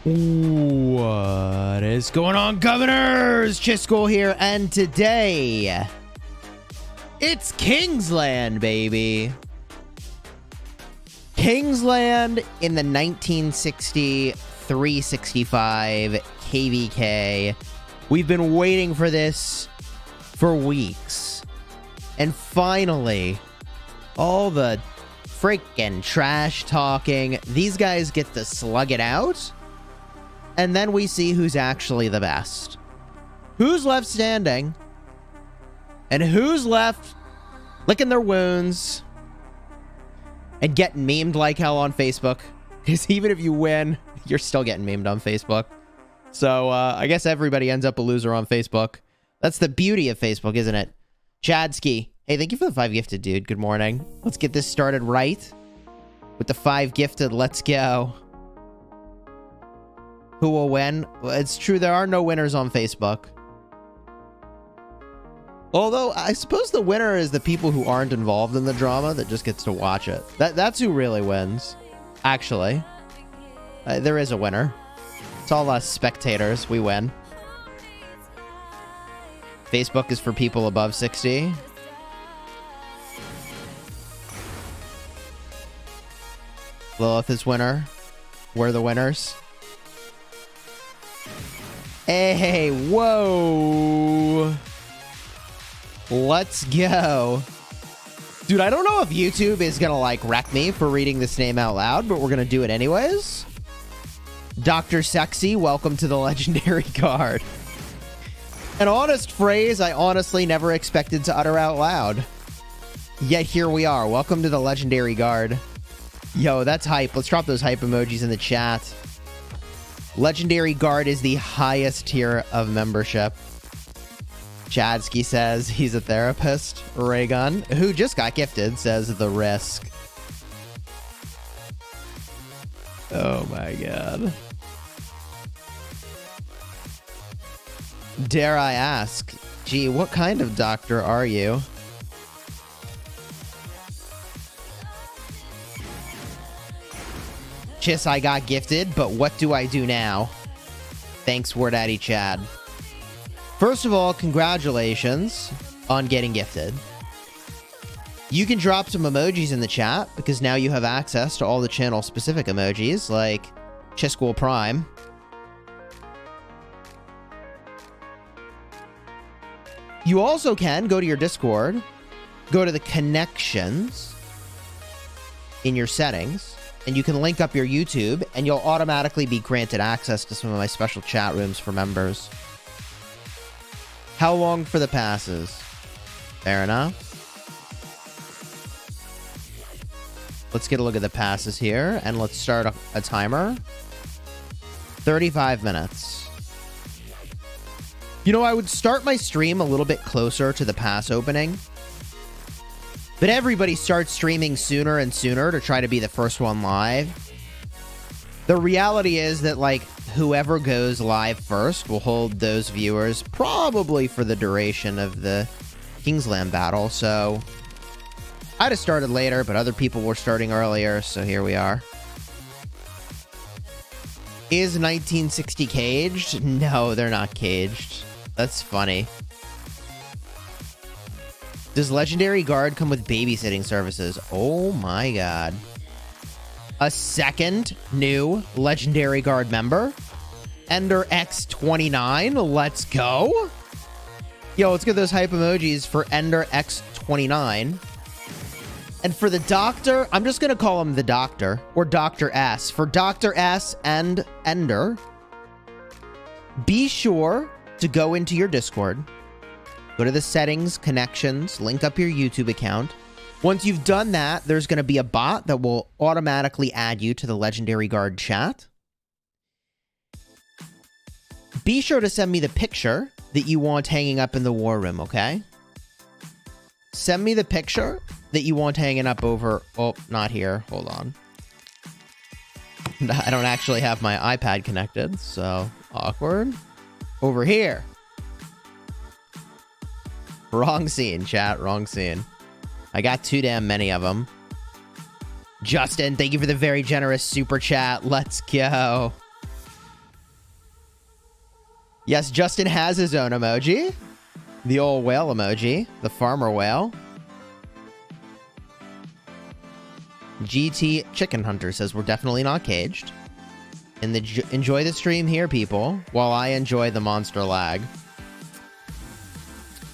What is going on, governors? Chisgule here, and today it's Kingsland, baby. Kingsland in the 1960 365 KvK. We've been waiting for this for weeks. And finally, all the freaking trash talking, these guys get to slug it out. And then we see who's actually the best. Who's left standing. And who's left licking their wounds. And getting memed like hell on Facebook. Because even if you win, you're still getting memed on Facebook. So I guess everybody ends up a loser on Facebook. That's the beauty of Facebook, isn't it? Chisgule. Hey, thank you for the 5 gifted, dude. Good morning. Let's get this started right. With the 5 gifted, let's go. Who will win? Well, it's true, there are no winners on Facebook. Although, I suppose the winner is the people who aren't involved in the drama that just gets to watch it. That's who really wins. Actually. There is a winner. It's all us spectators. We win. Facebook is for people above 60. Lilith is winner. We're the winners. Hey, whoa. Let's go. Dude, I don't know if YouTube is gonna, like, wreck me for reading this name out loud, but we're gonna do it anyways. Dr. Sexy, welcome to the Legendary Guard. An honest phrase I honestly never expected to utter out loud. Yet here we are. Welcome to the Legendary Guard. Yo, that's hype. Let's drop those hype emojis in the chat. Legendary Guard is the highest tier of membership. Chisgule says he's a therapist. Raygun, who just got gifted, says the risk. Oh my god. Dare I ask, gee, what kind of doctor are you? Chis, I got gifted, but what do I do now? Thanks, Word Daddy Chad. First of all, congratulations on getting gifted. You can drop some emojis in the chat, because now you have access to all the channel-specific emojis, like Chisgule Prime. You also can go to your Discord, go to the connections in your settings, and you can link up your YouTube, and you'll automatically be granted access to some of my special chat rooms for members. How long for the passes? Fair enough. Let's get a look at the passes here, and let's start a timer. 35 minutes. You know, I would start my stream a little bit closer to the pass opening. But everybody starts streaming sooner and sooner to try to be the first one live. The reality is that, like, whoever goes live first will hold those viewers probably for the duration of the Kingsland battle. So I'd have started later, but other people were starting earlier, so here we are. Is 1960 caged? No, they're not caged. That's funny. Does Legendary Guard come with babysitting services? Oh my god. A second new Legendary Guard member? Ender X29, let's go. Yo, let's get those hype emojis for Ender X29. And for the Doctor, I'm just gonna call him the Doctor, or Dr. S. For Dr. S and Ender, be sure to go into your Discord. Go to the settings, connections, link up your YouTube account. Once you've done that, there's going to be a bot that will automatically add you to the Legendary Guard chat. Be sure to send me the picture that you want hanging up in the war room, okay? Send me the picture that you want hanging up over... Oh, not here. Hold on. I don't actually have my iPad connected, so awkward. Over here. Wrong scene, chat. Wrong scene. I got too damn many of them. Justin, thank you for the very generous super chat. Let's go. Yes, Justin has his own emoji. The old whale emoji. The farmer whale. GT Chicken Hunter says we're definitely not caged. And enjoy the stream here, people, while I enjoy the monster lag.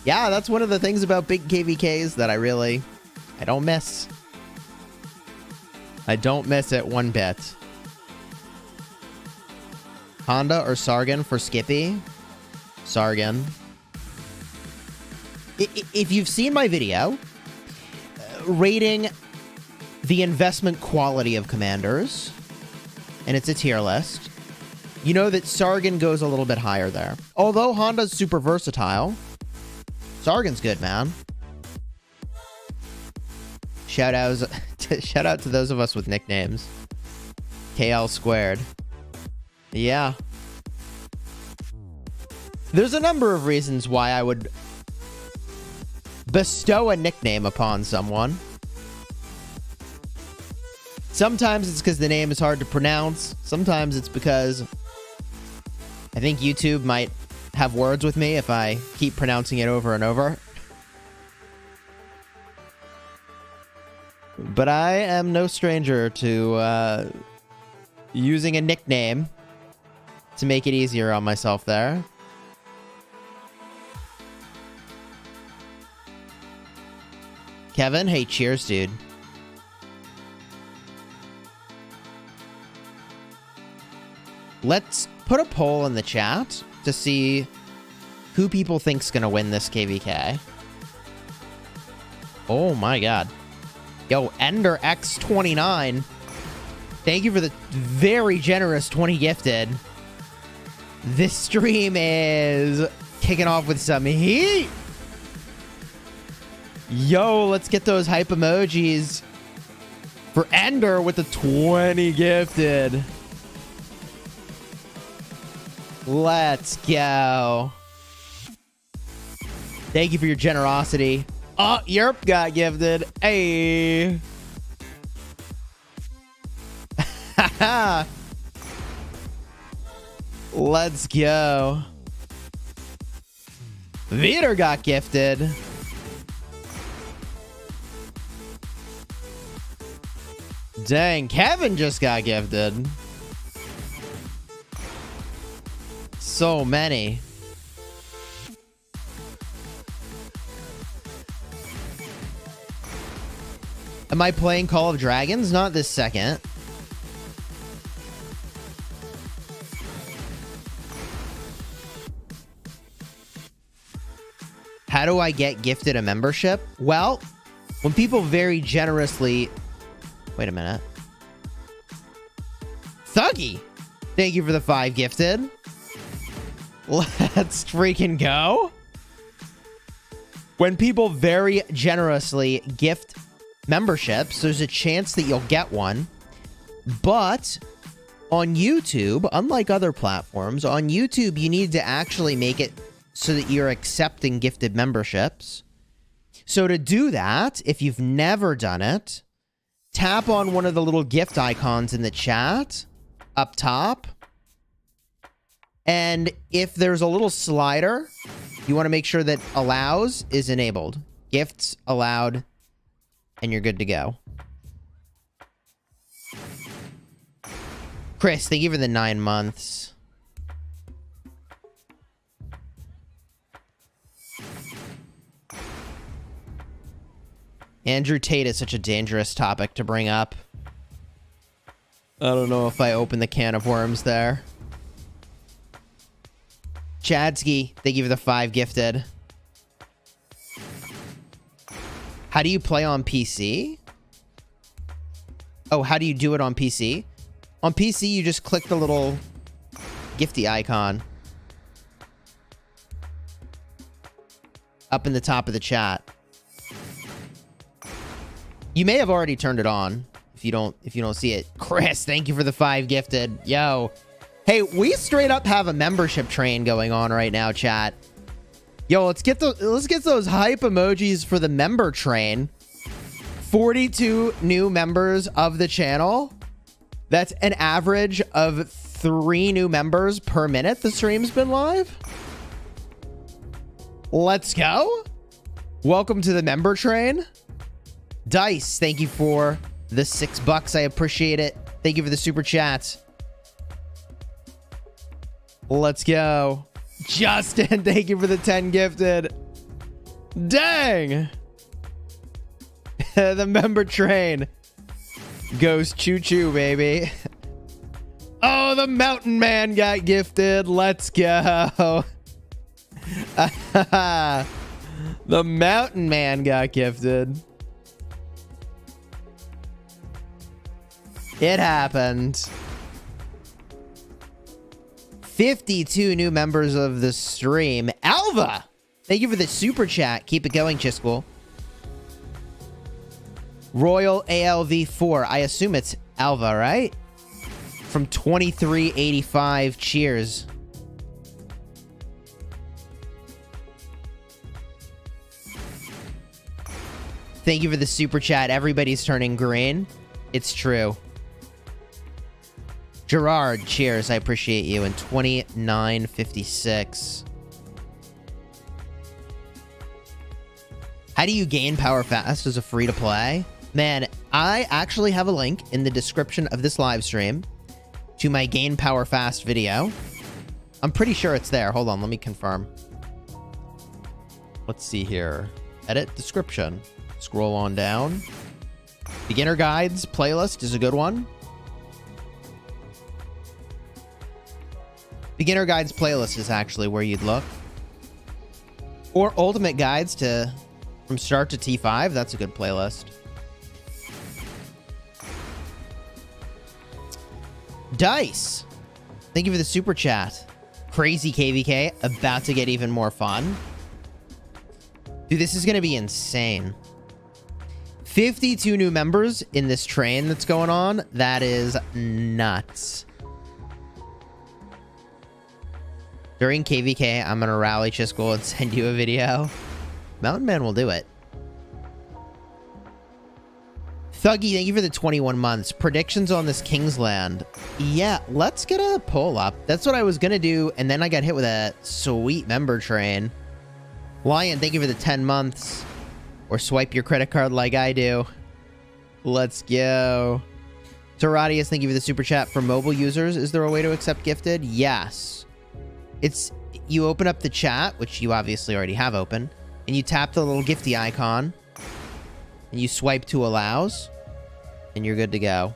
Yeah, that's one of the things about big KvKs that I don't miss. I don't miss it one bit. Honda or Sargon for Skippy? Sargon. If you've seen my video rating the investment quality of commanders, and it's a tier list, you know that Sargon goes a little bit higher there. Although Honda's super versatile, Sargon's good, man. Shout out to those of us with nicknames. KL squared. Yeah. There's a number of reasons why I would bestow a nickname upon someone. Sometimes it's because the name is hard to pronounce. Sometimes it's because I think YouTube might have words with me if I keep pronouncing it over and over. But I am no stranger to using a nickname to make it easier on myself there. Kevin, hey, cheers, dude. Let's put a poll in the chat to see who people think's gonna win this KvK. Oh my god. Yo, Ender X29. Thank you for the very generous 20 gifted. This stream is kicking off with some heat. Yo, let's get those hype emojis for Ender with the 20 gifted. Let's go. Thank you for your generosity. Oh, Yerp got gifted. Hey. Let's go. Vitor got gifted. Dang, Kevin just got gifted. So many. Am I playing Call of Dragons? Not this second. How do I get gifted a membership? Well, when people very generously... Wait a minute. Thuggy! Thank you for the 5 gifted. Let's freaking go. When people very generously gift memberships, there's a chance that you'll get one. But on YouTube, unlike other platforms, on YouTube, you need to actually make it so that you're accepting gifted memberships. So to do that, if you've never done it, tap on one of the little gift icons in the chat up top. And if there's a little slider, you want to make sure that allows is enabled. Gifts allowed, and you're good to go. Chris, thank you for the 9 months. Andrew Tate is such a dangerous topic to bring up. I don't know if I open the can of worms there. Chadsky, thank you for the 5 gifted. How do you play on PC? Oh, how do you do it on PC? On PC, you just click the little gifty icon up in the top of the chat. You may have already turned it on if you don't see it. Chris, thank you for the 5 gifted. Yo. Hey, we straight up have a membership train going on right now, chat. Yo, let's get those hype emojis for the member train. 42 new members of the channel. That's an average of 3 new members per minute the stream's been live. Let's go. Welcome to the member train. Dice, thank you for the $6. I appreciate it. Thank you for the super chats. Let's go. Justin, thank you for the 10 gifted. Dang. The member train goes choo-choo, baby. Oh, the mountain man got gifted. Let's go. The mountain man got gifted. It happened. 52 new members of the stream. Alva, thank you for the super chat. Keep it going, Chisgule. Royal ALV4. I assume it's Alva, right? From 2385. Cheers. Thank you for the super chat. Everybody's turning green. It's true. Gerard, cheers. I appreciate you. And 2956. How do you gain power fast as a free to play? Man, I actually have a link in the description of this live stream to my gain power fast video. I'm pretty sure it's there. Hold on, let me confirm. Let's see here. Edit description. Scroll on down. Beginner guides playlist is a good one. Beginner guides playlist is actually where you'd look. Or ultimate guides to from start to T5. That's a good playlist. Dice, thank you for the super chat. Crazy KvK, about to get even more fun. Dude, this is going to be insane. 52 new members in this train that's going on. That is nuts. During KvK, I'm going to rally Chisgule and send you a video. Mountain Man will do it. Thuggy, thank you for the 21 months. Predictions on this Kingsland. Yeah, let's get a poll up. That's what I was going to do, and then I got hit with a sweet member train. Lion, thank you for the 10 months. Or swipe your credit card like I do. Let's go. Toradius, thank you for the super chat. For mobile users, is there a way to accept gifted? Yes. It's, you open up the chat, which you obviously already have open, and you tap the little gifty icon, and you swipe to allows, and you're good to go.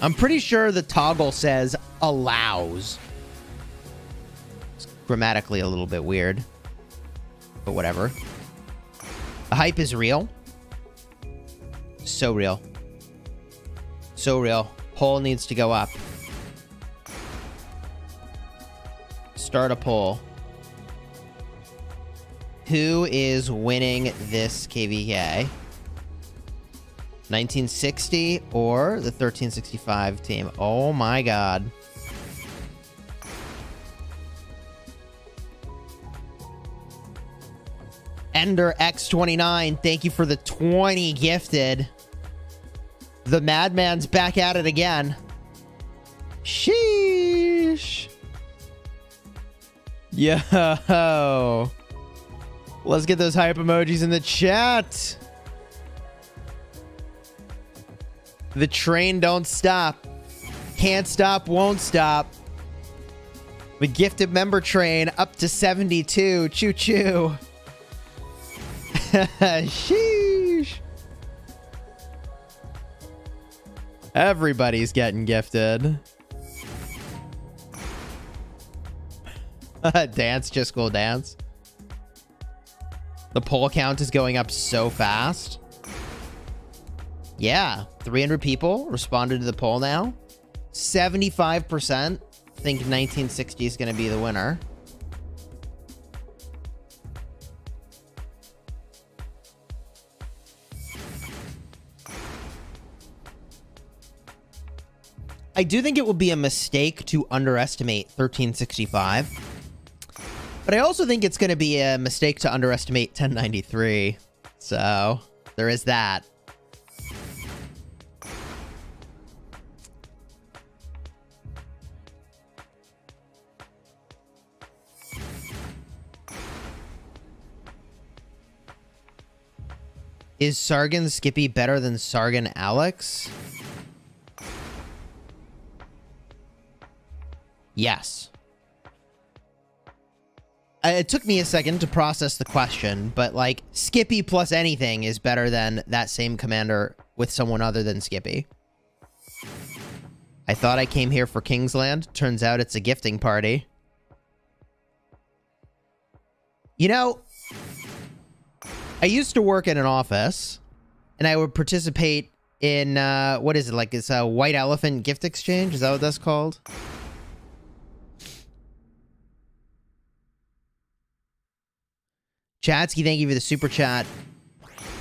I'm pretty sure the toggle says allows. It's grammatically a little bit weird, but whatever. The hype is real. So real. So real. Poll needs to go up. Start a poll. Who is winning this KvK? 1960 or the 1365 team? Oh my god. Ender X29, thank you for the 20 gifted. The Madman's back at it again. Sheesh. Yo. Let's get those hype emojis in the chat. The train don't stop. Can't stop, won't stop. The gifted member train up to 72. Choo choo. Sheesh. Everybody's getting gifted. Dance, Chisgule dance. The poll count is going up so fast. Yeah, 300 people responded to the poll now. 75% think 1960 is going to be the winner. I do think it would be a mistake to underestimate 1365. But I also think it's going to be a mistake to underestimate 1093. So, there is that. Is Sargon Skippy better than Sargon Alex? Yes. It took me a second to process the question, but like Skippy plus anything is better than that same commander with someone other than Skippy. I thought I came here for Kingsland. Turns out it's a gifting party. You know, I used to work in an office, and I would participate in, what is it, like it's a White Elephant gift exchange? Is that what that's called? Chatsky, thank you for the super chat.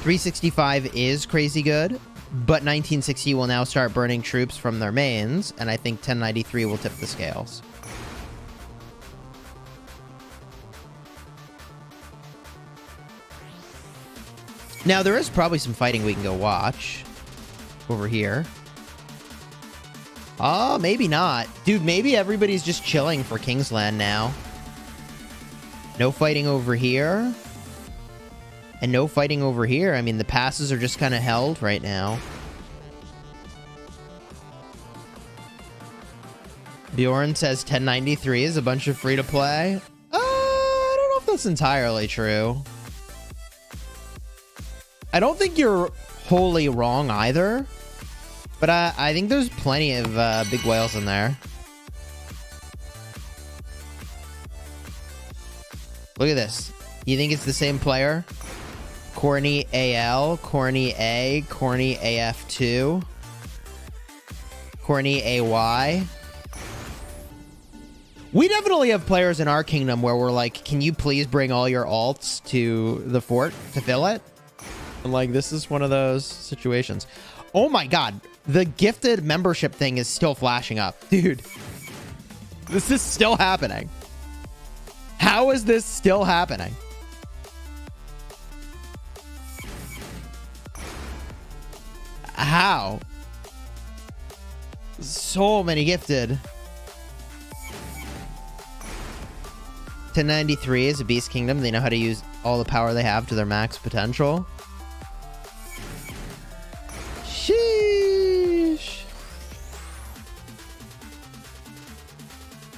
365 is crazy good, but 1960 will now start burning troops from their mains, and I think 1093 will tip the scales. Now, there is probably some fighting we can go watch over here. Oh, maybe not. Dude, maybe everybody's just chilling for Kingsland now. No fighting over here. And no fighting over here. I mean, the passes are just kind of held right now. Bjorn says 1093 is a bunch of free-to-play. I don't know if that's entirely true. I don't think you're wholly wrong either. But I think there's plenty of big whales in there. Look at this. You think it's the same player? Corny AL, Corny A, Corny AF2, Corny AY. We definitely have players in our kingdom where we're like, can you please bring all your alts to the fort to fill it? And like, this is one of those situations. Oh my god, the gifted membership thing is still flashing up. Dude, this is still happening. How is this still happening? How? So many gifted. 1093 is a beast kingdom. They know how to use all the power they have to their max potential. Sheesh.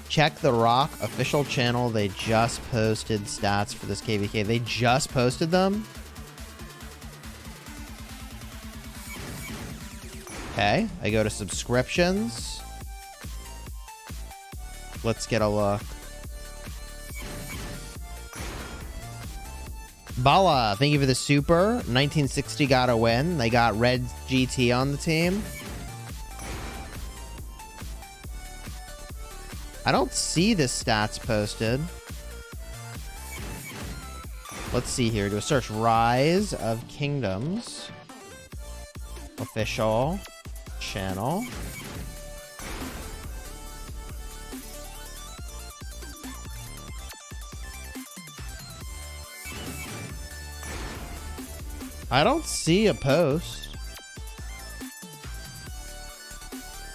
Check the Rock official channel. They just posted stats for this KvK. They just posted them. Okay, I go to subscriptions. Let's get a look. Bala, thank you for the super. 1960 got a win. They got Red GT on the team. I don't see the stats posted. Let's see here. Do a search. Rise of Kingdoms. Official channel. I don't see a post.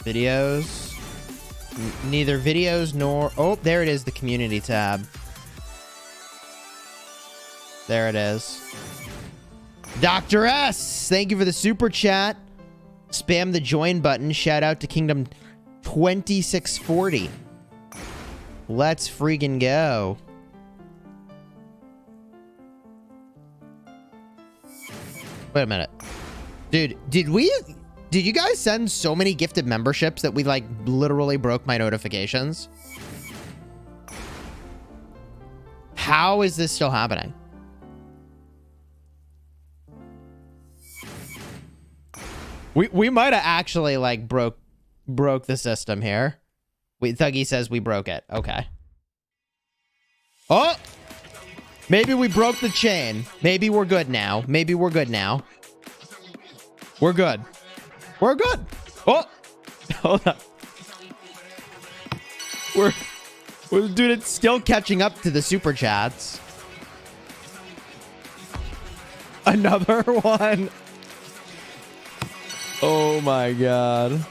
Videos. Neither videos nor... Oh, there it is, the community tab. There it is. Dr. S, thank you for the super chat. Spam the join button. Shout out to Kingdom 2640. Let's freaking go. Wait a minute. Dude, did you guys send so many gifted memberships that we like literally broke my notifications? How is this still happening? We might have actually like broke the system here. Thuggy says we broke it. Okay. Oh! Maybe we broke the chain. Maybe we're good now. Maybe we're good now. We're good. We're good. Oh! Hold up. Dude, it's still catching up to the super chats. Another one. Oh my god.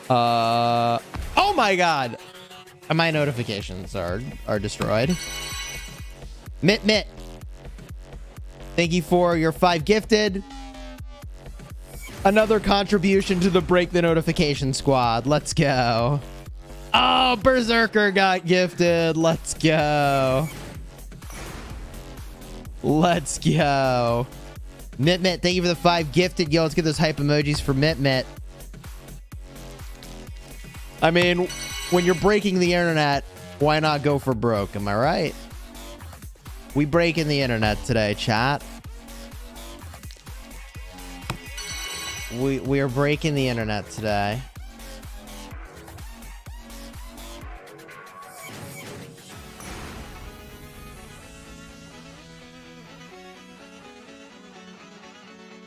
Oh my god. My notifications are destroyed. Mitt. Thank you for your 5 gifted. Another contribution to the Break the Notification squad. Let's go. Oh, Berserker got gifted. Let's go. Let's go. Mitmit, thank you for the 5 gifted. Yo, let's get those hype emojis for Mitmit. I mean, when you're breaking the internet, why not go for broke? Am I right? We breaking the internet today, chat. We are breaking the internet today.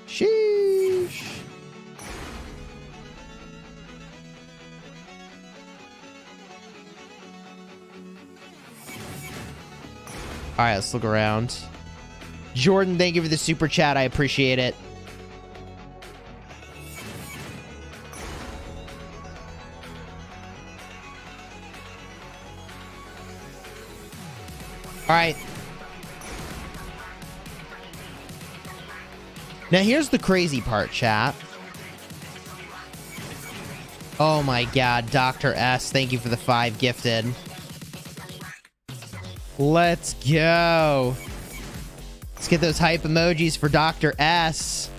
Sheesh. All right, let's look around. Jordan, thank you for the super chat. I appreciate it. All right. Now, here's the crazy part, chat. Oh my god, Dr. S, thank you for the 5 gifted. Let's go. Let's get those hype emojis for Dr. S.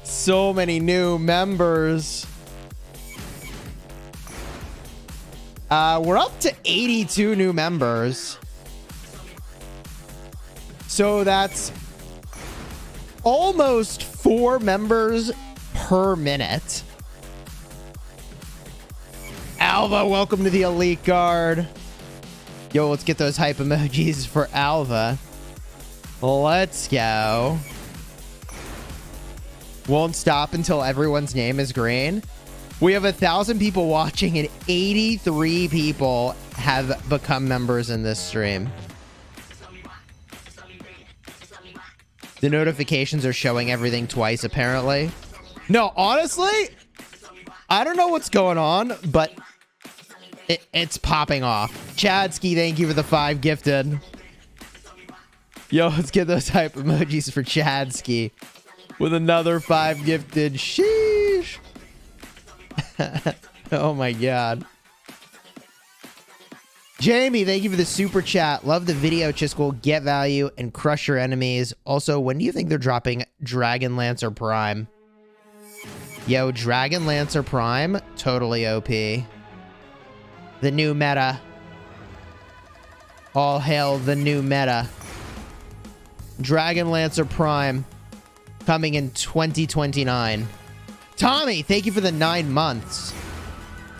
So many new members. We're up to 82 new members. So that's almost 4 members per minute. Alva, welcome to the Elite Guard. Yo, let's get those hype emojis for Alva. Let's go. Won't stop until everyone's name is green. We have 1,000 people watching and 83 people have become members in this stream. The notifications are showing everything twice, apparently. No, honestly, I don't know what's going on, but it's popping off. Chadsky, thank you for the 5 gifted. Yo, let's get those hype emojis for Chadsky with another 5 gifted. Sheesh. Oh my god. Jamie, thank you for the super chat. Love the video, Chisgule. Get value and crush your enemies. Also, when do you think they're dropping Dragon Lancer Prime? Yo, Dragon Lancer Prime, totally OP. The new meta. All hail the new meta. Dragon Lancer Prime coming in 2029. Tommy, thank you for the 9 months.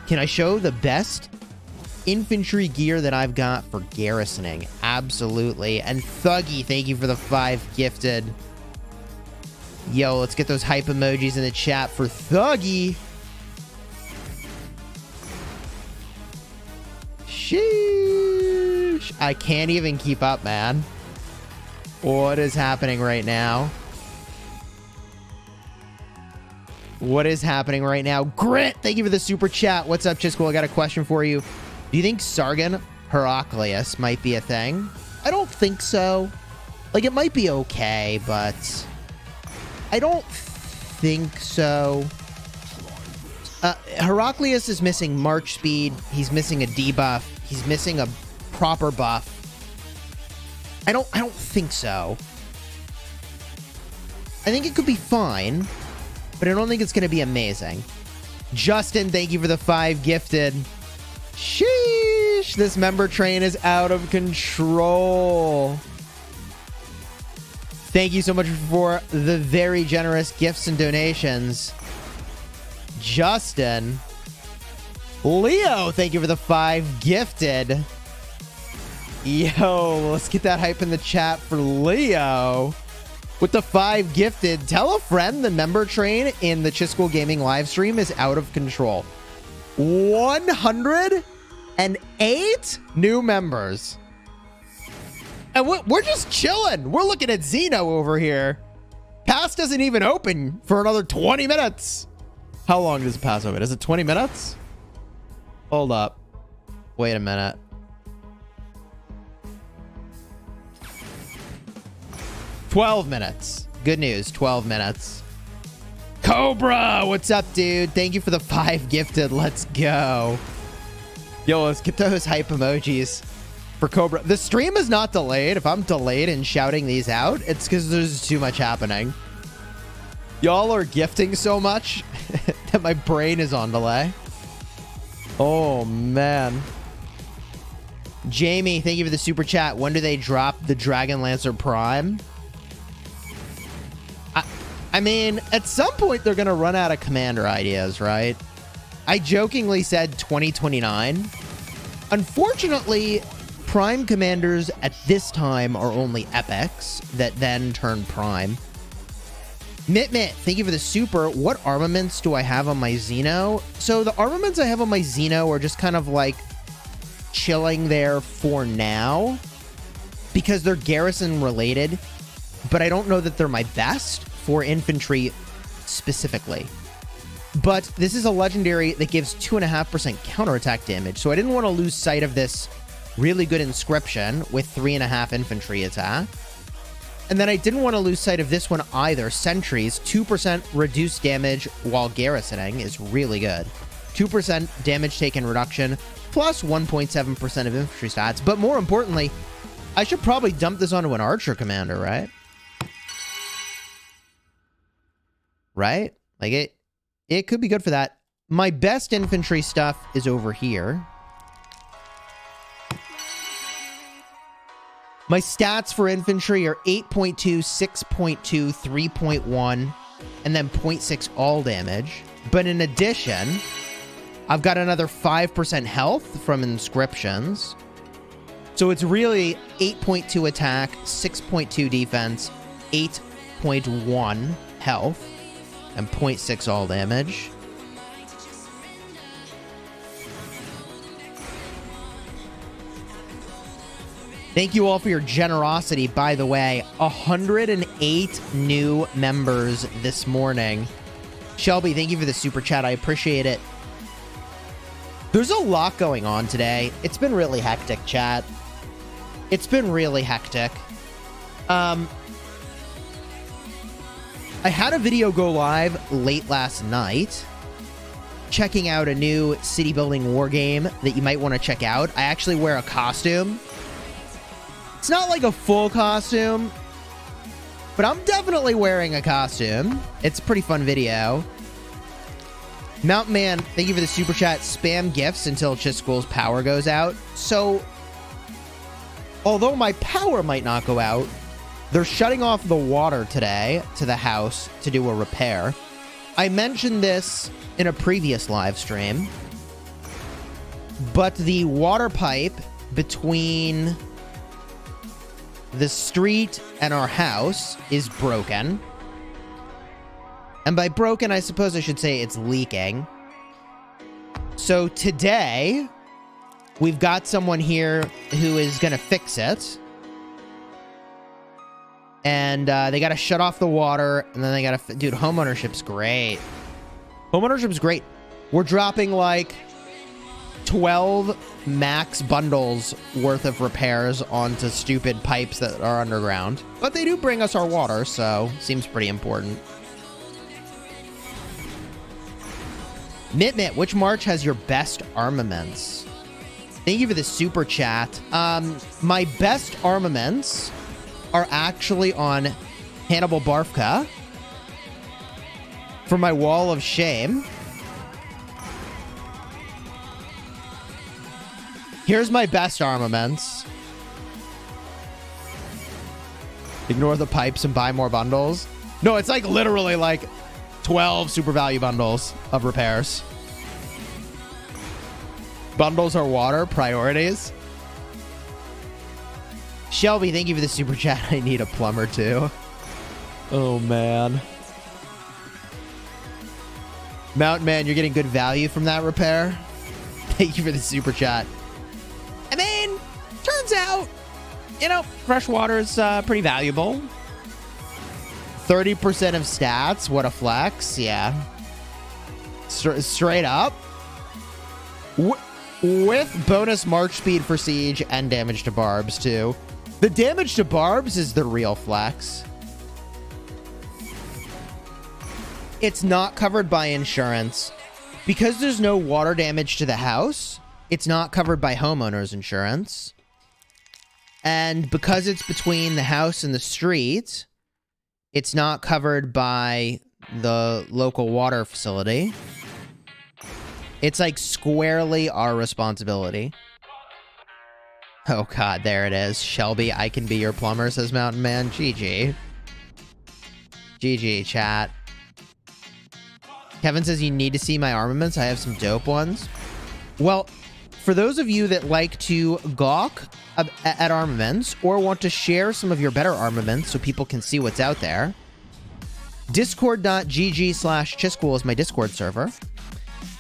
Can I show the best infantry gear that I've got for garrisoning? Absolutely. And Thuggy, thank you for the 5 gifted. Yo, let's get those hype emojis in the chat for Thuggy. Sheesh. I can't even keep up, man. What is happening right now? What is happening right now? Grit, thank you for the super chat. What's up, Chisgule? I got a question for you. Do you think Sargon Heraclius might be a thing? I don't think so. Like, it might be okay, but I don't think so. Heraclius is missing march speed. He's missing a debuff. He's missing a proper buff. I don't think so. I think it could be fine, but I don't think it's going to be amazing. Justin, thank you for the 5 gifted. Sheesh, this member train is out of control. Thank you so much for the very generous gifts and donations. Justin. Leo, thank you for the 5 gifted. Yo, let's get that hype in the chat for Leo with the 5 gifted. Tell a friend the member train in the Chisgule Gaming live stream is out of control. 108 new members. And we're just chilling. We're looking at Xeno over here. Pass doesn't even open for another 20 minutes. How long does Pass open? Is it 20 minutes? Hold up. Wait a minute. 12 minutes. Good news, 12 minutes. Cobra, what's up, dude? Thank you for the 5 gifted. Let's go. Yo, let's get those hype emojis for Cobra. The stream is not delayed. If I'm delayed in shouting these out, it's because there's too much happening. Y'all are gifting so much that my brain is on delay. Oh, man. Jamie, thank you for the super chat. When do they drop the Dragon Lancer Prime? I mean, at some point, they're going to run out of commander ideas, right? I jokingly said 2029. Unfortunately, Prime commanders at this time are only epics that then turn Prime. Mit, thank you for the super. What armaments do I have on my Xeno? So the armaments I have on my Xeno are just kind of like chilling there for now because they're garrison related, but I don't know that they're my best for infantry specifically. But this is a legendary that gives 2.5% counterattack damage, so I didn't want to lose sight of this really good inscription with 3.5 infantry attack. And then I didn't want to lose sight of this one either. Sentries, 2% reduced damage while garrisoning is really good. 2% damage taken reduction, plus 1.7% of infantry stats. But more importantly, I should probably dump this onto an archer commander, right? Right? Like it could be good for that. My best infantry stuff is over here. My stats for infantry are 8.2, 6.2, 3.1, and then 0.6 all damage. But in addition, I've got another 5% health from inscriptions. So it's really 8.2 attack, 6.2 defense, 8.1 health, and 0.6 all damage. Thank you all for your generosity. By the way, 108 new members this morning. Shelby, thank you for the super chat. I appreciate it. There's a lot going on today. It's been really hectic, chat. It's been really hectic. I had a video go live late last night checking out a new city building war game that you might want to check out. I actually wear a costume. It's not like a full costume, but I'm definitely wearing a costume. It's a pretty fun video. Mountain Man, thank you for the super chat. Spam gifts until Chisgule's power goes out. So, although my power might not go out, they're shutting off the water today to the house to do a repair. I mentioned this in a previous live stream, but the water pipe between the street and our house is broken. And by broken, I suppose I should say it's leaking. So today, we've got someone here who is going to fix it. And they got to shut off the water, and then they got to... Dude, homeownership's great. Homeownership's great. We're dropping like 12 max bundles worth of repairs onto stupid pipes that are underground. But they do bring us our water, so seems pretty important. Mit, which march has your best armaments? Thank you for the super chat. My best armaments are actually on Hannibal Barfka for my wall of shame. Here's my best armaments. Ignore the pipes and buy more bundles. No, it's like literally like 12 super value bundles of repairs. Bundles are water priorities. Shelby, thank you for the super chat. I need a plumber too. Oh, man. Mountain Man, you're getting good value from that repair. Thank you for the super chat. I mean, turns out, you know, fresh water is pretty valuable. 30% of stats. What a flex. Yeah. Straight up. With bonus march speed for siege and damage to barbs, too. The damage to barbs is the real flex. It's not covered by insurance. Because there's no water damage to the house, it's not covered by homeowner's insurance. And because it's between the house and the street, it's not covered by the local water facility. It's like squarely our responsibility. Oh god, there it is. Shelby, I can be your plumber, says Mountain Man. GG. GG, chat. Kevin says you need to see my armaments. I have some dope ones. Well, for those of you that like to gawk at armaments or want to share some of your better armaments so people can see what's out there, discord.gg/Chisgule is my Discord server.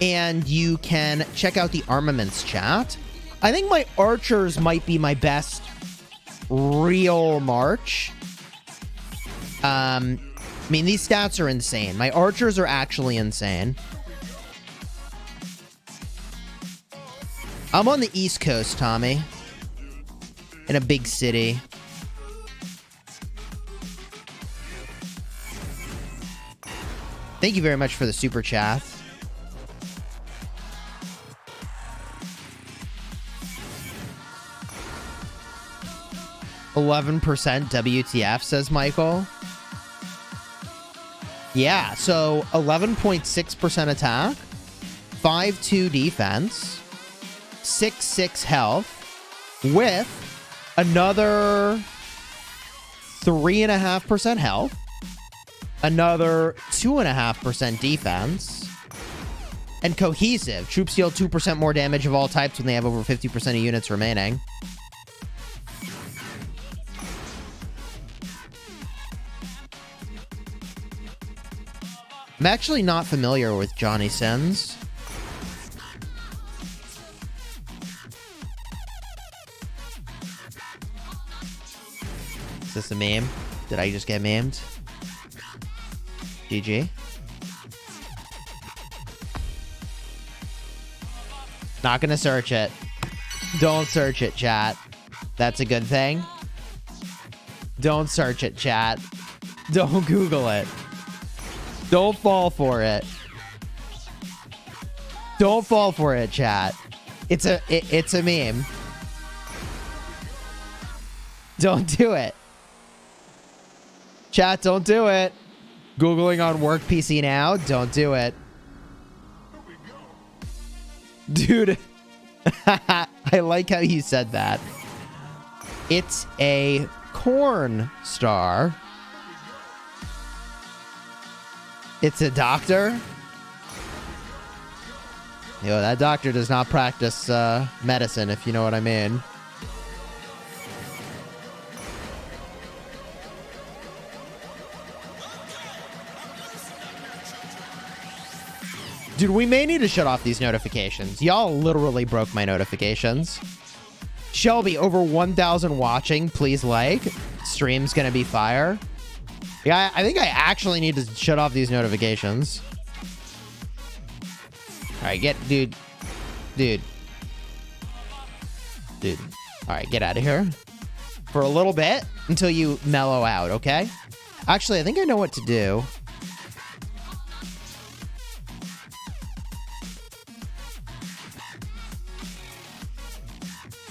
And you can check out the armaments chat. I think my archers might be my best real march. I mean, these stats are insane. My archers are actually insane. I'm on the East Coast, Tommy. In a big city. Thank you very much for the super chat. %11 WTF, says Michael. Yeah, so 11.6% attack, 5.2 defense, 6.6 health, with another 3.5% health, another 2.5% defense, and cohesive. Troops deal 2% more damage of all types when they have over 50% of units remaining. I'm actually not familiar with Johnny Sins. Is this a meme? Did I just get memed? GG. Not gonna search it. Don't search it, chat. That's a good thing. Don't search it, chat. Don't Google it. Don't fall for it. Don't fall for it, chat. It's a meme. Don't do it. Chat, don't do it. Googling on work PC now, don't do it. Dude, I like how you said that. It's a corn star. It's a doctor. Yo, that doctor does not practice medicine, if you know what I mean. Dude, we may need to shut off these notifications. Y'all literally broke my notifications. Shelby, over 1,000 watching. Please like. Stream's gonna be fire. Yeah, I think I actually need to shut off these notifications. Alright, dude. Alright, get out of here. For a little bit, until you mellow out, okay? Actually, I think I know what to do.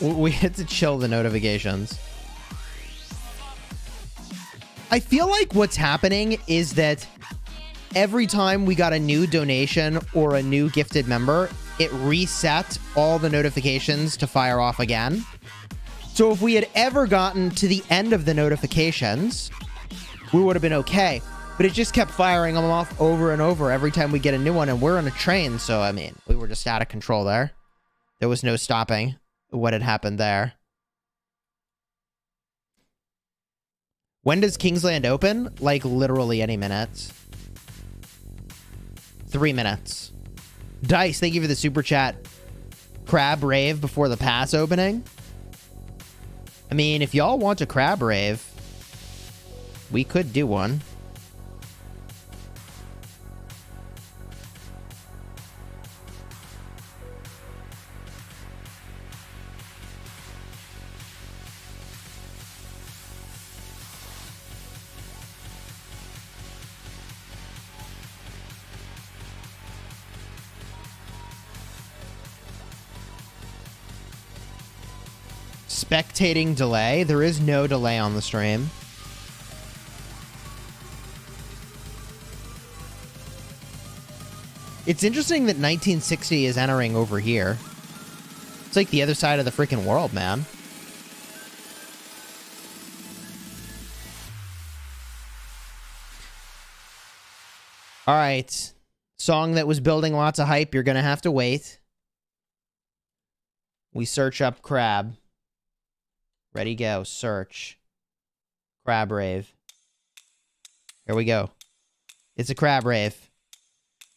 We had to chill the notifications. I feel like what's happening is that every time we got a new donation or a new gifted member, it reset all the notifications to fire off again. So if we had ever gotten to the end of the notifications, we would have been okay. But it just kept firing them off over and over every time we get a new one. And we're on a train, so I mean, we were just out of control there. There was no stopping what had happened there. When does Kingsland open? Like, literally any minute. 3 minutes. Dice, thank you for the super chat. Crab rave before the pass opening? I mean, if y'all want a crab rave, we could do one. spectating delay. There is no delay on the stream. It's interesting that 1960 is entering over here. It's like the other side of the freaking world, man. All right. Song that was building lots of hype. You're going to have to wait. We search up Crab. Ready, go. Search. Crab Rave. Here we go. It's a Crab Rave.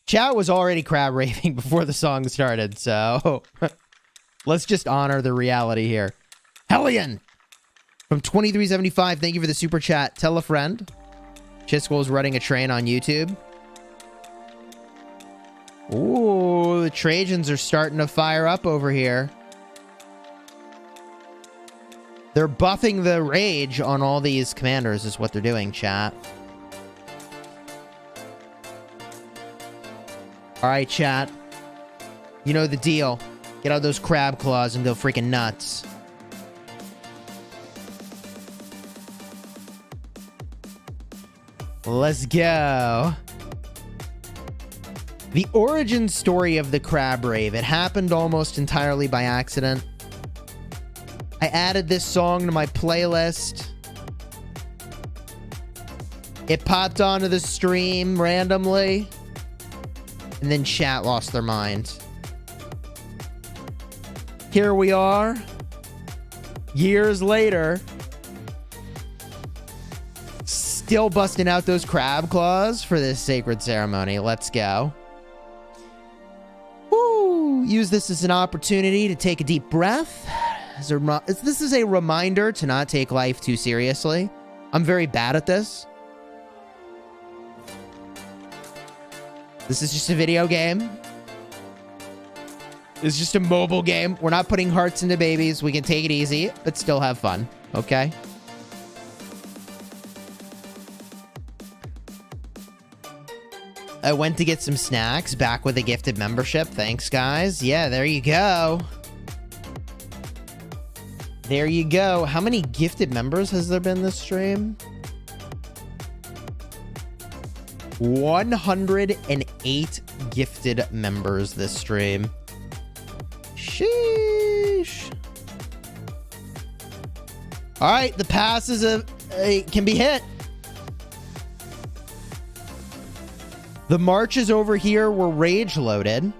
Chat was already crab raving before the song started, so let's just honor the reality here. Hellion from 2375. Thank you for the super chat. Tell a friend. Chisgule's running a train on YouTube. Ooh, the Trojans are starting to fire up over here. They're buffing the rage on all these commanders is what they're doing, chat. All right, chat. You know the deal. Get out those crab claws and go freaking nuts. Let's go. The origin story of the Crab Rave. It happened almost entirely by accident. I added this song to my playlist. It popped onto the stream randomly. And then chat lost their mind. Here we are. Years later. Still busting out those crab claws for this sacred ceremony. Let's go. Woo! Use this as an opportunity to take a deep breath. This is a reminder to not take life too seriously. I'm very bad at this. This is just a video game. It's just a mobile game. We're not putting hearts into babies. We can take it easy, but still have fun. Okay? I went to get some snacks. Back with a gifted membership. Thanks, guys. Yeah, there you go. There you go. How many gifted members has there been this stream? 108 gifted members this stream. Sheesh. All right, the pass is can be hit. The marches over here were rage loaded.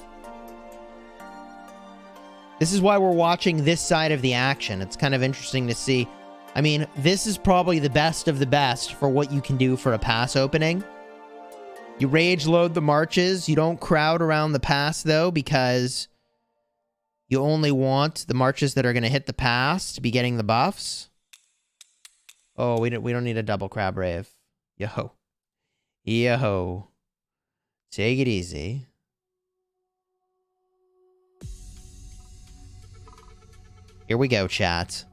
This is why we're watching this side of the action. It's kind of interesting to see. I mean, this is probably the best of the best for what you can do for a pass opening. You rage load the marches. You don't crowd around the pass, though, because you only want the marches that are going to hit the pass to be getting the buffs. Oh, we don't need a double crab rave. Yo. Yo. Take it easy. Here we go, chat.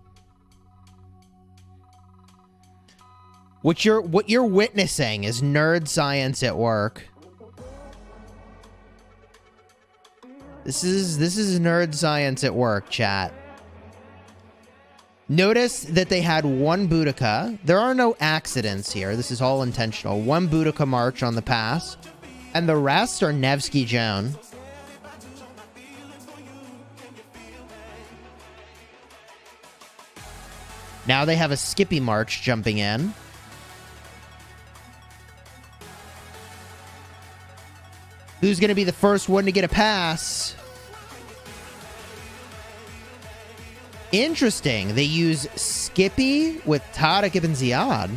What you're witnessing is nerd science at work. This is nerd science at work, chat. Notice that they had one Boudica. There are no accidents here. This is all intentional. One Boudica march on the pass. And the rest are Nevsky Joan. Now they have a Skippy march jumping in. Who's going to be the first one to get a pass? Interesting. They use Skippy with Tariq ibn Ziyad.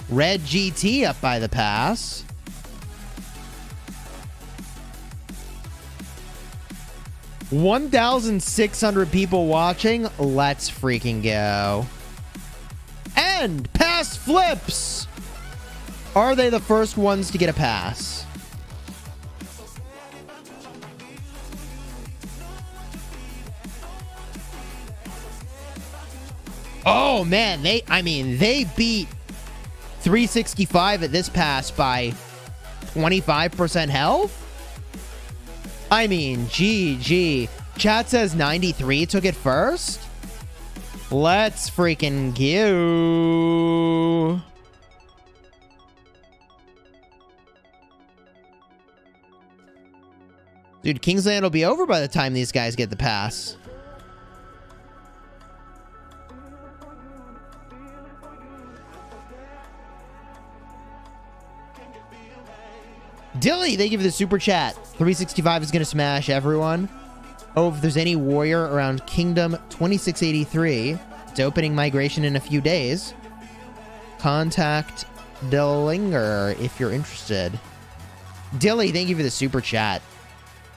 Red GT up by the pass. $1,600 people watching. Let's freaking go. And pass flips. Are they the first ones to get a pass? Oh man, they beat 365 at this pass by 25% health? I mean, GG. Chat says 93 took it first? Let's freaking go. Dude, Kingsland will be over by the time these guys get the pass. Dilly, thank you for the super chat. 365 is going to smash everyone. Oh, if there's any warrior around Kingdom 2683, it's opening migration in a few days. Contact Dillinger if you're interested. Dilly, thank you for the super chat.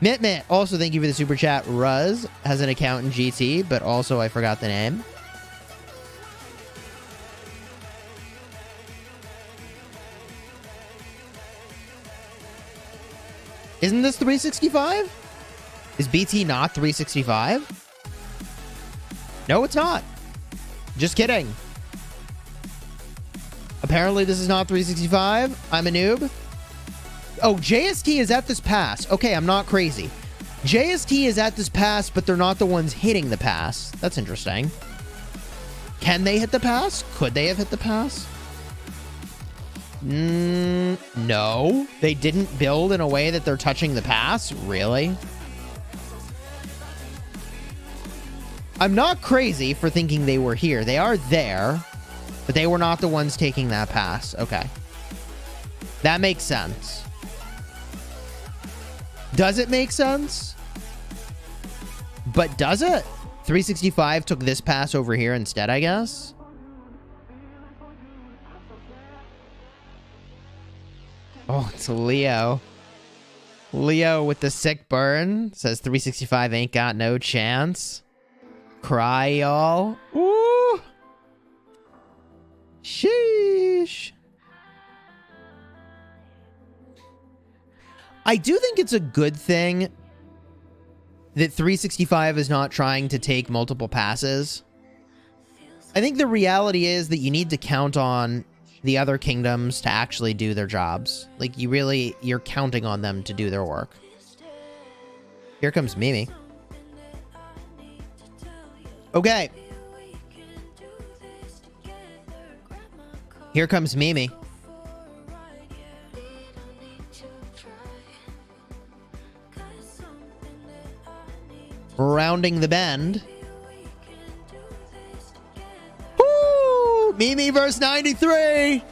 Mitmit, also thank you for the super chat. Ruz has an account in GT, but also I forgot the name. Isn't this 365? Is BT not 365? No, it's not. Just kidding. Apparently this is not 365. I'm a noob. Oh, JST is at this pass. Okay, I'm not crazy. JST is at this pass, but they're not the ones hitting the pass. That's interesting. Can they hit the pass? Could they have hit the pass? No. They didn't build in a way that they're touching the pass? Really? I'm not crazy for thinking they were here. They are there, but they were not the ones taking that pass. Okay. That makes sense. Does it make sense? But does it? 365 took this pass over here instead, I guess. Oh, it's Leo. Leo with the sick burn says 365 ain't got no chance. Cry, y'all. Ooh. Sheesh. I do think it's a good thing that 365 is not trying to take multiple passes. I think the reality is that you need to count on the other kingdoms to actually do their jobs. Like, you're counting on them to do their work. Here comes Mimi. Okay. Here comes Mimi. Rounding the bend. Woo! Mimi versus 93.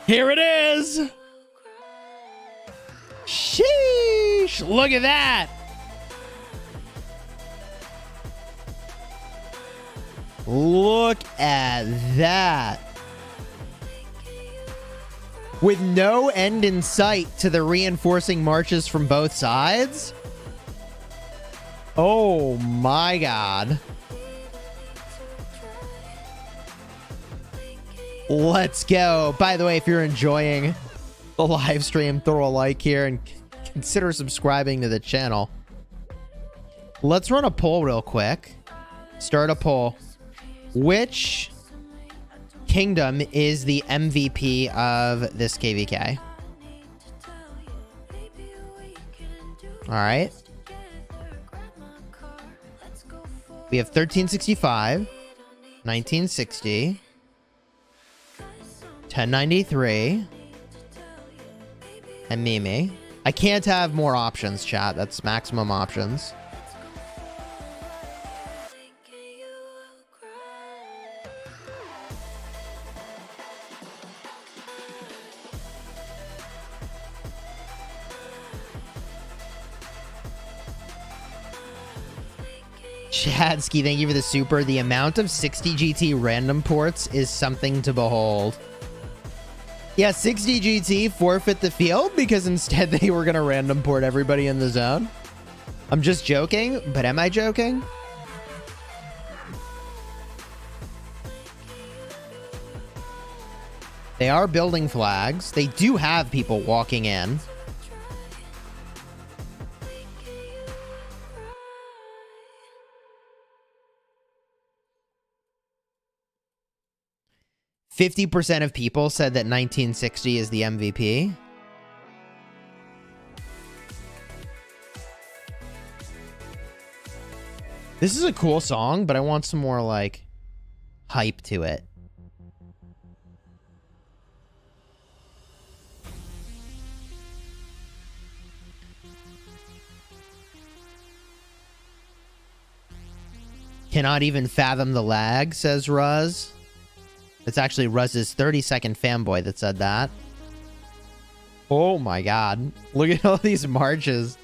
Here it is. Sheesh. Look at that. Look at that. With no end in sight to the reinforcing marches from both sides. Oh my God. Let's go. By the way, if you're enjoying the live stream, throw a like here and consider subscribing to the channel. Let's run a poll real quick. Start a poll. Which kingdom is the MVP of this KvK? All right. We have 1365, 1960, 1093, and Mimi. I can't have more options, chat. That's maximum options. Chadsky, thank you for the super. The amount of 60 GT random ports is something to behold. Yeah, 60 GT forfeit the field because instead they were going to random port everybody in the zone. I'm just joking, but am I joking? They are building flags. They do have people walking in. %50 of people said that 1960 is the MVP. This is a cool song, but I want some more, like, hype to it. Cannot even fathom the lag, says Ruz. It's actually Ruz's 30-second fanboy that said that. Oh my god. Look at all these marches.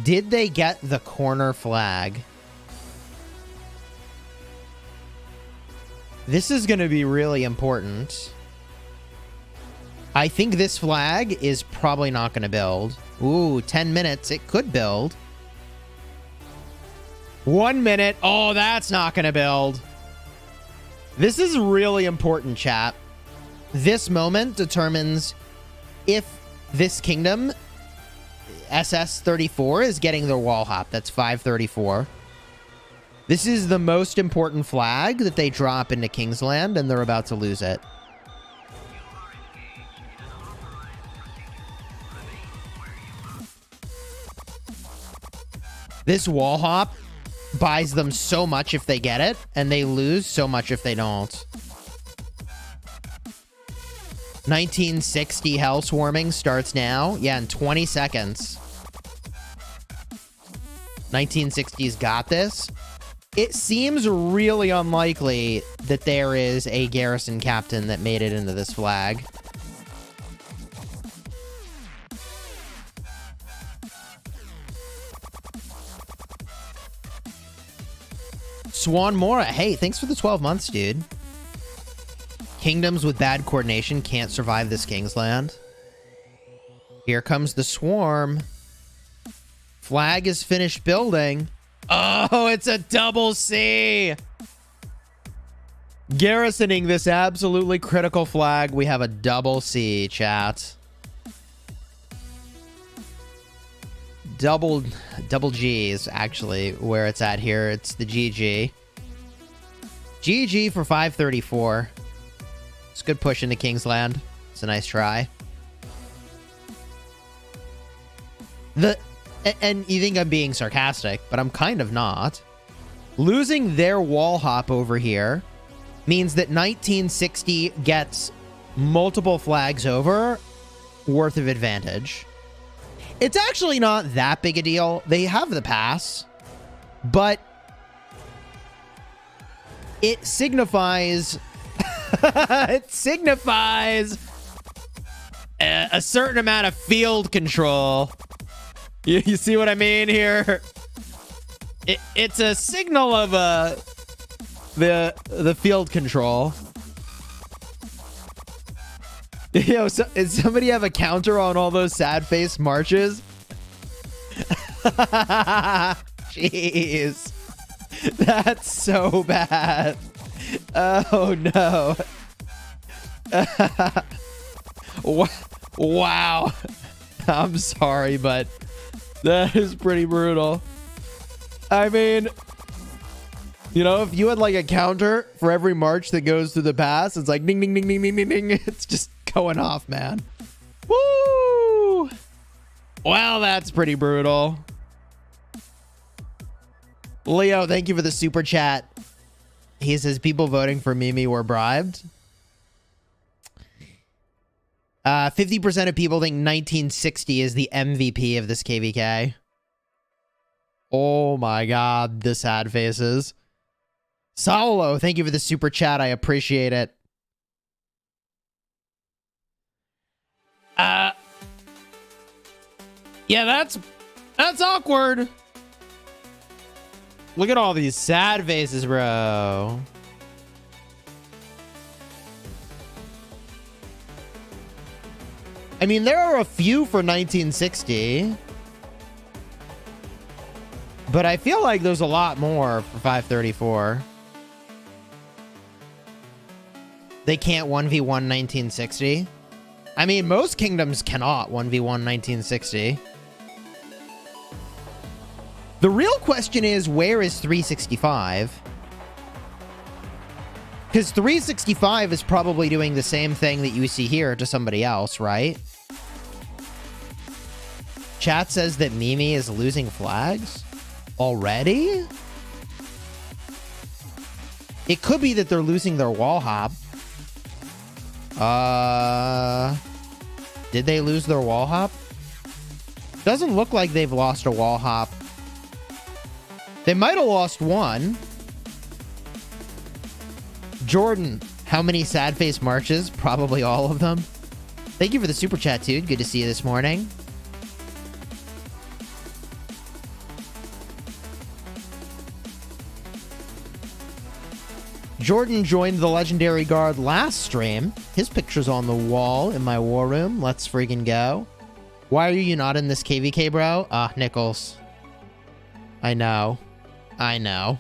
Did they get the corner flag? This is going to be really important. I think this flag is probably not going to build. Ooh, 10 minutes. It could build. 1 minute. Oh, that's not going to build. This is really important, chat. This moment determines if this kingdom, SS34, is getting their wall hop. That's 534. This is the most important flag that they drop into Kingsland, and they're about to lose it. This wall hop buys them so much if they get it, and they lose so much if they don't. 1960 Hell Swarming starts now. Yeah, in 20 seconds. 1960's got this. It seems really unlikely that there is a garrison captain that made it into this flag. Swan Mora, hey, thanks for the 12 months, dude. Kingdoms with bad coordination can't survive this Kingsland. Here comes the swarm. Flag is finished building. Oh, it's a double C. Garrisoning this absolutely critical flag. We have a double C, chat. Double G's, actually, where it's at here. It's the GG. GG for 534. It's a good push into Kingsland. It's a nice try. And you think I'm being sarcastic, but I'm kind of not. Losing their wall hop over here means that 1960 gets multiple flags over worth of advantage. It's actually not that big a deal. They have the pass, but it signifies it signifies a certain amount of field control. You see what I mean here? It's a signal of the field control. Yo, does somebody have a counter on all those sad face marches? Jeez. That's so bad. Oh, no. Wow. I'm sorry, but that is pretty brutal. I mean, you know, if you had like a counter for every march that goes through the pass, it's like ding, ding, ding, ding, ding, ding, ding. It's just going off, man. Woo! Well, that's pretty brutal. Leo, thank you for the super chat. He says people voting for Mimi were bribed. 50% of people think 1960 is the MVP of this KvK. Oh my god, the sad faces. Saulo, thank you for the super chat. I appreciate it. Yeah, that's awkward. Look at all these sad faces, bro. I mean, there are a few for 1960. But I feel like there's a lot more for 534. They can't 1v1 1960. I mean, most kingdoms cannot 1v1 1960. The real question is, where is 365? Because 365 is probably doing the same thing that you see here to somebody else, right? Chat says that Mimi is losing flags already. It could be that they're losing their wall hop. Did they lose their wall hop? Doesn't look like they've lost a wall hop. They might have lost one. Jordan, how many sad face marches? Probably all of them. Thank you for the super chat, dude. Good to see you this morning. Jordan joined the Legendary Guard last stream. His picture's on the wall in my war room. Let's friggin' go. Why are you not in this KvK, bro? Nichols. I know. I know.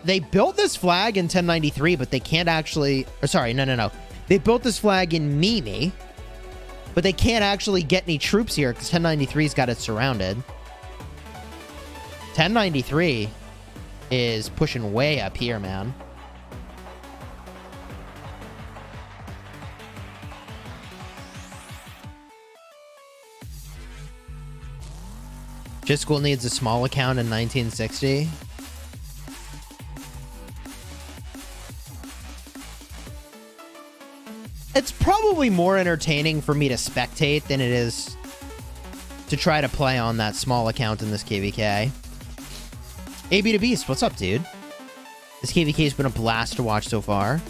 They built this flag in 1093, but they can't actually... Or sorry, no. They built this flag in Mimi, but they can't actually get any troops here because 1093's got it surrounded. 1093 is pushing way up here, man. Chisgule needs a small account in 1960. It's probably more entertaining for me to spectate than it is to try to play on that small account in this KvK. AB to Beast, what's up, dude? This KvK has been a blast to watch so far.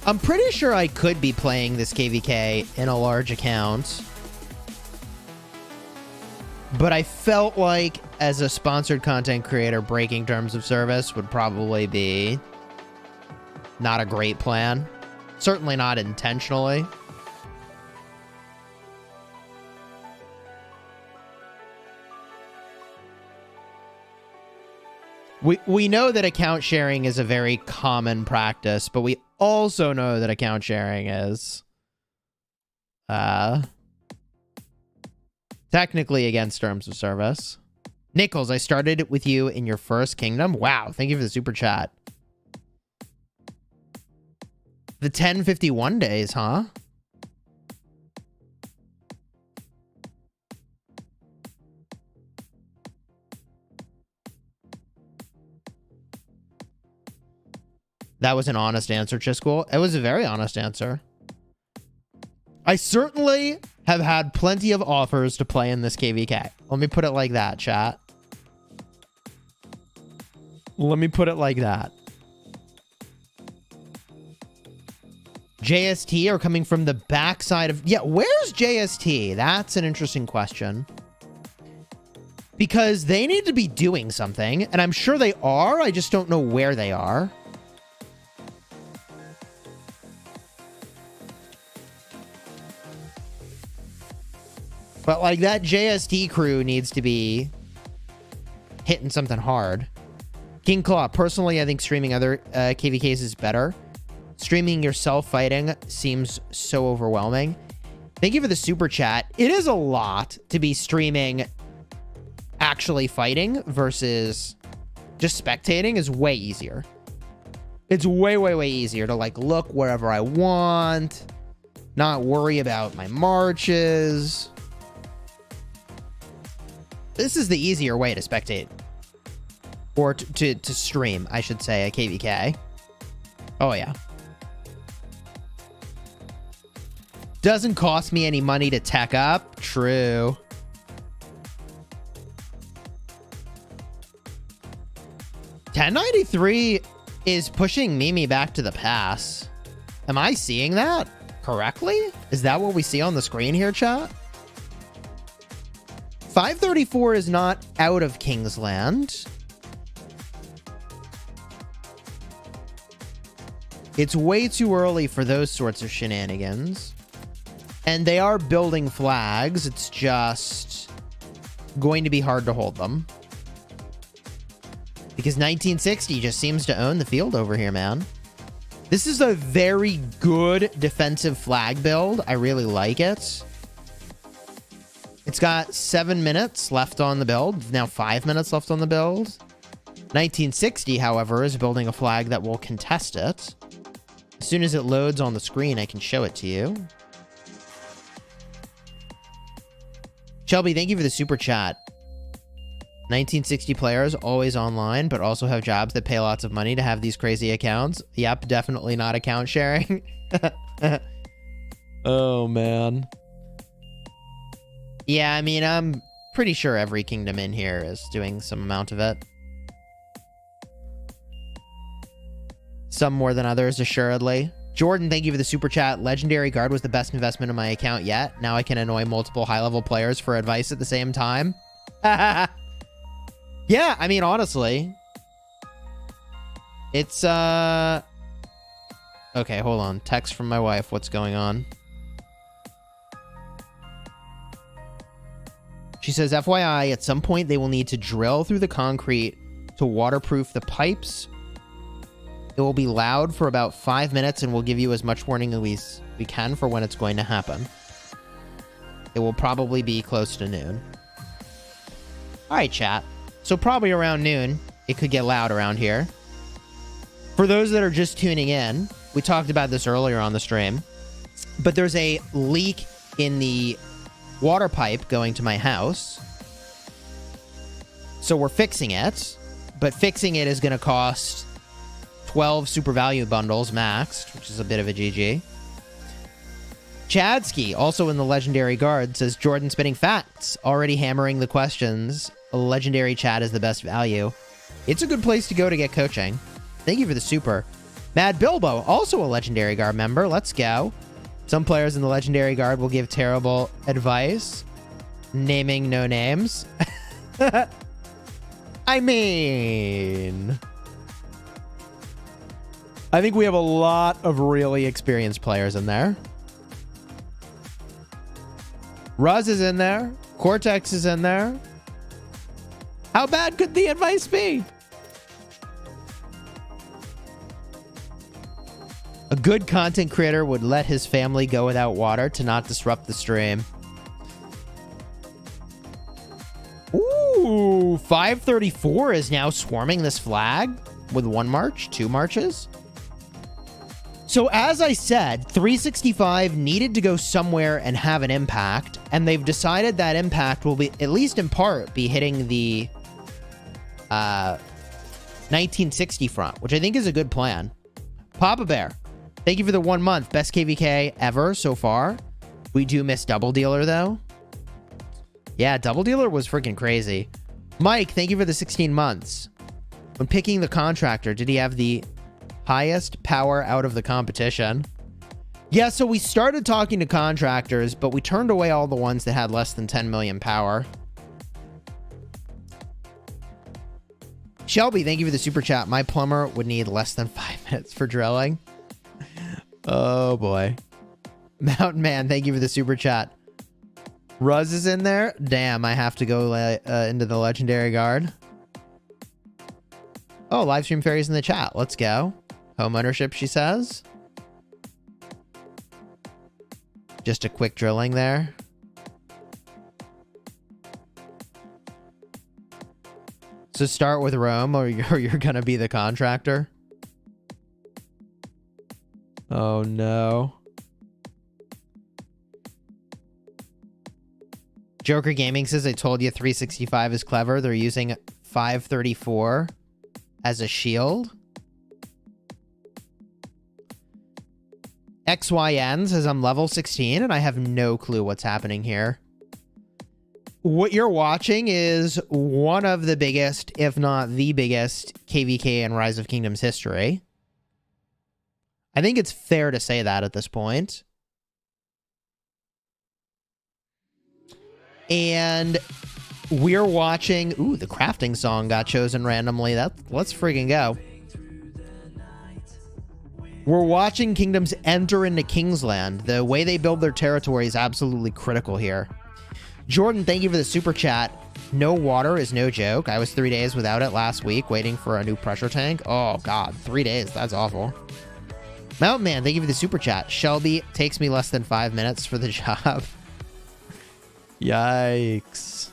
I'm pretty sure I could be playing this KvK in a large account. But I felt like, as a sponsored content creator, breaking terms of service would probably be not a great plan. Certainly not intentionally. We know that account sharing is a very common practice, but we also know that account sharing is technically against terms of service. Nichols, I started with you in your first kingdom. Wow, thank you for the super chat. The 1051 days, huh? That was an honest answer, Chisgule. It was a very honest answer. I certainly have had plenty of offers to play in this KvK. Let me put it like that, chat. Let me put it like that. JST are coming from the backside of... Yeah, where's JST? That's an interesting question. Because they need to be doing something, and I'm sure they are. I just don't know where they are. But, like, that JST crew needs to be hitting something hard. King Claw, personally, I think streaming other KvKs is better. Streaming yourself fighting seems so overwhelming. Thank you for the super chat. It is a lot to be streaming actually fighting versus just spectating is way easier. It's way, way, way easier to, like, look wherever I want, not worry about my marches. This is the easier way to spectate. Or to stream, I should say, a KvK. Oh, yeah. Doesn't cost me any money to tech up. True. $10.93 is pushing Mimi back to the pass. Am I seeing that correctly? Is that what we see on the screen here, chat? 534 is not out of Kingsland. It's way too early for those sorts of shenanigans. And they are building flags. It's just going to be hard to hold them. Because 1960 just seems to own the field over here, man. This is a very good defensive flag build. I really like it. It's got 7 minutes left on the build. Now 5 minutes left on the build. 1960, however, is building a flag that will contest it. As soon as it loads on the screen, I can show it to you. Shelby, thank you for the super chat. 1960 players, always online, but also have jobs that pay lots of money to have these crazy accounts. Yep, definitely not account sharing. Oh, man. Yeah, I mean, I'm pretty sure every kingdom in here is doing some amount of it. Some more than others, assuredly. Jordan, thank you for the super chat. Legendary Guard was the best investment in my account yet. Now I can annoy multiple high-level players for advice at the same time. Yeah, I mean, honestly. It's, Okay, hold on. Text from my wife. What's going on? She says, FYI, at some point they will need to drill through the concrete to waterproof the pipes. It will be loud for about 5 minutes and we'll give you as much warning as we can for when it's going to happen. It will probably be close to noon. All right, chat. So probably around noon, it could get loud around here. For those that are just tuning in, we talked about this earlier on the stream, but there's a leak in the water pipe going to my house. So we're fixing it, but fixing it is going to cost 12 super value bundles maxed, which is a bit of a GG. Chadsky, also in the Legendary Guard, says, Jordan spitting facts, already hammering the questions. A legendary Chad is the best value. It's a good place to go to get coaching. Thank you for the super. Mad Bilbo, also a Legendary Guard member. Let's go. Some players in the Legendary Guard will give terrible advice. Naming no names. I mean, I think we have a lot of really experienced players in there. Ruz is in there. Cortex is in there. How bad could the advice be? A good content creator would let his family go without water to not disrupt the stream. Ooh, 534 is now swarming this flag with 1 march, 2 marches. So as I said, 365 needed to go somewhere and have an impact, and they've decided that impact will be, at least in part, be hitting the 1960 front, which I think is a good plan. Papa Bear, thank you for the 1 month. Best KvK ever so far. We do miss Double Dealer, though. Yeah, Double Dealer was freaking crazy. Mike, thank you for the 16 months. When picking the contractor, did he have the highest power out of the competition? Yeah, so we started talking to contractors, but we turned away all the ones that had less than 10 million power. Shelby, thank you for the super chat. My plumber would need less than 5 minutes for drilling. Oh, boy. Mountain Man, thank you for the super chat. Ruz is in there. Damn, I have to go into the Legendary Guard. Oh, Livestream Fairy's in the chat. Let's go. Home ownership, she says. Just a quick drilling there. So start with Rome, or you're gonna be the contractor. Oh no. Joker Gaming says, I told you 365 is clever. They're using 534 as a shield. XYN says, I'm level 16 and I have no clue what's happening here. What you're watching is one of the biggest, if not the biggest, KvK and Rise of Kingdoms history. I think it's fair to say that at this point. And we're watching... Ooh, the crafting song got chosen randomly. Let's friggin' go. We're watching kingdoms enter into Kingsland. The way they build their territory is absolutely critical here. Jordan, thank you for the super chat. No water is no joke. I was 3 days without it last week waiting for a new pressure tank. Oh, God. 3 days. That's awful. Mountain Man, thank you for the super chat. Shelby takes me less than 5 minutes for the job. Yikes.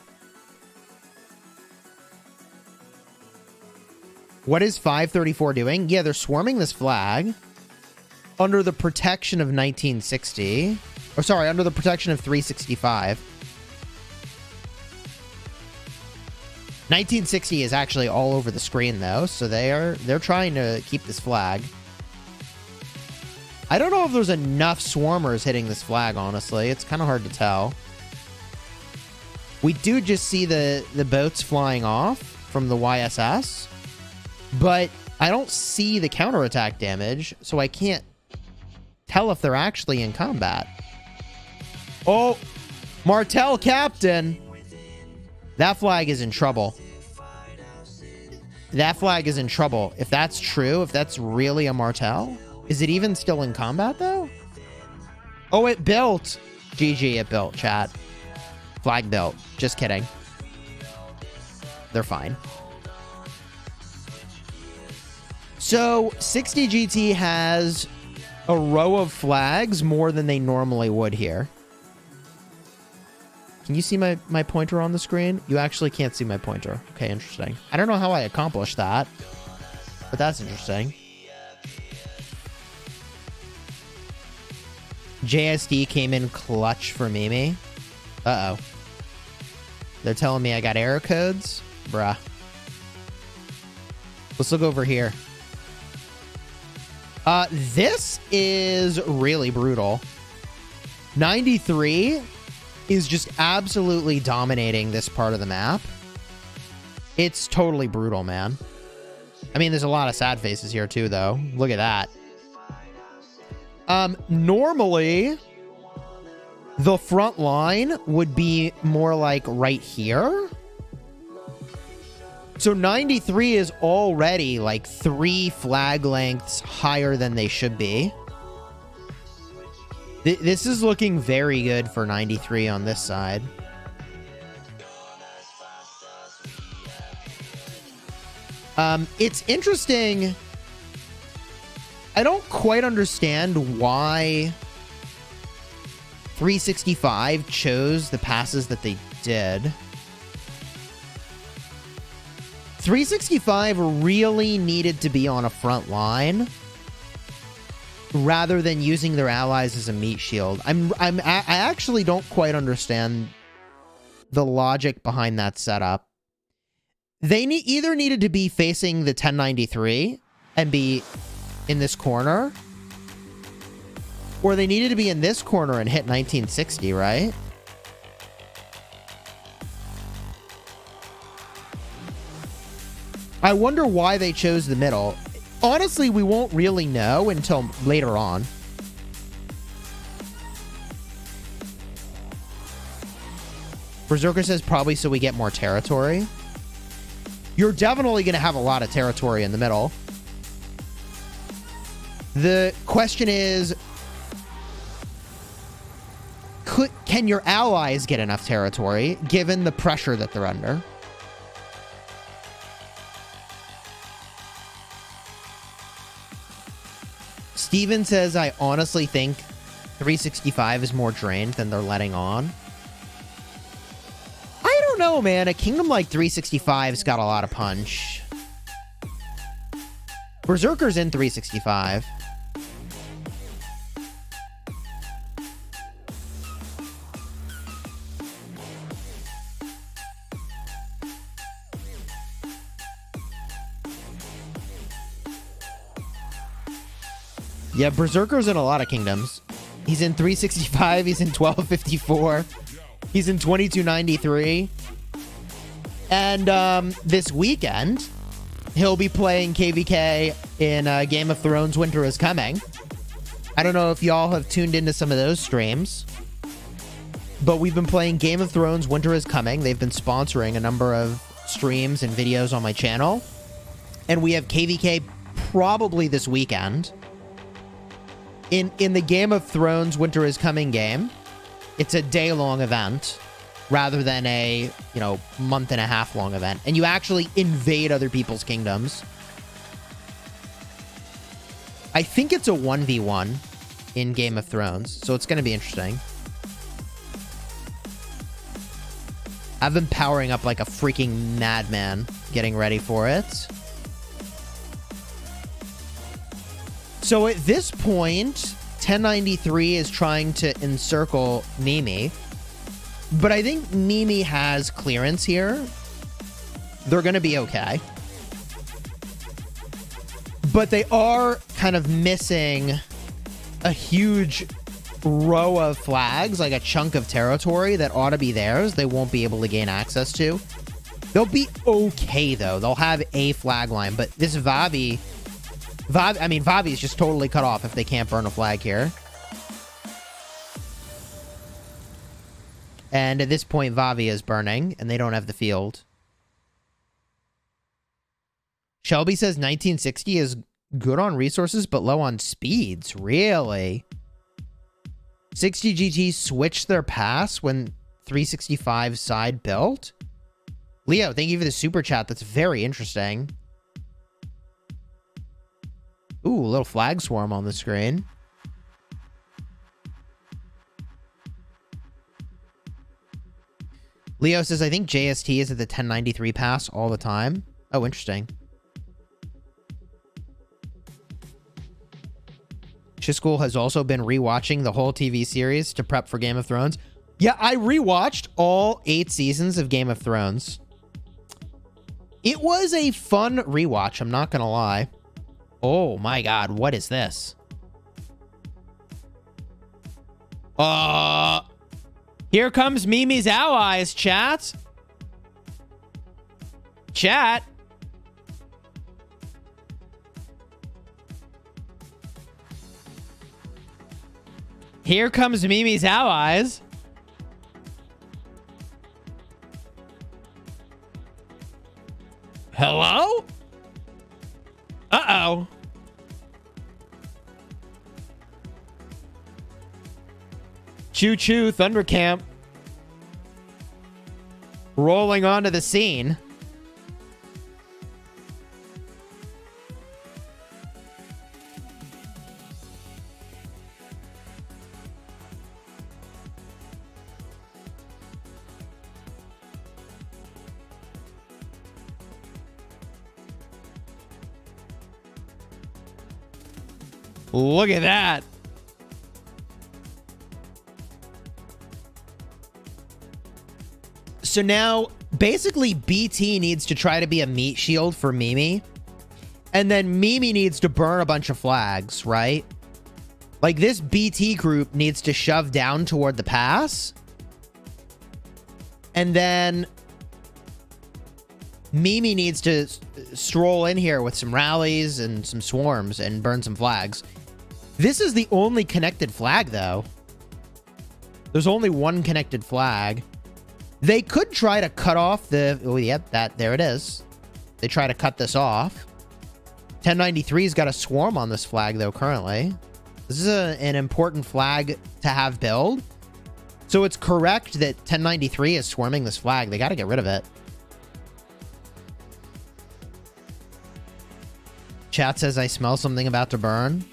What is 534 doing? Yeah, they're swarming this flag under the protection of 1960. Or sorry, under the protection of 365. 1960 is actually all over the screen though, so they're trying to keep this flag. I don't know if there's enough swarmers hitting this flag, honestly. It's kind of hard to tell. We do just see the boats flying off from the YSS, but I don't see the counterattack damage, so I can't tell if they're actually in combat. Oh, Martel Captain. That flag is in trouble. That flag is in trouble. If that's true, if that's really a Martel, is it even still in combat, though? Oh, it built. GG, it built, chat. Flag built. Just kidding. They're fine. So, 60 GT has a row of flags more than they normally would here. Can you see my pointer on the screen? You actually can't see my pointer. Okay, interesting. I don't know how I accomplished that, but that's interesting. JSD came in clutch for Mimi. Uh-oh. They're telling me I got error codes? Bruh. Let's look over here. This is really brutal. 93 is just absolutely dominating this part of the map. It's totally brutal, man. I mean, there's a lot of sad faces here too, though. Look at that. Normally, the front line would be more like right here. So 93 is already like 3 flag lengths higher than they should be. This is looking very good for 93 on this side. It's interesting. I don't quite understand why 365 chose the passes that they did. 365 really needed to be on a front line rather than using their allies as a meat shield. I actually don't quite understand the logic behind that setup. They either needed to be facing the 1093 and be in this corner, or they needed to be in this corner and hit 1960, right? I wonder why they chose the middle. Honestly, we won't really know until later on. Berserker says probably so we get more territory. You're definitely going to have a lot of territory in the middle. The question is, can your allies get enough territory given the pressure that they're under? Steven says, I honestly think 365 is more drained than they're letting on. I don't know, man. A kingdom like 365's got a lot of punch. Berserker's in 365. Yeah, Berserker's in a lot of kingdoms. He's in 365. He's in 1254. He's in 2293. And this weekend, he'll be playing KvK in Game of Thrones Winter is Coming. I don't know if y'all have tuned into some of those streams, but we've been playing Game of Thrones Winter is Coming. They've been sponsoring a number of streams and videos on my channel. And we have KvK probably this weekend. In the Game of Thrones Winter is Coming game, it's a day-long event rather than a, month and a half long event. And you actually invade other people's kingdoms. I think it's a 1v1 in Game of Thrones, so it's going to be interesting. I've been powering up like a freaking madman, getting ready for it. So at this point, 1093 is trying to encircle Mimi. But I think Mimi has clearance here. They're going to be okay. But they are kind of missing a huge row of flags, like a chunk of territory that ought to be theirs. They won't be able to gain access to. They'll be okay, though. They'll have a flag line. But this Vavi, I mean, Vavi's just totally cut off if they can't burn a flag here. And at this point, Vavi is burning, and they don't have the field. Shelby says 1960 is good on resources, but low on speeds. Really? 60 GT switched their pass when 365 side built? Leo, thank you for the super chat. That's very interesting. Ooh, a little flag swarm on the screen. Leo says, I think JST is at the 1093 pass all the time. Oh, interesting. Chisgule has also been rewatching the whole TV series to prep for Game of Thrones. Yeah, I rewatched all 8 seasons of Game of Thrones. It was a fun rewatch, I'm not gonna lie. Oh my god, what is this? Here comes Mimi's allies, chat. Chat. Here comes Mimi's allies. Hello? Uh-oh. Choo-choo, Thundercamp. Rolling onto the scene. Look at that. So now, basically, BT needs to try to be a meat shield for Mimi. And then Mimi needs to burn a bunch of flags, right? Like, this BT group needs to shove down toward the pass. And then Mimi needs to stroll in here with some rallies and some swarms and burn some flags. This is the only connected flag, though. There's only one connected flag. They could try to cut off the... Oh, yep, there it is. They try to cut this off. 1093's got a swarm on this flag, though, currently. This is an important flag to have build. So it's correct that 1093 is swarming this flag. They got to get rid of it. Chat says, I smell something about to burn.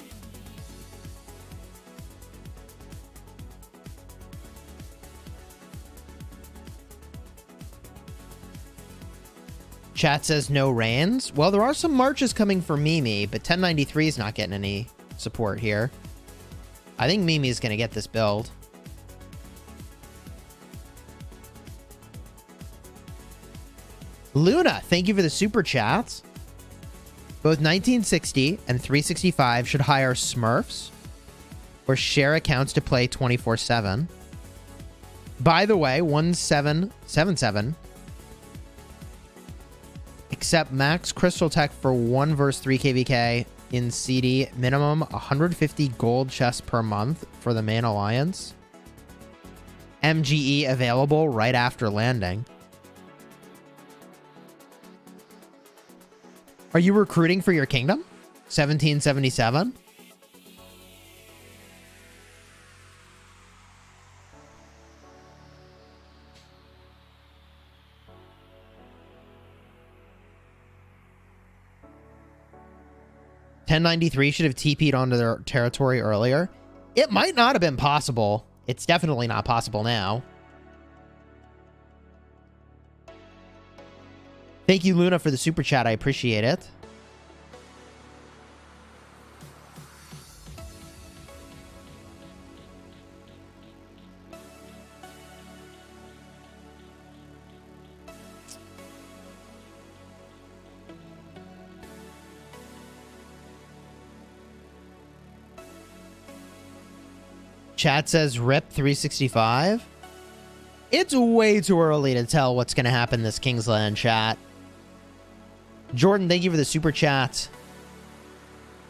Chat says no rains. Well, there are some marches coming for Mimi, but 1093 is not getting any support here. I think Mimi is going to get this build. Luna, thank you for the super chats. Both 1960 and 365 should hire Smurfs or share accounts to play 24/7. By the way, 1777 accept max Crystal Tech for 1 vs 3 KvK in CD. Minimum 150 gold chests per month for the main alliance. MGE available right after landing. Are you recruiting for your kingdom? 1777? .1093 should have TP'd onto their territory earlier. It might not have been possible. It's definitely not possible now. Thank you, Luna, for the super chat. I appreciate it. Chat says rip 365. It's way too early to tell what's going to happen this Kingsland, chat. Jordan, thank you for the super chat.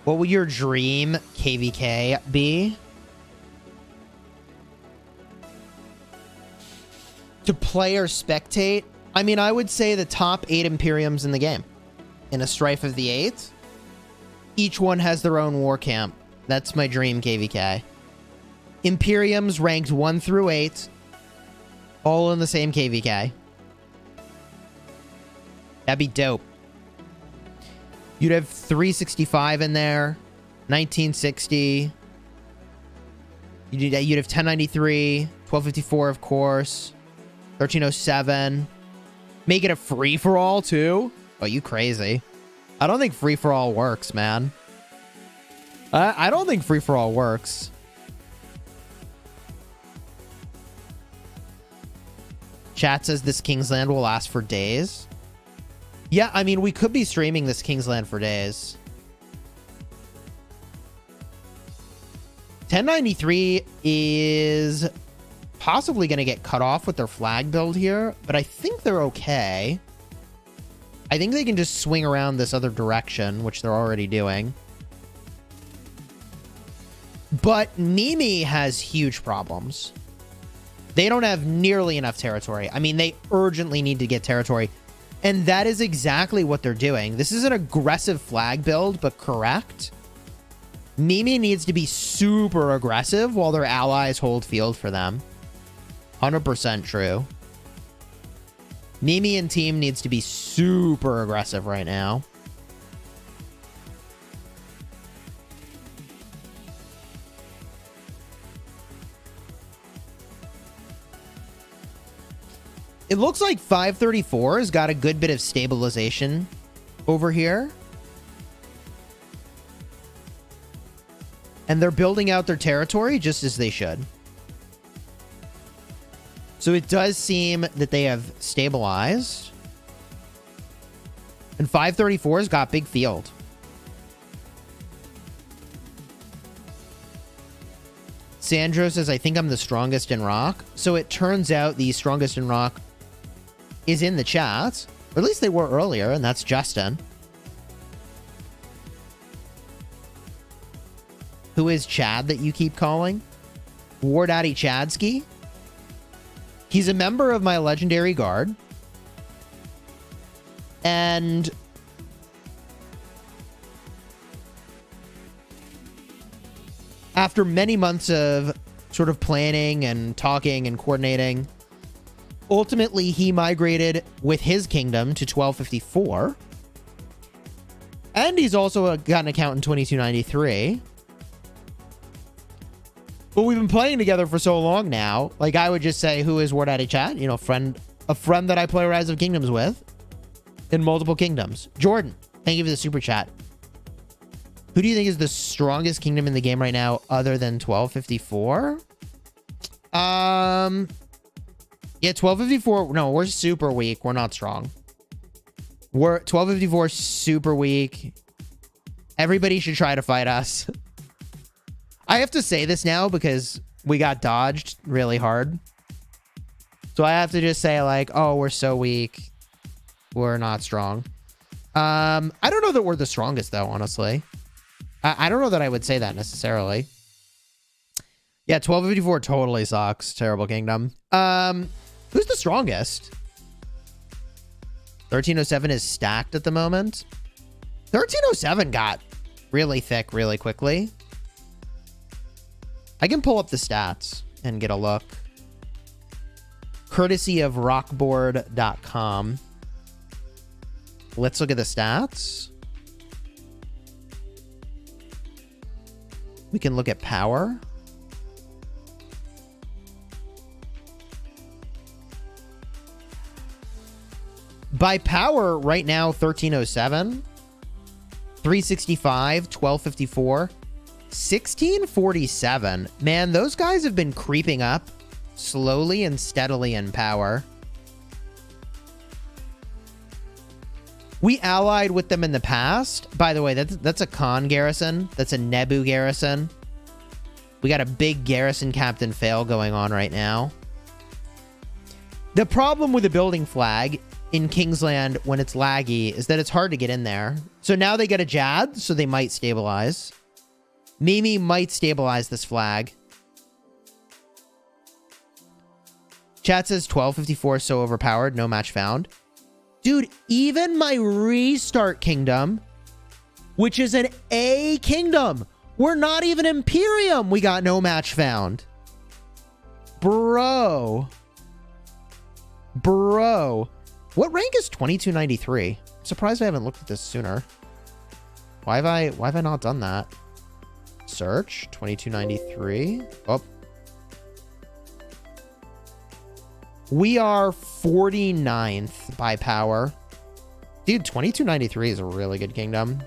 What would your dream KvK be? To play or spectate? I mean, I would say the top 8 Imperiums in the game. In a Strife of the 8. Each one has their own war camp. That's my dream KvK. Imperiums ranked 1 through 8. All in the same KvK. That'd be dope. You'd have 365 in there. 1960. You'd have 1093. 1254, of course. 1307. Make it a free-for-all, too? Oh, you crazy. I don't think free-for-all works, man. I don't think free-for-all works. Chat says this Kingsland will last for days. Yeah, I mean, we could be streaming this Kingsland for days. 1093 is possibly going to get cut off with their flag build here, but I think they're okay. I think they can just swing around this other direction, which they're already doing. But Mimi has huge problems. They don't have nearly enough territory. I mean, they urgently need to get territory. And that is exactly what they're doing. This is an aggressive flag build, but correct. Mimi needs to be super aggressive while their allies hold field for them. 100% true. Mimi and team needs to be super aggressive right now. It looks like 534 has got a good bit of stabilization over here. And they're building out their territory just as they should. So it does seem that they have stabilized. And 534's got big field. Sandro says, I think I'm the strongest in rock. So it turns out the strongest in rock is in the chat. Or at least they were earlier, and that's Justin. Who is Chad that you keep calling? War Daddy Chadsky? He's a member of my legendary guard. And after many months of sort of planning and talking and coordinating, ultimately he migrated with his kingdom to 1254. And he's also got an account in 2293. But we've been playing together for so long now. Like, I would just say, who is War Daddy Chat? You know, a friend that I play Rise of Kingdoms with in multiple kingdoms. Jordan, thank you for the super chat. Who do you think is the strongest kingdom in the game right now other than 1254? Yeah, 1254. No, we're super weak. We're not strong. 1254 super weak. Everybody should try to fight us. I have to say this now because we got dodged really hard. So I have to just say, like, oh, we're so weak. We're not strong. I don't know that we're the strongest, though, honestly. I don't know that I would say that necessarily. Yeah, 1254 totally sucks. Terrible kingdom. Who's the strongest? 1307 is stacked at the moment. 1307 got really thick really quickly. I can pull up the stats and get a look. Courtesy of rockboard.com. Let's look at the stats. We can look at power. By power, right now, 1307, 365, 1254, 1647. Man, those guys have been creeping up slowly and steadily in power. We allied with them in the past. By the way, that's a Khan garrison. That's a Nebu garrison. We got a big garrison captain fail going on right now. The problem with the building flag in Kingsland when it's laggy is that it's hard to get in there. So now they get a Jad, so they might stabilize. Mimi might stabilize this flag. Chat says 1254 is so overpowered, no match found. Dude, even my restart kingdom, which is an A kingdom, we're not even Imperium, we got no match found. Bro. What rank is 2293? I'm surprised I haven't looked at this sooner. Why have I not done that? Search 2293. Oh. We are 49th by power. Dude, 2293 is a really good kingdom.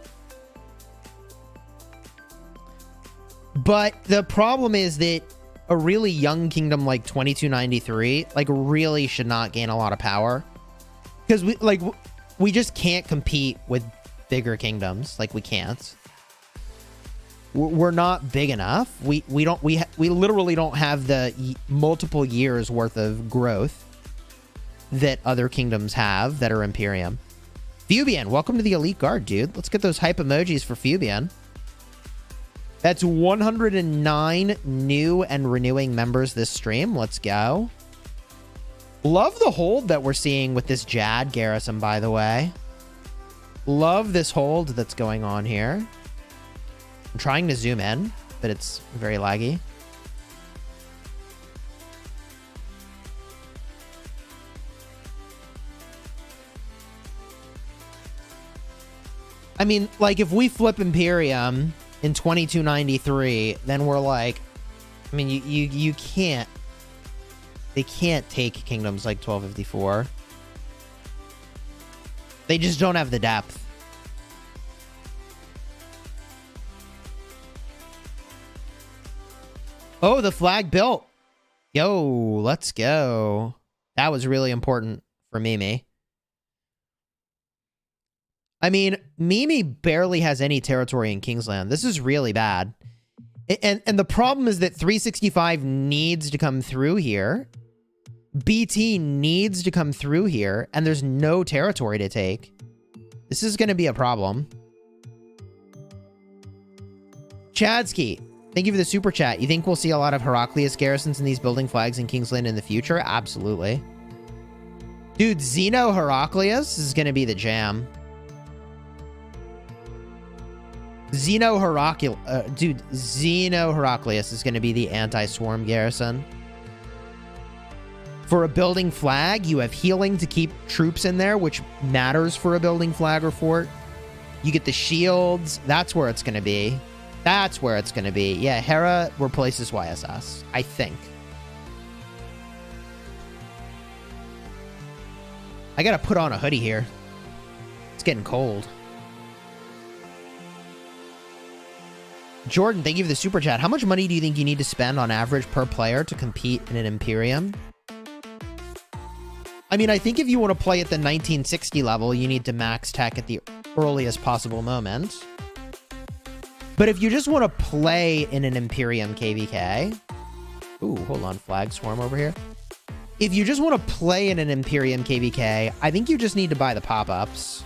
But the problem is that a really young kingdom like 2293, like, really should not gain a lot of power. Because we just can't compete with bigger kingdoms. Like, we can't. We're not big enough. We literally don't have the multiple years worth of growth that other kingdoms have that are Imperium. Fubian, welcome to the Elite Guard, dude. Let's get those hype emojis for Fubian. That's 109 new and renewing members this stream. Let's go. Love the hold that we're seeing with this Jad garrison, by the way. Love this hold that's going on here. I'm trying to zoom in, but it's very laggy. I mean, like, if we flip Imperium in 2293, then we're like, I mean, you can't, they can't take kingdoms like 1254. They just don't have the depth. Oh, the flag built. Yo, let's go. That was really important for Mimi. I mean, Mimi barely has any territory in Kingsland. This is really bad. And the problem is that 365 needs to come through here. BT needs to come through here, and there's no territory to take. This is going to be a problem. Chadsky, thank you for the super chat. You think we'll see a lot of Heraclius garrisons in these building flags in Kingsland in the future? Absolutely. Dude, Xeno Heraclius is going to be the jam. Xeno Heraclius is going to be the anti-swarm garrison. For a building flag, you have healing to keep troops in there, which matters for a building flag or fort. You get the shields. That's where it's going to be. That's where it's going to be. Yeah, Hera replaces YSS, I think. I got to put on a hoodie here. It's getting cold. Jordan, thank you for the super chat. How much money do you think you need to spend on average per player to compete in an Imperium? I mean, I think if you want to play at the 1960 level, you need to max tech at the earliest possible moment. But if you just want to play in an Imperium KvK... Ooh, hold on. Flag swarm over here. If you just want to play in an Imperium KvK, I think you just need to buy the pop-ups.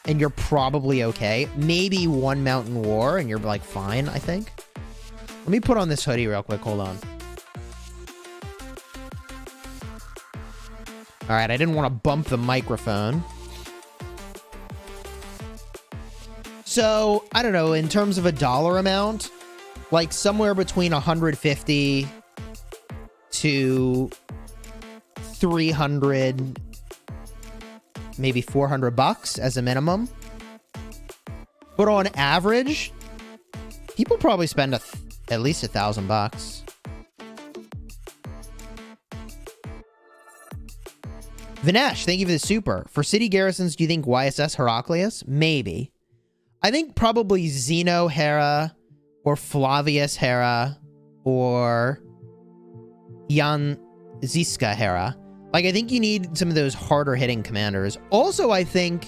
And you're probably okay. Maybe one Mountain War, and you're, like, fine, I think. Let me put on this hoodie real quick. Hold on. All right, I didn't want to bump the microphone. So, I don't know, in terms of a dollar amount, like somewhere between 150 to 300, maybe 400 bucks as a minimum. But on average, people probably spend at least $1,000 bucks. Vinesh, thank you for the super. For city garrisons, do you think YSS Heraclius? Maybe. I think probably Zeno Hera or Flavius Hera or Jan Ziska Hera. Like, I think you need some of those harder hitting commanders. Also, I think...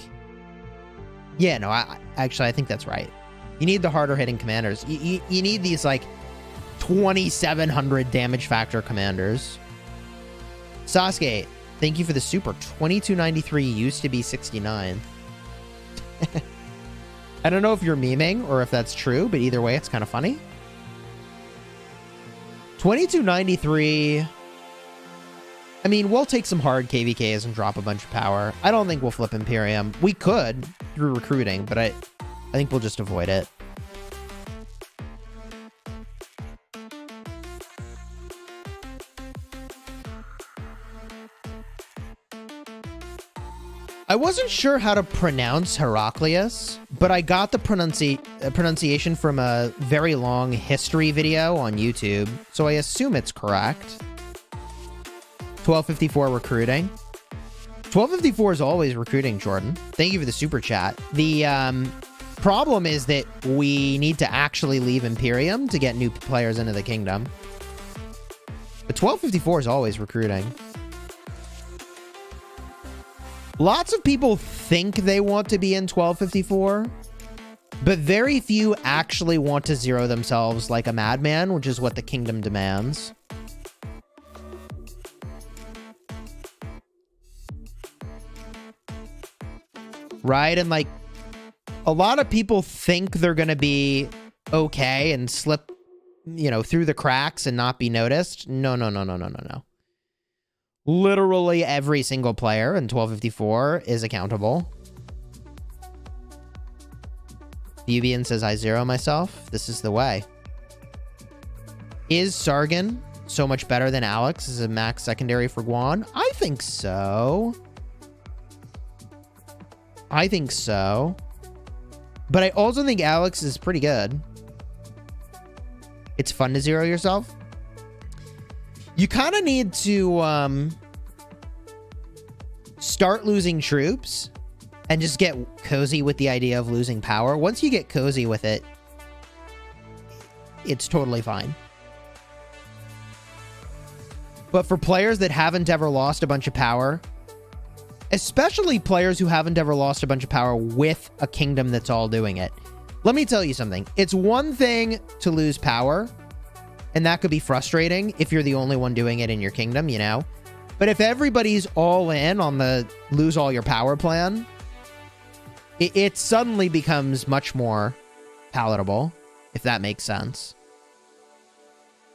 Yeah, no, actually, I think that's right. You need the harder hitting commanders. You need these, like, 2,700 damage factor commanders. Sasuke, thank you for the super. 2293 used to be 69. I don't know if you're memeing or if that's true, but either way, it's kind of funny. 2293... I mean, we'll take some hard KvKs and drop a bunch of power. I don't think we'll flip Imperium. We could through recruiting, but I think we'll just avoid it. I wasn't sure how to pronounce Heraclius, but I got the pronunciation from a very long history video on YouTube, so I assume it's correct. 1254 recruiting. 1254 is always recruiting, Jordan. Thank you for the super chat. The problem is that we need to actually leave Imperium to get new players into the kingdom. But 1254 is always recruiting. Lots of people think they want to be in 1254, but very few actually want to zero themselves like a madman, which is what the kingdom demands. Right? And like, a lot of people think they're going to be okay and slip, you know, through the cracks and not be noticed. No. Literally every single player in 1254 is accountable. Fubian says, I zero myself. This is the way. Is Sargon so much better than Alex as a max secondary for Guan? I think so. But I also think Alex is pretty good. It's fun to zero yourself. You kind of need to start losing troops and just get cozy with the idea of losing power. Once you get cozy with it, it's totally fine. But for players that haven't ever lost a bunch of power, especially players who haven't ever lost a bunch of power with a kingdom that's all doing it, let me tell you something. It's one thing to lose power, and that could be frustrating if you're the only one doing it in your kingdom, you know? But if everybody's all in on the lose all your power plan, it suddenly becomes much more palatable, if that makes sense.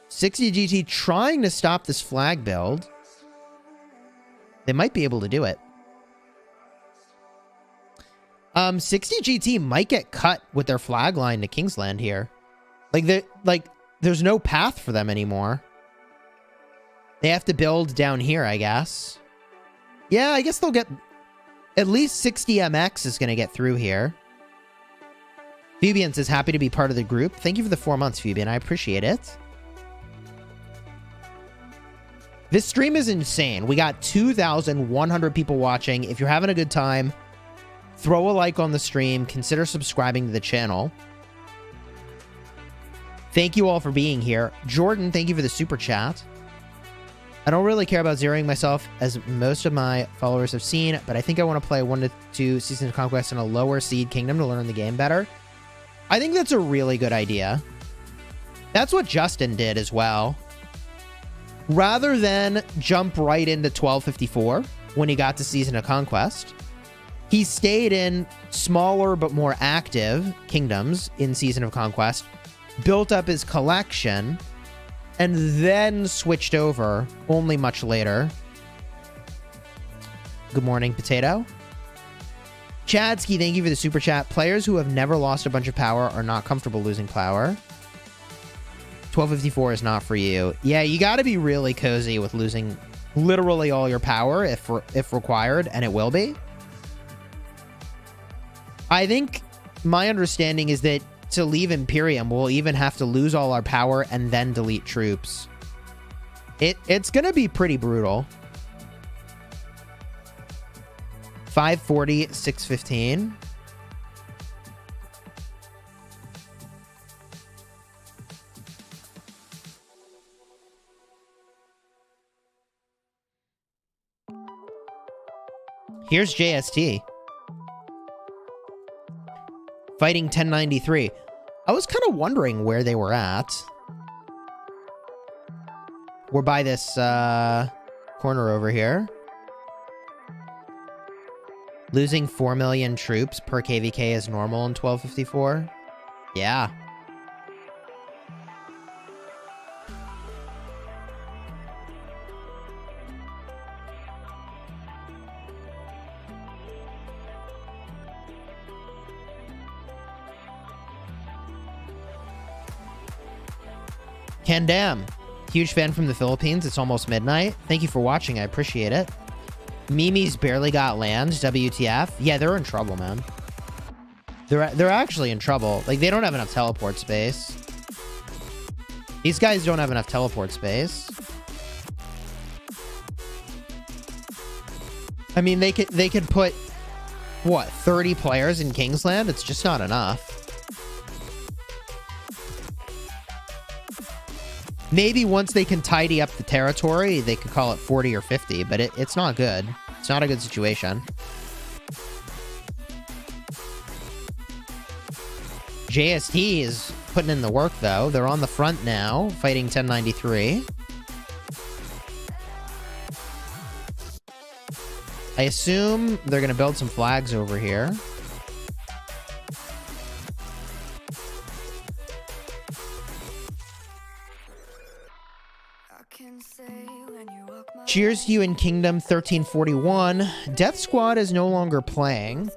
60 GT trying to stop this flag build. They might be able to do it. 60 GT might get cut with their flag line to Kingsland here. There's no path for them anymore. They have to build down here, I guess. Yeah, I guess they'll get... At least 60 MX is going to get through here. Fubian says, happy to be part of the group. Thank you for the 4 months, Fubian. I appreciate it. This stream is insane. We got 2,100 people watching. If you're having a good time, throw a like on the stream. Consider subscribing to the channel. Thank you all for being here. Jordan, thank you for the super chat. I don't really care about zeroing myself, as most of my followers have seen, but I think I want to play 1 to 2 Seasons of Conquest in a lower seed kingdom to learn the game better. I think that's a really good idea. That's what Justin did as well. Rather than jump right into 1254 when he got to Season of Conquest, he stayed in smaller but more active kingdoms in Season of Conquest, built up his collection, and then switched over only much later. Good morning, Potato. Chadsky, thank you for the super chat. Players who have never lost a bunch of power are not comfortable losing power. 1254 is not for you. Yeah, you got to be really cozy with losing literally all your power if required, and it will be. I think my understanding is that to leave Imperium, we'll even have to lose all our power and then delete troops. It's going to be pretty brutal. 540, 615. Here's JST. Fighting 1093. I was kind of wondering where they were at. We're by this corner over here. Losing 4 million troops per KvK is normal in 1254. Yeah. Candam, huge fan from the Philippines. It's almost midnight. Thank you for watching. I appreciate it. Mimi's barely got land. WTF? Yeah, they're in trouble, man. They're actually in trouble. Like, they don't have enough teleport space. These guys don't have enough teleport space. I mean, they could put, what, 30 players in Kingsland? It's just not enough. Maybe once they can tidy up the territory, they could call it 40 or 50, but it's not good. It's not a good situation. JST is putting in the work, though. They're on the front now, fighting 1093. I assume they're going to build some flags over here. Cheers to you in Kingdom 1341. Death Squad is no longer playing.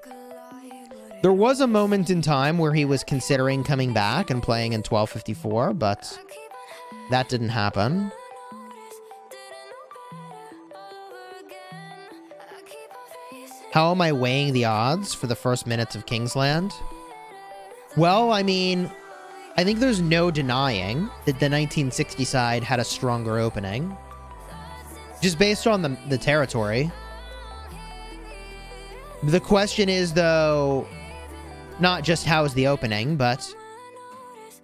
There was a moment in time where he was considering coming back and playing in 1254, but that didn't happen. How am I weighing the odds for the first minutes of Kingsland? Well, I mean, I think there's no denying that the 1960 side had a stronger opening. Just based on the territory. The question is, though, not just how is the opening, but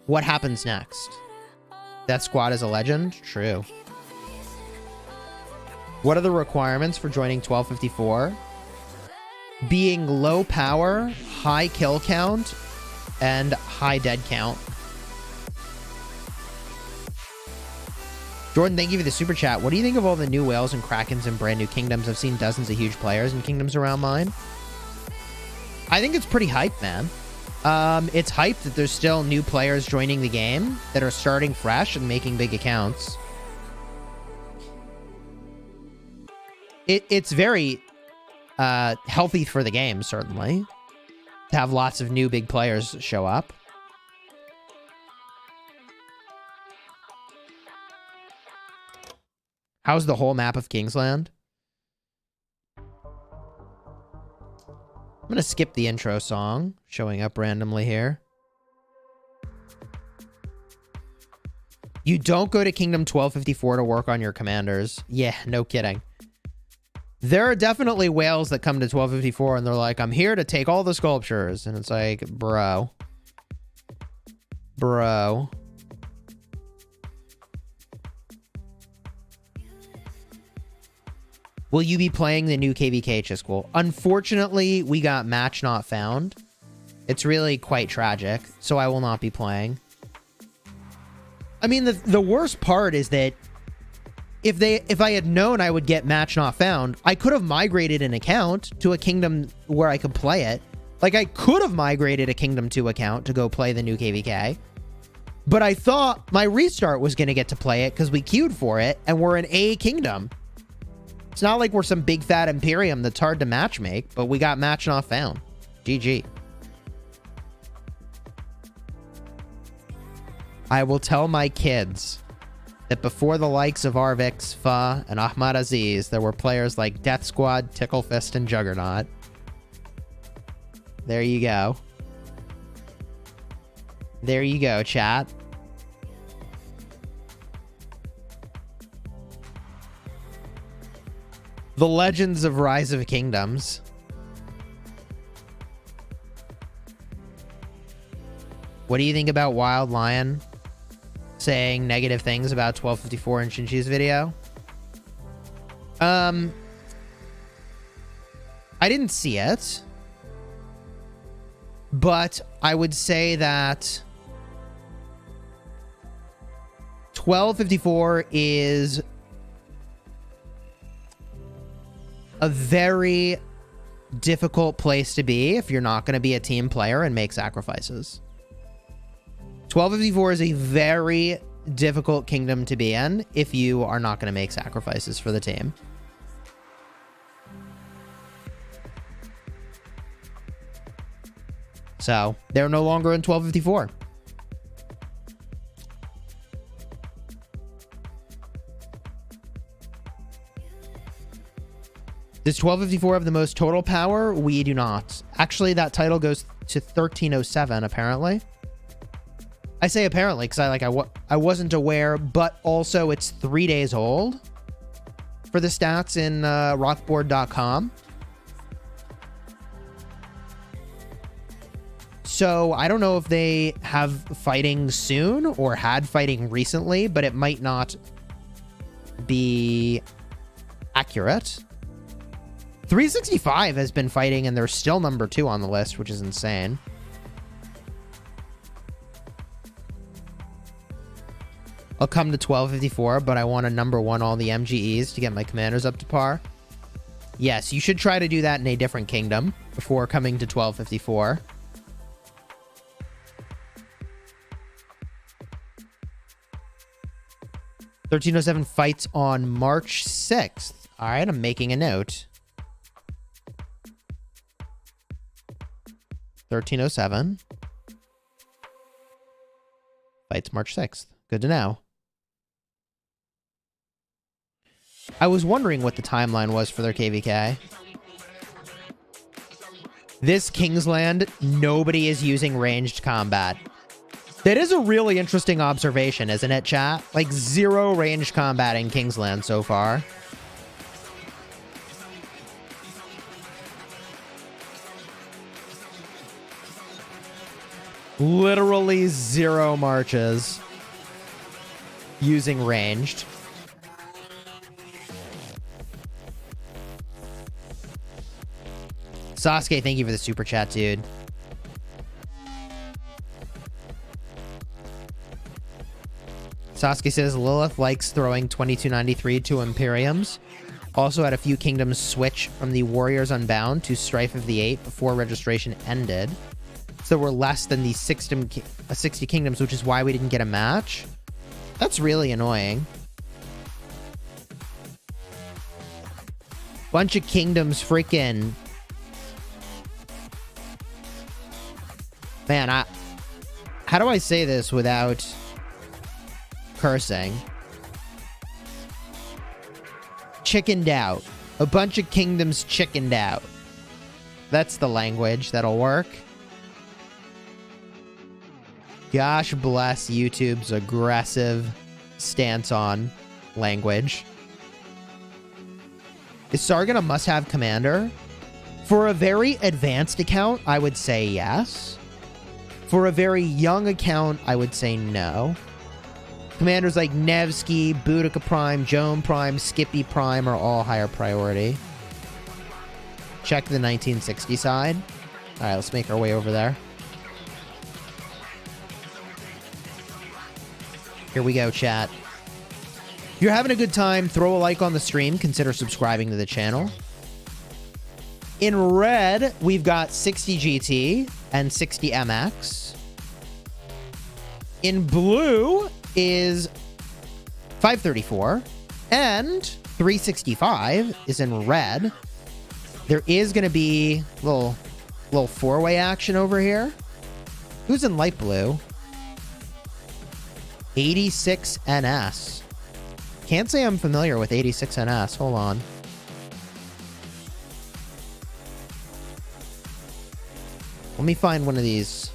what happens next? Death Squad is a legend? True. What are the requirements for joining 1254? Being low power, high kill count, and high dead count. Jordan, thank you for the super chat. What do you think of all the new whales and krakens and brand new kingdoms? I've seen dozens of huge players in kingdoms around mine. I think it's pretty hype, man. It's hype that there's still new players joining the game that are starting fresh and making big accounts. It's very healthy for the game, certainly, to have lots of new big players show up. How's the whole map of Kingsland? I'm going to skip the intro song showing up randomly here. You don't go to Kingdom 1254 to work on your commanders. Yeah, no kidding. There are definitely whales that come to 1254 and they're like, I'm here to take all the sculptures. And it's like, bro. Bro. Will you be playing the new KvK, Chisgule? Unfortunately, we got match not found. It's really quite tragic, so I will not be playing. I mean, the worst part is that if I had known I would get match not found, I could have migrated an account to a kingdom where I could play it. Like, I could have migrated a Kingdom 2 account to go play the new KvK. But I thought my restart was going to get to play it because we queued for it, and we're in a kingdom. It's not like we're some big fat Imperium that's hard to match make, but we got match not found. GG. I will tell my kids that before the likes of Arvix, Fa, and Ahmad Aziz, there were players like Death Squad, Ticklefist, and Juggernaut. There you go. There you go, chat. The legends of Rise of Kingdoms. What do you think about Wild Lion saying negative things about 1254 in Shinji's video? I didn't see it, but I would say that 1254 is a very difficult place to be if you're not going to be a team player and make sacrifices. 1254 is a very difficult kingdom to be in if you are not going to make sacrifices for the team. So, they're no longer in 1254. Does 1254 have the most total power? We do not. Actually, that title goes to 1307, apparently. I say apparently because I wasn't aware, but also it's 3 days old for the stats in rockboard.com. So I don't know if they have fighting soon or had fighting recently, but it might not be accurate. 365 has been fighting and they're still number 2 on the list, which is insane. I'll come to 1254, but I want to number 1 all the MGEs to get my commanders up to par. Yes, you should try to do that in a different kingdom before coming to 1254. "1307 fights on March 6th. All right, I'm making a note. 1307 fights March 6th. Good to know. I was wondering what the timeline was for their KvK. This Kingsland, nobody is using ranged combat. That is a really interesting observation, isn't it, chat? Like, 0 ranged combat in Kingsland so far. Literally 0 marches using ranged. Sasuke, thank you for the super chat, dude. Sasuke says Lilith likes throwing 2293 to Imperiums. Also had a few kingdoms switch from the Warriors Unbound to Strife of the 8 before registration ended. So we're less than the 60 kingdoms, which is why we didn't get a match. That's really annoying. Bunch of kingdoms freaking... Man, how do I say this without cursing? Chickened out. A bunch of kingdoms chickened out. That's the language that'll work. Gosh bless YouTube's aggressive stance on language. Is Sargon a must-have commander? For a very advanced account, I would say yes. For a very young account, I would say no. Commanders like Nevsky, Boudica Prime, Joan Prime, Skippy Prime are all higher priority. Check the 1960 side. Alright, let's make our way over there. Here we go, chat. If you're having a good time, throw a like on the stream. Consider subscribing to the channel. In red, we've got 60 GT and 60 MX. In blue is 534 and 365 is in red. There is going to be a little four-way action over here. Who's in light blue? 86 NS. Can't say I'm familiar with 86 NS. Hold on. Let me find one of these.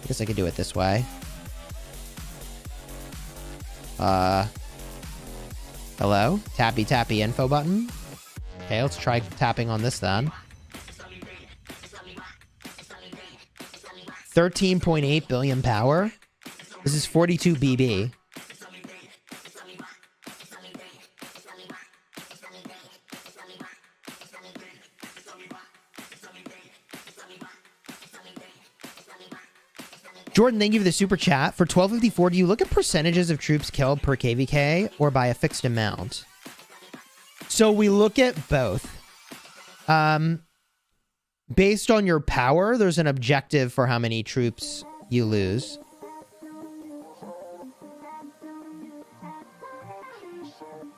I guess I could do it this way. Hello? Tappy tappy info button. Okay, let's try tapping on this then. 13.8 billion power. This is 42 BB. Jordan, thank you for the super chat. For 1254, do you look at percentages of troops killed per KvK or by a fixed amount? So we look at both. Based on your power, there's an objective for how many troops you lose.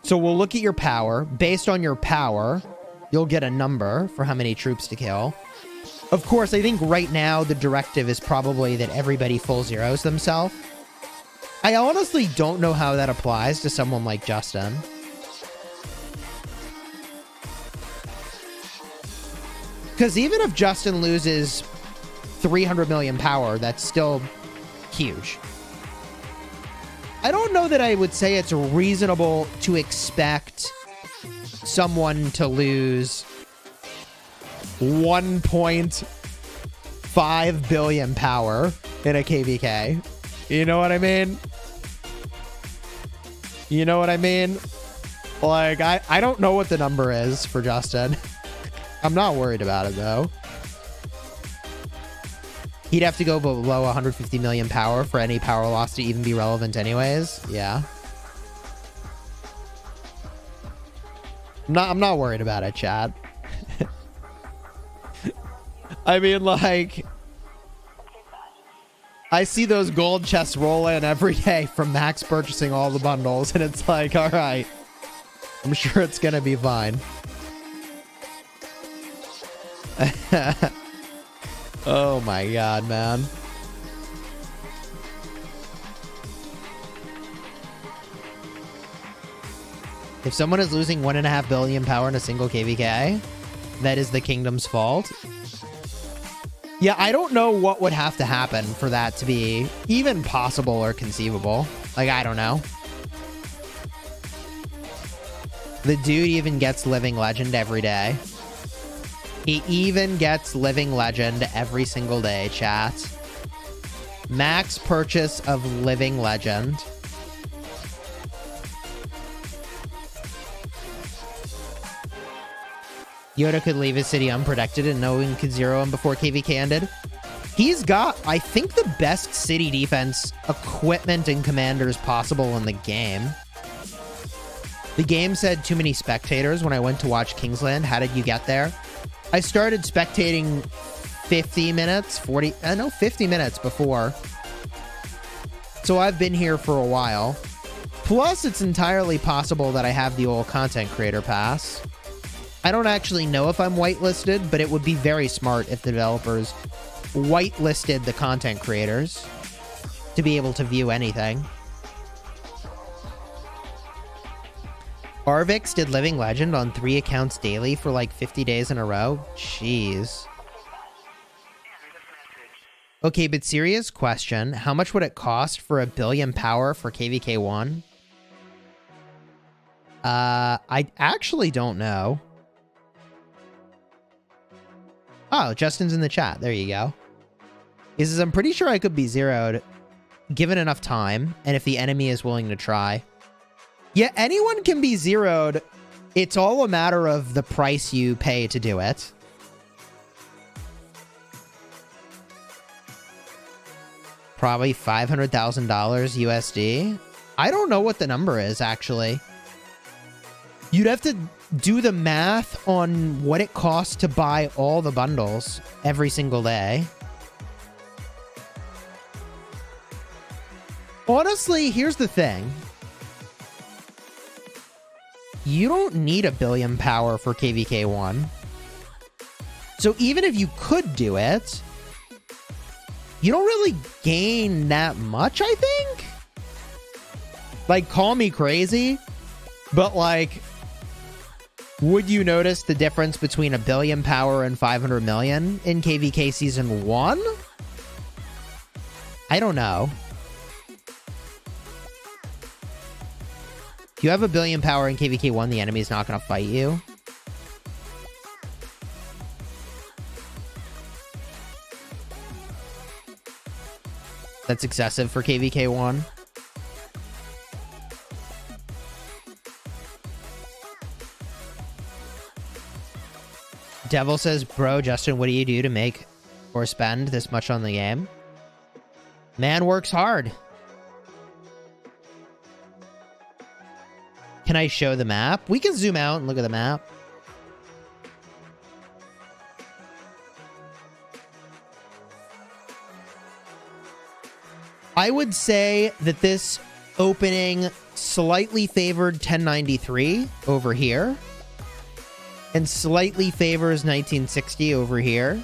So we'll look at your power. Based on your power, you'll get a number for how many troops to kill. Of course, I think right now the directive is probably that everybody full zeros themselves. I honestly don't know how that applies to someone like Justin. Because even if Justin loses 300 million power, that's still huge. I don't know that I would say it's reasonable to expect someone to lose 1.5 billion power in a KvK. You know what I mean? You know what I mean? Like, I don't know what the number is for Justin. I'm not worried about it, though. He'd have to go below 150 million power for any power loss to even be relevant anyways. Yeah. I'm not worried about it, chat. I mean, like, I see those gold chests roll in every day from Max purchasing all the bundles, and it's like, all right, I'm sure it's going to be fine. Oh my god, man. If someone is losing 1.5 billion power in a single KvK, that is the kingdom's fault. Yeah, I don't know what would have to happen for that to be even possible or conceivable. Like, I don't know. The dude even gets Living Legend every day. He even gets Living Legend every single day, chat. Max purchase of Living Legend. Yoda could leave his city unprotected and no one could zero him before KvK ended. He's got, I think, the best city defense equipment and commanders possible in the game. The game said too many spectators when I went to watch Kingsland. How did you get there? I started spectating 50 minutes before. So I've been here for a while. Plus, it's entirely possible that I have the old content creator pass. I don't actually know if I'm whitelisted, but it would be very smart if the developers whitelisted the content creators to be able to view anything. Arvix did Living Legend on 3 accounts daily for like 50 days in a row. Jeez. Okay, but serious question. How much would it cost for 1 billion power for KvK 1? I actually don't know. Oh, Justin's in the chat. There you go. He says, I'm pretty sure I could be zeroed given enough time and if the enemy is willing to try. Yeah, anyone can be zeroed. It's all a matter of the price you pay to do it. Probably $500,000 USD. I don't know what the number is, actually. You'd have to do the math on what it costs to buy all the bundles every single day. Honestly, here's the thing. You don't need 1 billion power for KvK 1. So even if you could do it, you don't really gain that much, I think. Like, call me crazy, but like, would you notice the difference between 1 billion power and 500 million in KvK Season 1? I don't know. If you have 1 billion power in KvK 1, the enemy is not going to fight you. That's excessive for KvK1. Devil says, bro, Justin, what do you do to make or spend this much on the game? Man works hard. Can I show the map? We can zoom out and look at the map. I would say that this opening slightly favored 1093 over here and slightly favors 1960 over here.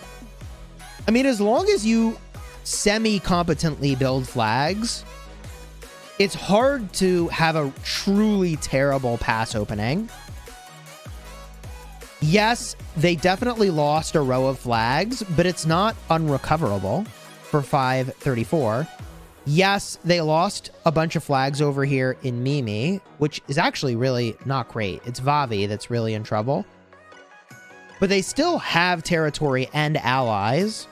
I mean, as long as you semi-competently build flags, it's hard to have a truly terrible pass opening. Yes, they definitely lost a row of flags, but it's not unrecoverable for 534. Yes, they lost a bunch of flags over here in Mimi, which is actually really not great. It's Vavi that's really in trouble. But they still have territory and allies.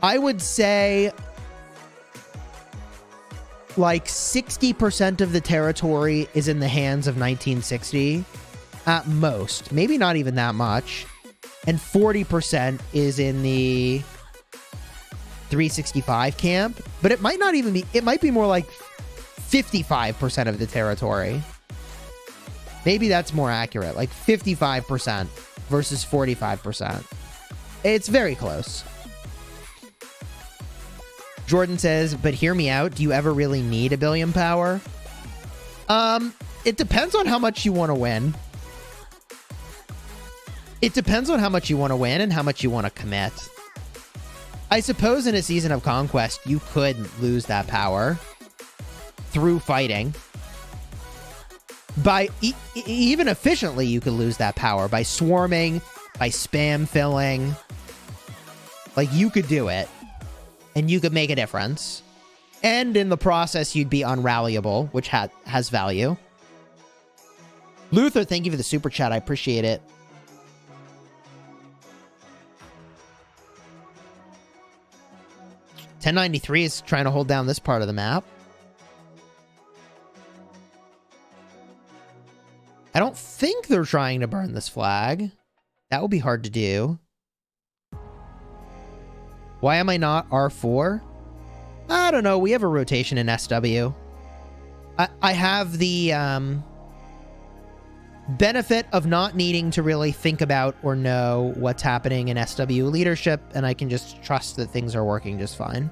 I would say like 60% of the territory is in the hands of 1960 at most. Maybe not even that much. And 40% is in the 365 camp, but it might not even be, it might be more like 55% of the territory. Maybe that's more accurate, like 55% versus 45%. It's very close. Jordan says, but hear me out, do you ever really need a billion power? It depends on how much you want to win. It depends on how much you want to win and how much you want to commit. I suppose in a season of Conquest, you could lose that power through fighting. By even efficiently, you could lose that power by swarming, by spam filling. Like, you could do it, and you could make a difference. And in the process, you'd be unrallyable, which has value. Luther, thank you for the super chat. I appreciate it. .1093 is trying to hold down this part of the map. I don't think they're trying to burn this flag. That would be hard to do. Why am I not R4? I don't know. We have a rotation in SW. I have the benefit of not needing to really think about or know what's happening in SW leadership, and I can just trust that things are working just fine.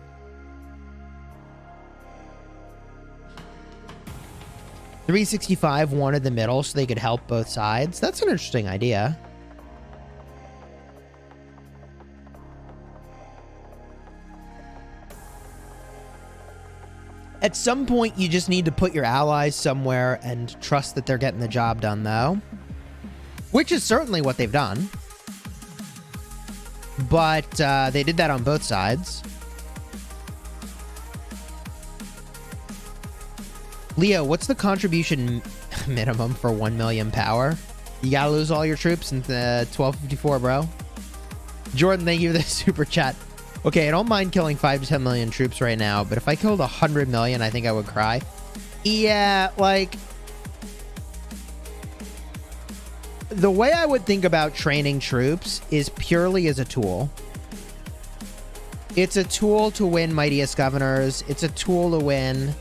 .365 wanted the middle so they could help both sides. That's an interesting idea. At some point, you just need to put your allies somewhere and trust that they're getting the job done, though. Which is certainly what they've done. But they did that on both sides. Leo, what's the contribution minimum for 1 million power? You gotta lose all your troops in 1254, bro. Jordan, thank you for the super chat. Okay, I don't mind killing 5 to 10 million troops right now, but if I killed 100 million, I think I would cry. Yeah, like, the way I would think about training troops is purely as a tool. It's a tool to win Mightiest Governors. It's a tool to win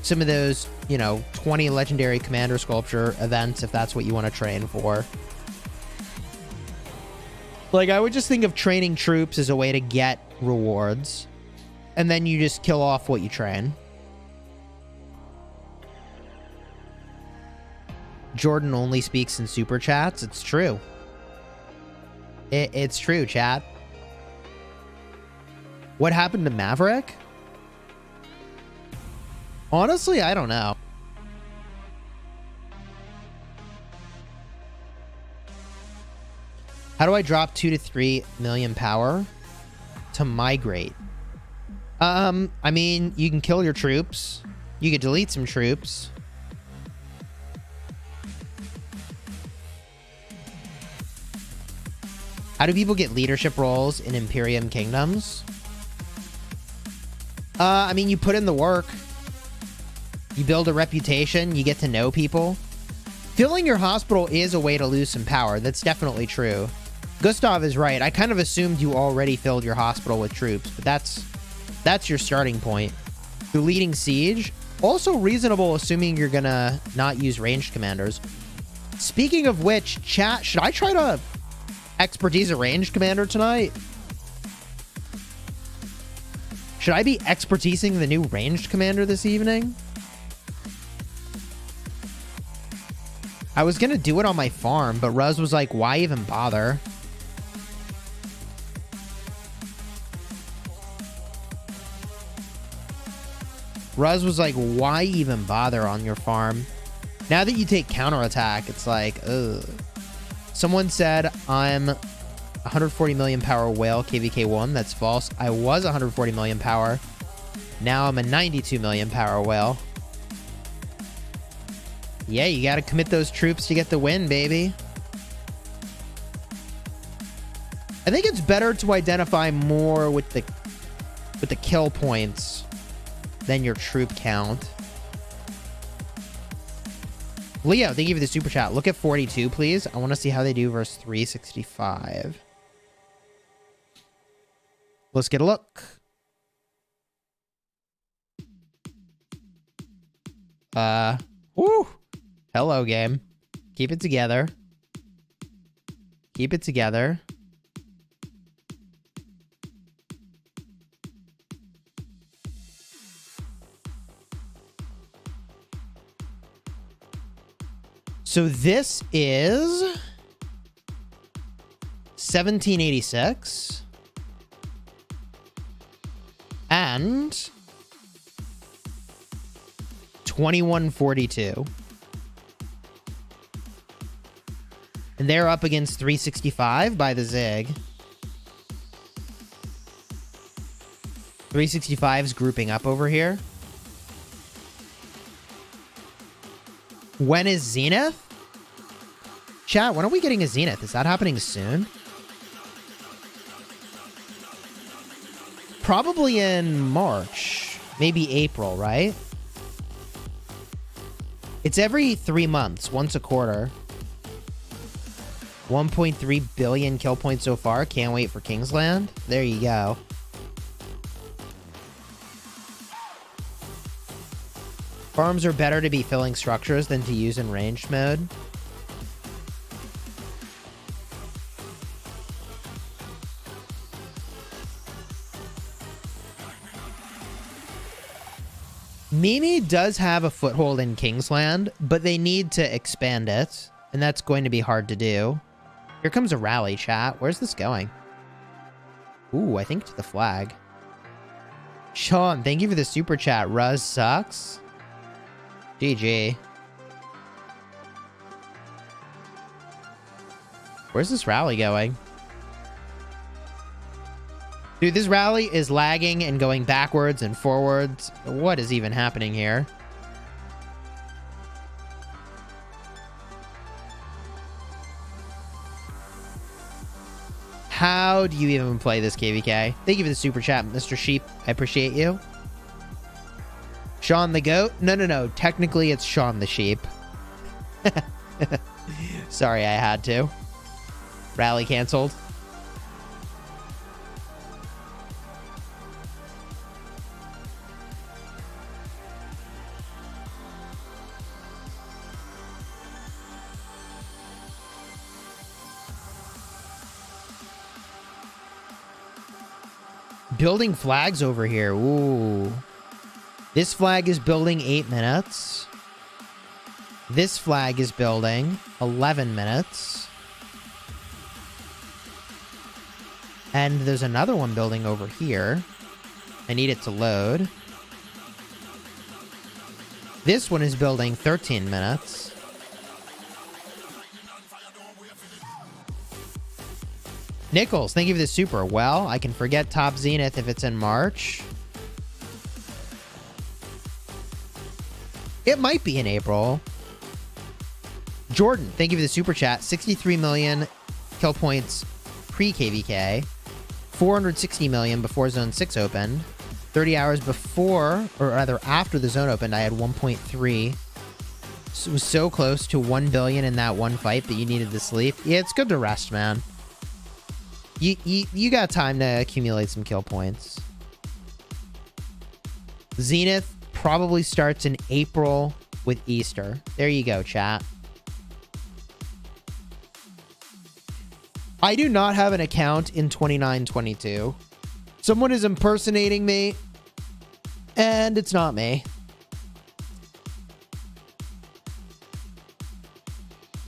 some of those, you know, 20 legendary commander sculpture events, if that's what you want to train for. Like, I would just think of training troops as a way to get rewards, and then you just kill off what you train. Jordan only speaks in super chats. It's true. It's true, chat. What happened to Maverick? Honestly, I don't know. How do I drop 2 to 3 million power to migrate? I mean, you can kill your troops. You could delete some troops. How do people get leadership roles in Imperium Kingdoms? I mean, you put in the work. You build a reputation. You get to know people. Filling your hospital is a way to lose some power. That's definitely true. Gustav is right. I kind of assumed you already filled your hospital with troops, but that's your starting point. The leading siege. Also reasonable assuming you're gonna not use ranged commanders. Speaking of which, chat, should I try to expertise a ranged commander tonight? Should I be expertising the new ranged commander this evening? I was gonna do it on my farm, but Ruz was like, why even bother? Ruz was like, why even bother on your farm? Now that you take counterattack, it's like, ugh. Someone said I'm 140 million power whale KvK1. That's false. I was 140 million power. Now I'm a 92 million power whale. Yeah, you gotta commit those troops to get the win, baby. I think it's better to identify more with the kill points than your troop count. Leo, thank you for the super chat. Look at 42, please. I want to see how they do versus 365. Let's get a look. Woo! Hello, game. Keep it together. Keep it together. So this is 1786 and 2142. And they're up against 365 by the Zig. 365's grouping up over here. When is Zenith? Chat, when are we getting a Zenith? Is that happening soon? Probably in March. Maybe April, right? It's every 3 months, once a quarter. 1.3 billion kill points so far. Can't wait for Kingsland. There you go. Farms are better to be filling structures than to use in ranged mode. Mimi does have a foothold in Kingsland, but they need to expand it, and that's going to be hard to do. Here comes a rally, chat. Where's this going? Ooh, I think to the flag. Sean, thank you for the super chat. Ruz sucks. GG. Where's this rally going? Dude, this rally is lagging and going backwards and forwards. What is even happening here? How do you even play this, KvK? Thank you for the super chat, Mr. Sheep. I appreciate you. Sean the goat? No. Technically, it's Sean the sheep. Sorry, I had to. Rally canceled. Building flags over here. Ooh. This flag is building 8 minutes. This flag is building 11 minutes. And there's another one building over here. I need it to load. This one is building 13 minutes. Nichols, thank you for the super. Well, I can forget Top Zenith if it's in March. It might be in April. Jordan, thank you for the super chat. 63 million kill points pre-KvK. 460 million before Zone 6 opened. 30 hours before, or rather after the zone opened, I had 1.3. So it was so close to 1 billion in that one fight that you needed to sleep. Yeah, it's good to rest, man. You got time to accumulate some kill points. Zenith probably starts in April with Easter. There you go, chat. I do not have an account in 2922. Someone is impersonating me, and it's not me.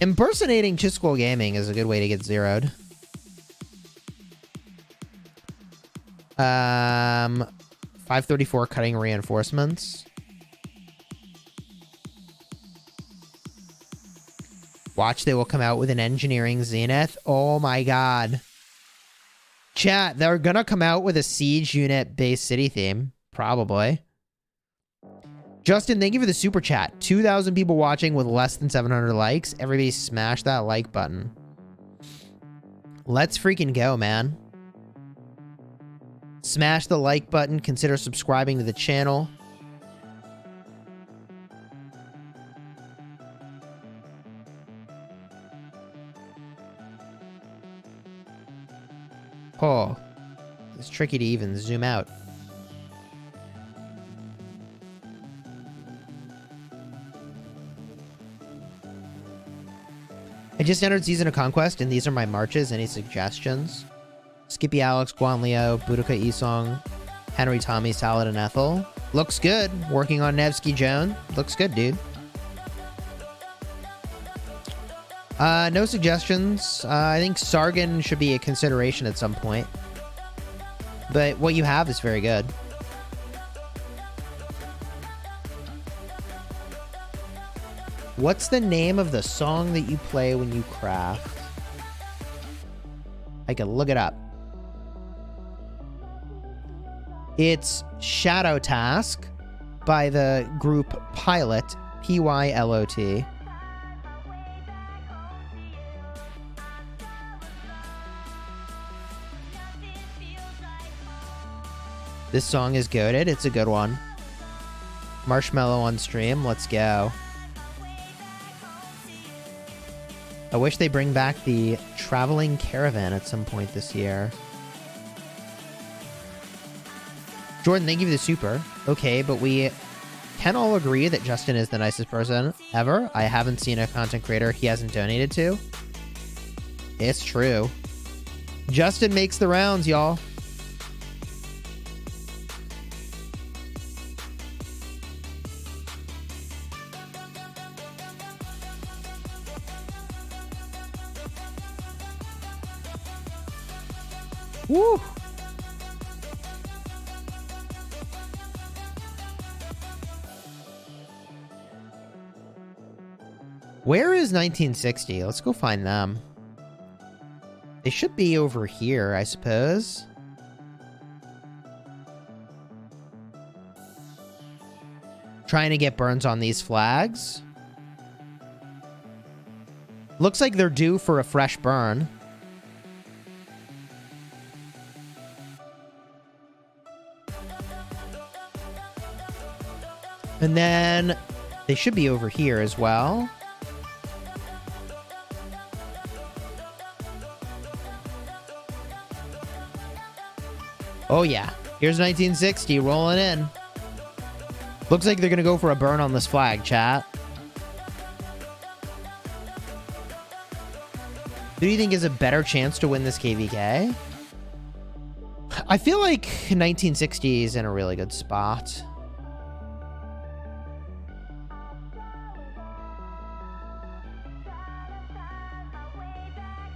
Impersonating Chisgule Gaming is a good way to get zeroed. 534 cutting reinforcements. Watch, they will come out with an engineering zenith. Oh my god. Chat, they're gonna come out with a siege unit based city theme. Probably. Justin, thank you for the super chat. 2,000 people watching with less than 700 likes. Everybody smash that like button. Let's freaking go, man. Smash the like button. Consider subscribing to the channel. Oh, it's tricky to even zoom out. I just entered Season of Conquest, and these are my marches. Any suggestions? Skippy Alex, Guan Leo, Boudica Esong, Henry Tommy, Salad, and Ethel. Looks good. Working on Nevsky Joan. Looks good, dude. No suggestions. I think Sargon should be a consideration at some point. But what you have is very good. What's the name of the song that you play when you craft? I can look it up. It's Shadow Task by the group Pilot, P-Y-L-O-T. This song is goated. It's a good one. Marshmallow on stream. Let's go. I wish they bring back the traveling caravan at some point this year. Jordan, thank you for the super. Okay, but we can all agree that Justin is the nicest person ever. I haven't seen a content creator he hasn't donated to. It's true. Justin makes the rounds, y'all. Woo! Where is 1960? Let's go find them. They should be over here, I suppose. Trying to get burns on these flags. Looks like they're due for a fresh burn. And then they should be over here as well. Oh yeah, here's 1960 rolling in. Looks like they're gonna go for a burn on this flag, chat. Who do you think has a better chance to win this KvK? I feel like 1960 is in a really good spot.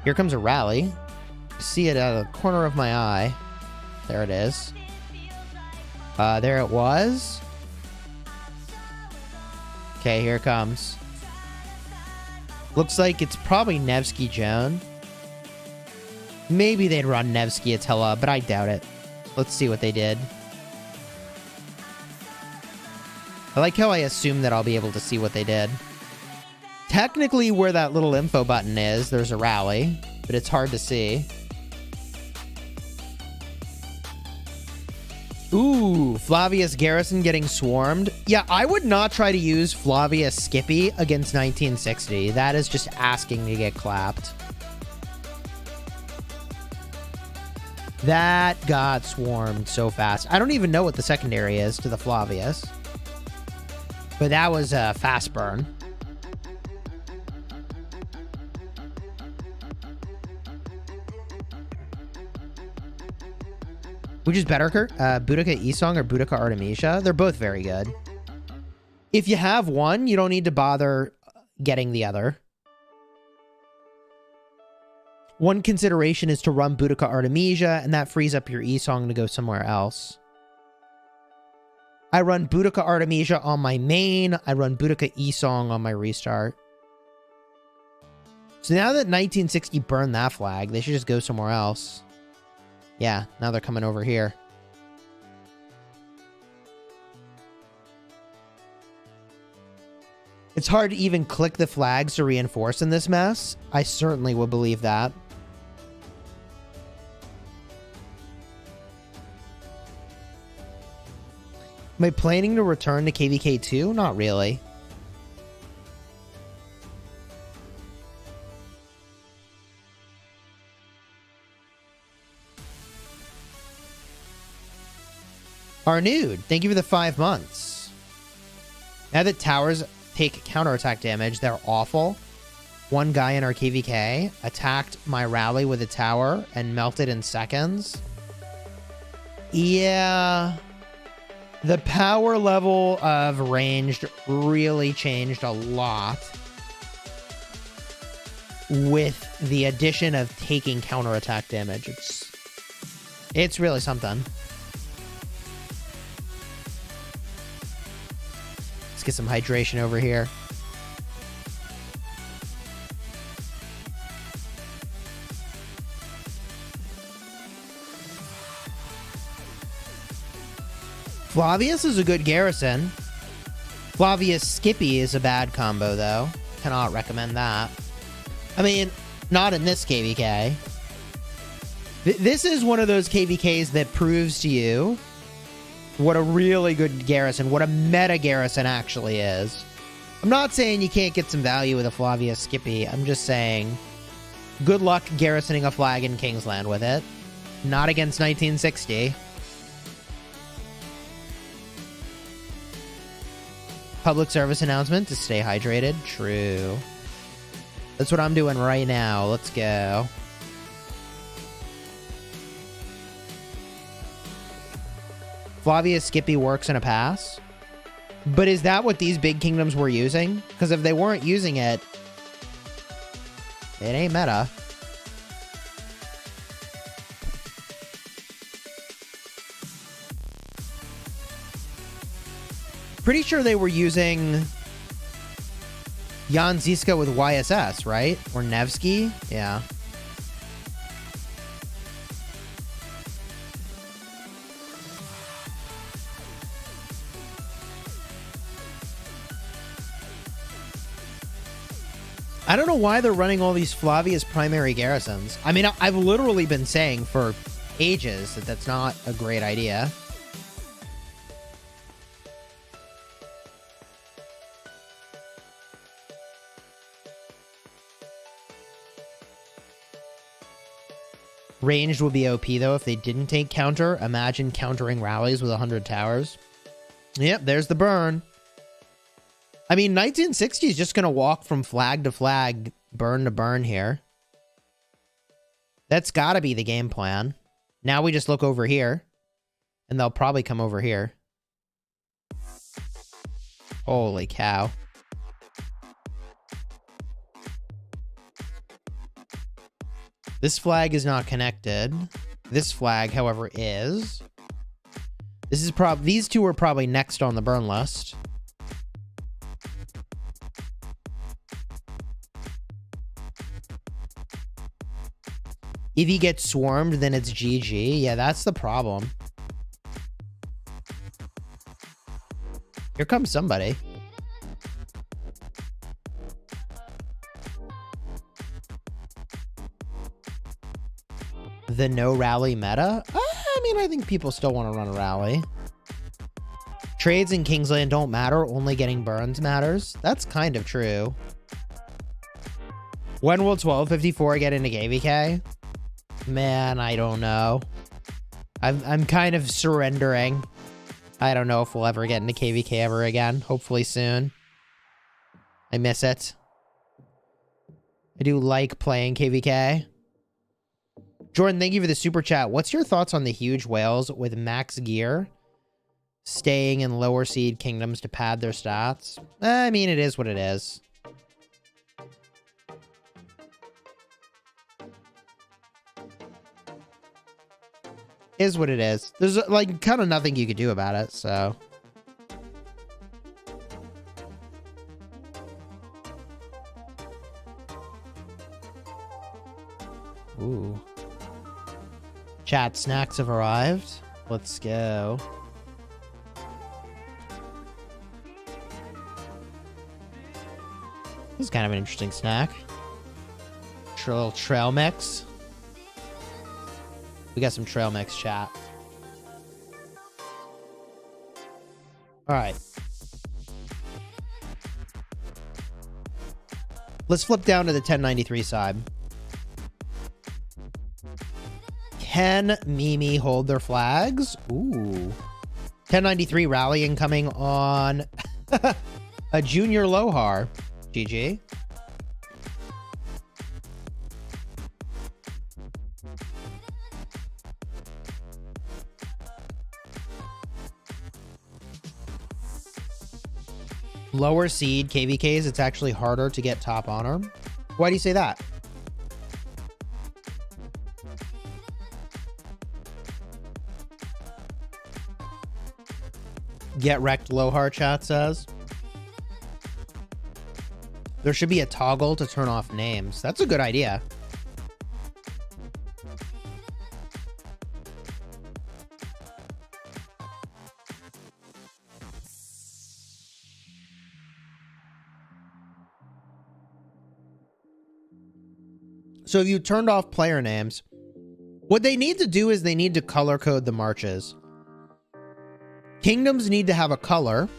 Here comes a rally. See it out of the corner of my eye. There it is. There it was. Okay, here it comes. Looks like it's probably Nevsky Joan. Maybe they'd run Nevsky Attila, but I doubt it. Let's see what they did. I like how I assume that I'll be able to see what they did. Technically, where that little info button is, there's a rally, but it's hard to see. Ooh, Flavius Garrison getting swarmed. Yeah, I would not try to use Flavius Skippy against 1960. That is just asking to get clapped. That got swarmed so fast. I don't even know what the secondary is to the Flavius. But that was a fast burn. Which is better, Kurt? Boudica Esong or Boudica Artemisia? They're both very good. If you have one, you don't need to bother getting the other. One consideration is to run Boudica Artemisia, and that frees up your Esong to go somewhere else. I run Boudica Artemisia on my main. I run Boudica Esong on my restart. So now that 1960 burned that flag, they should just go somewhere else. Yeah, now they're coming over here. It's hard to even click the flags to reinforce in this mess. I certainly would believe that. Am I planning to return to KvK 2? Not really. Arnud, thank you for the 5 months. Now that towers take counterattack damage, they're awful. One guy in our KvK attacked my rally with a tower and melted in seconds. Yeah. The power level of ranged really changed a lot with the addition of taking counterattack damage. It's really something. Let's get some hydration over here. Flavius is a good garrison. Flavius Skippy is a bad combo, though. Cannot recommend that. I mean, not in this KvK. This is one of those KvKs that proves to you what a really good garrison, what a meta garrison actually is. I'm not saying you can't get some value with a Flavius Skippy. I'm just saying good luck garrisoning a flag in Kingsland with it. Not against 1960. Public service announcement to stay hydrated. True. That's what I'm doing right now. Let's go. Flavius Skippy works in a pass. But is that what these big kingdoms were using? Because if they weren't using it, it ain't meta. Pretty sure they were using Jan Ziska with YSS, right? Or Nevsky? Yeah. I don't know why they're running all these Flavius primary garrisons. I mean, I've literally been saying for ages that that's not a great idea. Ranged would be OP, though, if they didn't take counter. Imagine countering rallies with 100 towers. Yep, there's the burn. I mean, 1960 is just going to walk from flag to flag, burn to burn here. That's got to be the game plan. Now we just look over here, and they'll probably come over here. Holy cow. This flag is not connected. This flag, however, is. This is these two are probably next on the burn list. If he gets swarmed, then it's GG. Yeah, that's the problem. Here comes somebody. The no rally meta? mean, I think people still want to run a rally. Trades in Kingsland don't matter. Only getting burns matters. That's kind of true. When will 1254 get into KvK? Man, I don't know. I'm kind of surrendering. I don't know if we'll ever get into KvK ever again. Hopefully soon. I miss it. I do like playing KvK. Jordan, thank you for the super chat. What's your thoughts on the huge whales with max gear staying in lower seed kingdoms to pad their stats? I mean, it is what it is. Is what it is. There's like kind of nothing you could do about it, so. Ooh. Chat snacks have arrived. Let's go. This is kind of an interesting snack. Little trail mix. We got some trail mix, chat. All right. Let's flip down to the 1093 side. Can Mimi hold their flags? Ooh. 1093 rally incoming on a junior Lohar. GG. Lower seed KvKs, it's actually harder to get top honor. Why do you say that? Get wrecked Lohar, chat says. There should be a toggle to turn off names. That's a good idea. So if you turned off player names, what they need to do is they need to color code the marches. Kingdoms need to have a color,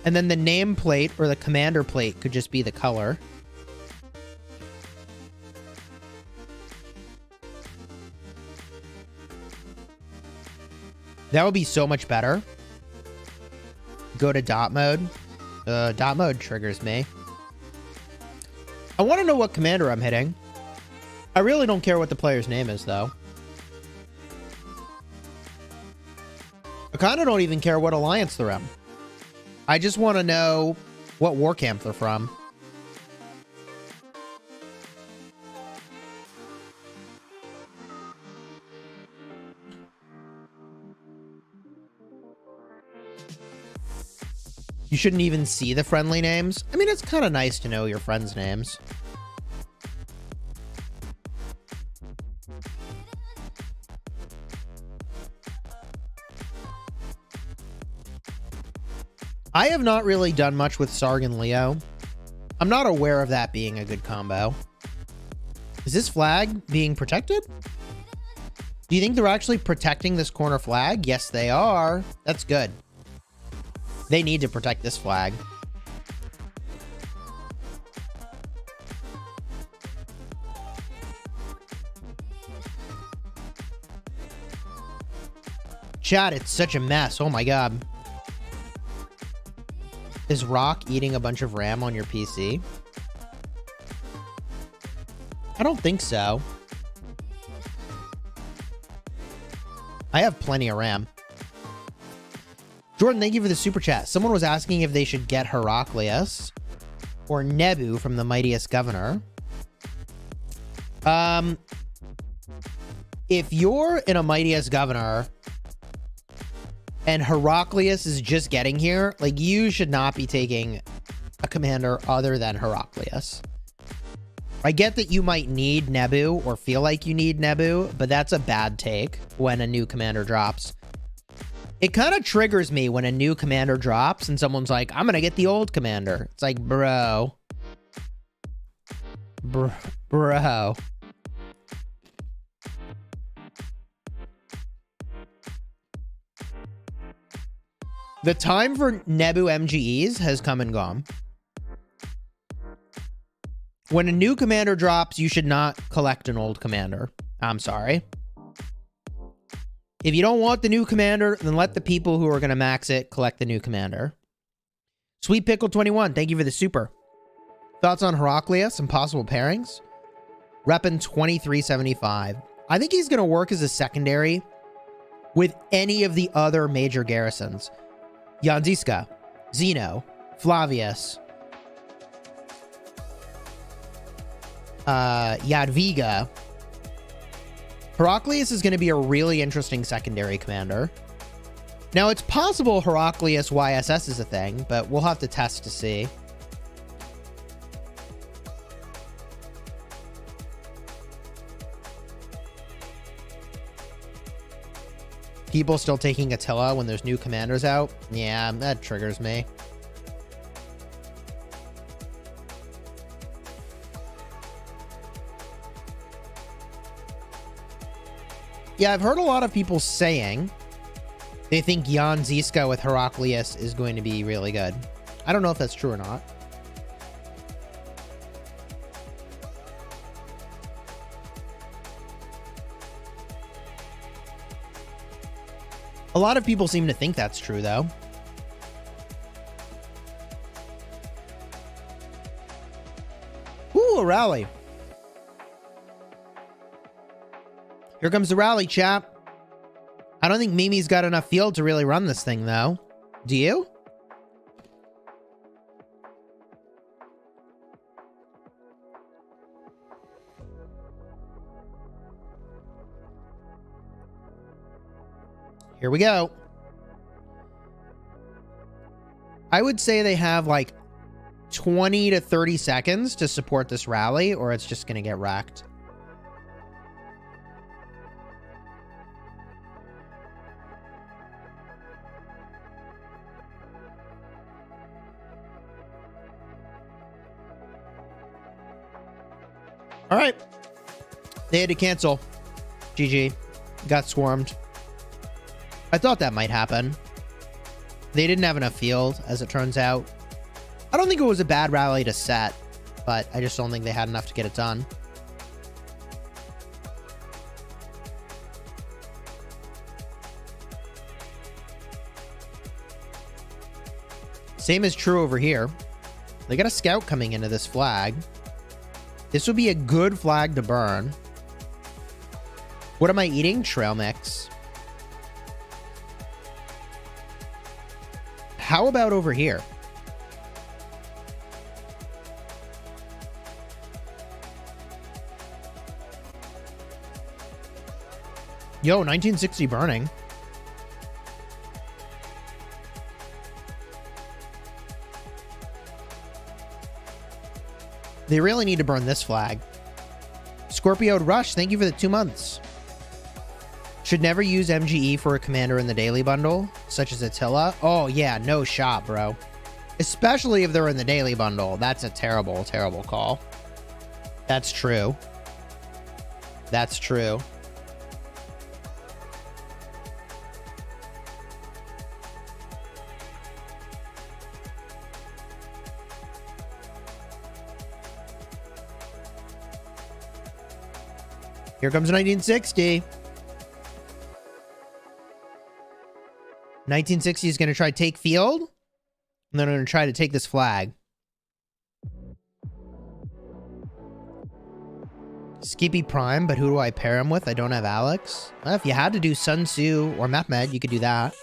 and then the nameplate or the commander plate could just be the color. That would be so much better. Go to dot mode. Dot mode triggers me. I want to know what commander I'm hitting. I really don't care what the player's name is, though. I kind of don't even care what alliance they're in. I just want to know what war camp they're from. You shouldn't even see the friendly names. I mean, it's kind of nice to know your friends' names. I have not really done much with Sarg and Leo. I'm not aware of that being a good combo. Is this flag being protected? Do you think they're actually protecting this corner flag? Yes, they are. That's good. They need to protect this flag. Chat, it's such a mess. Oh my god. Is Rock eating a bunch of RAM on your PC? I don't think so. I have plenty of RAM. Jordan, thank you for the super chat. Someone was asking if they should get Heraclius or Nebu from the Mightiest Governor. If you're in a Mightiest Governor and Heraclius is just getting here, like, you should not be taking a commander other than Heraclius. I get that you might need Nebu or feel like you need Nebu, but that's a bad take when a new commander drops. It kind of triggers me when a new commander drops and someone's like, I'm gonna get the old commander. It's like, bro. Bro. The time for Nebu MGEs has come and gone. When a new commander drops, you should not collect an old commander. I'm sorry. If you don't want the new commander, then let the people who are going to max it collect the new commander. Sweet Pickle 21, thank you for the super. Thoughts on Heraclius and possible pairings? Reppin 2375. I think he's going to work as a secondary with any of the other major garrisons. Yanziska, Zeno, Flavius, Jadwiga. Heraclius is going to be a really interesting secondary commander. Now, it's possible Heraclius YSS is a thing, but we'll have to test to see. People still taking Attila when there's new commanders out? Yeah, that triggers me. Yeah, I've heard a lot of people saying they think Jan Ziska with Heraclius is going to be really good. I don't know if that's true or not. A lot of people seem to think that's true, though. Ooh, a rally. Here comes the rally, chap. I don't think Mimi's got enough field to really run this thing, though. Do you? Here we go. I would say they have like 20 to 30 seconds to support this rally, or it's just going to get wrecked. All right. They had to cancel. GG. Got swarmed. I thought that might happen. They didn't have enough field, as it turns out. I don't think it was a bad rally to set, but I just don't think they had enough to get it done. Same is true over here. They got a scout coming into this flag. This would be a good flag to burn. What am I eating? Trail mix. How about over here? Yo, 1960 burning. They really need to burn this flag. Scorpioed Rush, thank you for the 2 months. Should never use MGE for a commander in the daily bundle, such as Attila. Oh, yeah, no shot, bro. Especially if they're in the daily bundle. That's a terrible, terrible call. That's true. That's true. Here comes 1960. 1960 is going to try to take field. And then I'm going to try to take this flag. Skippy Prime, but who do I pair him with? I don't have Alex. Well, if you had to do Sun Tzu or Mehmed, you could do that.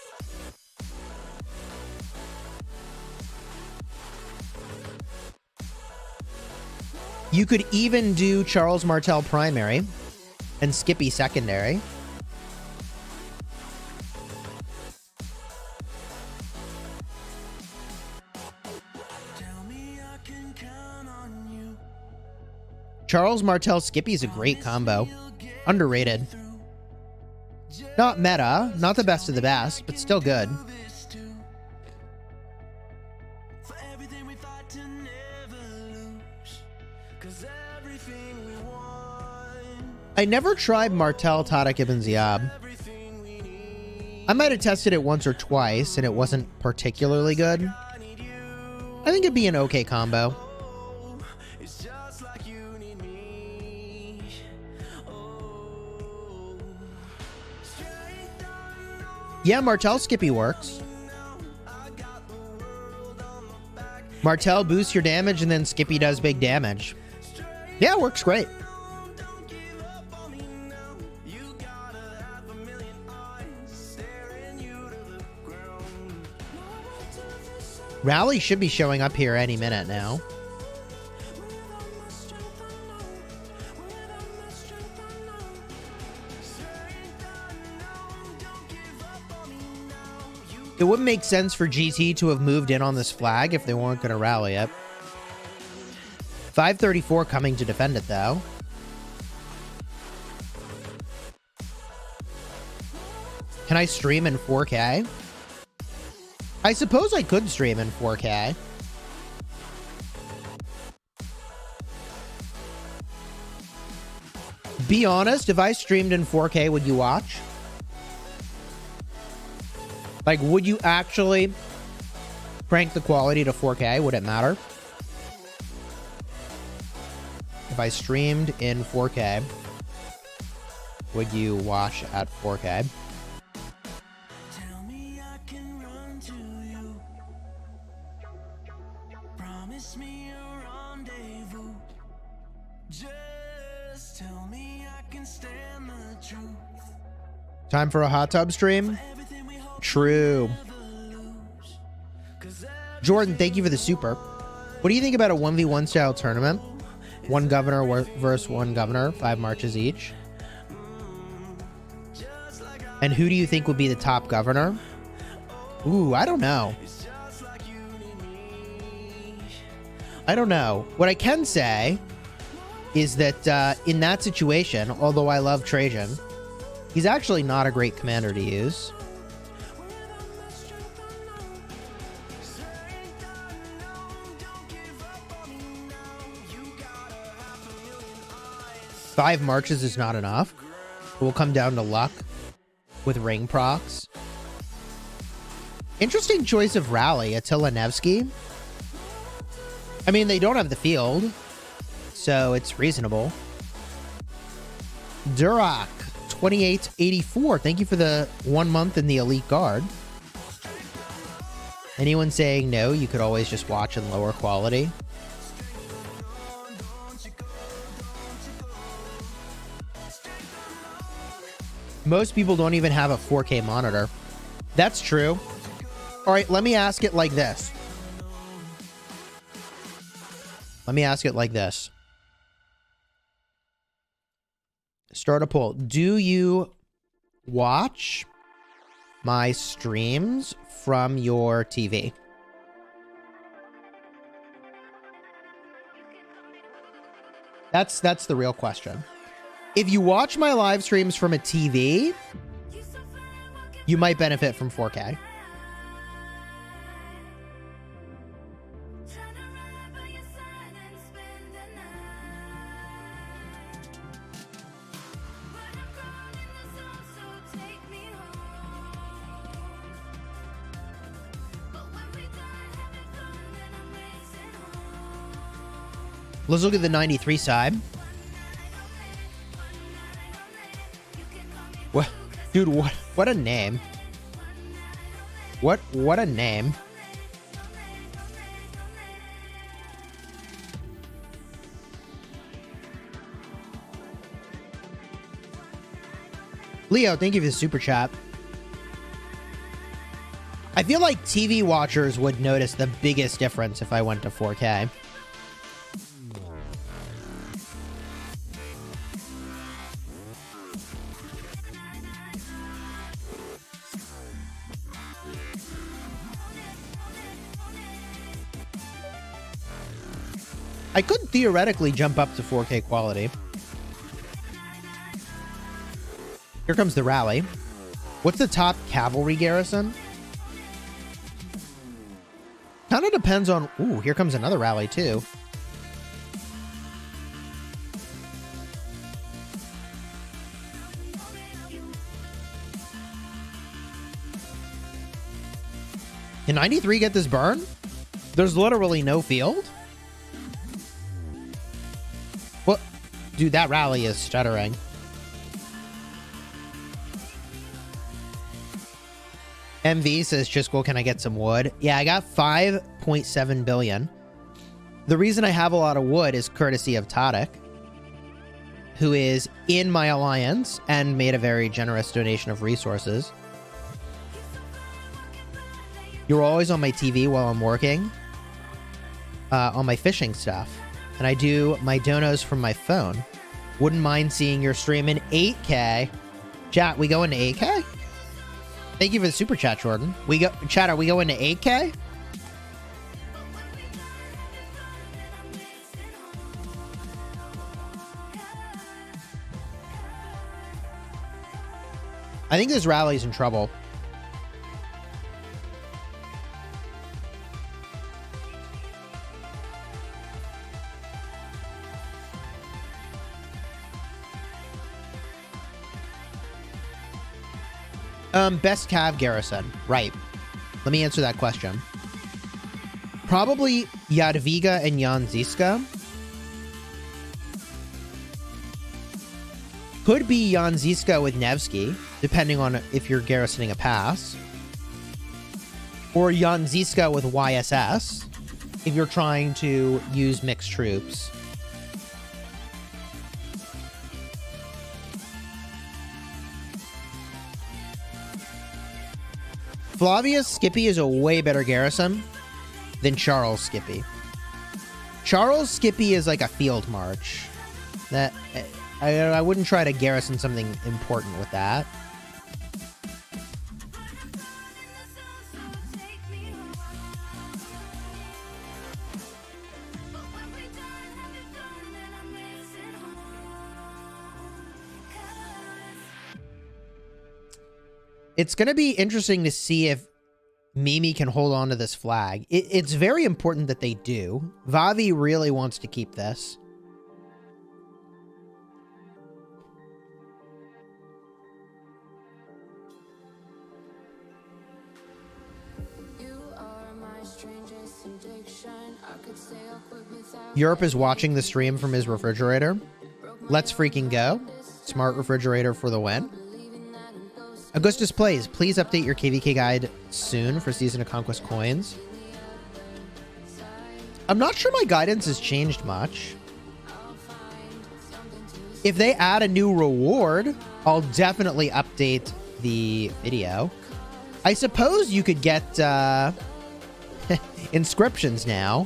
You could even do Charles Martel primary and Skippy secondary. Charles Martel Skippy is a great combo. Underrated. Not meta, not the best of the best, but still good. I never tried Martel Tariq Ibn Ziyad. I might have tested it once or twice and it wasn't particularly good. I think it'd be an okay combo. Yeah, Martel Skippy works. Martel boosts your damage and then Skippy does big damage. Yeah, it works great. Rally should be showing up here any minute now. It wouldn't make sense for GT to have moved in on this flag if they weren't going to rally it. 534 coming to defend it, though. Can I stream in 4K? I suppose I could stream in 4K. Be honest, if I streamed in 4K, would you watch? Like, would you actually crank the quality to 4K? Would it matter? If I streamed in 4K, would you watch at 4K? Time for a hot tub stream? True. Jordan, thank you for the super. What do you think about a 1v1 style tournament? One governor versus one governor, 5 marches each. And who do you think would be the top governor? Ooh, I don't know. I don't know. What I can say is that in that situation, although I love Trajan, he's actually not a great commander to use. Five marches is not enough. It will come down to luck with ring procs. Interesting choice of rally, Attila Nevsky. I mean, they don't have the field, so it's reasonable. Durak, 2884. Thank you for the 1 month in the Elite Guard. Anyone saying no, you could always just watch in lower quality. Most people don't even have a 4K monitor. That's true. All right, let me ask it like this. Let me ask it like this. Start a poll. Do you watch my streams from your TV? That's the real question. If you watch my live streams from a TV, you might benefit from 4K. Let's look at the 93 side. What, dude? What a name! What a name! Leo, thank you for the super chat. I feel like TV watchers would notice the biggest difference if I went to 4K. I could theoretically jump up to 4K quality. Here comes the rally. What's the top cavalry garrison? Kind of depends on... Ooh, here comes another rally too. Can 93 get this burn? There's literally no field. What? Dude, that rally is stuttering. MV says, Chisgule, can I get some wood? Yeah, I got 5.7 billion. The reason I have a lot of wood is courtesy of Tadic, who is in my alliance and made a very generous donation of resources. You're always on my TV while I'm working on my fishing stuff. And I do my donos from my phone. Wouldn't mind seeing your stream in 8K. Chat, we go into 8K? Thank you for the super chat, Jordan. Chat, are we going to 8K? I think this rally's in trouble. Best Cav garrison. Right. Let me answer that question. Probably Jadwiga and Jan Ziska. Could be Jan Ziska with Nevsky, depending on if you're garrisoning a pass. Or Jan Ziska with YSS, if you're trying to use mixed troops. Flavius Skippy is a way better garrison than Charles Skippy. Charles Skippy is like a field march. That I wouldn't try to garrison something important with that. It's going to be interesting to see if Mimi can hold on to this flag. It's very important that they do. Vavi really wants to keep this. Europe is watching the stream from his refrigerator. Let's freaking go. Smart refrigerator for the win. Augustus Plays, please update your KvK guide soon for Season of Conquest coins. I'm not sure my guidance has changed much. If they add a new reward, I'll definitely update the video. I suppose you could get inscriptions now.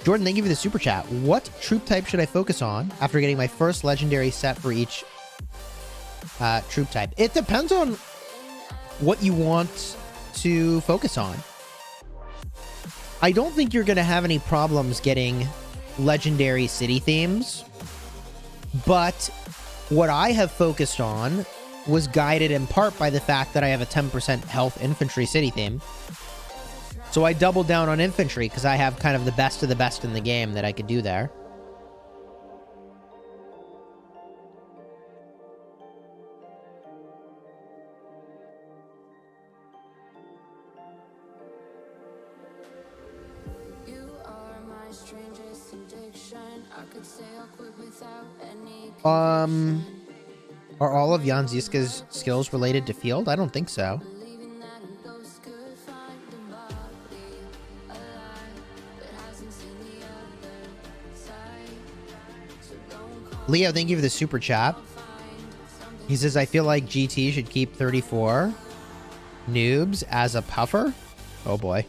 Jordan, thank you for the super chat. What troop type should I focus on after getting my first legendary set for each troop type? It depends on what you want to focus on. I don't think you're going to have any problems getting legendary city themes, but what I have focused on was guided in part by the fact that I have a 10% health infantry city theme. So I doubled down on infantry because I have kind of the best of the best in the game that I could do there. Are all of Jan Ziska's skills related to field? I don't think so. Leo, thank you for the super chat. He says, I feel like GT should keep 34 noobs as a puffer. Oh boy.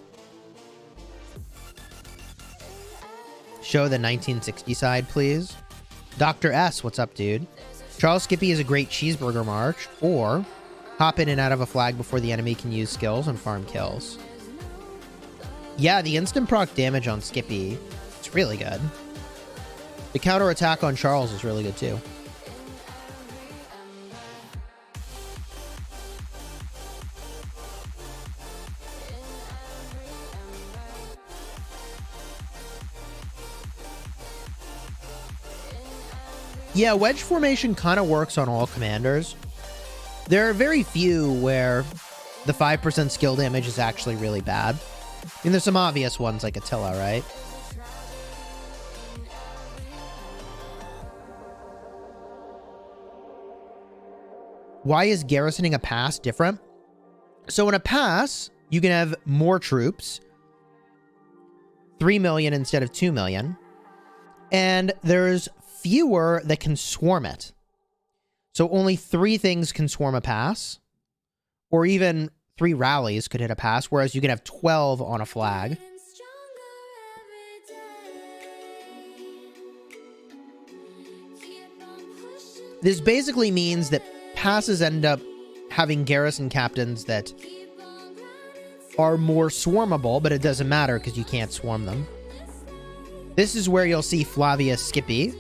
Show the 1960 side, please. Dr. S, what's up, dude? Charles Skippy is a great cheeseburger march, or hop in and out of a flag before the enemy can use skills and farm kills. Yeah, the instant proc damage on Skippy, it's really good. The counter attack on Charles is really good too. Yeah, wedge formation kind of works on all commanders. There are very few where the 5% skill damage is actually really bad. I mean, there's some obvious ones like Attila, right? Why is garrisoning a pass different? So in a pass, you can have more troops, 3 million instead of 2 million, and there's fewer that can swarm it. So only 3 things can swarm a pass, or even 3 rallies could hit a pass, whereas you can have 12 on a flag. This basically means that passes end up having garrison captains that are more swarmable, but it doesn't matter because you can't swarm them. This is where you'll see Flavius Scipio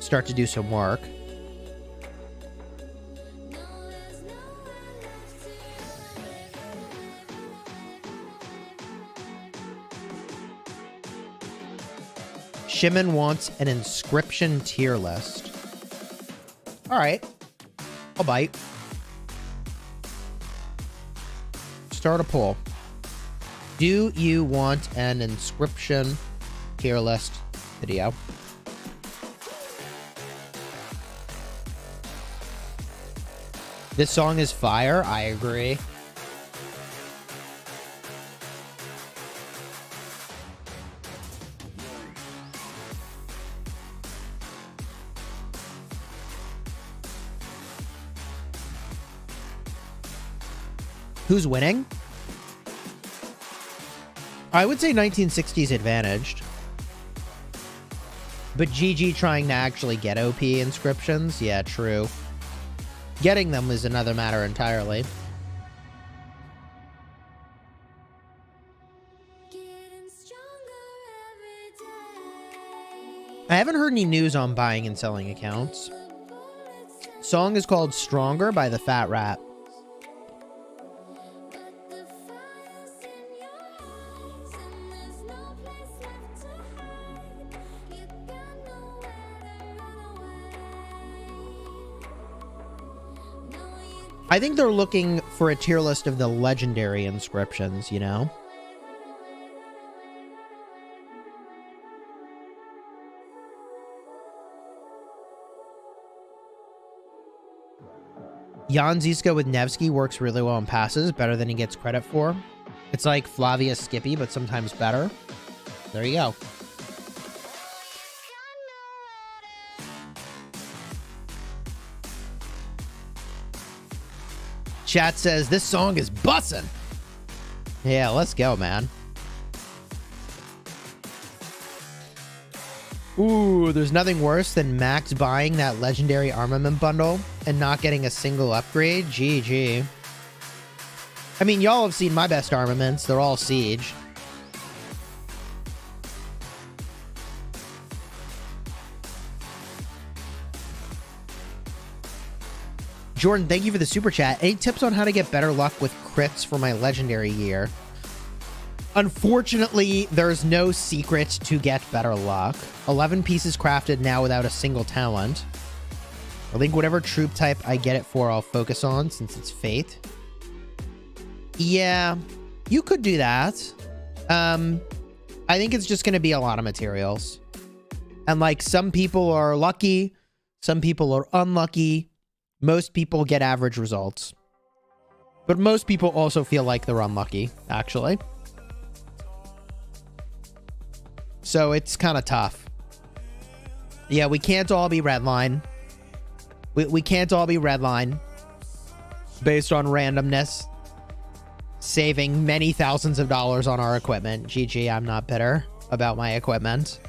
start to do some work. Shimon wants an inscription tier list. All right. I'll bite. Start a poll. Do you want an inscription tier list video? This song is fire. I agree. Who's winning? I would say 1960s advantaged. But GG trying to actually get OP inscriptions? Yeah, true. Getting them is another matter entirely. I haven't heard any news on buying and selling accounts. Song is called Stronger by the Fat Rat. I think they're looking for a tier list of the legendary inscriptions, you know? Jan Ziska with Nevsky works really well in passes, better than he gets credit for. It's like Flavius Scipio, but sometimes better. There you go. Chat says, this song is bussin'. Yeah, let's go, man. Ooh, there's nothing worse than Max buying that legendary armament bundle and not getting a single upgrade. GG. I mean, y'all have seen my best armaments. They're all siege. Jordan, thank you for the super chat. Any tips on how to get better luck with crits for my legendary year? Unfortunately, there's no secret to get better luck. 11 pieces crafted now without a single talent. I think whatever troop type I get it for, I'll focus on since it's fate. Yeah, you could do that. I think it's just going to be a lot of materials. And like some people are lucky, some people are unlucky. Most people get average results. But most people also feel like they're unlucky, actually. So it's kind of tough. Yeah, we can't all be redline. We can't all be redline. Based on randomness. Saving many thousands of dollars on our equipment. GG, I'm not bitter about my equipment.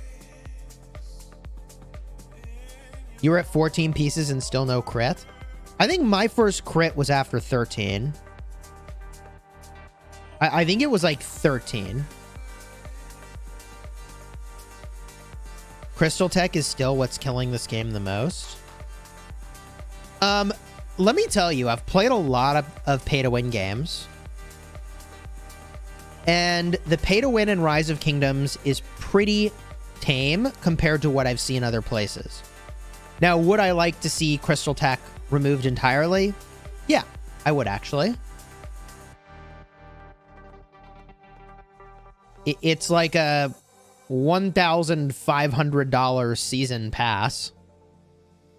You were at 14 pieces and still no crit? I think my first crit was after 13. I think it was like 13. Crystal Tech is still what's killing this game the most. Let me tell you, I've played a lot of pay-to-win games. And the pay-to-win in Rise of Kingdoms is pretty tame compared to what I've seen other places. Now, would I like to see Crystal Tech removed entirely? Yeah, I would actually. It's like a $1,500 season pass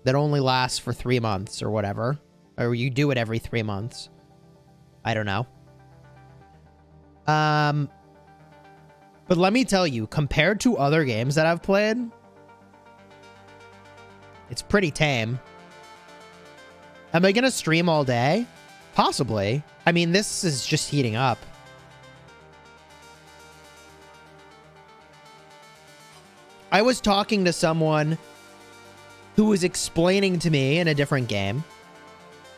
that only lasts for 3 months or whatever. Or you do it every 3 months. I don't know. But let me tell you, compared to other games that I've played, it's pretty tame. Am I going to stream all day? Possibly. I mean, this is just heating up. I was talking to someone who was explaining to me in a different game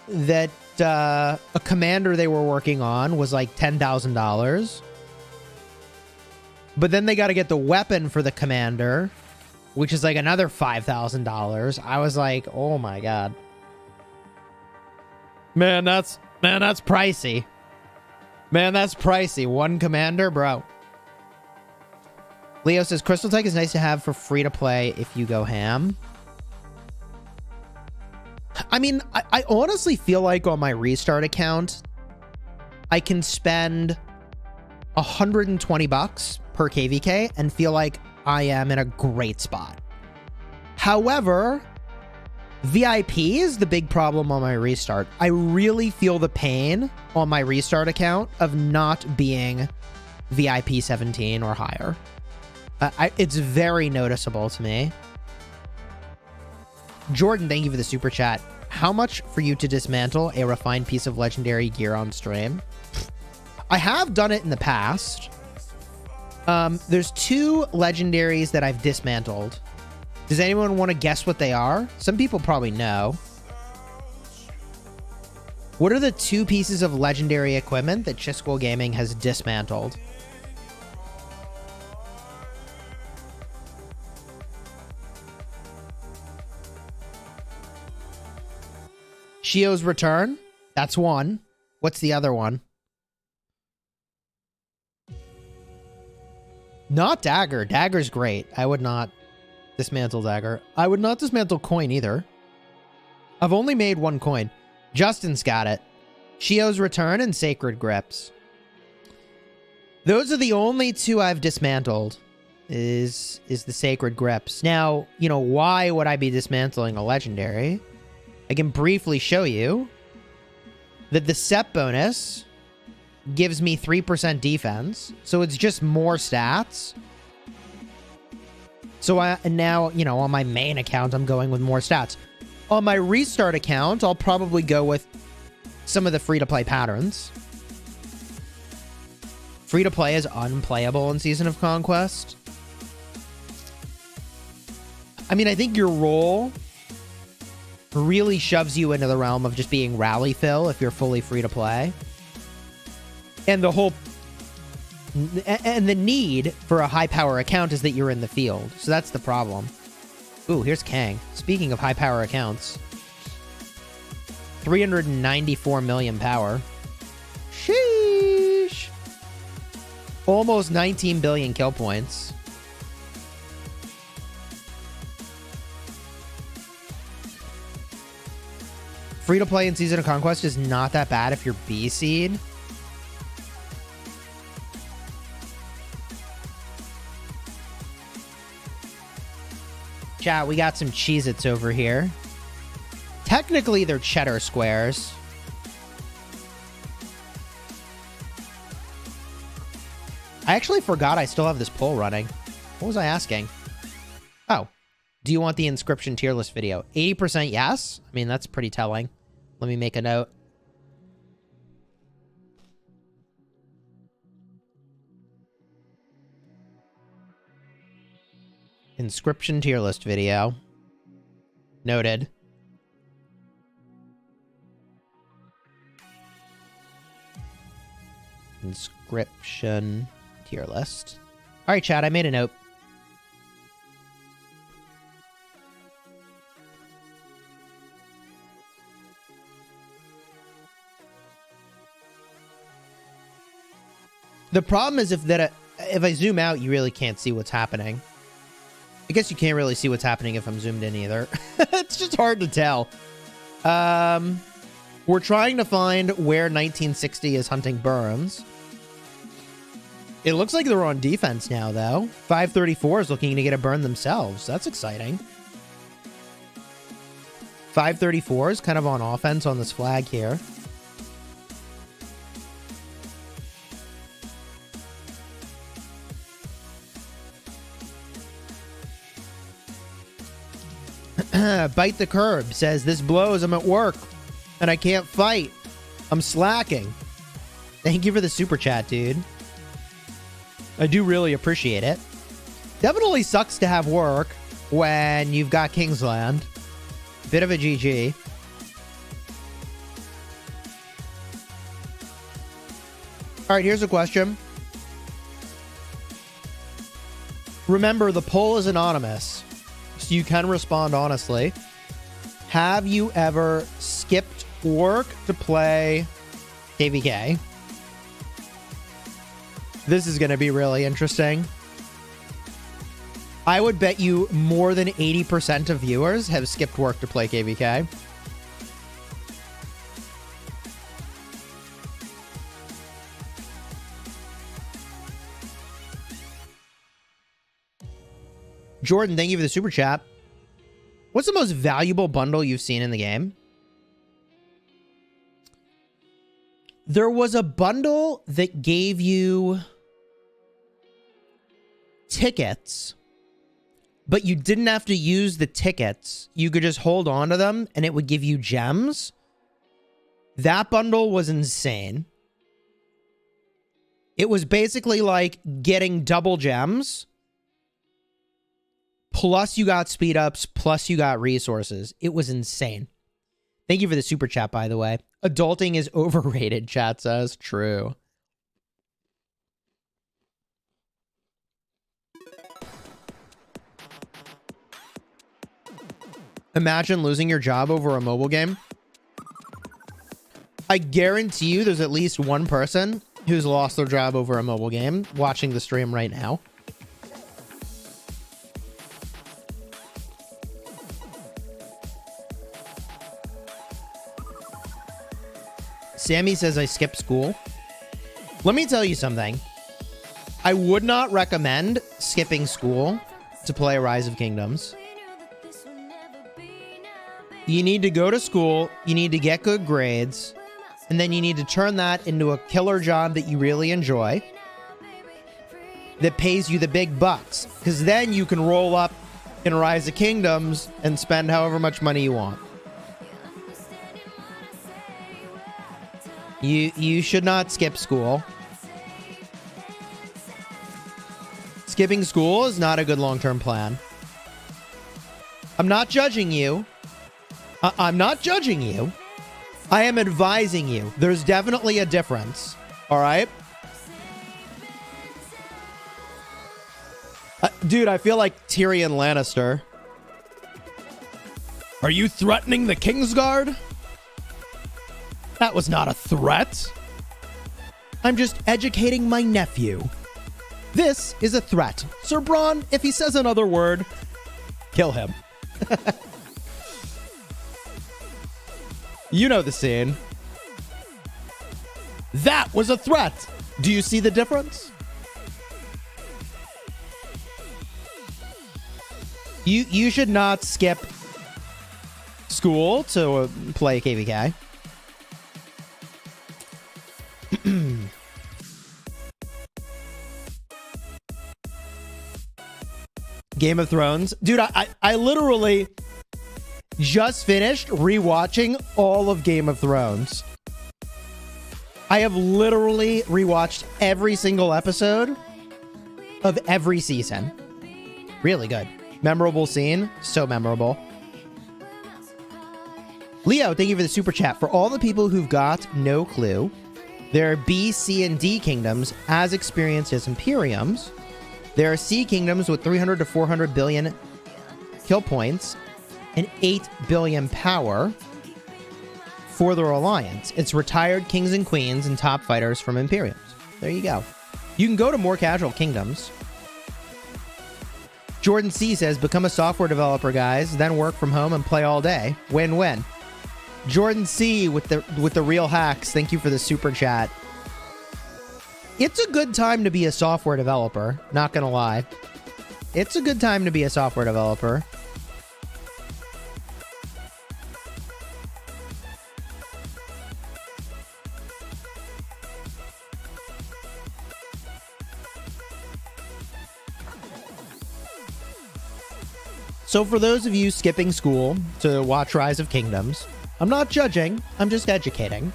that a commander they were working on was like $10,000. But then they got to get the weapon for the commander, which is like another $5,000. I was like, oh my God. Man, that's pricey. Man, that's pricey. One commander, bro. Leo says, Crystal Tech is nice to have for free to play if you go ham. I mean, I honestly feel like on my restart account, I can spend 120 bucks per KvK and feel like I am in a great spot. However, VIP is the big problem on my restart. I really feel the pain on my restart account of not being VIP 17 or higher. It's very noticeable to me. Jordan, thank you for the super chat. How much for you to dismantle a refined piece of legendary gear on stream? I have done it in the past. There's 2 legendaries that I've dismantled. Does anyone want to guess what they are? Some people probably know. What are the 2 pieces of legendary equipment that Chisgule Gaming has dismantled? Shio's Return. That's one. What's the other one? Not Dagger. Dagger's great. I would not dismantle Dagger. I would not dismantle Coin either. I've only made 1 coin. Justin's got it. Shio's Return and Sacred Grips. Those are the only 2 I've dismantled. Is the Sacred Grips. Now, you know, why would I be dismantling a legendary? I can briefly show you that the SEP bonus gives me 3% defense. So it's just more stats. So now, you know, on my main account, I'm going with more stats. On my restart account, I'll probably go with some of the free-to-play patterns. Free-to-play is unplayable in Season of Conquest. I mean, I think your role really shoves you into the realm of just being rally fill if you're fully free to play. And the whole and the need for a high power account is that you're in the field. So that's the problem. Ooh, here's Kang. Speaking of high power accounts. 394 million power. Sheesh. Almost 19 billion kill points. Free to play in Season of Conquest is not that bad if you're B seed. Chat, we got some Cheez-Its over here. Technically, they're cheddar squares. I actually forgot I still have this poll running. What was I asking? Oh, do you want the inscription tier list video? 80% yes. I mean, that's pretty telling. Let me make a note. Inscription tier list video. Noted. Inscription tier list. All right, chat, I made a note. The problem is if I zoom out, you really can't see what's happening. I guess you can't really see what's happening if I'm zoomed in either. It's just hard to tell. We're trying to find where 1960 is hunting Burns. It looks like they're on defense now, though. 534 is looking to get a burn themselves. That's exciting. 534 is kind of on offense on this flag here. Bite the Curb says, this blows. I'm at work and I can't fight. I'm slacking. Thank you for the super chat, dude. I do really appreciate it. Definitely sucks to have work when you've got Kingsland. Bit of a GG. All right, here's a question. Remember, the poll is anonymous, so you can respond honestly. Have you ever skipped work to play KvK? This is going to be really interesting. I would bet you more than 80% of viewers have skipped work to play KvK. Jordan, thank you for the super chat. What's the most valuable bundle you've seen in the game? There was a bundle that gave you tickets, but you didn't have to use the tickets. You could just hold on to them and it would give you gems. That bundle was insane. It was basically like getting double gems, plus you got speed ups, plus you got resources. It was insane. Thank you for the super chat, by the way. Adulting is overrated, chat says. True. Imagine losing your job over a mobile game. I guarantee you there's at least one person who's lost their job over a mobile game watching the stream right now. Sammy says I skipped school. Let me tell you something. I would not recommend skipping school to play Rise of Kingdoms. You need to go to school, you need to get good grades, and then you need to turn that into a killer job that you really enjoy, that pays you the big bucks, because then you can roll up in Rise of Kingdoms and spend however much money you want. You should not skip school. Skipping school is not a good long-term plan. I'm not judging you. I'm not judging you. I am advising you. There's definitely a difference. All right? Dude, I feel like Tyrion Lannister. Are you threatening the Kingsguard? That was not a threat. I'm just educating my nephew. This is a threat. Sir Bronn, if he says another word, kill him. You know the scene. That was a threat. Do you see the difference? You should not skip school to play KvK. Game of Thrones. Dude, I literally just finished rewatching all of Game of Thrones. I have literally rewatched every single episode of every season. Really good. Memorable scene. So memorable. Leo, thank you for the super chat. For all the people who've got no clue, there are B, C, and D kingdoms as experienced as Imperiums. There are C kingdoms with 300 to 400 billion kill points and 8 billion power for their alliance. It's retired kings and queens and top fighters from Imperiums. There you go. You can go to more casual kingdoms. Jordan C says, become a software developer, guys, then work from home and play all day. Win-win. Jordan C with the real hacks. Thank you for the super chat. It's a good time to be a software developer, not gonna lie. It's a good time to be a software developer. So for those of you skipping school to watch Rise of Kingdoms, I'm not judging, I'm just educating.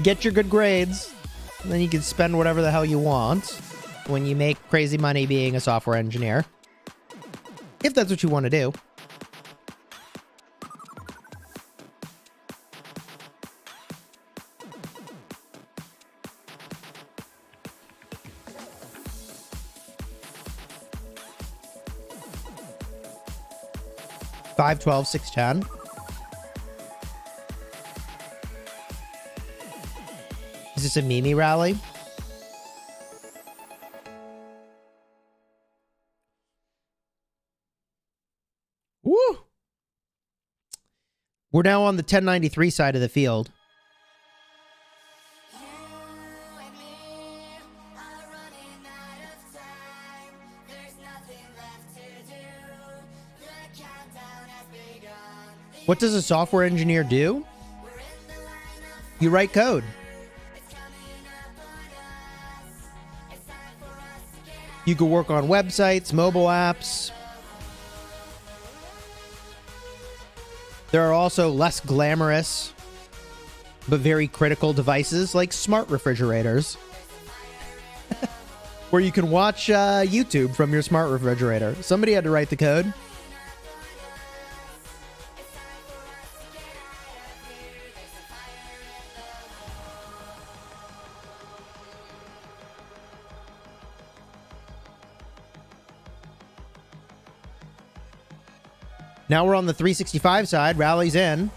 Get your good grades, and then you can spend whatever the hell you want when you make crazy money being a software engineer. If that's what you want to do. $512, $610. Is this a Mimi rally? Woo! We're now on the 1093 side of the field. What does a software engineer do? You write code. You could work on websites, mobile apps. There are also less glamorous, but very critical devices like smart refrigerators, where you can watch YouTube from your smart refrigerator. Somebody had to write the code. Now we're on the 365 side. Rally's in.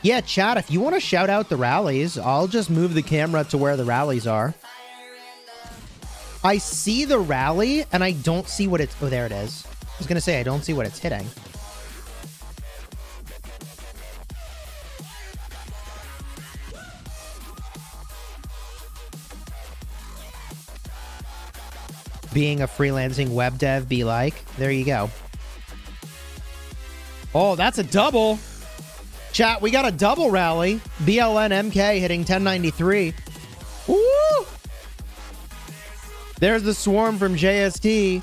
Yeah, chat, if you want to shout out the rallies, I'll just move the camera to where the rallies are. I see the rally, and I don't see what it's... Oh, there it is. I was going to say, I don't see what it's hitting. Being a freelancing web dev be like. There you go. Oh, that's a double. Chat, we got a double rally. BLN MK hitting 1093. Woo! There's the swarm from JST.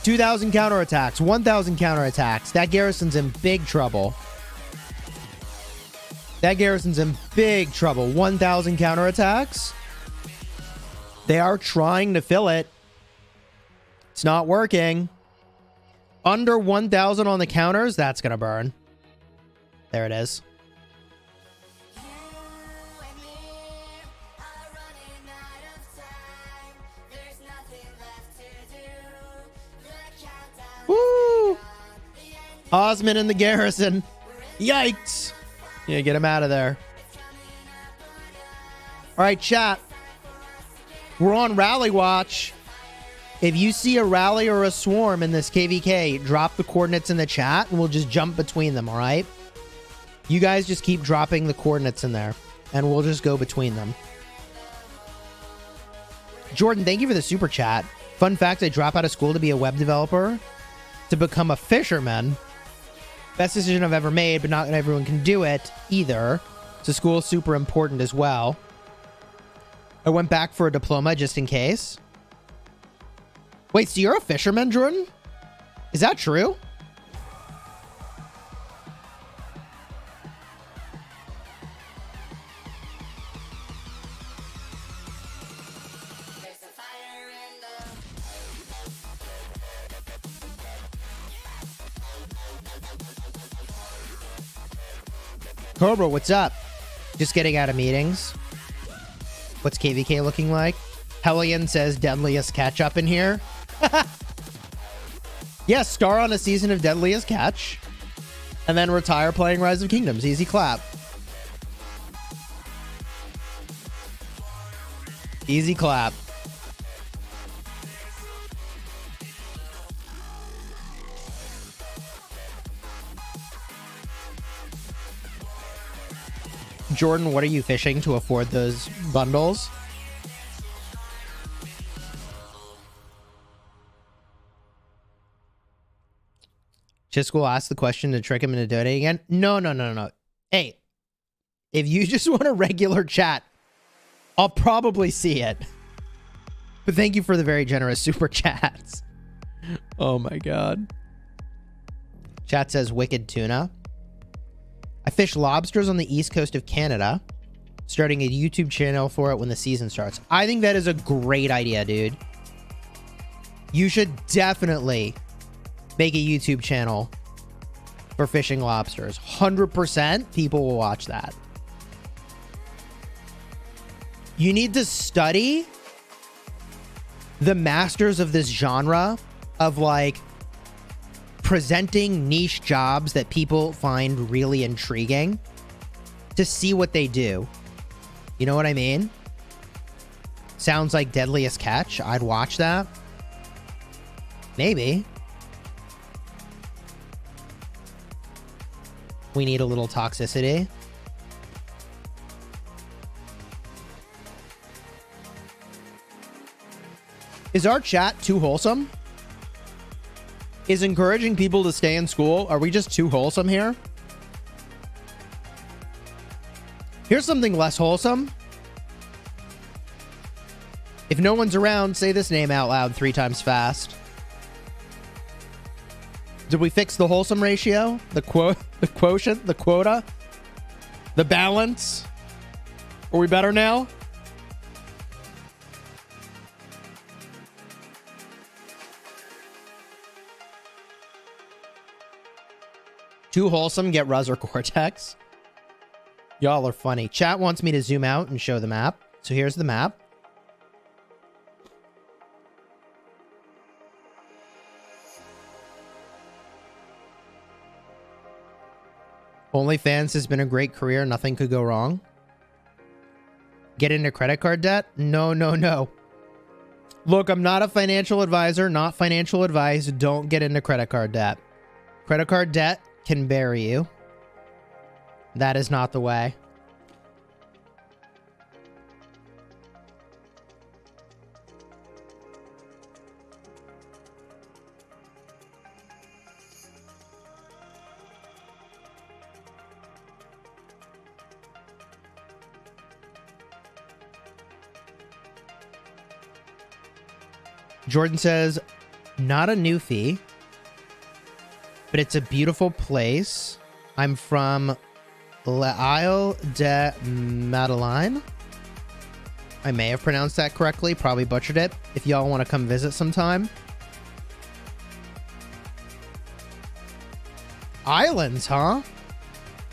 2,000 counterattacks. 1,000 counterattacks. That garrison's in big trouble. That garrison's in big trouble. 1,000 counterattacks. They are trying to fill it. It's not working. Under 1,000 on the counters, that's going to burn. There it is. Woo! Osman in the garrison. Yikes. Yeah, get him out of there. All right, chat. We're on rally watch. If you see a rally or a swarm in this KvK, drop the coordinates in the chat and we'll just jump between them, all right? You guys just keep dropping the coordinates in there and we'll just go between them. Jordan, thank you for the super chat. Fun fact, I drop out of school to be a web developer to become a fisherman. Best decision I've ever made, but not everyone can do it either. So school is super important as well. I went back for a diploma just in case. Wait, so you're a fisherman, Jordan? Is that true? Cobra, what's up? Just getting out of meetings. What's KvK looking like? Hellion says deadliest catch up in here. Yeah, star on a season of Deadliest Catch. And then retire playing Rise of Kingdoms. Easy clap. Easy clap. Jordan, what are you fishing to afford those bundles? Chisgule asked the question to trick him into donating again. No. Hey, if you just want a regular chat, I'll probably see it. But thank you for the very generous super chats. Oh my god. Chat says wicked tuna. I fish lobsters on the east coast of Canada, starting a YouTube channel for it when the season starts. I think that is a great idea, dude. You should definitely make a YouTube channel for fishing lobsters. 100% people will watch that. You need to study the masters of this genre of like presenting niche jobs that people find really intriguing to see what they do. You know what I mean? Sounds like Deadliest Catch. I'd watch that. Maybe. We need a little toxicity. Is our chat too wholesome? Is encouraging people to stay in school, are we just too wholesome here? Here's something less wholesome. If no one's around, say this name out loud 3 times fast. Did we fix the wholesome ratio? The quotient? The quota? The balance? Are we better now? Too wholesome, get Ruz or Cortex. Y'all are funny. Chat wants me to zoom out and show the map. So here's the map. OnlyFans has been a great career. Nothing could go wrong. Get into credit card debt? No. Look, I'm not a financial advisor. Not financial advice. Don't get into credit card debt. Credit card debt can bury you. That is not the way. Jordan says, not a new fee, but it's a beautiful place. I'm from L'Isle de Madeleine. I may have pronounced that correctly, probably butchered it. If y'all want to come visit sometime. Islands, huh?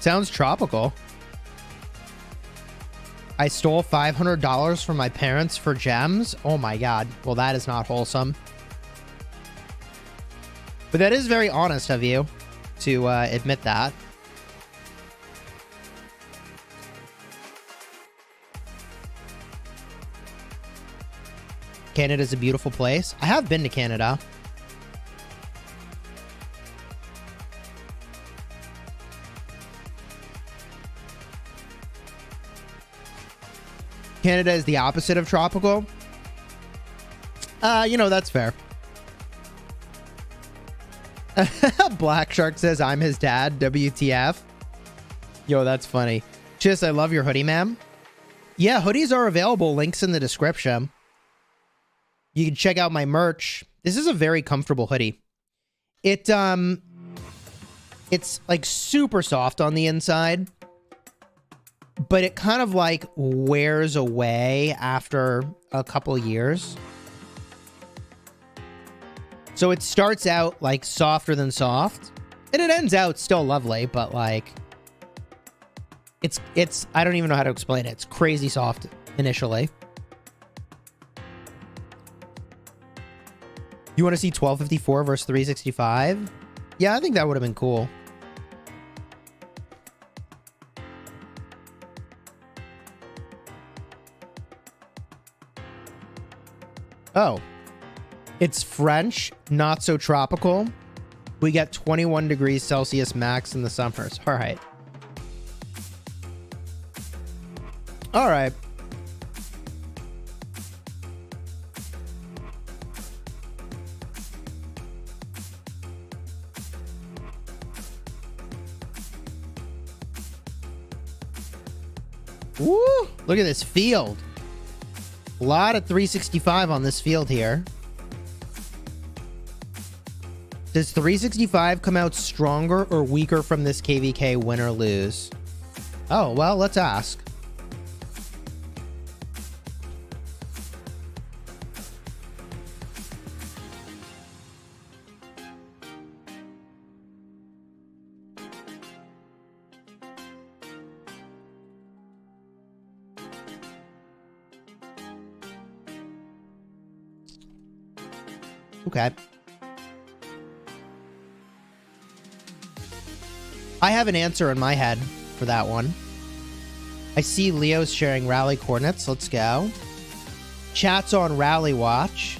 Sounds tropical. I stole $500 from my parents for gems. Oh my god. Well, that is not wholesome. But that is very honest of you to admit that. Canada's a beautiful place. I have been to Canada. Canada is the opposite of tropical. You know, that's fair. Black Shark says, I'm his dad. WTF. Yo, that's funny. Chis, I love your hoodie, ma'am. Yeah, hoodies are available. Links in the description. You can check out my merch. This is a very comfortable hoodie. It's like super soft on the inside, but it kind of like wears away after a couple years. So it starts out like softer than soft, and it ends out still lovely, but like it's I don't even know how to explain it. It's crazy soft initially. You want to see 1254 versus 365? Yeah, I think that would have been cool. Oh. It's French, not so tropical. We get 21 degrees Celsius max in the summers. All right. All right. Woo! Look at this field. A lot of 365 on this field here. Does 365 come out stronger or weaker from this KvK, win or lose? Oh, well, let's ask. Okay. I have an answer in my head for that one. I see Leo's sharing rally coordinates. Let's go. Chat's on rally watch.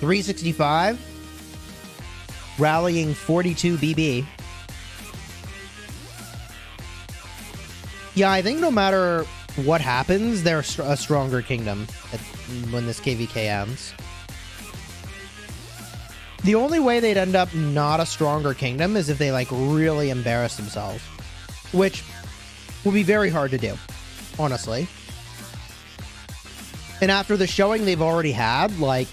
$365, rallying 42 BB. Yeah, I think no matter what happens, they're a stronger kingdom when this KvK ends. The only way they'd end up not a stronger kingdom is if they, like, really embarrass themselves. Which will be very hard to do, honestly. And after the showing they've already had, like,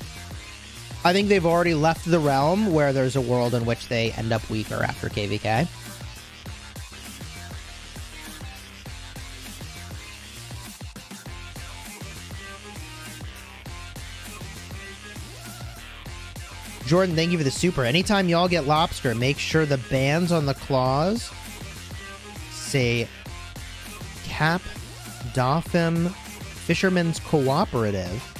I think they've already left the realm where there's a world in which they end up weaker after KvK. Jordan, thank you for the super. Anytime y'all get lobster, make sure the bands on the claws say Cap Doffin Fisherman's Cooperative.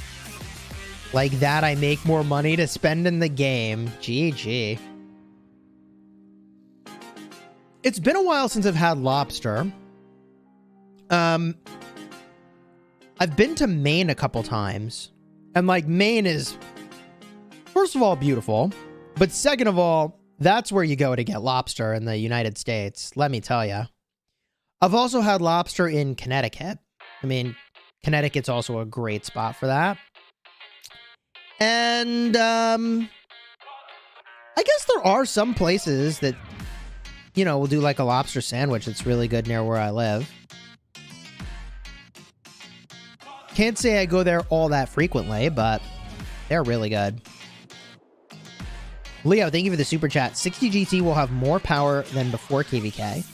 Like that, I make more money to spend in the game. GG. It's been a while since I've had lobster. I've been to Maine a couple times. And, like, Maine is, first of all, beautiful. But second of all, that's where you go to get lobster in the United States. Let me tell you. I've also had lobster in Connecticut. I mean, Connecticut's also a great spot for that. And, I guess there are some places that, you know, will do like a lobster sandwich that's really good near where I live. Can't say I go there all that frequently, but they're really good. Leo, thank you for the super chat. 60 GT will have more power than before KvK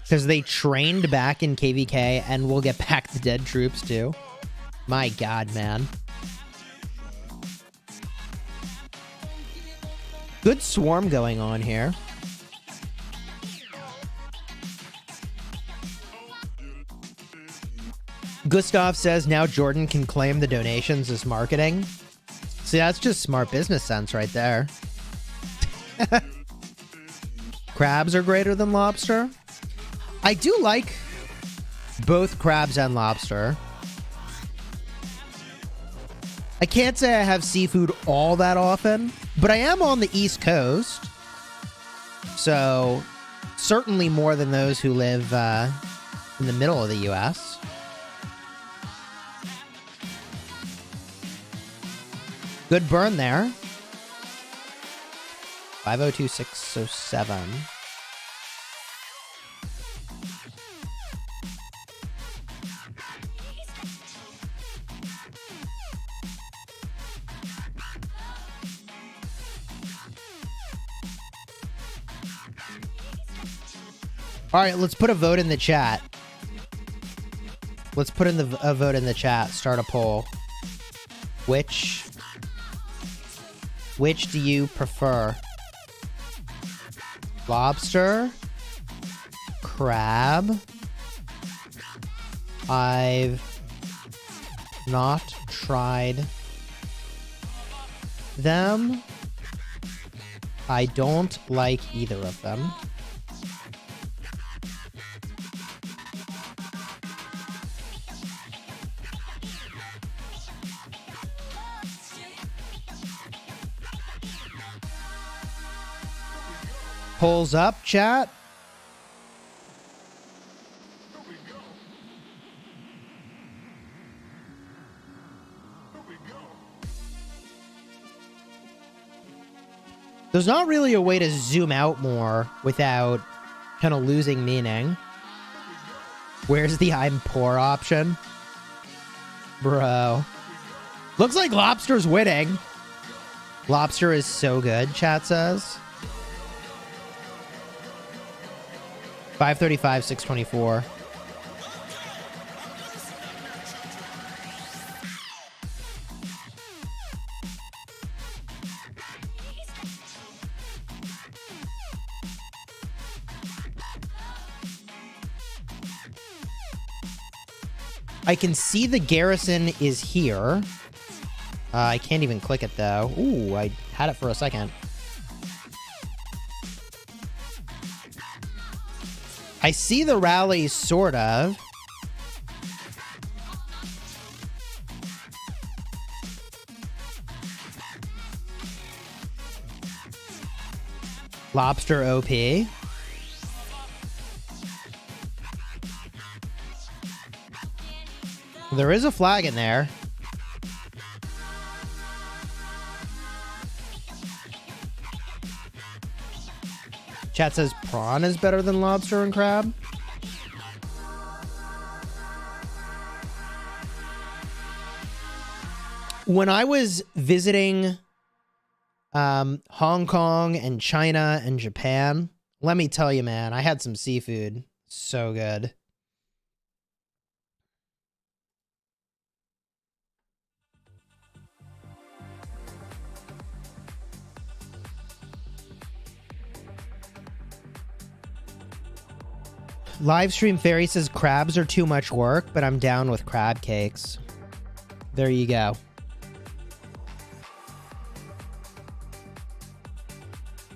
because they trained back in KvK and will get back to dead troops too. My God, man. Good swarm going on here. Gustav says now Jordan can claim the donations as marketing. See, that's just smart business sense right there. Crabs are greater than lobster. I do like both crabs and lobster. I can't say I have seafood all that often, but I am on the East Coast. So, certainly more than those who live in the middle of the U.S. Good burn there. 502607. All right, let's put a vote in the chat. Let's put in a vote in the chat. Start a poll. Which do you prefer? Lobster? Crab? I've not tried them. I don't like either of them. Polls up, chat. There's not really a way to zoom out more without kind of losing meaning. Where's the I'm poor option? Bro. Looks like Lobster's winning. Lobster is so good, chat says. 535, 624. I can see the garrison is here. I can't even click it though. Ooh, I had it for a second. I see the rally, sort of. Lobster OP. There is a flag in there. Chat says prawn is better than lobster and crab. When I was visiting Hong Kong and China and Japan, let me tell you, man, I had some seafood. So good. Livestream Fairy says crabs are too much work, but I'm down with crab cakes. There you go.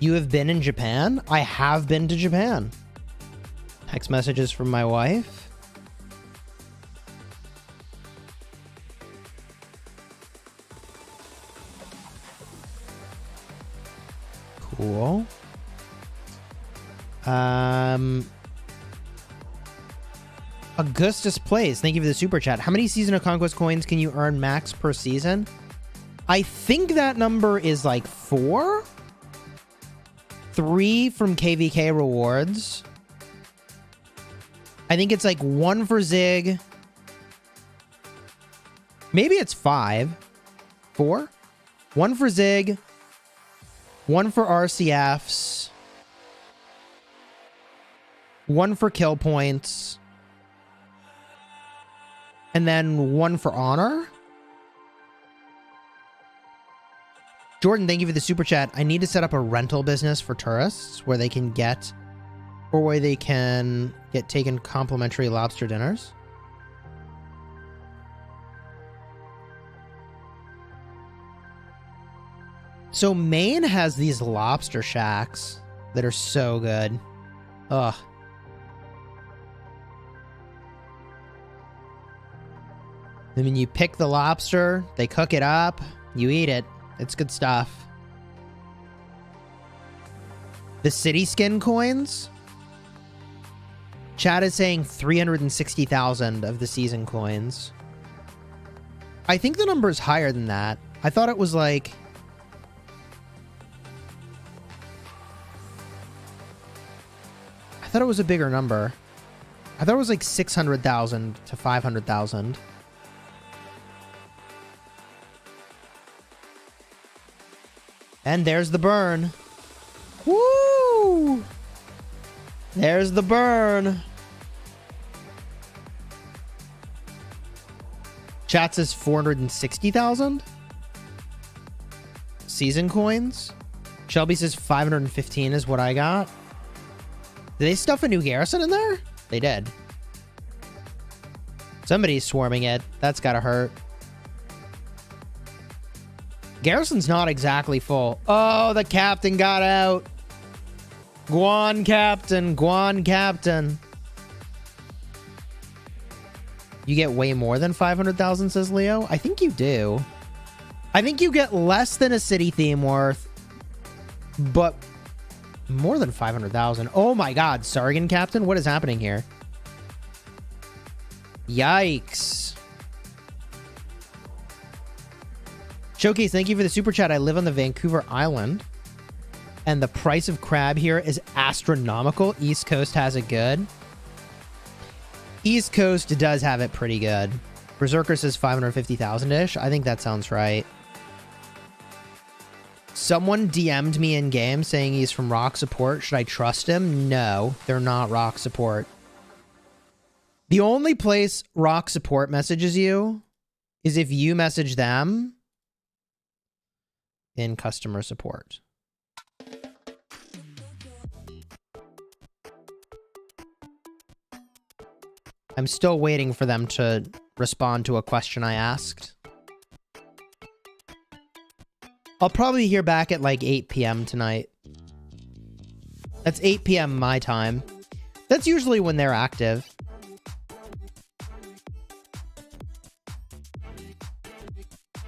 You have been in Japan? I have been to Japan. Text messages from my wife. Cool. Augustus Plays, thank you for the super chat. How many Season of Conquest coins can you earn max per season? I think that number is like 4. 3 from KvK rewards. I think it's like 1 for Zig. Maybe it's 5. 4? 1 for Zig. 1 for RCFs. 1 for kill points. And then 1 for honor. Jordan, thank you for the super chat. I need to set up a rental business for tourists where they can get, taken complimentary lobster dinners. So Maine has these lobster shacks that are so good. Ugh. I mean, you pick the lobster, they cook it up, you eat it. It's good stuff. The city skin coins? Chat is saying 360,000 of the season coins. I think the number is higher than that. I thought it was like... I thought it was a bigger number. I thought it was like 600,000 to 500,000. And there's the burn. Woo! There's the burn. Chat says 460,000 season coins. Shelby says 515 is what I got. Did they stuff a new garrison in there? They did. Somebody's swarming it. That's gotta hurt. Garrison's not exactly full. Oh, the captain got out. Guan captain, Guan captain. You get way more than 500,000, says Leo. I think you do. I think you get less than a city theme worth, but more than 500,000. Oh my God, Sargon captain, what is happening here? Yikes. Showcase, thank you for the super chat. I live on the Vancouver Island, and the price of crab here is astronomical. East Coast has it good. East Coast does have it pretty good. Berserker says 550,000-ish. I think that sounds right. Someone DM'd me in game saying he's from Rock Support. Should I trust him? No, they're not Rock Support. The only place Rock Support messages you is if you message them in customer support. I'm still waiting for them to respond to a question I asked. I'll probably hear back at like 8 p.m. tonight. That's 8 p.m. my time. That's usually when they're active.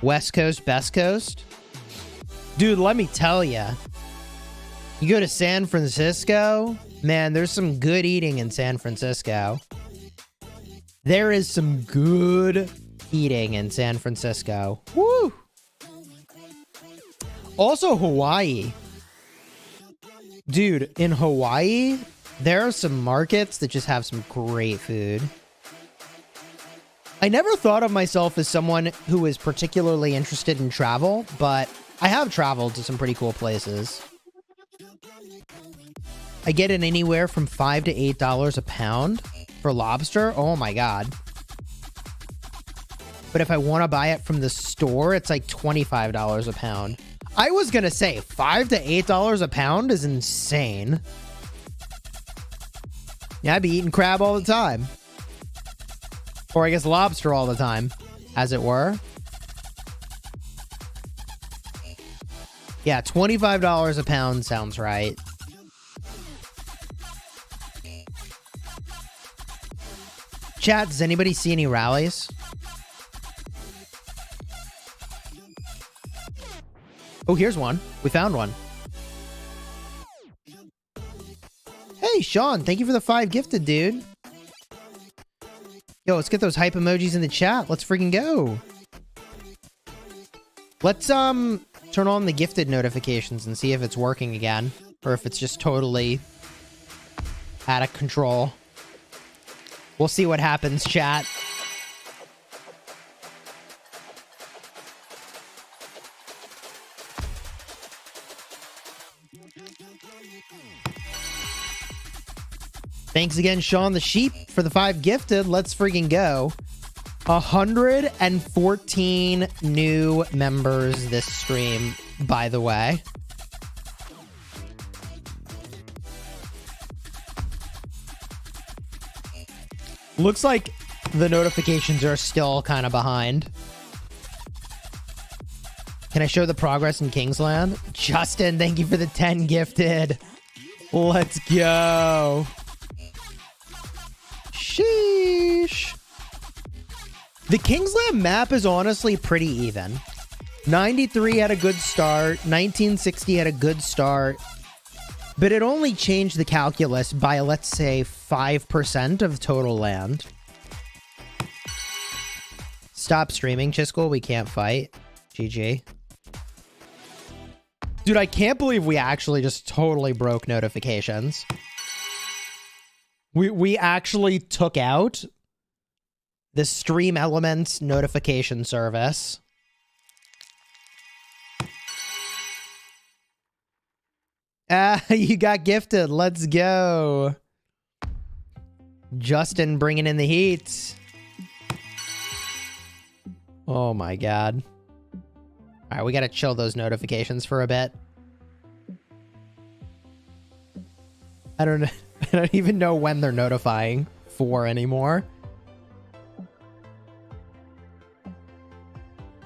West Coast, best coast? Dude, let me tell ya. You go to San Francisco, man, there's some good eating in San Francisco. There is some good eating in San Francisco. Woo! Also, Hawaii. Dude, in Hawaii, there are some markets that just have some great food. I never thought of myself as someone who is particularly interested in travel, but I have traveled to some pretty cool places. I get it anywhere from $5 to $8 a pound for lobster. Oh my God. But if I want to buy it from the store, it's like $25 a pound. I was going to say $5 to $8 a pound is insane. Yeah, I'd be eating crab all the time. Or I guess lobster all the time, as it were. Yeah, $25 a pound sounds right. Chat, does anybody see any rallies? Oh, here's one. We found one. Hey, Sean, thank you for the 5 gifted, dude. Yo, let's get those hype emojis in the chat. Let's freaking go. Let's turn on the gifted notifications and see if it's working again, or if it's just totally out of control. We'll see what happens, chat. Thanks again, Sean the Sheep, for the 5 gifted. Let's freaking go. 114 new members this stream, by the way. Looks like the notifications are still kind of behind. Can I show the progress in Kingsland? Justin, thank you for the 10 gifted. Let's go. Sheesh. The Kingsland map is honestly pretty even. 93 had a good start. 1960 had a good start. But it only changed the calculus by, let's say, 5% of total land. Stop streaming, Chisgule. We can't fight. GG. Dude, I can't believe we actually just totally broke notifications. We actually took out the Stream Elements notification service. You got gifted. Let's go. Justin bringing in the heat. Oh my God. All right, we got to chill those notifications for a bit. I don't even know when they're notifying for anymore.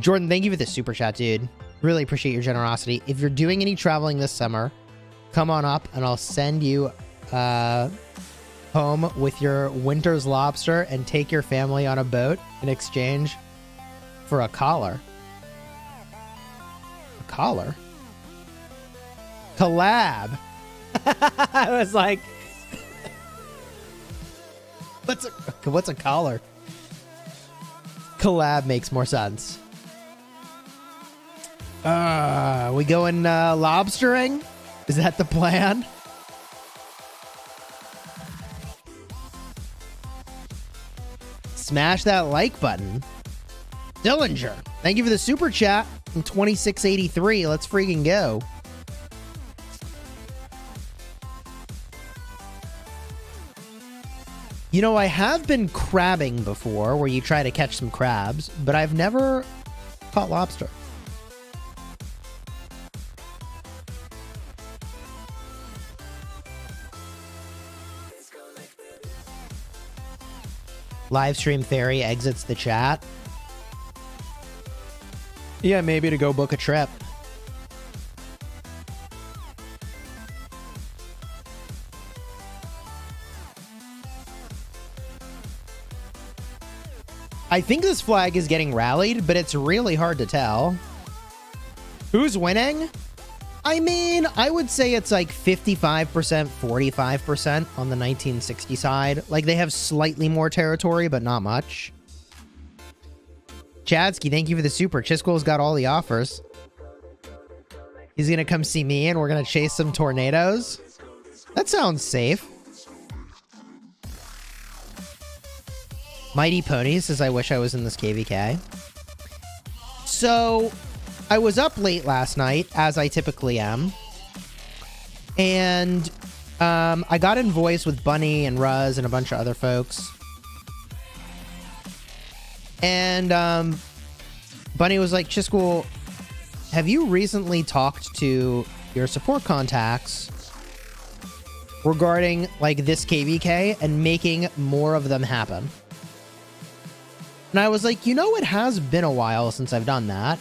Jordan, thank you for the super chat, dude. Really appreciate your generosity. If you're doing any traveling this summer, come on up and I'll send you home with your winter's lobster and take your family on a boat in exchange for a collar. A collar? Collab. I was like, what's a collar? Collab makes more sense. We going lobstering? Is that the plan? Smash that like button. Dillinger, thank you for the super chat from 2683. Let's freaking go. You know, I have been crabbing before, where you try to catch some crabs, but I've never caught lobster. Livestream Fairy exits the chat. Yeah, maybe to go book a trip. I think this flag is getting rallied, but it's really hard to tell. Who's winning? I mean, I would say it's like 55%, 45% on the 1960 side. Like, they have slightly more territory, but not much. Chadsky, thank you for the super. Chisgule's got all the offers. He's gonna come see me and we're gonna chase some tornadoes. That sounds safe. Mighty Pony says, I wish I was in this KvK. So, I was up late last night, as I typically am. And I got in voice with Bunny and Ruz and a bunch of other folks. And Bunny was like, Chisgule, have you recently talked to your support contacts regarding like this KvK and making more of them happen? And I was like, you know, it has been a while since I've done that.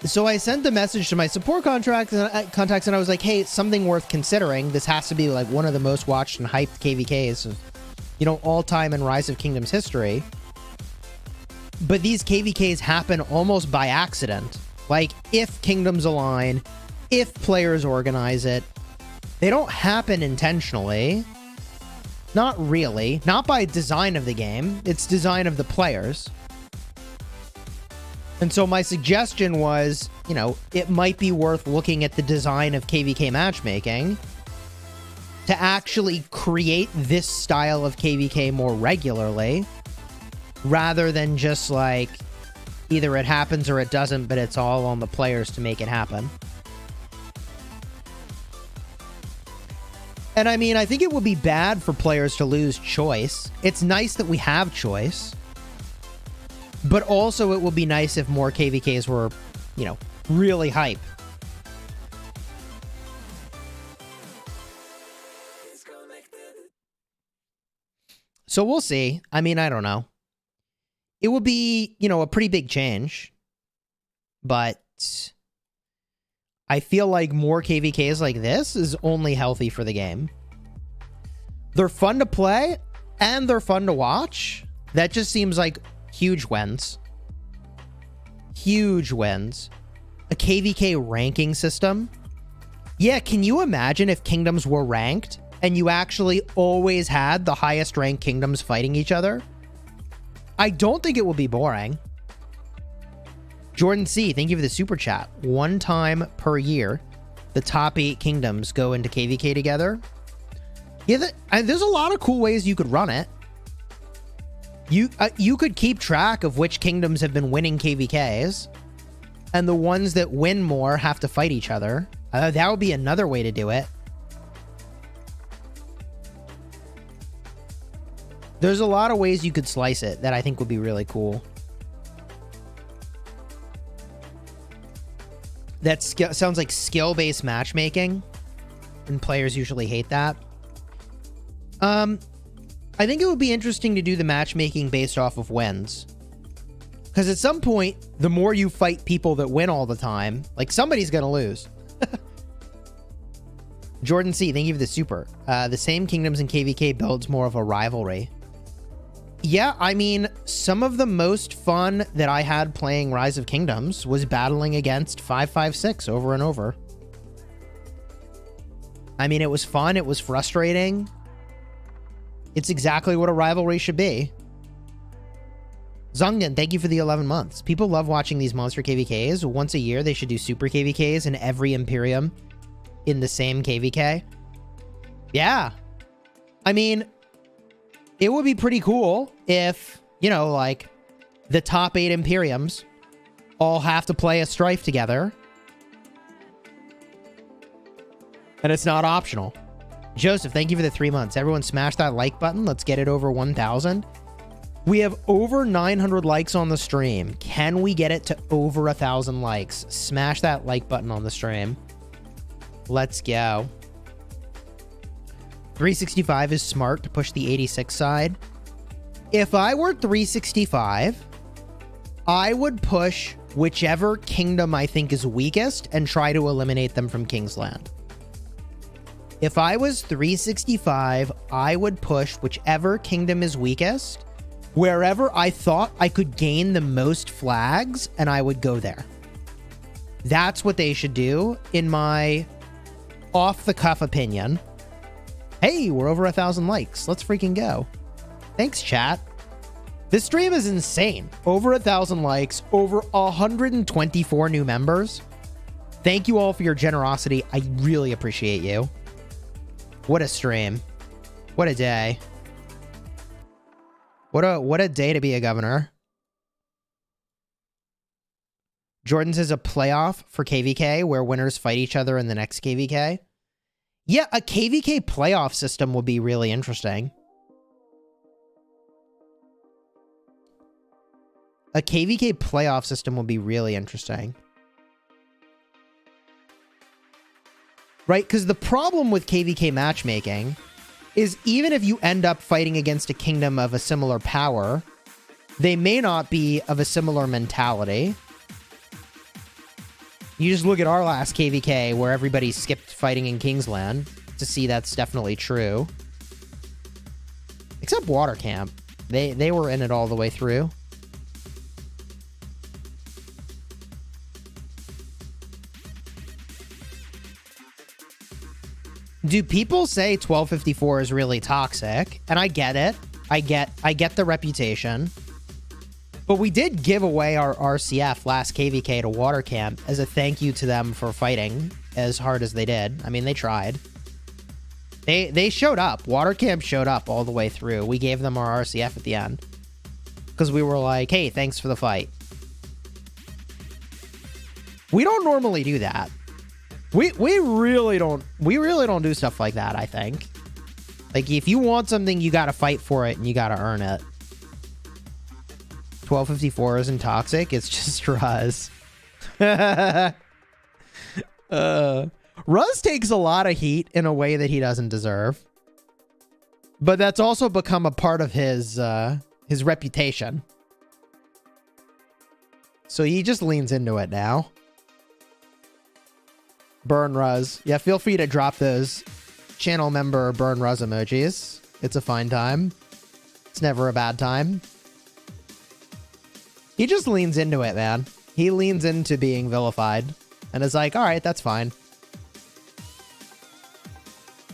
So I sent the message to my support contacts and I was like, hey, it's something worth considering. This has to be like one of the most watched and hyped KvKs of, you know, all time in Rise of Kingdoms history. But these KvKs happen almost by accident. Like, if kingdoms align, if players organize it, they don't happen intentionally. Not really. Not by design of the game. It's design of the players. And so my suggestion was, you know, it might be worth looking at the design of KvK matchmaking to actually create this style of KvK more regularly, rather than just like, either it happens or it doesn't, but it's all on the players to make it happen. And I mean, I think it would be bad for players to lose choice. It's nice that we have choice. But also it would be nice if more KvKs were, you know, really hype. So we'll see. I mean, I don't know. It would be, you know, a pretty big change. But I feel like more KvKs like this is only healthy for the game. They're fun to play, and they're fun to watch. That just seems like huge wins. Huge wins. A KvK ranking system. Yeah, can you imagine if kingdoms were ranked, and you actually always had the highest ranked kingdoms fighting each other? I don't think it will be boring. Jordan C, thank you for the super chat. One time per year, the top 8 kingdoms go into KvK together. Yeah, there's a lot of cool ways you could run it. You could keep track of which kingdoms have been winning KvKs, and the ones that win more have to fight each other. That would be another way to do it. There's a lot of ways you could slice it that I think would be really cool. That sounds like skill-based matchmaking, and players usually hate that. I think it would be interesting to do the matchmaking based off of wins. Because at some point, the more you fight people that win all the time, like somebody's going to lose. Jordan C, thank you for the super. The same kingdoms in KvK builds more of a rivalry. Yeah, I mean, some of the most fun that I had playing Rise of Kingdoms was battling against 556 over and over. I mean, it was fun. It was frustrating. It's exactly what a rivalry should be. Zungden, thank you for the 11 months. People love watching these monster KvKs. Once a year, they should do super KvKs in every Imperium in the same KvK. Yeah. I mean, it would be pretty cool if, you know, like, the top 8 Imperiums all have to play a Strife together. And it's not optional. Joseph, thank you for the 3 months. Everyone smash that like button. Let's get it over 1,000. We have over 900 likes on the stream. Can we get it to over 1,000 likes? Smash that like button on the stream. Let's go. 365 is smart to push the 86 side. If I were 365, I would push whichever kingdom I think is weakest and try to eliminate them from Kingsland. If I was 365, I would push whichever kingdom is weakest, wherever I thought I could gain the most flags, and I would go there. That's what they should do, in my off-the-cuff opinion. Hey, we're over 1,000 likes. Let's freaking go. Thanks, chat. This stream is insane. Over 1,000 likes, over 124 new members. Thank you all for your generosity. I really appreciate you. What a stream. What a day. What a day to be a governor. Jordan says a playoff for KvK where winners fight each other in the next KvK. Yeah, a KvK playoff system would be really interesting. A KvK playoff system would be really interesting. Right? Because the problem with KvK matchmaking is even if you end up fighting against a kingdom of a similar power, they may not be of a similar mentality. You just look at our last KvK where everybody skipped fighting in Kingsland to see that's definitely true. Except Water Camp. They were in it all the way through. Do people say 1254 is really toxic? And I get it. I get the reputation. But we did give away our RCF last KvK to Water Camp as a thank you to them for fighting as hard as they did. I mean, they tried. They showed up. Water Camp showed up all the way through. We gave them our RCF at the end. Because we were like, hey, thanks for the fight. We don't normally do that. We really don't do stuff like that, I think. Like, if you want something, you gotta fight for it and you gotta earn it. 1254 isn't toxic, it's just Ruz. Ruz takes a lot of heat in a way that he doesn't deserve. But that's also become a part of his reputation. So he just leans into it now. Burn Ruz. Yeah, feel free to drop those channel member Burn Ruz emojis. It's a fine time. It's never a bad time. He just leans into it, man. He leans into being vilified. And is like, alright, that's fine.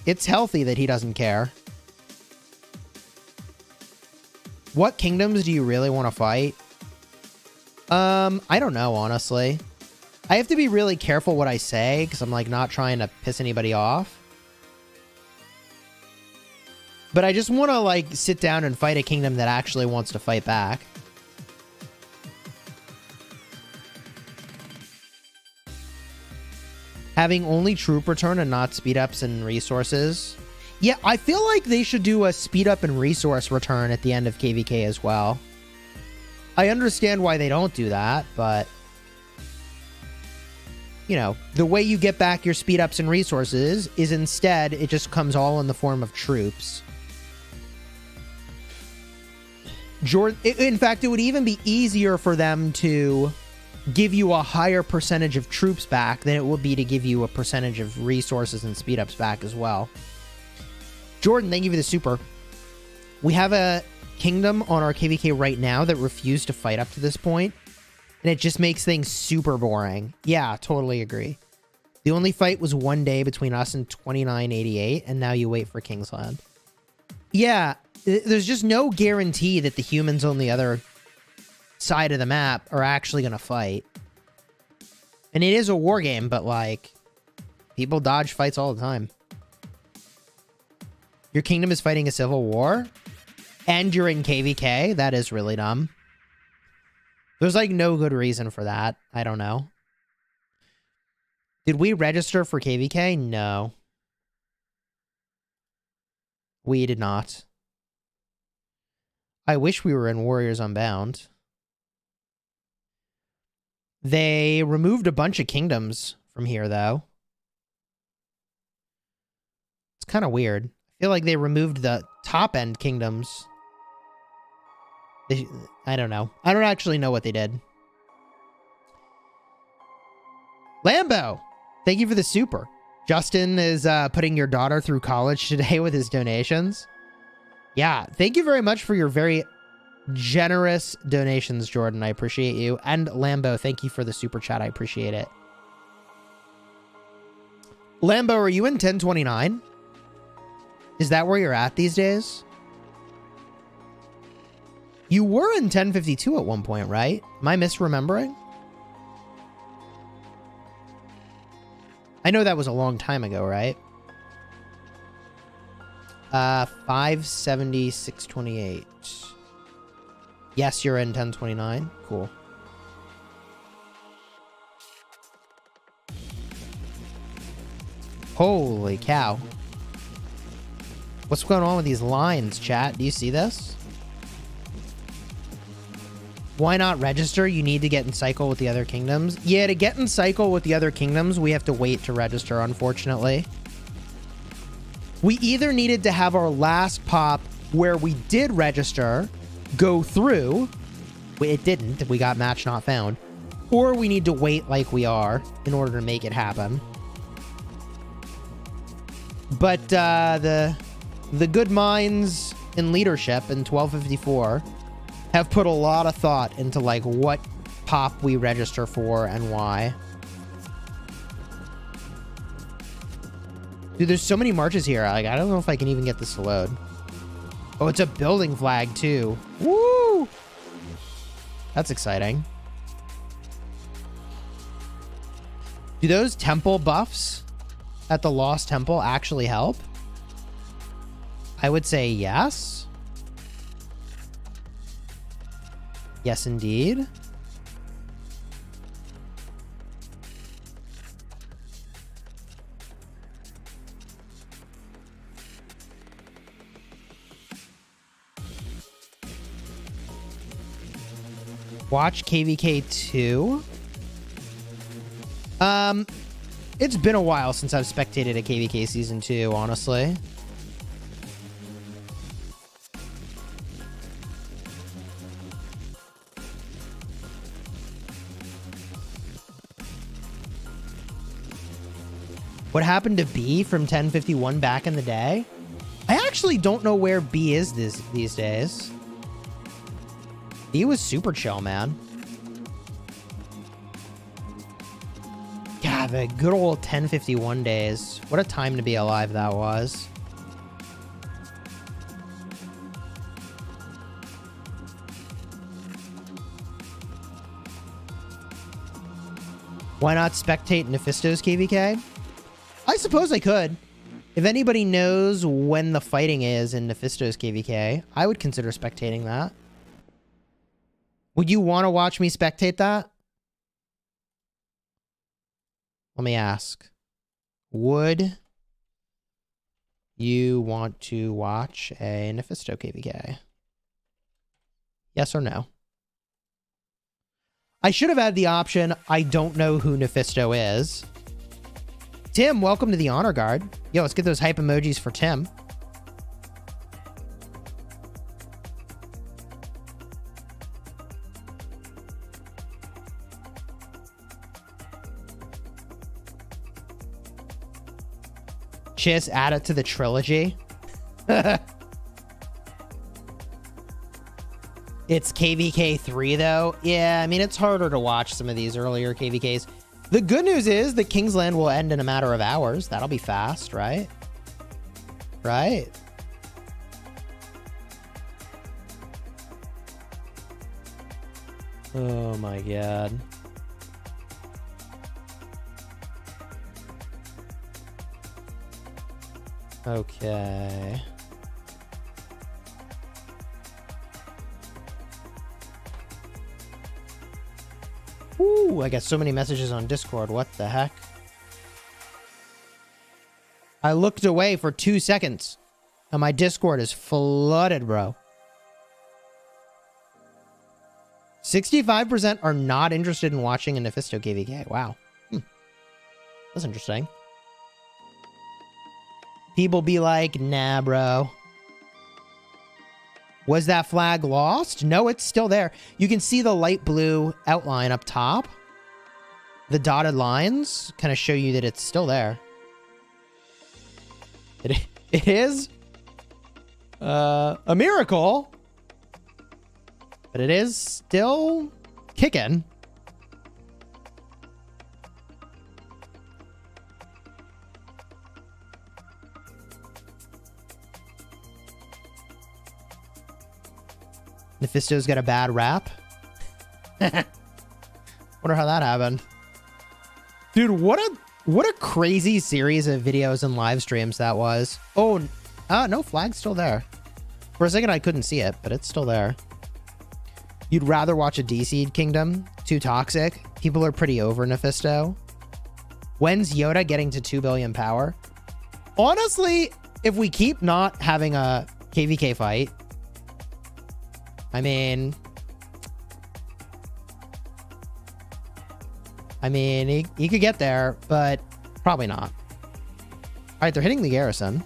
It's healthy that he doesn't care. What kingdoms do you really want to fight? I don't know, honestly. I have to be really careful what I say, because I'm, like, not trying to piss anybody off. But I just want to, like, sit down and fight a kingdom that actually wants to fight back. Having only troop return and not speed ups and resources. Yeah, I feel like they should do a speed up and resource return at the end of KvK as well. I understand why they don't do that, but... you know, the way you get back your speed ups and resources is instead it just comes all in the form of troops. In fact, it would even be easier for them to give you a higher percentage of troops back than it would be to give you a percentage of resources and speed ups back as well. Jordan, thank you for the super. We have a kingdom on our KvK right now that refused to fight up to this point, and it just makes things super boring. Yeah, totally agree. The only fight was 1 day between us and 2988, and now you wait for Kingsland. Yeah, there's just no guarantee that the humans on the other side of the map are actually going to fight. And it is a war game, but, like, people dodge fights all the time. Your kingdom is fighting a civil war, and you're in KvK? That is really dumb. There's, like, no good reason for that. I don't know. Did we register for KvK? No. We did not. I wish we were in Warriors Unbound. They removed a bunch of kingdoms from here, though. It's kind of weird. I feel like they removed the top-end kingdoms. I don't know. I don't actually know what they did. Lambo, thank you for the super. Justin is putting your daughter through college today with his donations. Yeah, thank you very much for your very generous donations, Jordan. I appreciate you. And Lambo, thank you for the super chat. I appreciate it. Lambo, are you in 1029? Is that where you're at these days? You were in 1052 at one point, right? Am I misremembering? I know that was a long time ago, right? 570, 628. Yes, you're in 1029. Cool. Holy cow. What's going on with these lines, chat? Do you see this? Why not register? You need to get in cycle with the other kingdoms. Yeah, to get in cycle with the other kingdoms, we have to wait to register, unfortunately. We either needed to have our last pop where we did register go through. It didn't. We got match not found. Or we need to wait like we are in order to make it happen. But the good minds in leadership in 1254 have put a lot of thought into, like, what pop we register for and why. Dude, there's so many marches here. Like, I don't know if I can even get this to load. Oh, it's a building flag, too. Woo! That's exciting. Do those temple buffs at the Lost Temple actually help? I would say yes. Yes, indeed. Watch KvK 2. It's been a while since I've spectated a KvK Season 2, honestly. What happened to B from 1051 back in the day? I actually don't know where B is these days. B was super chill, man. God, the good old 1051 days. What a time to be alive that was. Why not spectate Nephisto's KvK? I suppose I could. If anybody knows when the fighting is in Nephisto's KvK, I would consider spectating that. Would you want to watch me spectate that? Let me ask. Would you want to watch a Nephisto KvK? Yes or no? I should have had the option, I don't know who Nephisto is. Tim, welcome to the Honor Guard. Yo, let's get those hype emojis for Tim. Chis, add it to the trilogy. It's KvK 3 though. Yeah, I mean, it's harder to watch some of these earlier KvKs. The good news is the Kingsland will end in a matter of hours. That'll be fast, right? Right? Oh my god. Okay. Ooh, I got so many messages on Discord. What the heck? I looked away for 2 seconds and my Discord is flooded, bro. 65% are not interested in watching a Nephisto KvK. Wow. That's interesting. People be like, nah, bro. Was that flag lost? No, it's still there. You can see the light blue outline up top. The dotted lines kind of show you that it's still there. It is a miracle, but it is still kicking. Nephisto's got a bad rap. Wonder how that happened. Dude, what a crazy series of videos and live streams that was. Oh, no, flag's still there. For a second I couldn't see it, but it's still there. You'd rather watch a D-Seed Kingdom? Too toxic? People are pretty over Nephisto. When's Yoda getting to 2 billion power? Honestly, if we keep not having a KvK fight, I mean, he could get there, but probably not. All right, they're hitting the garrison.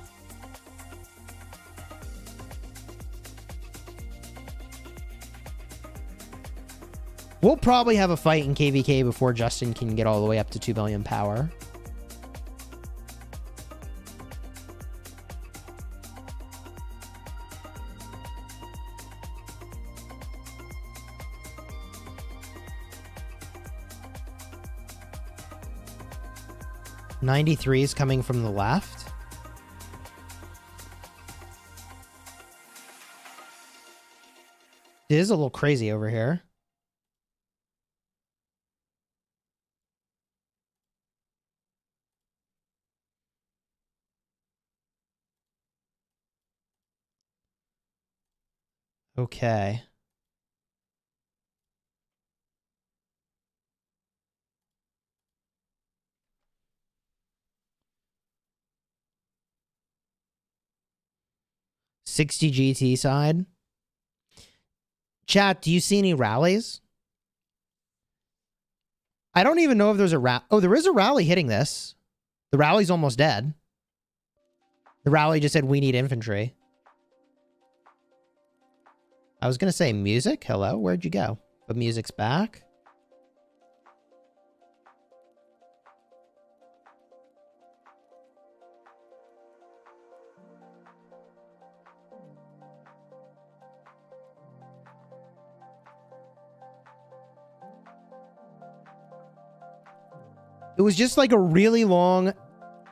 We'll probably have a fight in KvK before Justin can get all the way up to 2 billion power. '93 is coming from the left. It is a little crazy over here. Okay. $60 GT side. Chat, do you see any rallies? I don't even know if there's a rally. Oh, there is a rally hitting this. The rally's almost dead. The rally just said, we need infantry. I was going to say music. Hello, where'd you go? But music's back. It was just like a really long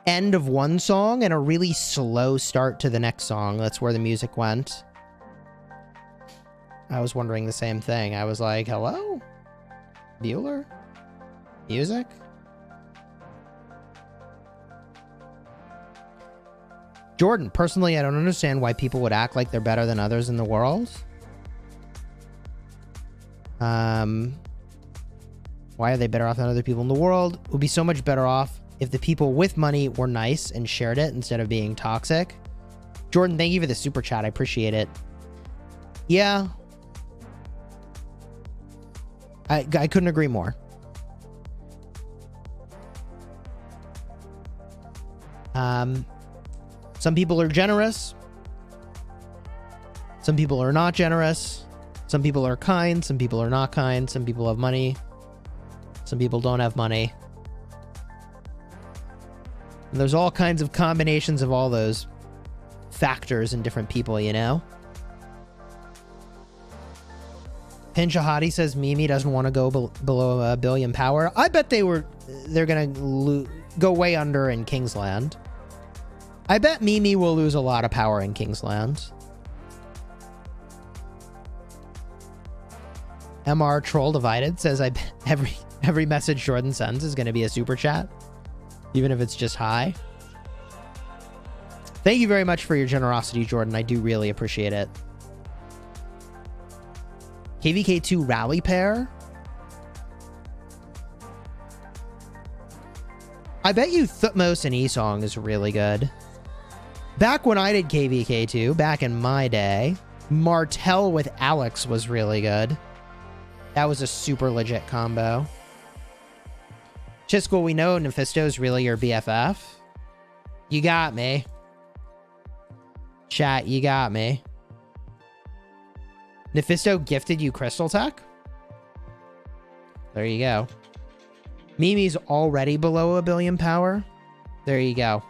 end of one song and a really slow start to the next song. That's where the music went. I was wondering the same thing. I was like, hello? Bueller? Music? Jordan, personally, I don't understand why people would act like they're better than others in the world. Why are they better off than other people in the world? It would be so much better off if the people with money were nice and shared it instead of being toxic. Jordan, thank you for the super chat. I appreciate it. Yeah. I couldn't agree more. Some people are generous. Some people are not generous. Some people are kind. Some people are not kind. Some people have money. Some people don't have money. And there's all kinds of combinations of all those factors in different people, you know? Pinchahati says Mimi doesn't want to go below 1 billion power. I bet they're going to go way under in Kingsland. I bet Mimi will lose a lot of power in Kingsland. MR Troll Divided says I bet every message Jordan sends is going to be a super chat, even if it's just hi. Thank you very much for your generosity, Jordan. I do really appreciate it. KvK2 Rally Pair. I bet you Thutmose and Esong is really good. Back when I did KvK2, back in my day, Martel with Alex was really good. That was a super legit combo. Chisgule, we know Nephisto's really your BFF. You got me. Chat, you got me. Nephisto gifted you Crystal Tech? There you go. Mimi's already below 1 billion power. There you go.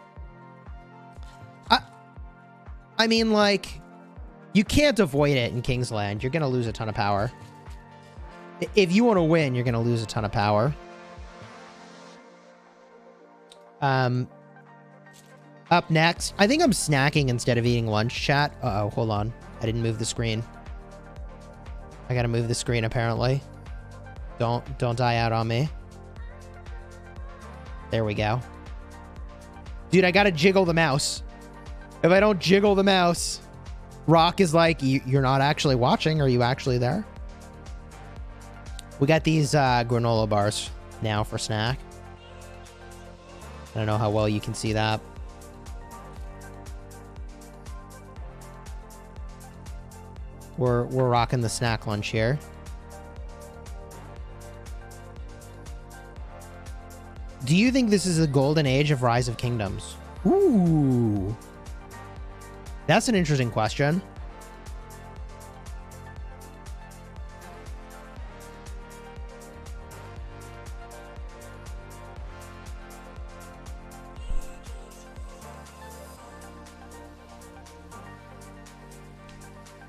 I mean, like, you can't avoid it in Kingsland. You're going to lose a ton of power. If you want to win, you're going to lose a ton of power. Up next, I think I'm snacking instead of eating lunch, chat. Uh-oh, hold on. I didn't move the screen. I gotta move the screen, apparently. Don't die out on me. There we go. Dude, I gotta jiggle the mouse. If I don't jiggle the mouse, Rock is like, you're not actually watching. Are you actually there? We got these granola bars now for snack. I don't know how well you can see that. We're rocking the snack lunch here. Do you think this is the golden age of Rise of Kingdoms? Ooh. That's an interesting question.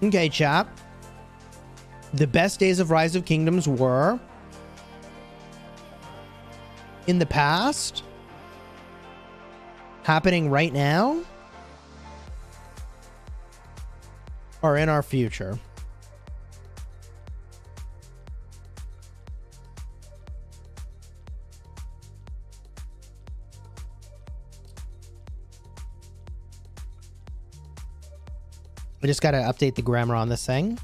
Okay, chat. The best days of Rise of Kingdoms were in the past, happening right now, or in our future. I just got to update the grammar on this thing.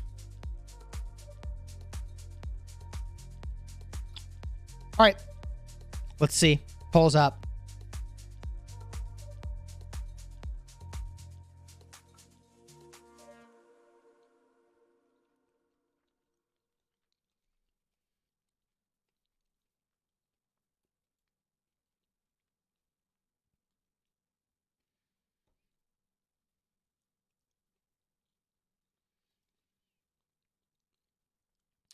All right. Let's see. Polls up.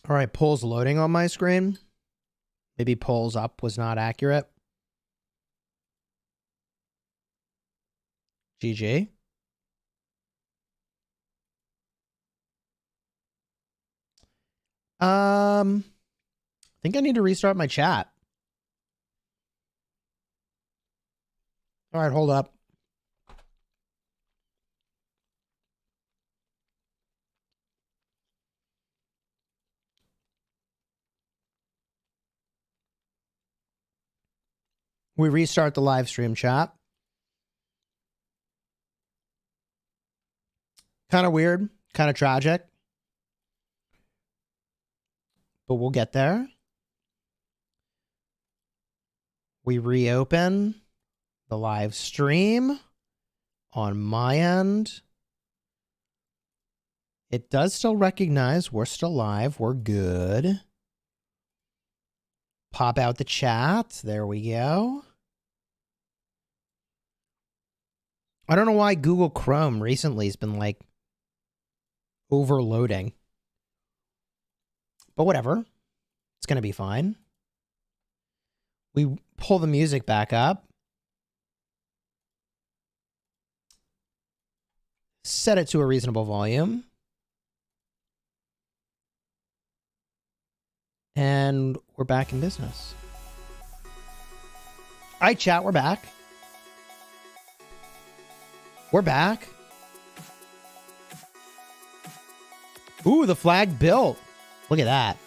All right, polls loading on my screen. Maybe polls up was not accurate. GG. I think I need to restart my chat. All right, hold up. We restart the live stream, chat. Kind of weird, kind of tragic. But we'll get there. We reopen the live stream on my end. It does still recognize we're still live. We're good. Pop out the chat. There we go. I don't know why Google Chrome recently has been like overloading. But whatever. It's going to be fine. We pull the music back up. Set it to a reasonable volume. And we're back in business. All right, chat, we're back. We're back. Ooh, the flag built. Look at that.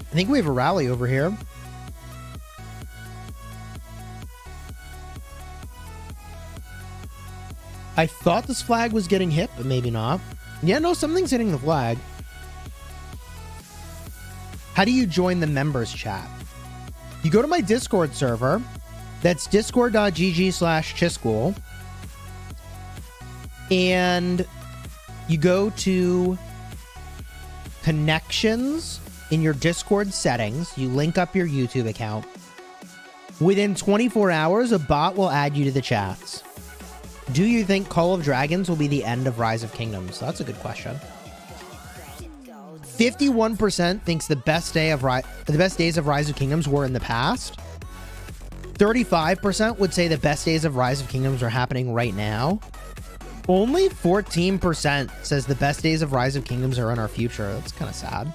I think we have a rally over here. I thought this flag was getting hit, but maybe not. Yeah, no, something's hitting the flag. How do you join the members chat? You go to my Discord server. That's discord.gg/Chisgule. And you go to connections in your Discord settings. You link up your YouTube account. Within 24 hours, a bot will add you to the chats. Do you think Call of Dragons will be the end of Rise of Kingdoms? That's a good question. 51% thinks the best days of Rise of Kingdoms were in the past. 35% would say the best days of Rise of Kingdoms are happening right now. Only 14% says the best days of Rise of Kingdoms are in our future. That's kind of sad.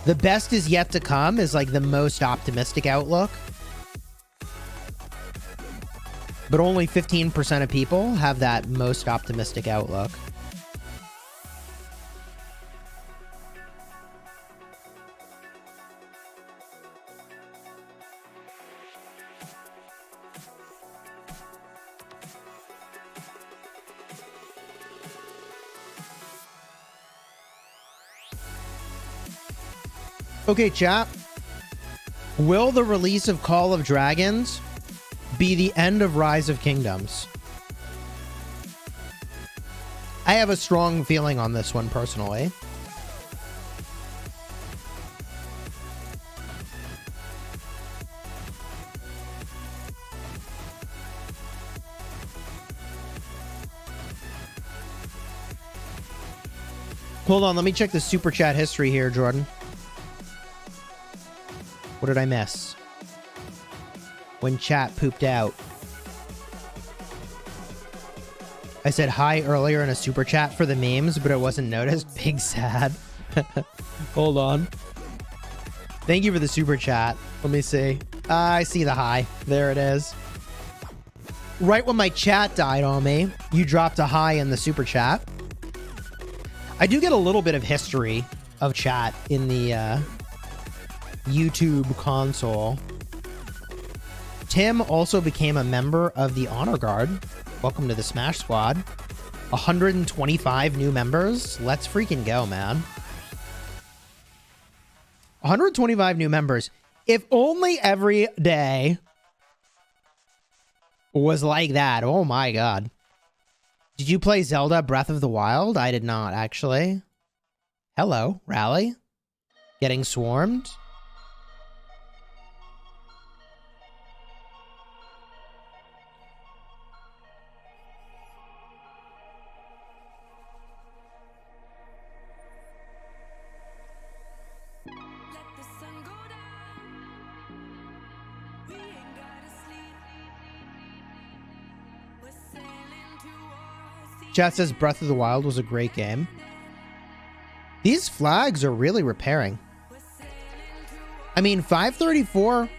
The best is yet to come is like the most optimistic outlook. But only 15% of people have that most optimistic outlook. Okay, chat. Will the release of Call of Dragons be the end of Rise of Kingdoms? I have a strong feeling on this one personally. Hold on, let me check the super chat history here, Jordan. What did I miss? When chat pooped out. I said hi earlier in a super chat for the memes, but it wasn't noticed. Big sad. Hold on. Thank you for the super chat. Let me see. I see the hi. There it is. Right when my chat died on me, you dropped a hi in the super chat. I do get a little bit of history of chat in the YouTube console. Tim also became a member of the Honor Guard. Welcome to the Smash Squad. 125 new members. Let's freaking go, man. 125 new members. If only every day was like that. Oh my god. Did you play Zelda Breath of the Wild? I did not, actually. Hello, Rally. Getting swarmed? Chat says Breath of the Wild was a great game. These flags are really repairing. I mean, 534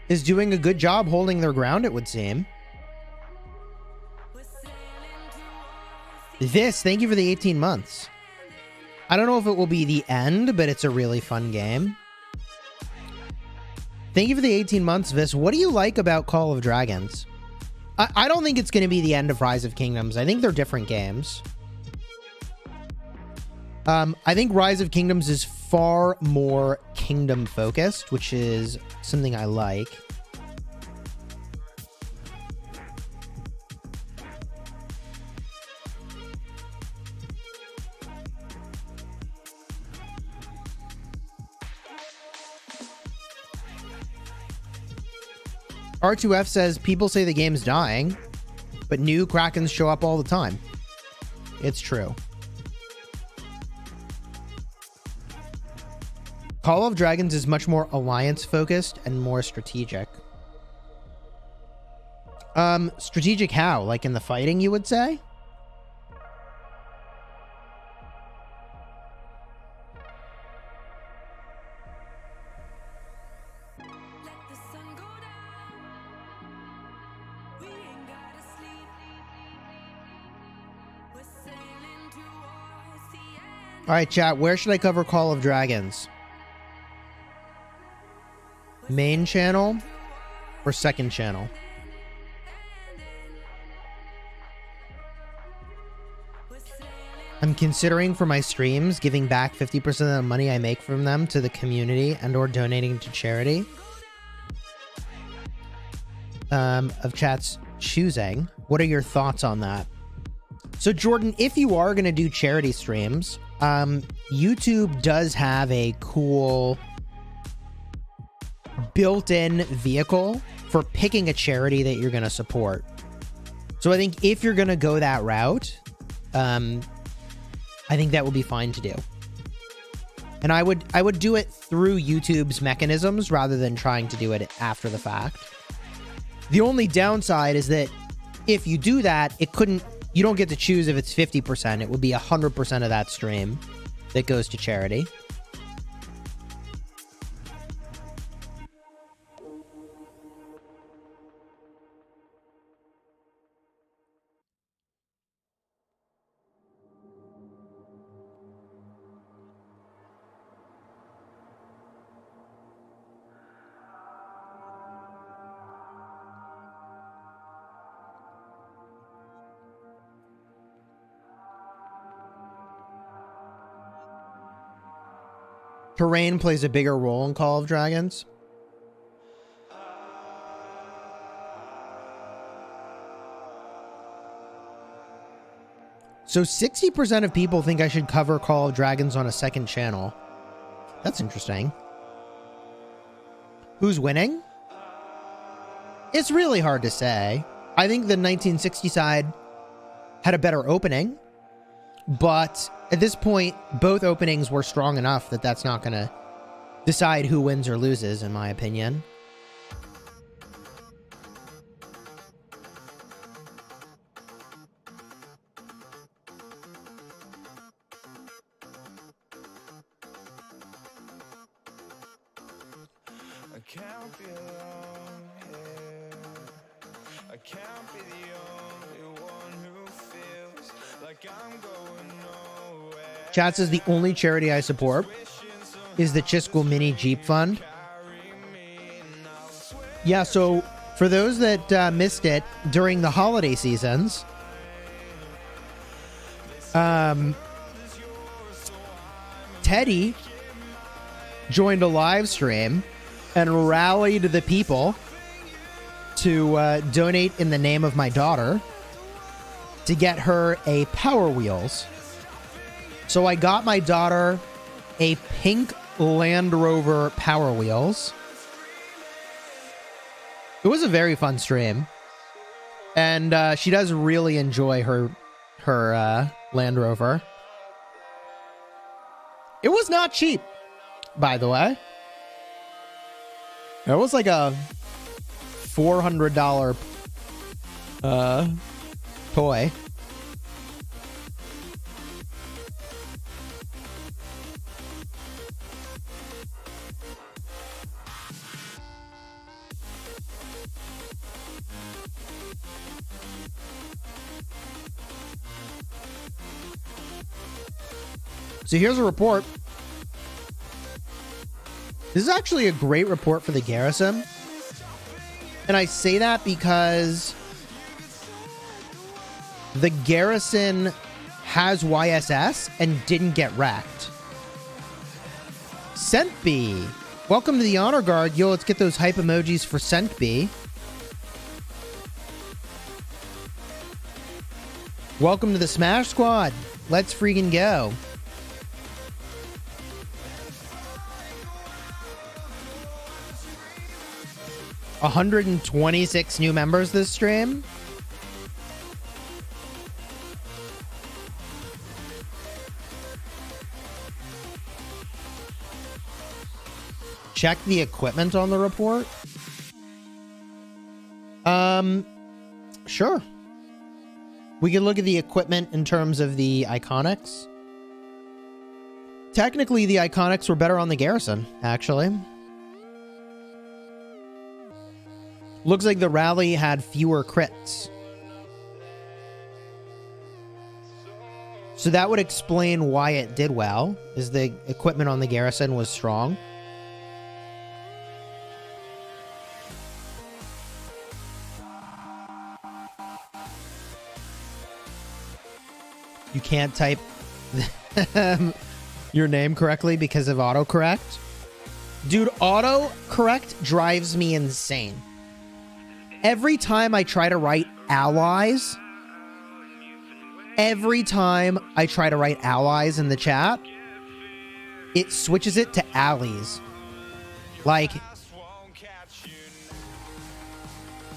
is doing a good job holding their ground, it would seem. This, thank you for the 18 months. I don't know if it will be the end, but it's a really fun game. Thank you for the 18 months, Vis. What do you like about Call of Dragons? I don't think it's going to be the end of Rise of Kingdoms. I think they're different games. I think Rise of Kingdoms is far more kingdom focused, which is something I like. R2F says, people say the game's dying, but new Krakens show up all the time. It's true. Call of Dragons is much more alliance-focused and more strategic. Strategic how? Like in the fighting, you would say? All right, chat, where should I cover Call of Dragons? Main channel or second channel? I'm considering for my streams giving back 50% of the money I make from them to the community and or donating to charity. Of chat's choosing. What are your thoughts on that? So Jordan, if you are going to do charity streams, YouTube does have a cool built-in vehicle for picking a charity that you're going to support. So I think if you're going to go that route, I think that would be fine to do. And I would do it through YouTube's mechanisms rather than trying to do it after the fact. The only downside is that if you do that, you don't get to choose if it's 50%. It would be 100% of that stream that goes to charity. Terrain plays a bigger role in Call of Dragons. So 60% of people think I should cover Call of Dragons on a second channel. That's interesting. Who's winning? It's really hard to say. I think the 1960 side had a better opening, but at this point, both openings were strong enough that that's not going to decide who wins or loses, in my opinion. I can't be alone here. I can't be the only one who feels like I'm going nowhere. Chat says the only charity I support is the Chisgule Mini Jeep Fund. Yeah, so for those that missed it during the holiday seasons, Teddy joined a live stream and rallied the people to donate in the name of my daughter to get her a Power Wheels. So I got my daughter a pink Land Rover Power Wheels. It was a very fun stream. And she does really enjoy her Land Rover. It was not cheap, by the way. It was like a $400 toy. So here's a report. This is actually a great report for the garrison. And I say that because the garrison has YSS and didn't get wrecked. Scentbee. Welcome to the Honor Guard. Yo, let's get those hype emojis for Scentbee. Welcome to the Smash Squad. Let's freaking go. 126 new members this stream. Check the equipment on the report. Sure. We can look at the equipment in terms of the iconics. Technically, the iconics were better on the garrison, actually. Looks like the rally had fewer crits. So that would explain why it did well, is the equipment on the garrison was strong. You can't type your name correctly because of autocorrect. Dude, autocorrect drives me insane. Every time I try to write allies, in the chat, it switches it to allies. Like,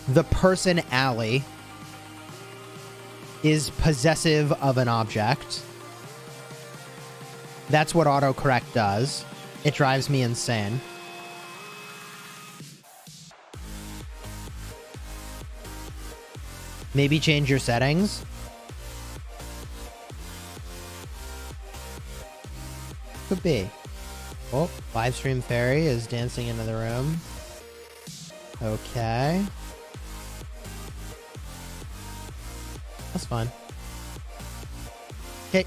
the person ally is possessive of an object. That's what autocorrect does. It drives me insane. Maybe change your settings. Could be. Oh, live stream fairy is dancing into the room. Okay. That's fine. Okay.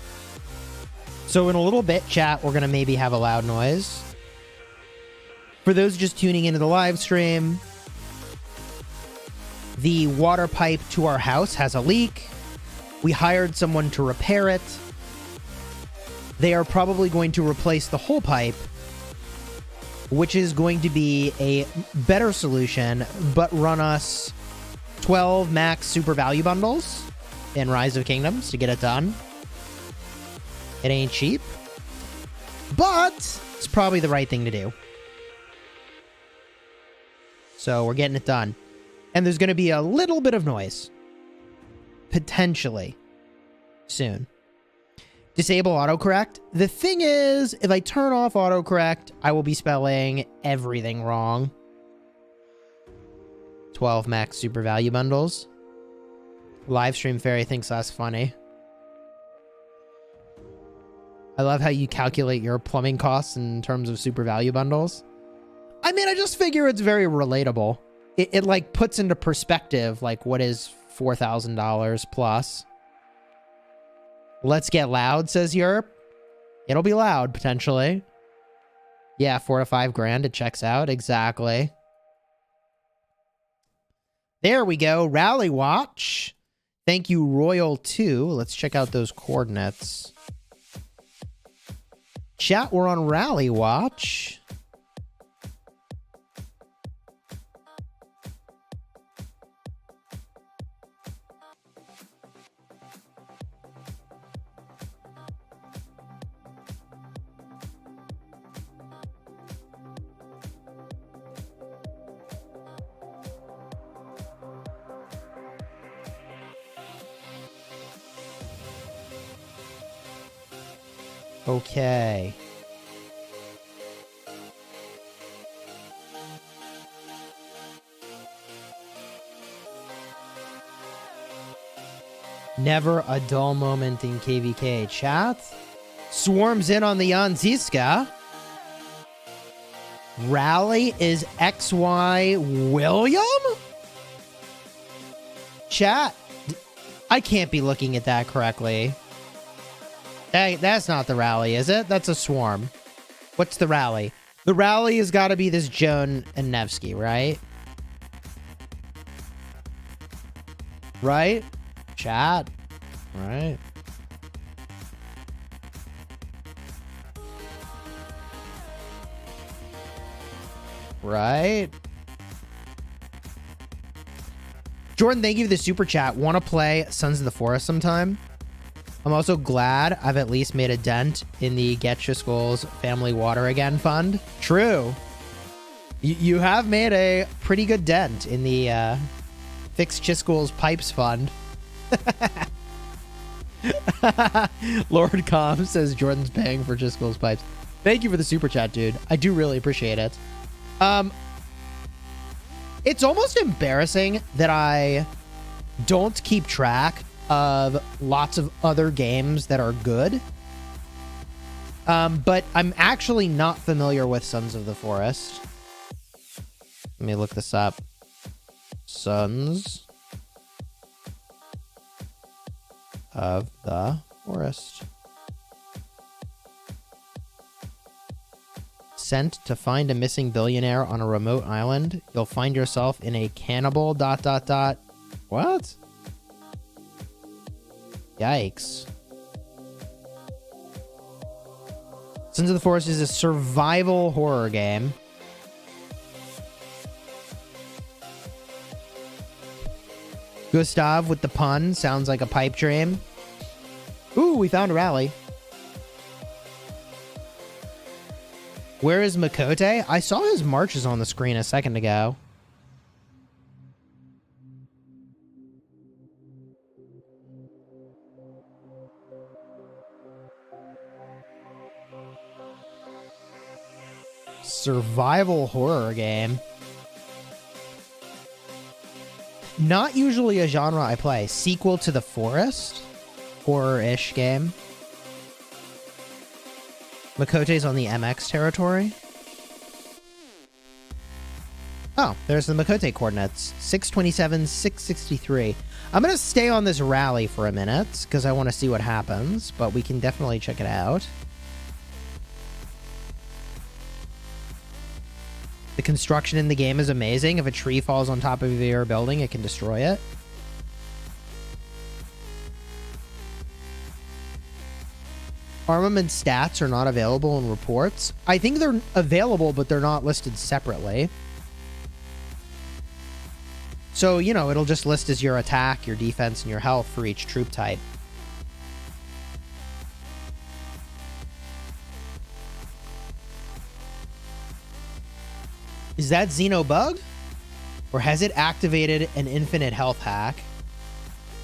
So in a little bit, chat, we're going to maybe have a loud noise. For those just tuning into the live stream, the water pipe to our house has a leak. We hired someone to repair it. They are probably going to replace the whole pipe, which is going to be a better solution, but run us 12 max super value bundles in Rise of Kingdoms to get it done. It ain't cheap, but it's probably the right thing to do. So we're getting it done. And there's going to be a little bit of noise. Potentially. Soon. Disable autocorrect. The thing is, if I turn off autocorrect, I will be spelling everything wrong. 12 max super value bundles. Livestream Fairy thinks that's funny. I love how you calculate your plumbing costs in terms of super value bundles. I mean, I just figure it's very relatable. It like puts into perspective, like, what is $4,000 plus. Let's get loud, says Europe. It'll be loud, potentially. Yeah, 4 to 5 grand. It checks out. Exactly. There we go. Rally Watch. Thank you, Royal2. Let's check out those coordinates. Chat, we're on Rally Watch. Okay. Never a dull moment in KvK. Chat swarms in on the Yanziska. Rally is XY William? Chat, I can't be looking at that correctly. Hey, that's not the rally, is it? That's a swarm. What's the rally? The rally has got to be this Joan and Nevsky, right? Right? Chat. Right. Right. Jordan, thank you for the super chat. Want to play Sons of the Forest sometime? I'm also glad I've at least made a dent in the Get Chisgule's Family Water Again fund. True. You have made a pretty good dent in the Fix Chisgule's Pipes Fund. Lord Com says Jordan's paying for Chisgule's Pipes. Thank you for the super chat, dude. I do really appreciate it. It's almost embarrassing that I don't keep track of lots of other games that are good. But I'm actually not familiar with Sons of the Forest. Let me look this up. Sons of the Forest. Sent to find a missing billionaire on a remote island. You'll find yourself in a cannibal ... What? Yikes. Sons of the Forest is a survival horror game. Gustav with the pun sounds like a pipe dream. Ooh, we found a rally. Where is Makote? I saw his marches on the screen a second ago. Survival horror game. Not usually a genre I play. Sequel to The Forest? Horror-ish game. Makote's on the MX territory. Oh, there's the Makote coordinates. 627, 663. I'm going to stay on this rally for a minute because I want to see what happens, but we can definitely check it out. The construction in the game is amazing. If a tree falls on top of your building, it can destroy it. Armament stats are not available in reports. I think they're available, but they're not listed separately. So, you know, it'll just list as your attack, your defense, and your health for each troop type. Is that Xeno bug? Or has it activated an infinite health hack?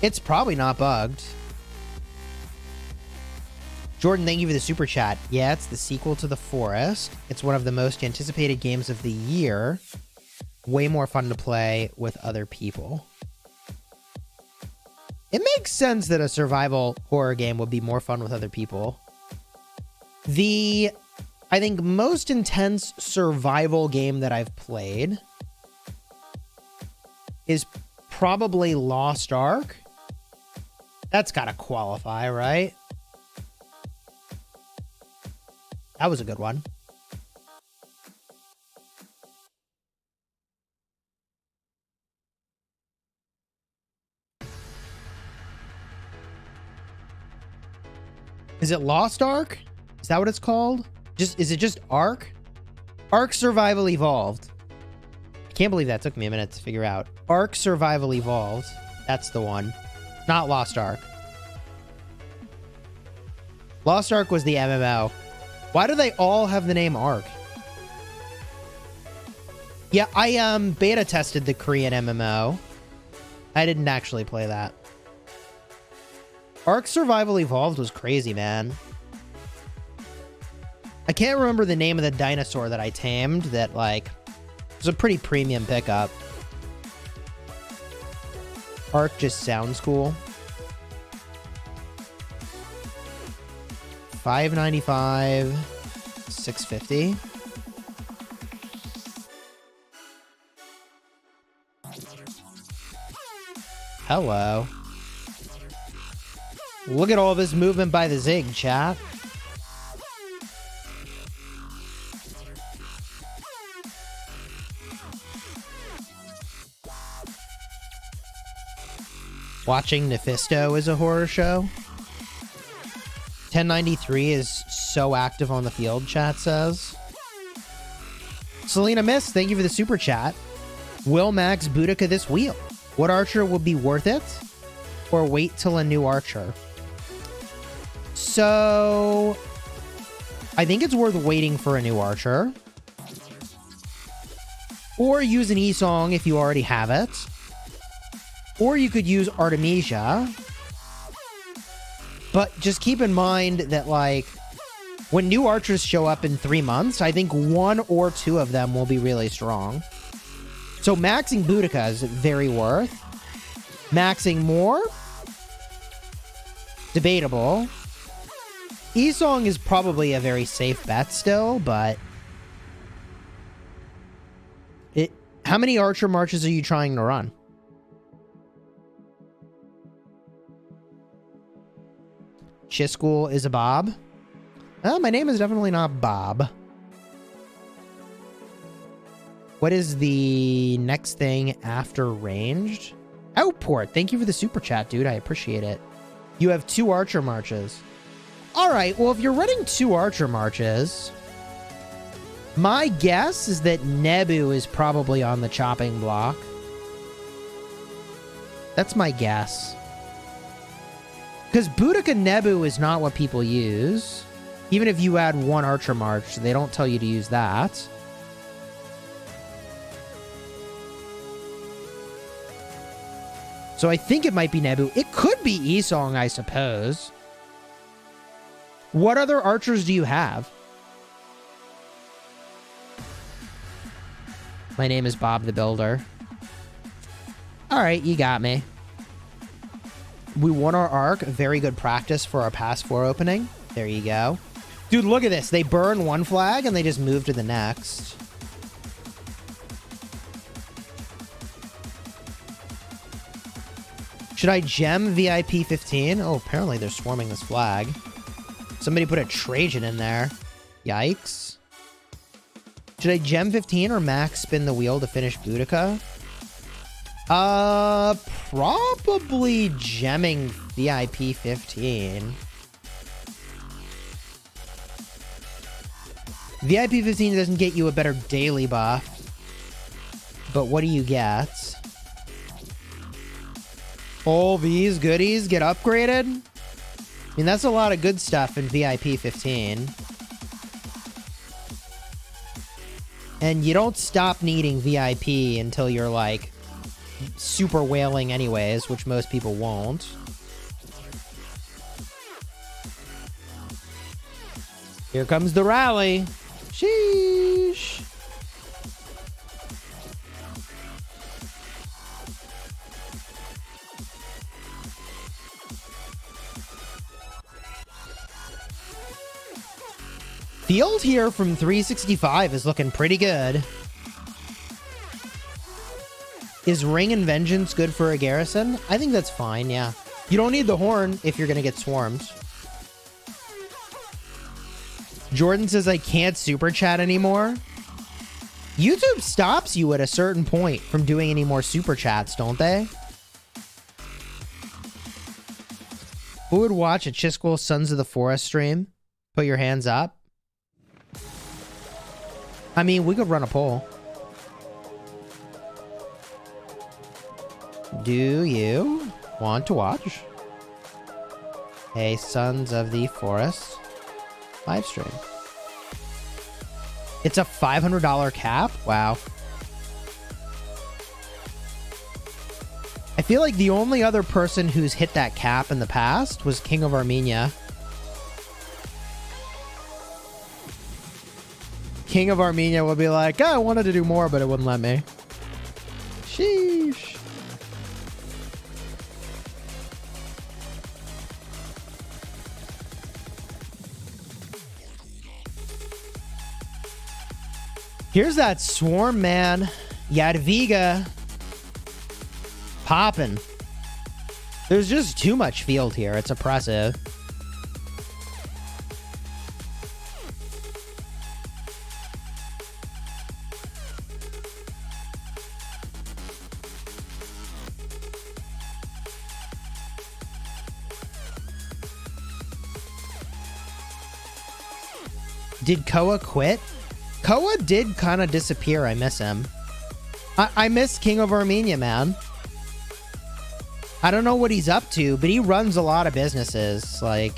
It's probably not bugged. Jordan, thank you for the super chat. Yeah, it's the sequel to The Forest. It's one of the most anticipated games of the year. Way more fun to play with other people. It makes sense that a survival horror game would be more fun with other people. The, I think, most intense survival game that I've played is probably Lost Ark. That's gotta qualify, right? That was a good one. Is it Lost Ark? Is that what it's called? Is it just Ark? Ark Survival Evolved. I can't believe that took me a minute to figure out. Ark Survival Evolved. That's the one. Not Lost Ark. Lost Ark was the MMO. Why do they all have the name Ark? Yeah, I beta tested the Korean MMO. I didn't actually play that. Ark Survival Evolved was crazy, man. I can't remember the name of the dinosaur that I tamed that, like, was a pretty premium pickup. Ark just sounds cool. $5.95, $6.50. Hello. Look at all this movement by the Zig, chat. Watching Nephisto is a horror show. 1093 is so active on the field, chat says. Selena Miss, thank you for the super chat. Will Max Boudica this wheel? What archer will be worth it? Or wait till a new archer? So, I think it's worth waiting for a new archer. Or use an E-Song if you already have it. Or you could use Artemisia. But just keep in mind that, like, when new archers show up in 3 months, I think 1 or 2 of them will be really strong. So maxing Boudica is very worth. Maxing more? Debatable. E-Song is probably a very safe bet still, but... How many archer marches are you trying to run? Chisgule is a Bob. My name is definitely not Bob. What is the next thing after ranged? Outport. Thank you for the super chat, dude. I appreciate it. You have 2 archer marches. All right. Well, if you're running 2 archer marches, my guess is that Nebu is probably on the chopping block. That's my guess. Because Boudica Nebu is not what people use. Even if you add 1 archer march, they don't tell you to use that. So I think it might be Nebu. It could be E-Song, I suppose. What other archers do you have? My name is Bob the Builder. All right, you got me. We won our arc. Very good practice for our pass 4 opening. There you go. Dude, look at this. They burn 1 flag and they just move to the next. Should I gem VIP 15? Oh, apparently they're swarming this flag. Somebody put a Trajan in there. Yikes. Should I gem 15 or max spin the wheel to finish Boudica? Probably gemming VIP 15. VIP 15 doesn't get you a better daily buff. But what do you get? All these goodies get upgraded? I mean, that's a lot of good stuff in VIP 15. And you don't stop needing VIP until you're, like, super whaling anyways, which most people won't. Here comes the rally. Sheesh. Field here from 365 is looking pretty good. Is Ring and Vengeance good for a garrison? I think that's fine, yeah. You don't need the horn if you're gonna get swarmed. Jordan says I can't super chat anymore. YouTube stops you at a certain point from doing any more super chats, don't they? Who would watch a Chisgule Sons of the Forest stream? Put your hands up. I mean, we could run a poll. Do you want to watch a Sons of the Forest live stream? It's a $500 cap? Wow. I feel like the only other person who's hit that cap in the past was King of Armenia. King of Armenia would be like, oh, I wanted to do more, but it wouldn't let me. Sheesh. Here's that swarm, man. Jadwiga. Poppin'. There's just too much field here. It's oppressive. Did Koa quit? Koa did kind of disappear. I miss him. I miss King of Armenia, man. I don't know what he's up to, but he runs a lot of businesses. Like,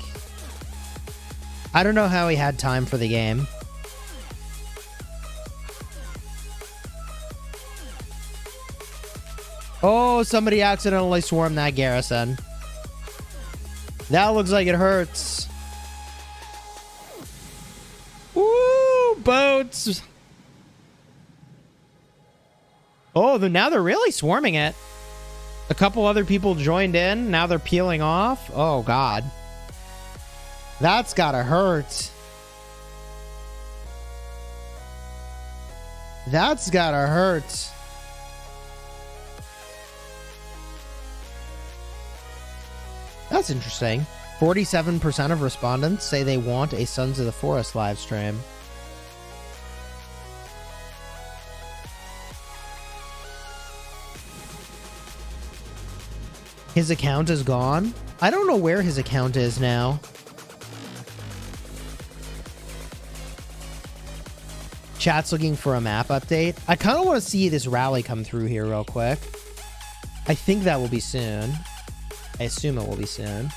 I don't know how he had time for the game. Oh, somebody accidentally swarmed that garrison. That looks like it hurts. Ooh, boats. Oh, now they're really swarming it. A couple other people joined in. Now they're peeling off. Oh, God. That's gotta hurt. That's gotta hurt. That's interesting. 47% of respondents say they want a Sons of the Forest live stream. His account is gone? I don't know where his account is now. Chat's looking for a map update. I kind of want to see this rally come through here real quick. I think that will be soon. I assume it will be soon.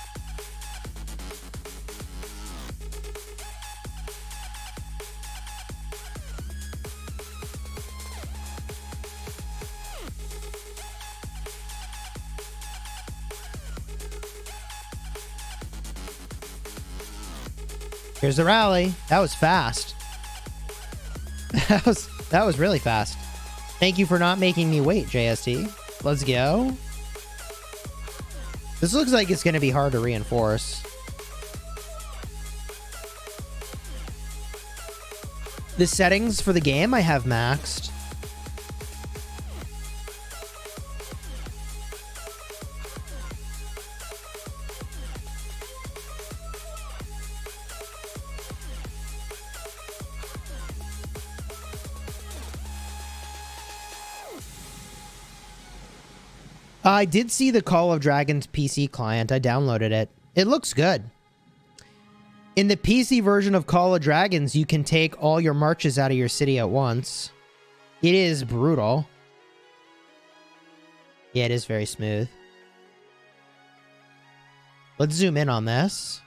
Here's the rally. That was fast. That was really fast. Thank you for not making me wait, JST. Let's go. This looks like it's going to be hard to reinforce. The settings for the game I have maxed. I did see the Call of Dragons PC client. I downloaded it. It looks good. In the PC version of Call of Dragons, you can take all your marches out of your city at once. It is brutal. Yeah, it is very smooth. Let's zoom in on this.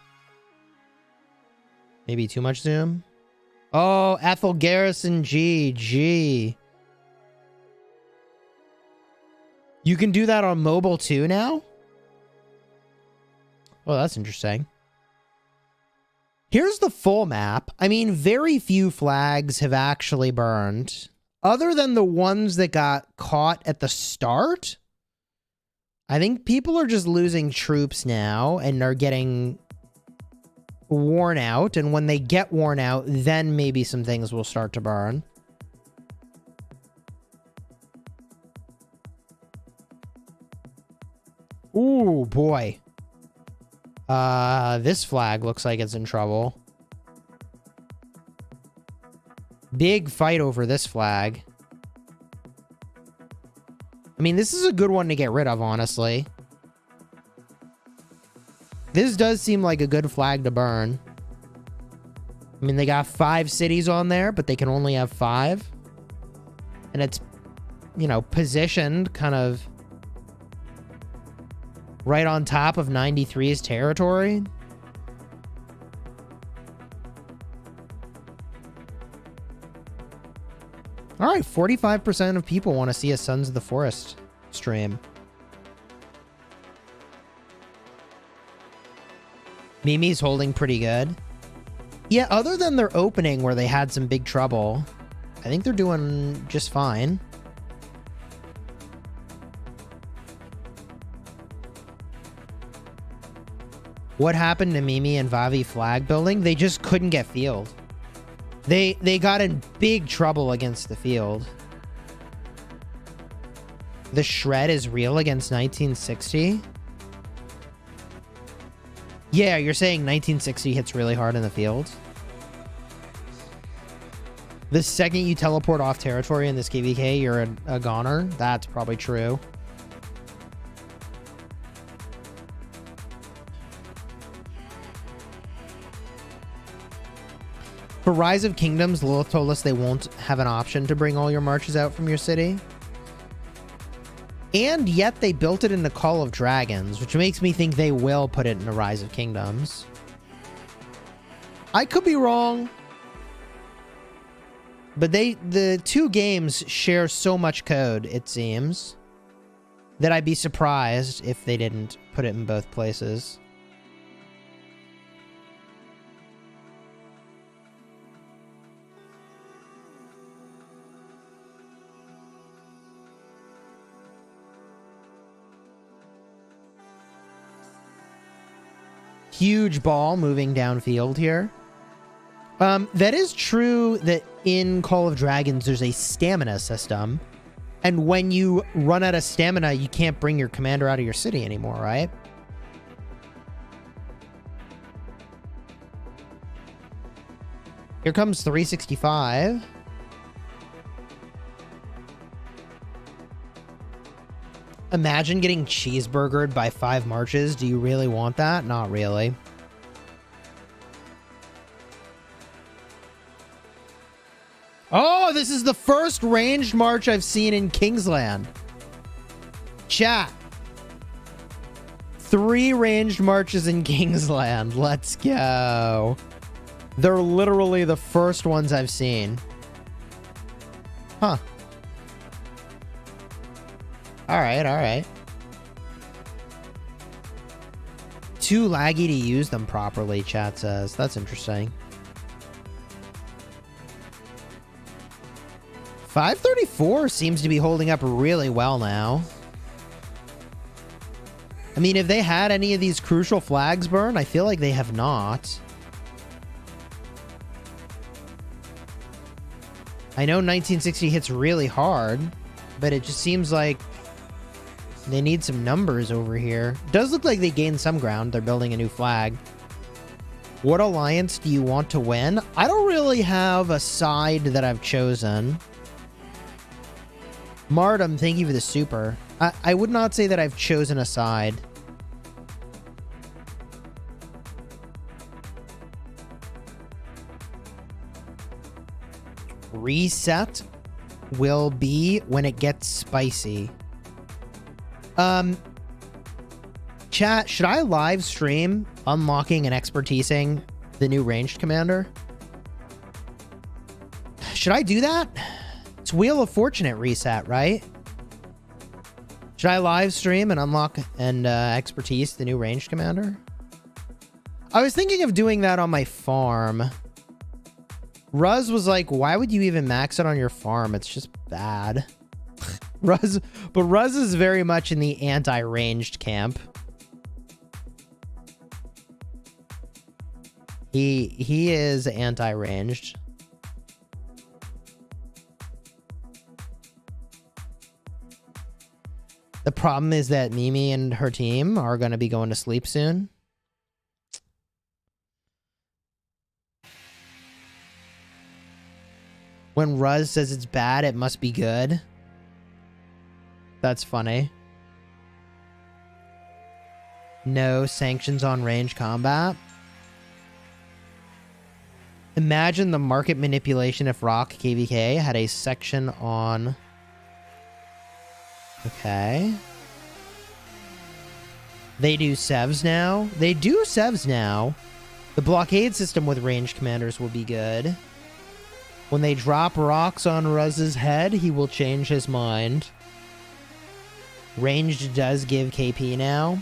Maybe too much zoom. Oh, Ethel Garrison GG. You can do that on mobile too now? Well, that's interesting. Here's the full map. I mean, very few flags have actually burned. Other than the ones that got caught at the start, I think people are just losing troops now and are getting worn out. And when they get worn out, then maybe some things will start to burn. Ooh, boy. This flag looks like it's in trouble. Big fight over this flag. I mean, this is a good one to get rid of, honestly. This does seem like a good flag to burn. I mean, they got 5 cities on there, but they can only have 5. And it's, you know, positioned kind of right on top of 93's territory. All right, 45% of people want to see a Sons of the Forest stream. Mimi's holding pretty good. Yeah, other than their opening where they had some big trouble, I think they're doing just fine. What happened to Mimi and Vavi flag building? They just couldn't get field. They got in big trouble against the field. The shred is real against 1960? Yeah, you're saying 1960 hits really hard in the field? The second you teleport off territory in this KvK, you're a goner? That's probably true. For Rise of Kingdoms, Lilith told us they won't have an option to bring all your marches out from your city. And yet they built it in the Call of Dragons, which makes me think they will put it in the Rise of Kingdoms. I could be wrong. But the two games share so much code, it seems. that I'd be surprised if they didn't put it in both places. Huge ball moving downfield here. That is true that in Call of Dragons, there's a stamina system. And when you run out of stamina, you can't bring your commander out of your city anymore, right? Here comes 365. Imagine getting cheeseburgered by 5 marches. Do you really want that? Not really. Oh, this is the first ranged march I've seen in Kingsland. Chat. 3 ranged marches in Kingsland. Let's go. They're literally the first ones I've seen. Huh. All right, all right. Too laggy to use them properly, chat says. That's interesting. 534 seems to be holding up really well now. I mean, if they had any of these crucial flags burn, I feel like they have not. I know 1960 hits really hard, but it just seems like they need some numbers over here. Does look like they gained some ground. They're building a new flag. What alliance do you want to win? I don't really have a side that I've chosen. Mardum, thank you for the super. I would not say that I've chosen a side. Reset will be when it gets spicy. Chat, should I live stream unlocking and expertising the new ranged commander? Should I do that? It's Wheel of Fortune reset, right? Should I live stream and unlock and expertise the new ranged commander? I was thinking of doing that on my farm. Ruz was like, why would you even max it on your farm? It's just bad. Ruz is very much in the anti-ranged camp. He is anti-ranged. The problem is that Mimi and her team are going to be going to sleep soon. When Ruz says it's bad, it must be good. That's funny. No sanctions on range combat. Imagine the market manipulation if Rock KvK had a section on... Okay. They do sevs now. They do sevs now. The blockade system with ranged commanders will be good. When they drop rocks on Ruz's head, he will change his mind. Ranged does give KP now.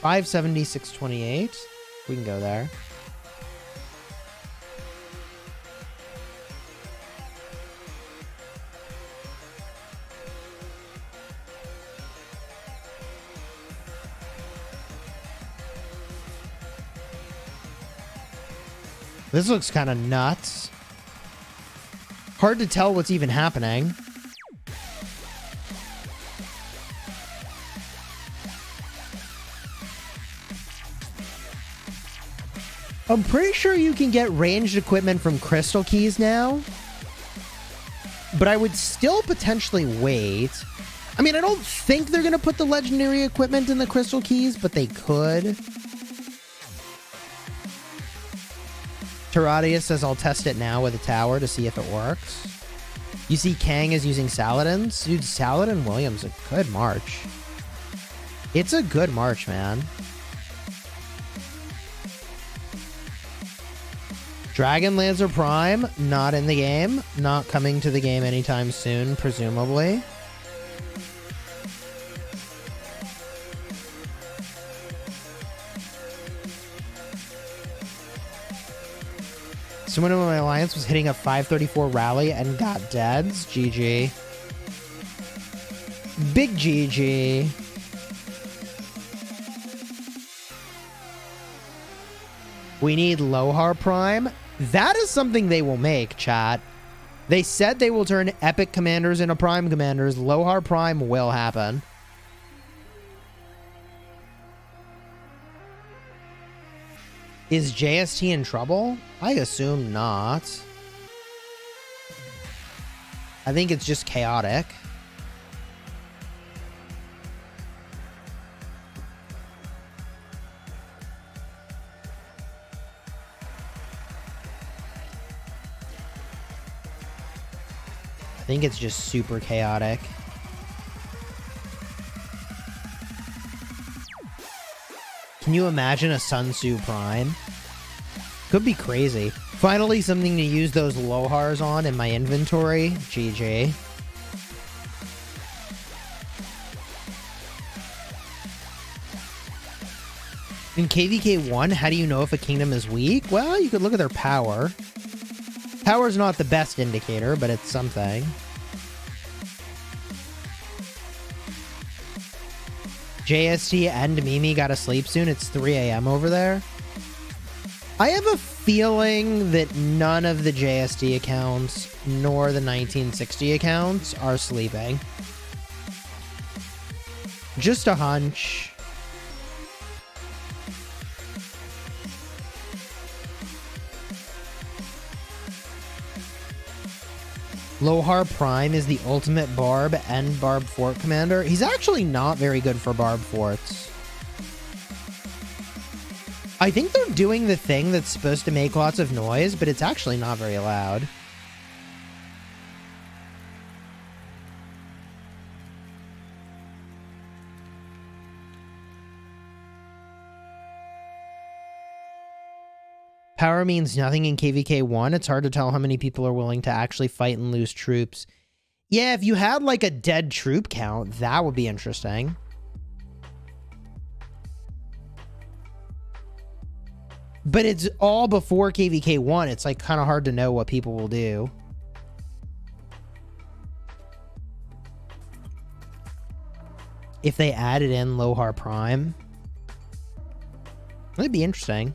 570, 628. We can go there. This looks kind of nuts. Hard to tell what's even happening. I'm pretty sure you can get ranged equipment from crystal keys now. But I would still potentially wait. I mean, I don't think they're going to put the legendary equipment in the crystal keys, but they could. Taradia says I'll test it now with a tower to see if it works. You see Kang is using Saladins? Dude, Saladin Williams, a good march. It's a good march, man. Dragon Lancer Prime, not in the game. Not coming to the game anytime soon, presumably. Someone in my alliance was hitting a 534 rally and got deads. GG. Big GG. We need Lohar Prime. That is something they will make, chat. They said they will turn epic commanders into prime commanders. Lohar Prime will happen. Is JST in trouble? I assume not. I think it's just chaotic. I think it's just super chaotic. Can you imagine a Sun Tzu Prime? Could be crazy. Finally, something to use those Lohars on in my inventory. GG. In KvK 1, how do you know if a kingdom is weak? Well, you could look at their power. Power's not the best indicator, but it's something. JST and Mimi gotta sleep soon. It's 3 a.m. over there. I have a feeling that none of the JST accounts nor the 1960 accounts are sleeping. Just a hunch. Lohar Prime is the ultimate Barb and Barb Fort commander. He's actually not very good for Barb Forts. I think they're doing the thing that's supposed to make lots of noise, but it's actually not very loud. Power means nothing in KvK 1. It's hard to tell how many people are willing to actually fight and lose troops. Yeah, if you had like a dead troop count, that would be interesting. But it's all before KvK 1. It's like kind of hard to know what people will do. If they added in Lohar Prime, that'd be interesting.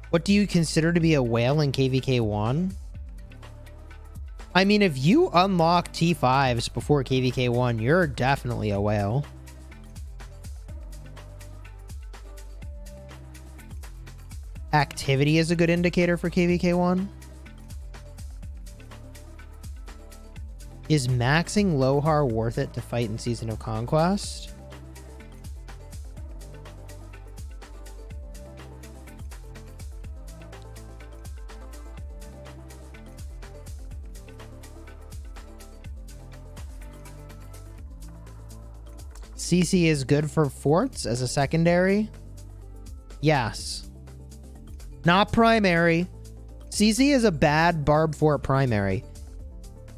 What do you consider to be a whale in KvK 1? I mean, if you unlock T5s before KvK 1, you're definitely a whale. Activity is a good indicator for KvK 1. Is maxing Lohar worth it to fight in Season of Conquest? CC is good for forts as a secondary? Yes. Not primary. CC is a bad Barb Fort primary.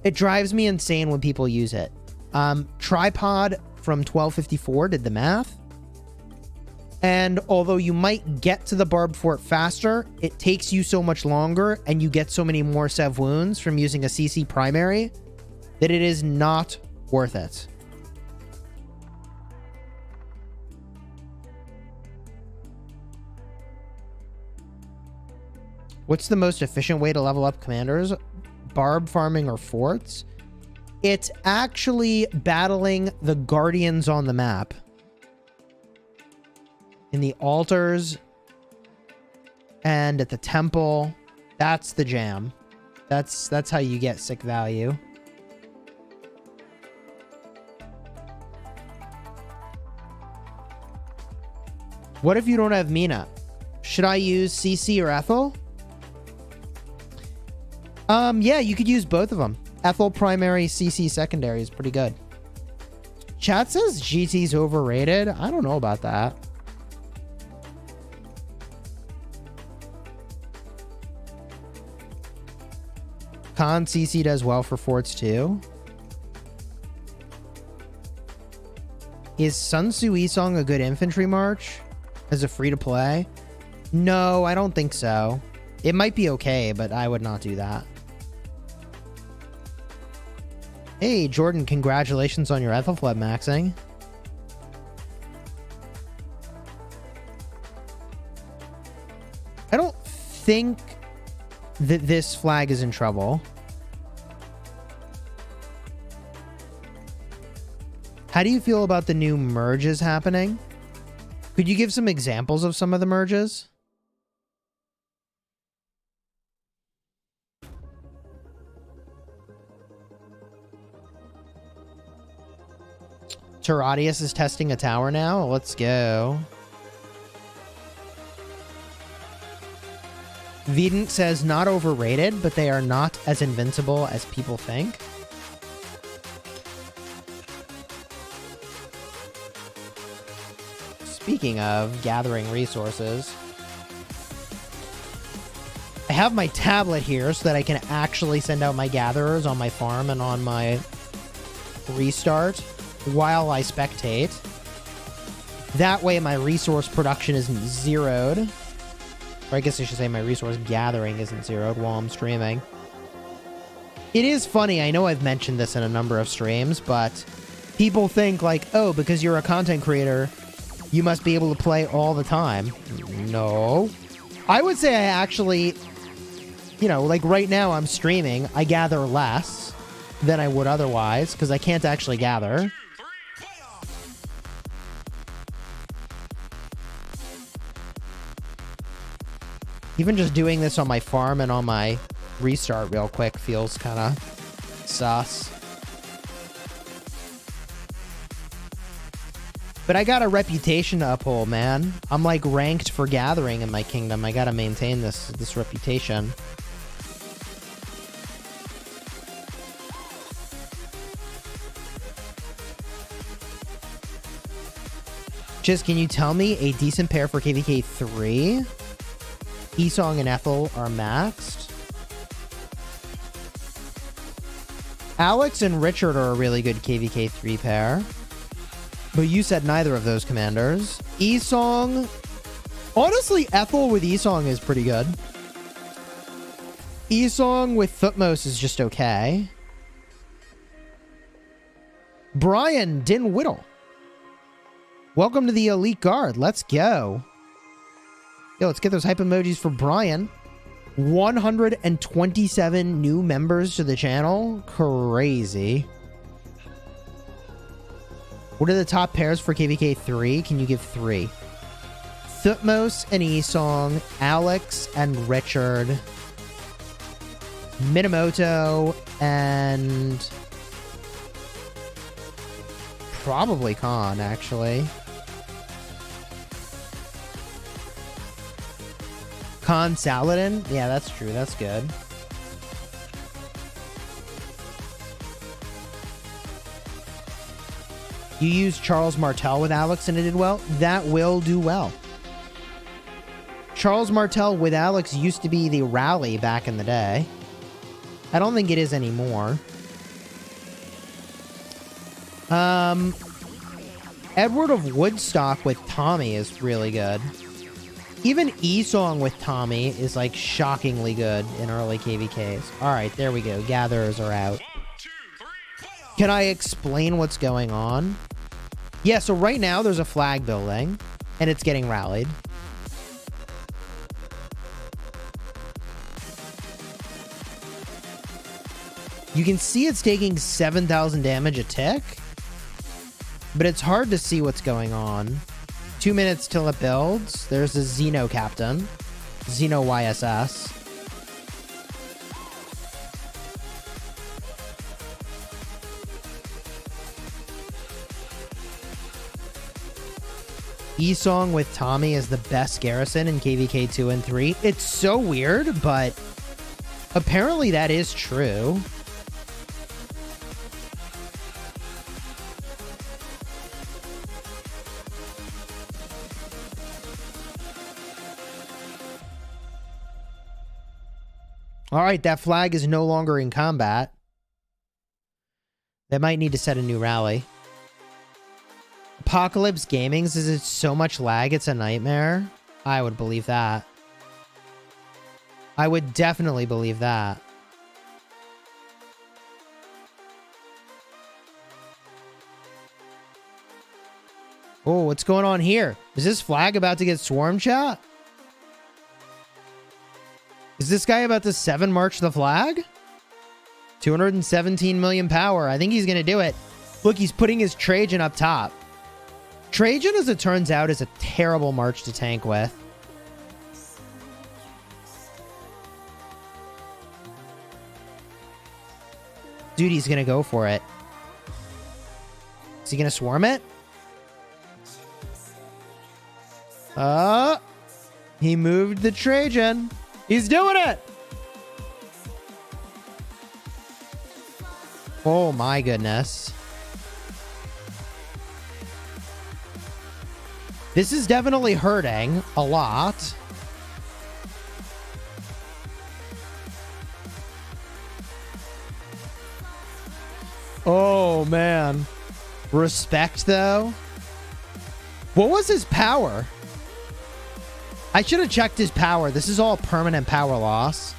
It drives me insane when people use it. Tripod from 1254 did the math. And although you might get to the Barb Fort faster, it takes you so much longer and you get so many more Sev wounds from using a CC primary that it is not worth it. What's the most efficient way to level up commanders? Barb farming or forts? It's actually battling the guardians on the map. In the altars and at the temple. That's the jam. That's how you get sick value. What if you don't have Mina? Should I use CC or Ethel? Yeah, you could use both of them. Ethel primary, CC secondary is pretty good. Chat says GT's overrated. I don't know about that. Con CC does well for forts too. Is Sun Tzu Isong a good infantry march as a free to play? No, I don't think so. It might be okay, but I would not do that. Hey, Jordan, congratulations on your Ethelfleb maxing. I don't think that this flag is in trouble. How do you feel about the new merges happening? Could you give some examples of some of the merges? Terradius is testing a tower now. Let's go. Vedant says not overrated, but they are not as invincible as people think. Speaking of gathering resources, I have my tablet here so that I can actually send out my gatherers on my farm and on my restart while I spectate. That way my resource production isn't zeroed. Or I guess I should say my resource gathering isn't zeroed while I'm streaming. It is funny, I know I've mentioned this in a number of streams, but people think like, oh, because you're a content creator, you must be able to play all the time. No. I would say I actually, you know, like right now I'm streaming, I gather less than I would otherwise, because I can't actually gather. Even just doing this on my farm and on my restart real quick feels kind of sus. But I got a reputation to uphold, man. I'm like ranked for gathering in my kingdom. I gotta maintain this reputation. Just, can you tell me a decent pair for KvK 3? Esong and Ethel are maxed. Alex and Richard are a really good KvK 3 pair. But you said neither of those commanders. Esong... Honestly, Ethel with Esong is pretty good. Esong with Thutmose is just okay. Brian Din Whittle. Welcome to the Elite Guard. Let's go. Yo, let's get those hype emojis for Brian. 127 new members to the channel. Crazy. What are the top pairs for KvK 3? Can you give 3? Thutmose and Esong, Alex and Richard, Minamoto, and probably Khan, actually. Khan Saladin? Yeah, that's true. That's good. You used Charles Martel with Alex and it did well? That will do well. Charles Martel with Alex used to be the rally back in the day. I don't think it is anymore. Edward of Woodstock with Tommy is really good. Even Esong with Tommy is like shockingly good in early KvKs. Alright, there we go. Gatherers are out. Can I explain what's going on? Yeah, so right now there's a flag building, and it's getting rallied. You can see it's taking 7,000 damage a tick, but it's hard to see what's going on. 2 minutes till it builds. There's a Xeno captain, Xeno YSS. Esong with Tommy is the best garrison in KvK 2 and 3. It's so weird, but apparently that is true. Alright, that flag is no longer in combat. They might need to set a new rally. Apocalypse Gaming's is it so much lag, it's a nightmare. I would believe that. I would definitely believe that. Oh, what's going on here? Is this flag about to get swarm, chat? Is this guy about to 7 march the flag? 217 million power. I think he's going to do it. Look, he's putting his Trajan up top. Trajan, as it turns out, is a terrible march to tank with. Dude, he's going to go for it. Is he going to swarm it? He moved the Trajan. He's doing it. Oh my goodness. This is definitely hurting a lot. Oh man. Respect though. What was his power? I should have checked his power. This is all permanent power loss.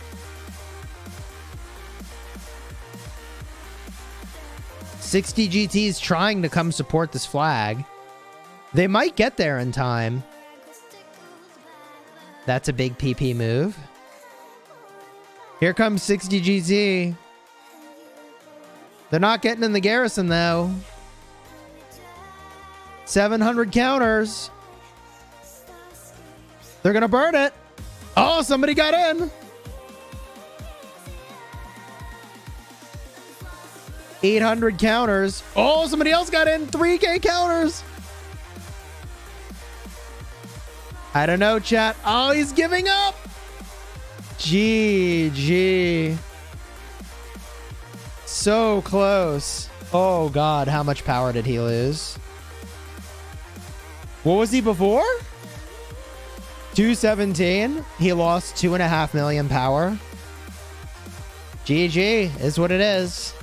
$60 GTs trying to come support this flag. They might get there in time. That's a big PP move. Here comes 60 GT. They're not getting in the garrison though. 700 counters. They're going to burn it. Oh, somebody got in. 800 counters. Oh, somebody else got in. 3K counters. I don't know, chat. Oh, he's giving up. GG. So close. Oh, God. How much power did he lose? What was he before? 217. He lost 2.5 million power. GG is what it is.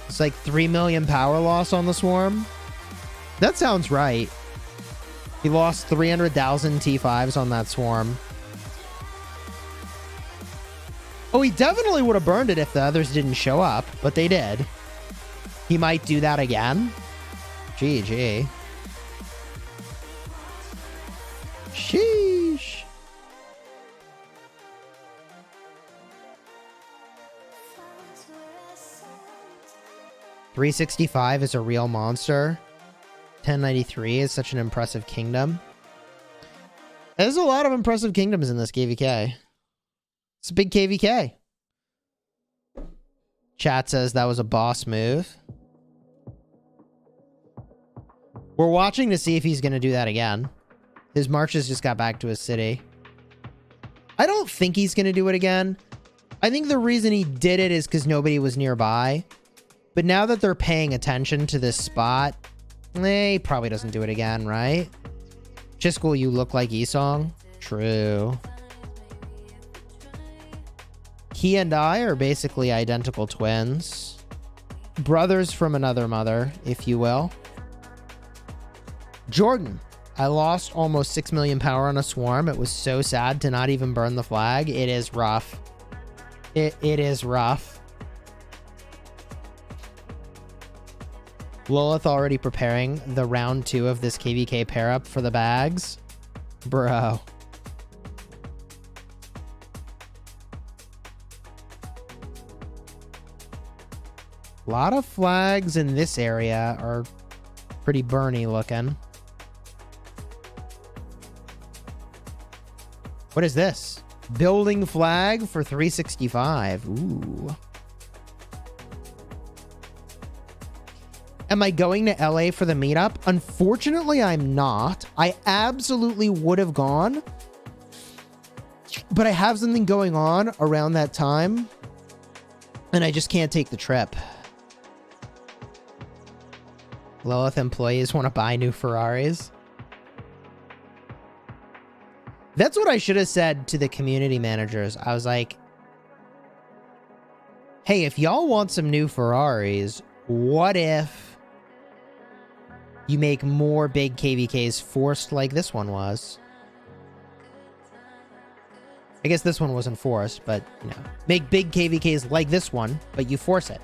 It's like 3 million power loss on the swarm. That sounds right. He lost 300,000 T5s on that swarm. Oh, he definitely would have burned it if the others didn't show up, but they did. He might do that again. GG. Sheesh. $365 is a real monster. 1093 is such an impressive kingdom. There's a lot of impressive kingdoms in this KvK. It's a big KvK. Chat says that was a boss move. We're watching to see if he's going to do that again. His marches just got back to his city. I don't think he's going to do it again. I think the reason he did it is because nobody was nearby. But now that they're paying attention to this spot, he probably doesn't do it again, right? Chisgule, you look like Esong. True. He and I are basically identical twins. Brothers from another mother, if you will. Jordan. I lost almost 6 million power on a swarm. It was so sad to not even burn the flag. It is rough. It is rough. Lilith already preparing the round 2 of this KvK pair up for the bags. Bro. A lot of flags in this area are pretty burny looking. What is this? Building flag for 365. Ooh. Am I going to LA for the meetup? Unfortunately, I'm not. I absolutely would have gone. But I have something going on around that time. And I just can't take the trip. Lilith employees want to buy new Ferraris. That's what I should have said to the community managers. I was like, Hey, if y'all want some new Ferraris, what if you make more big KvKs forced like this one was? I guess this one wasn't forced, but, you know, make big KvKs like this one, but you force it.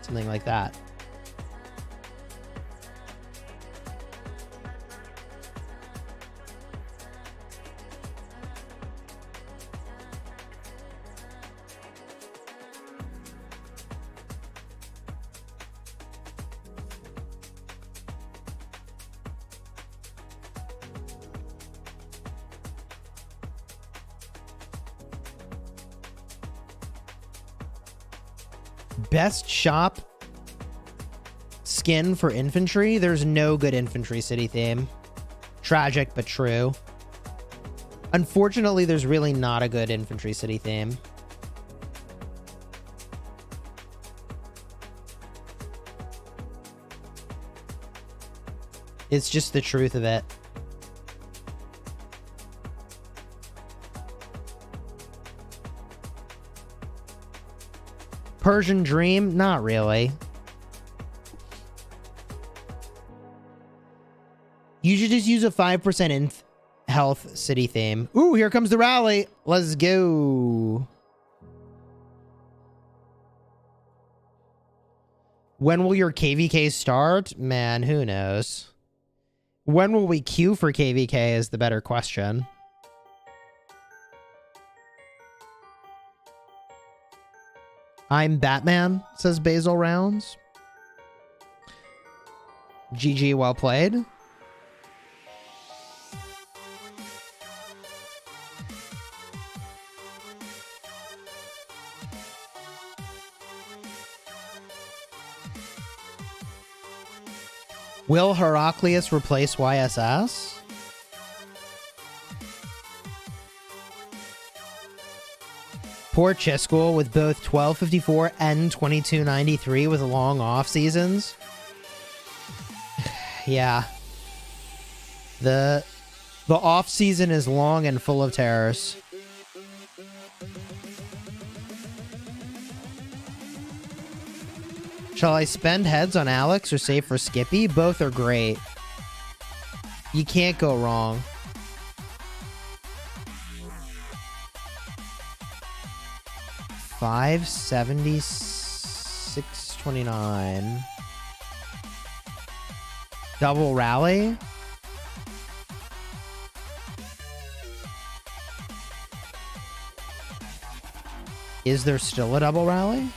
Something like that. Best shop skin for infantry? There's no good infantry city theme. Tragic, but true. Unfortunately, there's really not a good infantry city theme. It's just the truth of it. Persian Dream? Not really. You should just use a 5% in health city theme. Ooh, here comes the rally. Let's go. When will your KvK start? Man, who knows? When will we queue for KvK is the better question. I'm Batman, says Basil Rounds. GG, well played. Will Heraclius replace YSS? Poor Chisgule with both 1254 and 2293 with long off seasons. Yeah. The off season is long and full of terrors. Shall I spend heads on Alex or save for Skippy? Both are great. You can't go wrong. $576.29. Double rally. Is there still a double rally?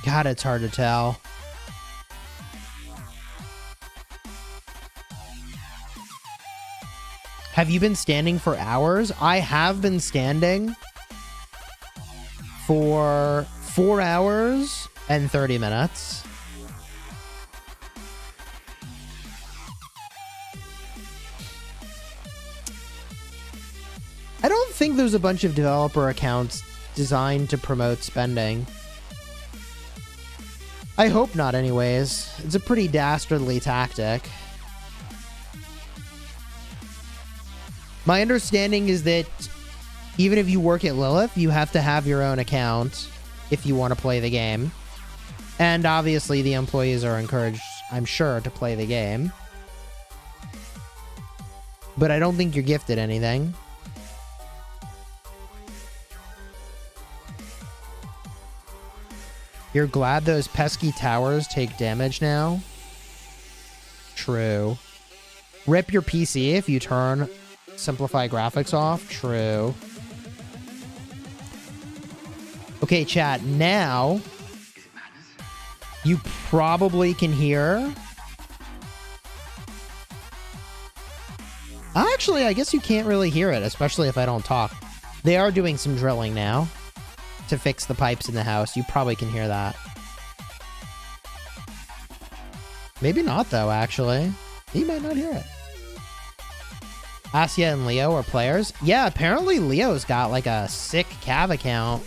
God, it's hard to tell. Have you been standing for hours? I have been standing for 4 hours and 30 minutes. I don't think there's a bunch of developer accounts designed to promote spending. I hope not anyways. It's a pretty dastardly tactic. My understanding is that even if you work at Lilith, you have to have your own account if you want to play the game. And obviously the employees are encouraged, I'm sure, to play the game. But I don't think you're gifted anything. You're glad those pesky towers take damage now? True. Rip your PC if you turn simplify graphics off? True. Okay, chat. Now, you probably can hear... Actually, I guess you can't really hear it, especially if I don't talk. They are doing some drilling now to fix the pipes in the house. You probably can hear that. Maybe not, though, actually. You might not hear it. Asya and Leo are players. Yeah, apparently Leo's got like a sick Cav account.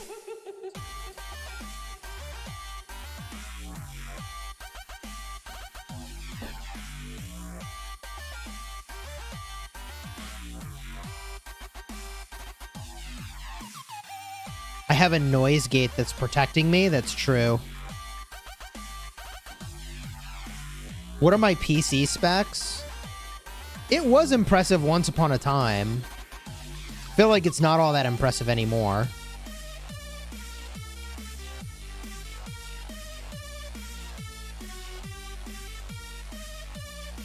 have a noise gate that's protecting me. That's true. What are my PC specs? It was impressive once upon a time. I feel like it's not all that impressive anymore.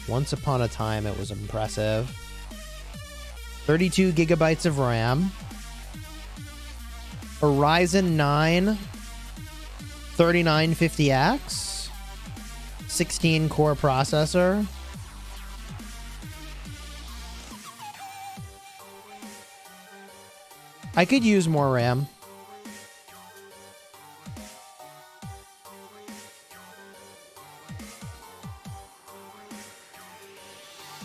Once upon a time, it was impressive. 32 gigabytes of RAM. A Ryzen 9 3950X. 16 core processor. I could use more RAM.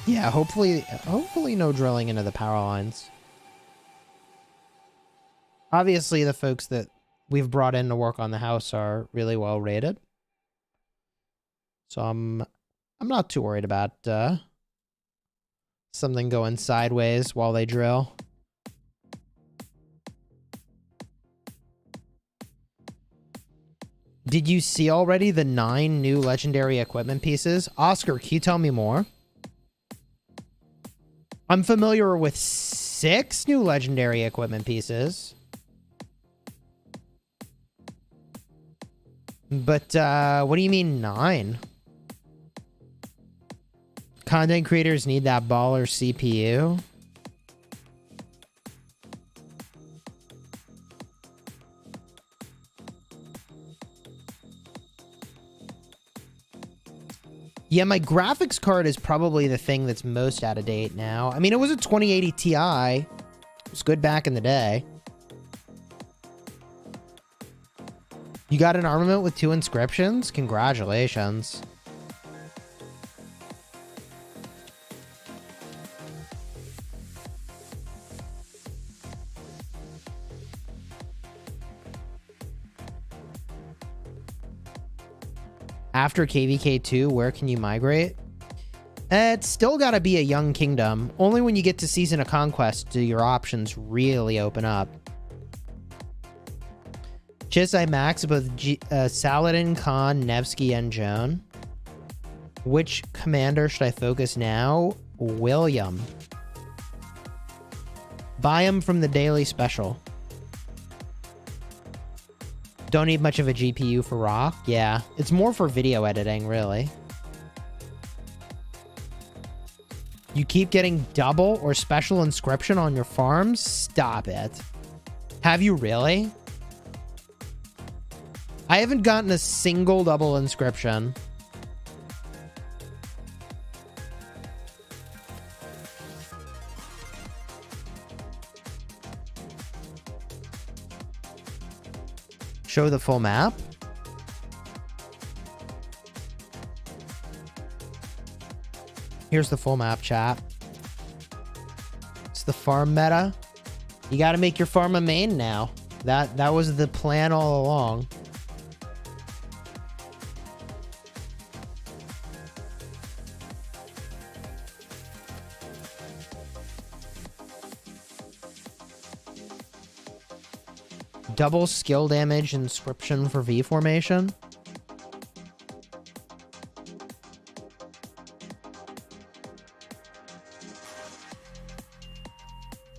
Yeah, hopefully no drilling into the power lines. Obviously, the folks that we've brought in to work on the house are really well rated. So I'm not too worried about something going sideways while they drill. Did you see already the 9 new legendary equipment pieces? Oscar, can you tell me more? I'm familiar with 6 new legendary equipment pieces. But, what do you mean 9? Content creators need that baller CPU. Yeah, my graphics card is probably the thing that's most out of date now. I mean, it was a 2080 Ti. It was good back in the day. You got an armament with 2 inscriptions? Congratulations. After KvK 2, where can you migrate? It's still got to be a young kingdom. Only when you get to Season of Conquest do your options really open up. Chis, I max both Saladin, Khan, Nevsky, and Joan. Which commander should I focus now? William. Buy him from the daily special. Don't need much of a GPU for Rock. Yeah, it's more for video editing, really. You keep getting double or special inscription on your farms? Stop it. Have you really? I haven't gotten a single double inscription. Show the full map. Here's the full map, chat. It's the farm meta. You got to make your farm a main now. That was the plan all along. Double skill damage inscription for V formation.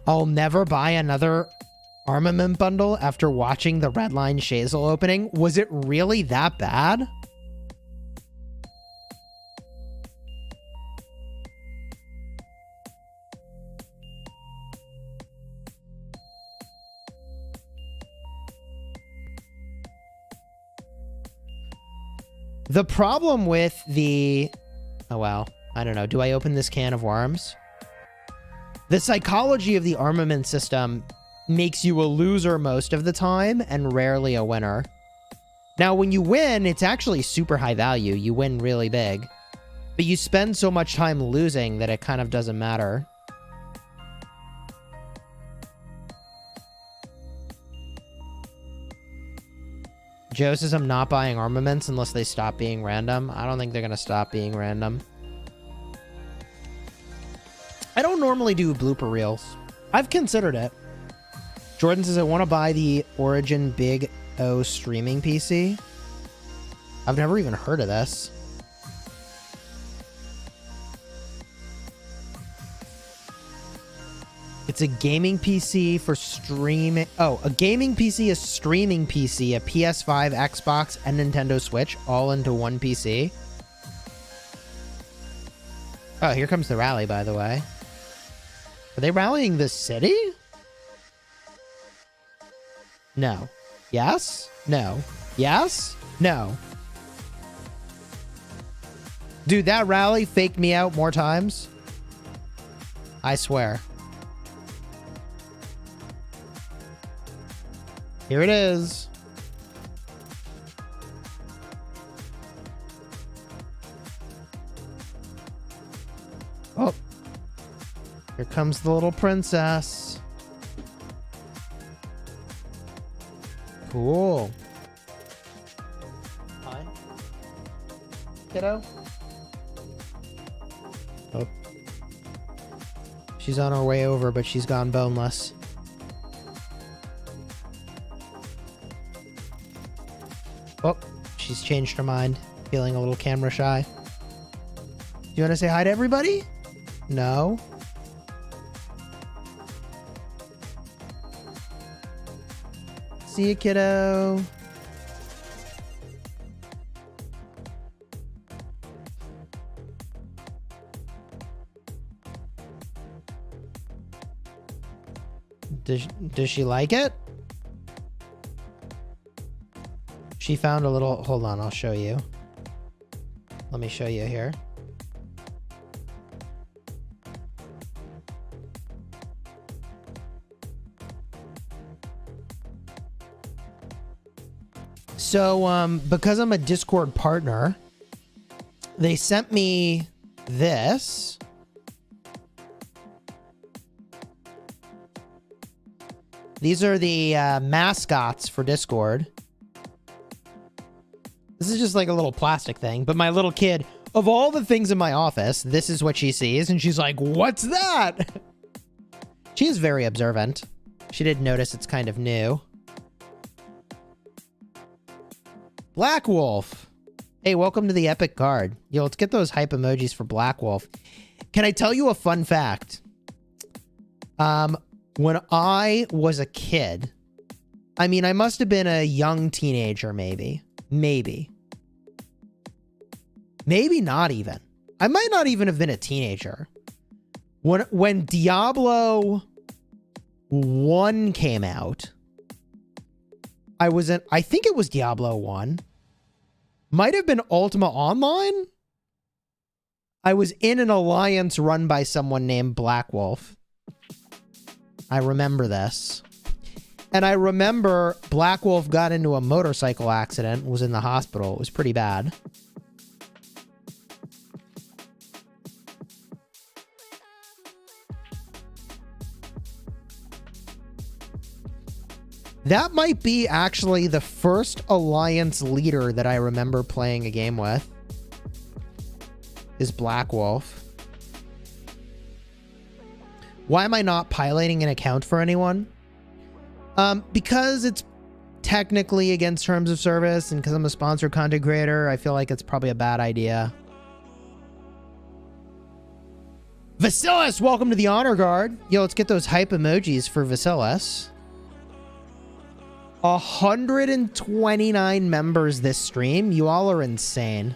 I'll never buy another armament bundle after watching the Redline Shazel opening. Was it really that bad? The problem with the... Oh, well. I don't know. Do I open this can of worms? The psychology of the armament system makes you a loser most of the time and rarely a winner. Now, when you win, it's actually super high value. You win really big. But you spend so much time losing that it kind of doesn't matter. Joe says I'm not buying armaments unless they stop being random. I don't think they're going to stop being random. I don't normally do blooper reels. I've considered it. Jordan says, I want to buy the Origin Big O streaming PC. I've never even heard of this. It's a gaming PC for streaming. Oh, a gaming PC, a streaming PC, a PS5, Xbox, and Nintendo Switch all into one PC. Oh, here comes the rally, by the way. Are they rallying the city? No. Yes? No. Yes? No. Dude, that rally faked me out more times. I swear. Here it is. Oh. Here comes the little princess. Cool. Fine. Kiddo? Oh. She's on her way over, but she's gone boneless. Oh, she's changed her mind. Feeling a little camera shy. Do you want to say hi to everybody? No. See you, kiddo. Does she like it? She found a little... Hold on, I'll show you. Let me show you here. So, because I'm a Discord partner, they sent me this. These are the mascots for Discord. This is just like a little plastic thing, but my little kid, of all the things in my office, this is what she sees, and she's like, what's that? She is very observant. She did notice it's kind of new. Black Wolf. Hey, welcome to the Epic Guard. Yo, let's get those hype emojis for Black Wolf. Can I tell you a fun fact? When I was a kid, I mean, I must have been a young teenager, maybe. Maybe not even. I might not even have been a teenager. When Diablo 1 came out, I think it was Diablo 1. Might have been Ultima Online. I was in an alliance run by someone named Black Wolf. I remember this. And I remember Black Wolf got into a motorcycle accident, was in the hospital. It was pretty bad. That might be actually the first Alliance leader that I remember playing a game with. Is Black Wolf. Why am I not piloting an account for anyone? Because it's technically against terms of service, and because I'm a sponsored content creator, I feel like it's probably a bad idea. Vasilis, welcome to the Honor Guard. Yo, let's get those hype emojis for Vasilis. 129 members this stream. You all are insane.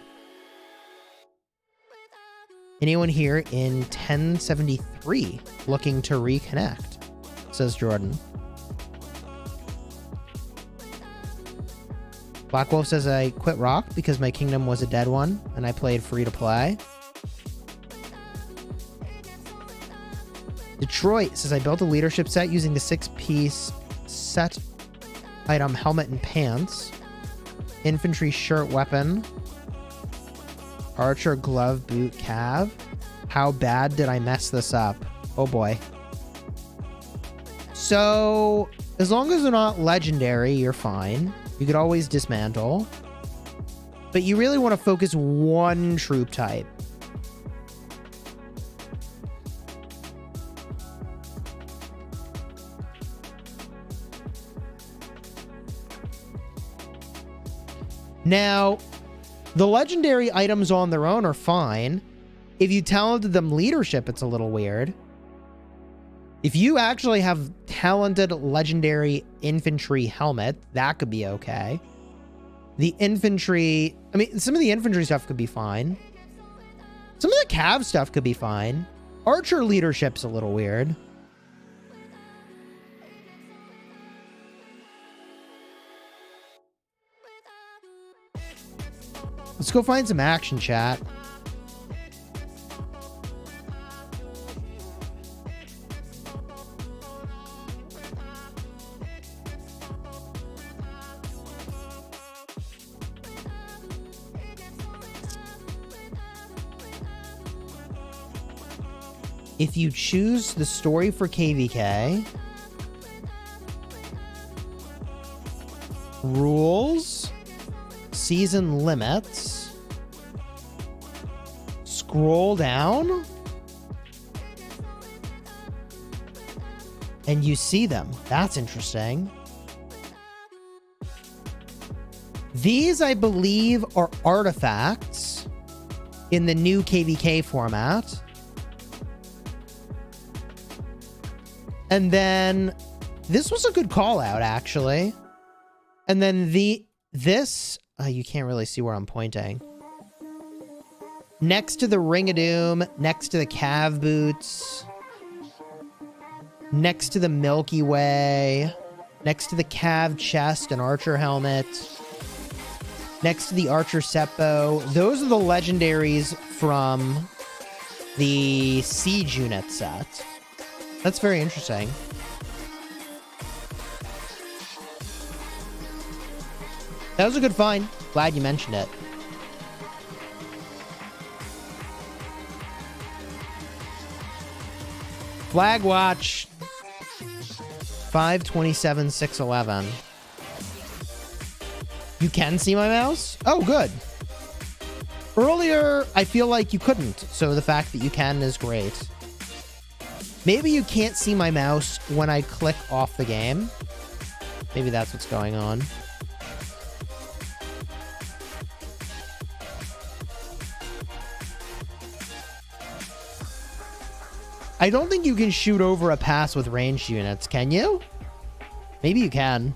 Anyone here in 1073 looking to reconnect? Says Jordan. Black Wolf says, I quit Rock because my kingdom was a dead one and I played free to play. Detroit says, I built a leadership set using the 6-piece set item helmet and pants, infantry shirt weapon, archer glove boot cav. How bad did I mess this up? Oh boy. So as long as they're not legendary, you're fine. You could always dismantle, but you really want to focus one troop type. Now, the legendary items on their own are fine. If you talented them leadership, it's a little weird. If you actually have talented legendary infantry helmet, that could be okay. The infantry, I mean, some of the infantry stuff could be fine. Some of the cav stuff could be fine. Archer leadership's a little weird. Let's go find some action, chat. If you choose the story for KvK, rules, season limits, scroll down, and you see them. That's interesting. These, I believe, are artifacts in the new KvK format. And then this was a good call out, actually. And then this, you can't really see where I'm pointing. Next to the Ring of Doom, next to the Cav boots, next to the Milky Way, next to the Cav chest and Archer helmet, next to the Archer Seppo. Those are the legendaries from the Siege unit set. That's very interesting. That was a good find. Glad you mentioned it. Flag watch. 527-611. You can see my mouse? Oh, good. Earlier, I feel like you couldn't. So the fact that you can is great. Maybe you can't see my mouse when I click off the game. Maybe that's what's going on. I don't think you can shoot over a pass with ranged units, can you? Maybe you can.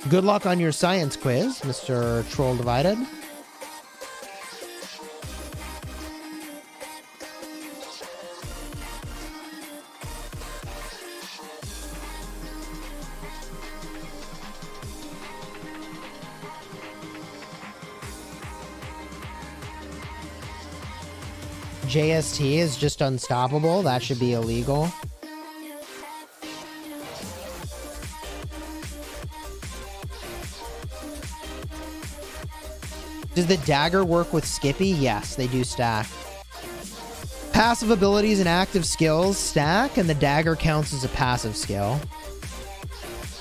Good luck on your science quiz, Mr. Troll Divided. JST is just unstoppable. That should be illegal. Does the dagger work with Skippy? Yes, they do stack. Passive abilities and active skills stack, and the dagger counts as a passive skill.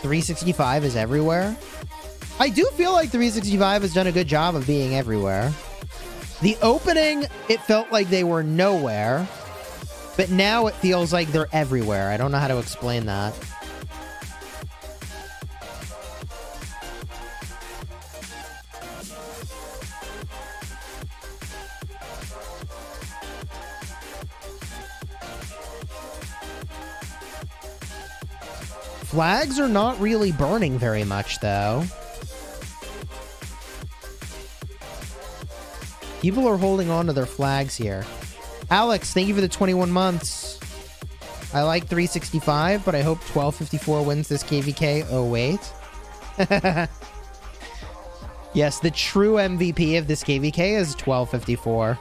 365 is everywhere. I do feel like 365 has done a good job of being everywhere. The opening, it felt like they were nowhere, but now it feels like they're everywhere. I don't know how to explain that. Flags are not really burning very much, though. People are holding on to their flags here. Alex, thank you for the 21 months. I like 365, but I hope 1254 wins this KvK. Oh, wait. Yes, the true MVP of this KvK is 1254.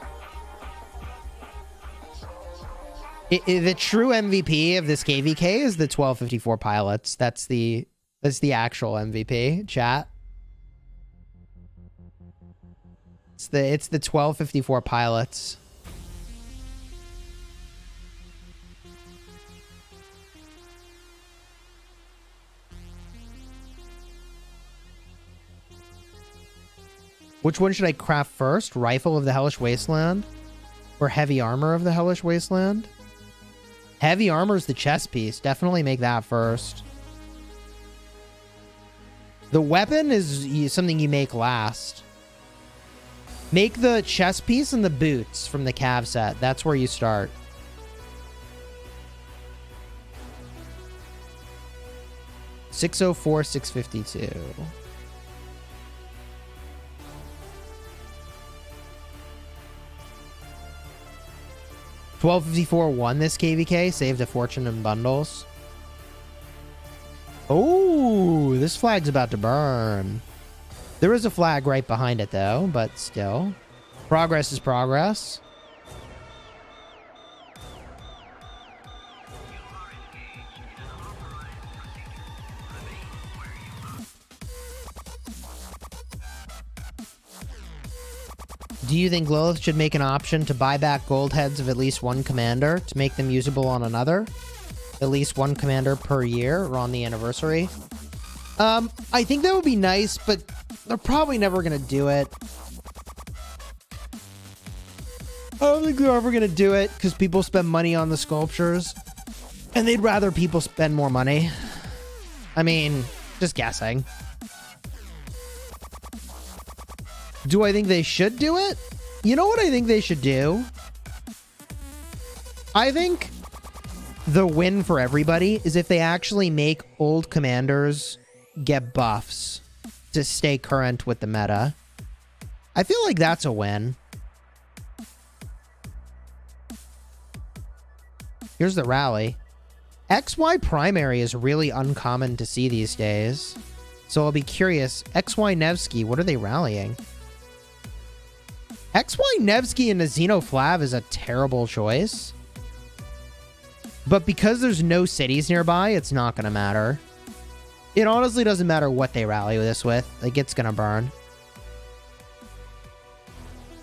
The true MVP of this KvK is the 1254 pilots. That's the actual MVP, chat. It's the 1254 pilots. Which one should I craft first? Rifle of the Hellish Wasteland or heavy armor of the Hellish Wasteland? Heavy armor is the chest piece. Definitely make that first. The weapon is something you make last. Make the chest piece and the boots from the Cav set. That's where you start. $604, $652. $12.54 won this KvK. Saved a fortune in bundles. Oh, this flag's about to burn. There is a flag right behind it, though, but still. Progress is progress. Do you think Lilith should make an option to buy back gold heads of at least one commander to make them usable on another? At least one commander per year or on the anniversary? I think that would be nice, but they're probably never going to do it. I don't think they're ever going to do it because people spend money on the sculptures and they'd rather people spend more money. I mean, just guessing. Do I think they should do it? You know what I think they should do? I think the win for everybody is if they actually make old commanders get buffs to stay current with the meta. I feel like that's a win. Here's the rally. XY primary is really uncommon to see these days. So I'll be curious. XY Nevsky, what are they rallying? XY Nevsky and a Xenoflav is a terrible choice. But because there's no cities nearby, it's not going to matter. It honestly doesn't matter what they rally this with. Like, it's going to burn.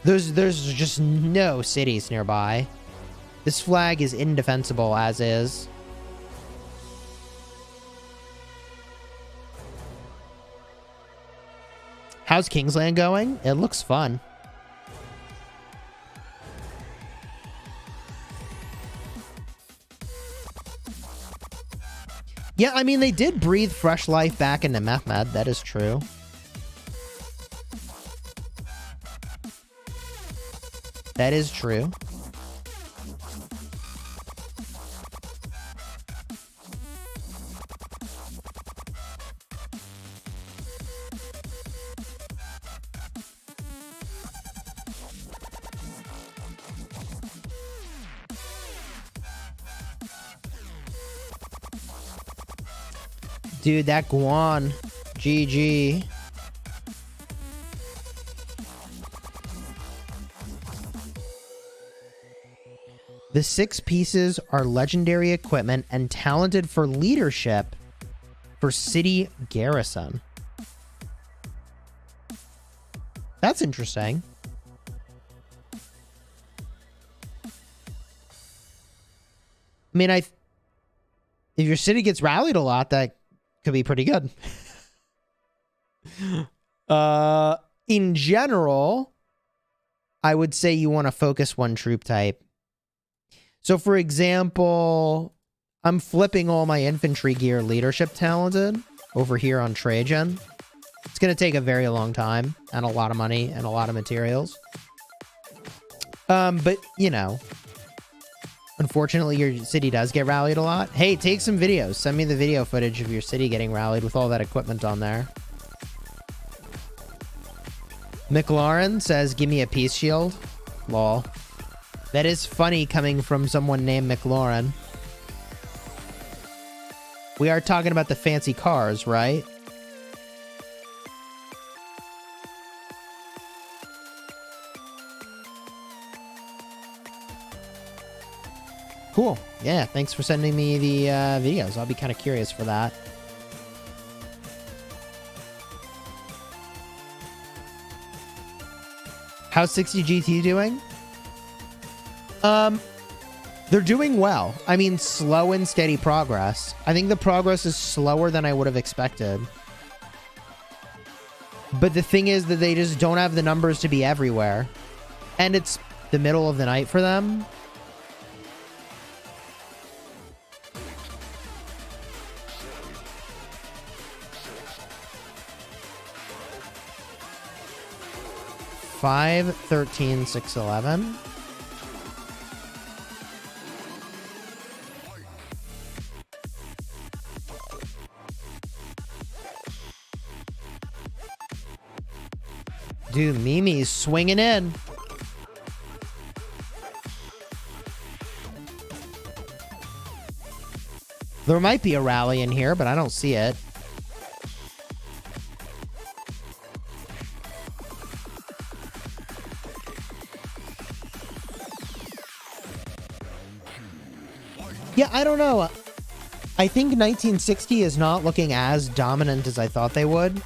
There's just no cities nearby. This flag is indefensible as is. How's Kingsland going? It looks fun. Yeah, I mean, they did breathe fresh life back into Mehmed. That is true. That is true. Dude, that Guan. GG. The 6 pieces are legendary equipment and talented for leadership for city garrison. That's interesting. I mean, if your city gets rallied a lot, that could be pretty good. In general, I would say you want to focus one troop type. So, for example, I'm flipping all my infantry gear leadership talented over here on Trajan. It's going to take a very long time and a lot of money and a lot of materials. But, you know, unfortunately, your city does get rallied a lot. Hey, take some videos. Send me the video footage of your city getting rallied with all that equipment on there. McLaurin says, give me a peace shield. Lol. That is funny coming from someone named McLaurin. We are talking about the fancy cars, right? Cool. Yeah, thanks for sending me the videos. I'll be kind of curious for that. How's 60 GT doing? They're doing well. I mean, slow and steady progress. I think the progress is slower than I would have expected. But the thing is that they just don't have the numbers to be everywhere. And it's the middle of the night for them. 5, 13, 6, 11. Dude, Mimi's swinging in. There might be a rally in here, but I don't see it. Yeah, I don't know. I think 1960 is not looking as dominant as I thought they would.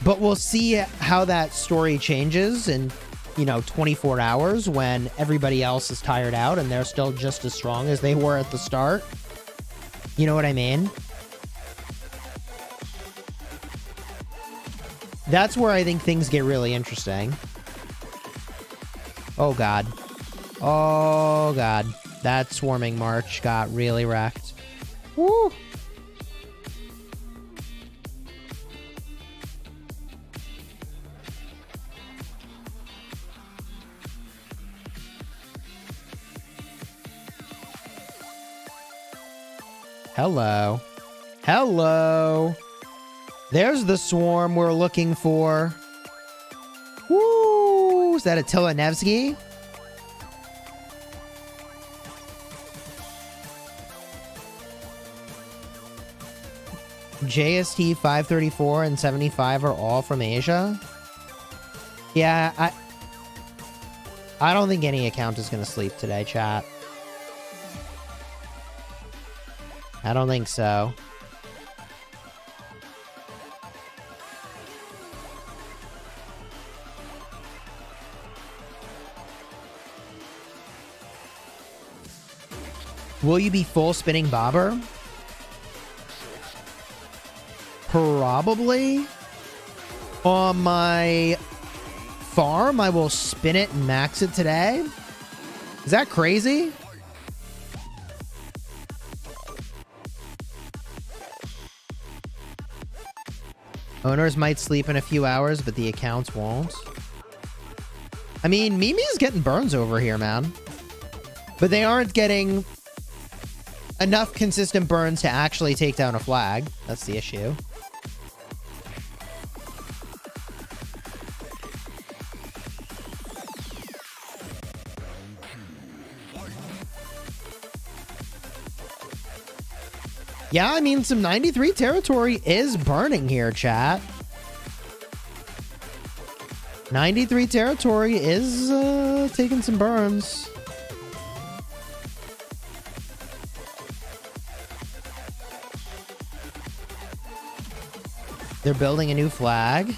But we'll see how that story changes in, 24 hours when everybody else is tired out and they're still just as strong as they were at the start. You know what I mean? That's where I think things get really interesting. Oh, God. Oh, God. That swarming march got really wrecked. Woo! Hello. Hello. There's the swarm we're looking for. Woo! Is that Attila Nevsky? JST 534 and 75 are all from Asia? Yeah, I don't think any account is going to sleep today, chat. I don't think so. Will you be full spinning bobber? Probably. On my farm, I will spin it and max it today. Is that crazy? Owners might sleep in a few hours, but the accounts won't. I mean, Mimi's getting burns over here, man. But they aren't getting enough consistent burns to actually take down a flag. That's the issue. Yeah, I mean, some 93 territory is burning here, chat. 93 territory is taking some burns. They're building a new flag.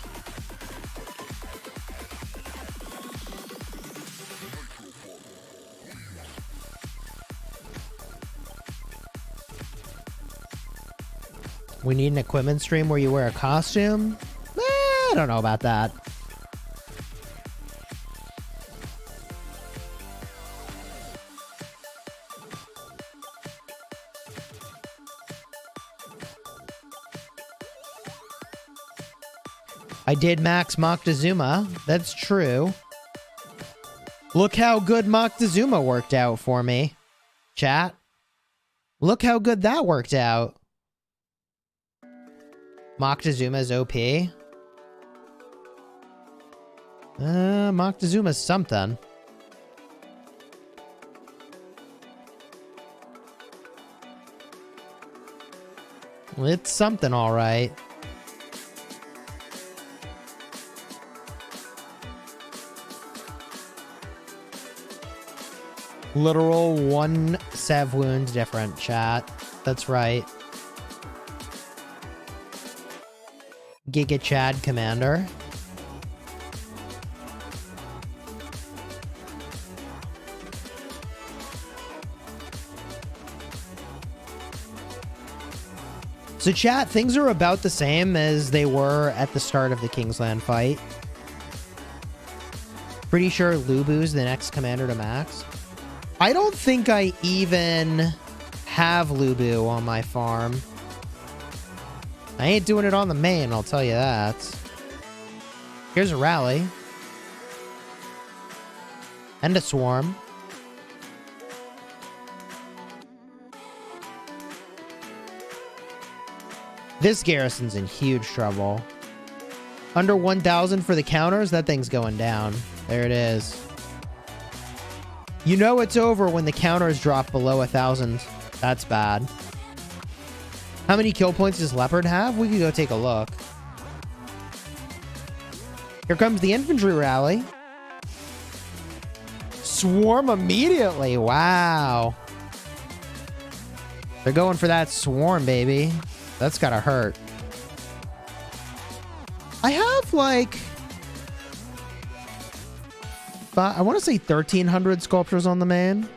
We need an equipment stream where you wear a costume? I don't know about that. I did max Moctezuma. That's true. Look how good Moctezuma worked out for me. Chat. Look how good that worked out. Moctezuma's OP. Moctezuma's something. It's something, all right. Literal 1 sev wound different, chat. That's right. Giga Chad Commander. So chat, things are about the same as they were at the start of the Kingsland fight. Pretty sure Lubu's the next commander to max. I don't think I even have Lubu on my farm. I ain't doing it on the main, I'll tell you that. Here's a rally. And a swarm. This garrison's in huge trouble. Under 1,000 for the counters? That thing's going down. There it is. You know it's over when the counters drop below 1,000. That's bad. How many kill points does Leopard have? We could go take a look. Here comes the infantry rally. Swarm immediately. Wow. They're going for that swarm, baby. That's gotta hurt. I have like... I want to say 1,300 sculptures on the main.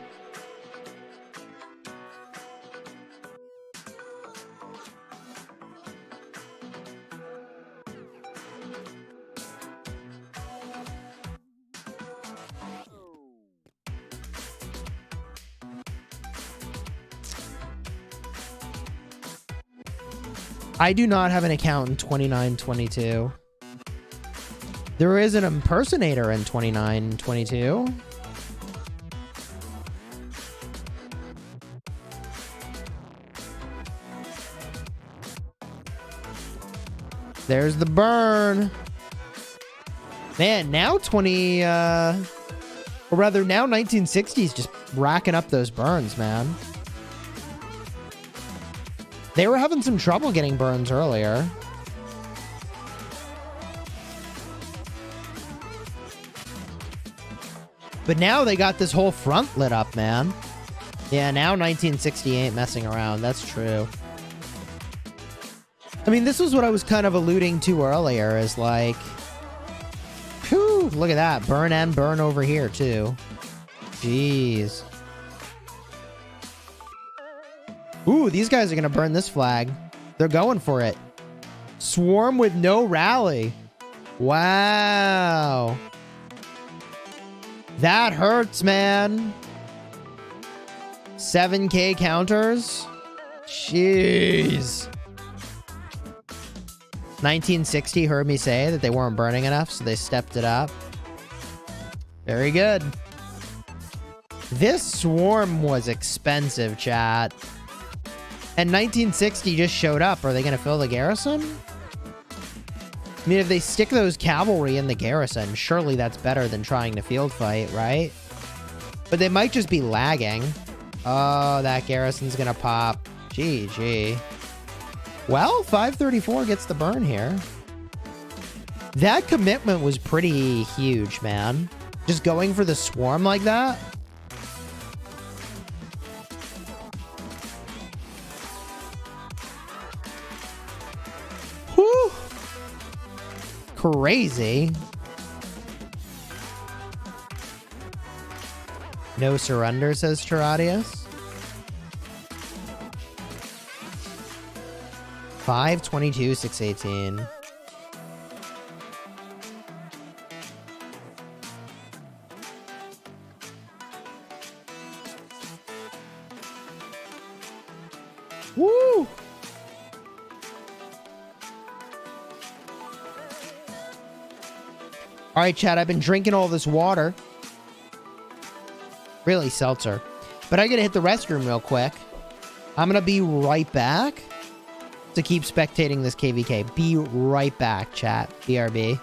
I do not have an account in 2922. There is an impersonator in 2922. There's the burn. Man, now 20... or rather, now 1960s just racking up those burns, man. They were having some trouble getting burns earlier. But now they got this whole front lit up, man. Yeah, now 1960 ain't messing around. That's true. I mean, this was what I was kind of alluding to earlier, is like... Whew, look at that. Burn and burn over here, too. Jeez. Ooh, these guys are going to burn this flag. They're going for it. Swarm with no rally. Wow. That hurts, man. 7K counters. Jeez. 1960 heard me say that they weren't burning enough, so they stepped it up. Very good. This swarm was expensive, chat. And 1960 just showed up. Are they going to fill the garrison? I mean, if they stick those cavalry in the garrison, surely that's better than trying to field fight, right? But they might just be lagging. Oh, that garrison's going to pop. GG. Well, 534 gets the burn here. That commitment was pretty huge, man. Just going for the swarm like that. Whew. Crazy. No surrender, says Tiradius. 522, 618. Woo! All right, chat, I've been drinking all this water. Really seltzer. But I gotta hit the restroom real quick. I'm gonna be right back to keep spectating this KvK. Be right back, chat. BRB.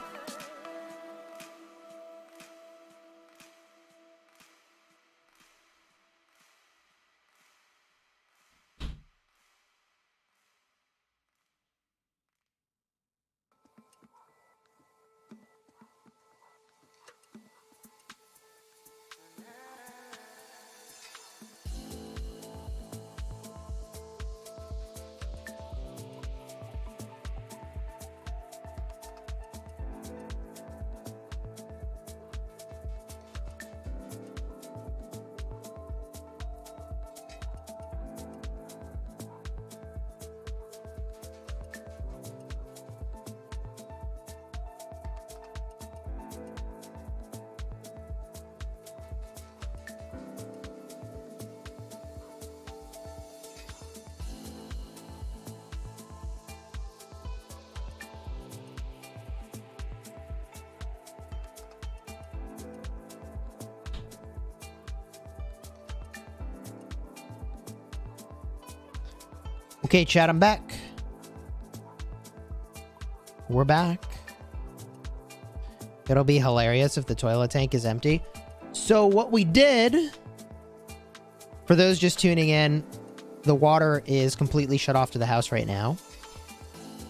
Okay, chat, I'm back. We're back. It'll be hilarious if the toilet tank is empty. So what we did, for those just tuning in, the water is completely shut off to the house right now.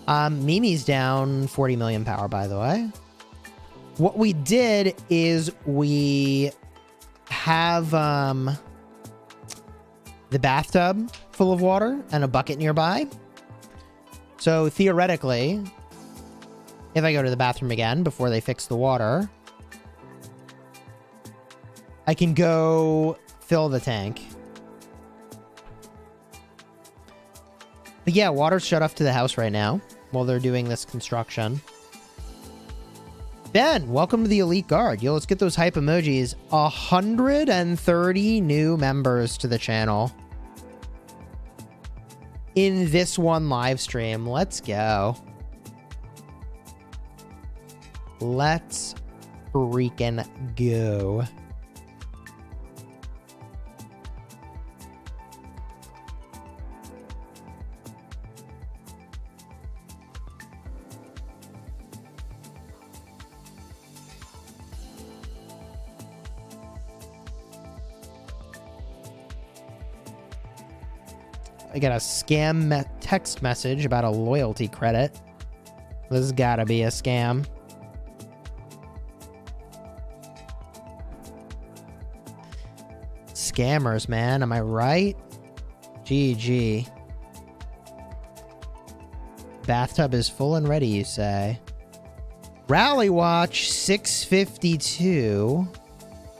Mimi's down 40 million power, by the way. What we did is we have the bathtub full of water and a bucket nearby. So theoretically, if I go to the bathroom again before they fix the water, I can go fill the tank. But yeah, water's shut off to the house right now while they're doing this construction. Ben, welcome to the Elite Guard. Yo, let's get those hype emojis. 130 new members to the channel in this one live stream. Let's go. Let's freaking go. I got a scam text message about a loyalty credit. This has gotta be a scam. Scammers, man. Am I right? GG. Bathtub is full and ready, you say. Rally watch 652.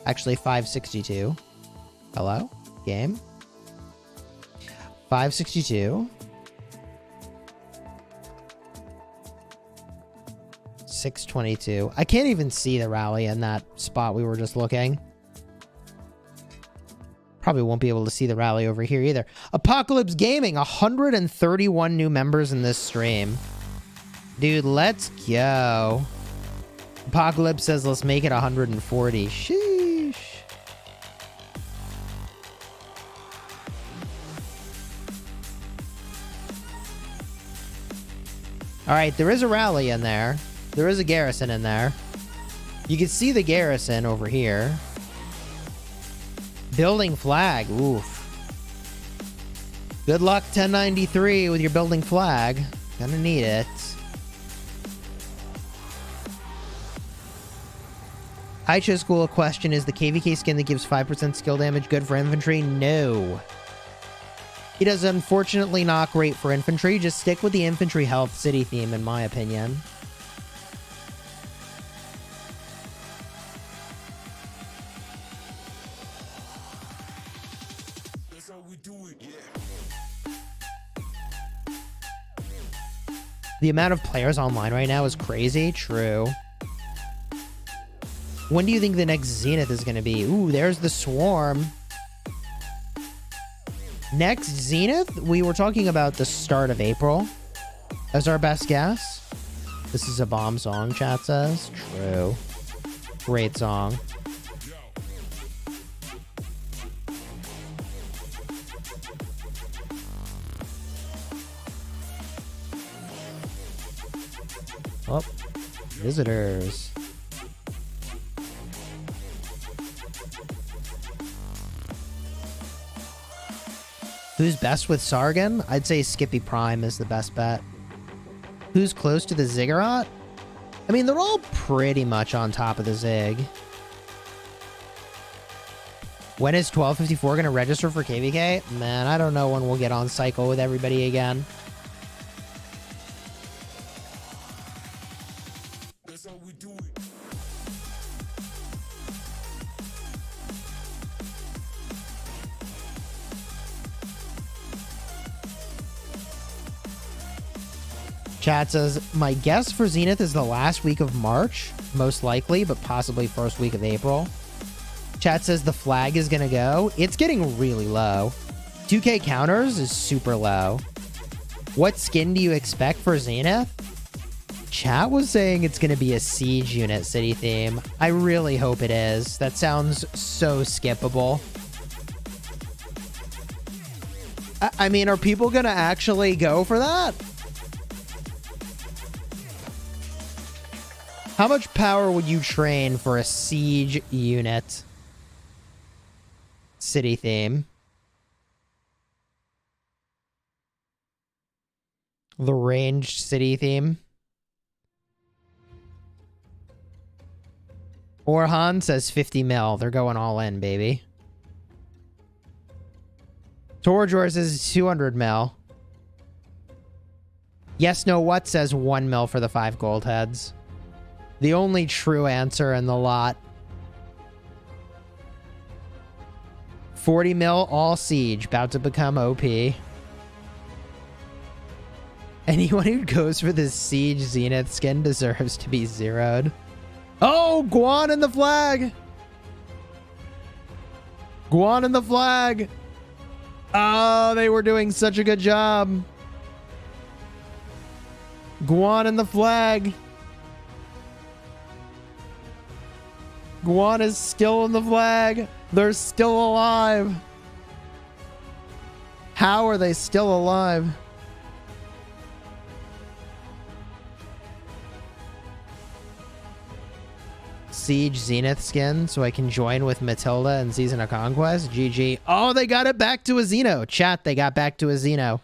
Actually, 562. Hello? Game? 562. 622. I can't even see the rally in that spot we were just looking. Probably won't be able to see the rally over here either. Apocalypse Gaming, 131 new members in this stream. Dude, let's go. Apocalypse says let's make it 140. Sheesh. All right, there is a rally in there. There is a garrison in there. You can see the garrison over here. Building flag. Oof. Good luck, 1093, with your building flag. Gonna need it. Hi, Chisgule. A question. Is the KvK skin that gives 5% skill damage good for infantry? No. It is unfortunately not great for infantry. Just stick with the infantry health city theme, in my opinion. That's how we do it, yeah. The amount of players online right now is crazy. True. When do you think the next Zenith is going to be? Ooh, there's the Swarm. Next Zenith, we were talking about the start of April as our best guess. This is a bomb song, chat says. True. Great song. Oh, visitors. Who's best with Sargon? I'd say Skippy Prime is the best bet. Who's close to the Ziggurat? I mean, they're all pretty much on top of the Zig. When is 1254 going to register for KvK? Man, I don't know when we'll get on cycle with everybody again. That's how we do it. Chat says, my guess for Zenith is the last week of March, most likely, but possibly first week of April. Chat says the flag is going to go. It's getting really low. 2k counters is super low. What skin do you expect for Zenith? Chat was saying it's going to be a siege unit city theme. I really hope it is. That sounds so skippable. I mean, are people gonna actually go for that? How much power would you train for a siege unit? City theme. The ranged city theme. Orhan says 50 mil. They're going all in, baby. Torjor says 200 mil. Yes, no, what says 1 mil for the 5 gold heads. The only true answer in the lot. 40 mil, all siege. About to become OP. Anyone who goes for the siege zenith skin deserves to be zeroed. Oh, Guan and the flag. Guan and the flag. Oh, they were doing such a good job. Guan and the flag. Guan is still in the flag. They're still alive. How are they still alive? Siege Zenith skin so I can join with Matilda in Season of Conquest. GG. Oh, they got it back to a Xeno. Chat, they got back to a Xeno.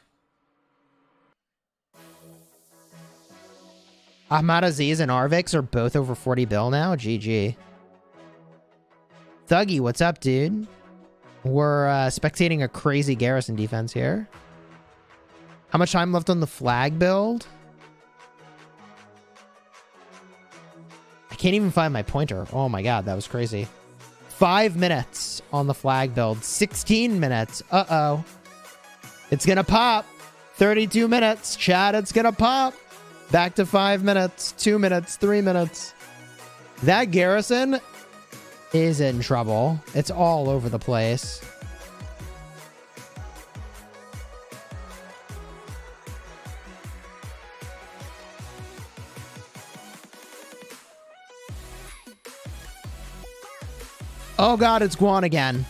Ahmad Aziz and Arvix are both over 40 bill now. GG. Thuggy, what's up, dude? We're spectating a crazy garrison defense here. How much time left on the flag build? I can't even find my pointer. Oh my god, that was crazy. 5 minutes on the flag build. 16 minutes. Uh-oh. It's gonna pop. 32 minutes. Chat, it's gonna pop. Back to 5 minutes. 2 minutes. 3 minutes. That garrison is in trouble. It's all over the place. Oh god, it's Guan again.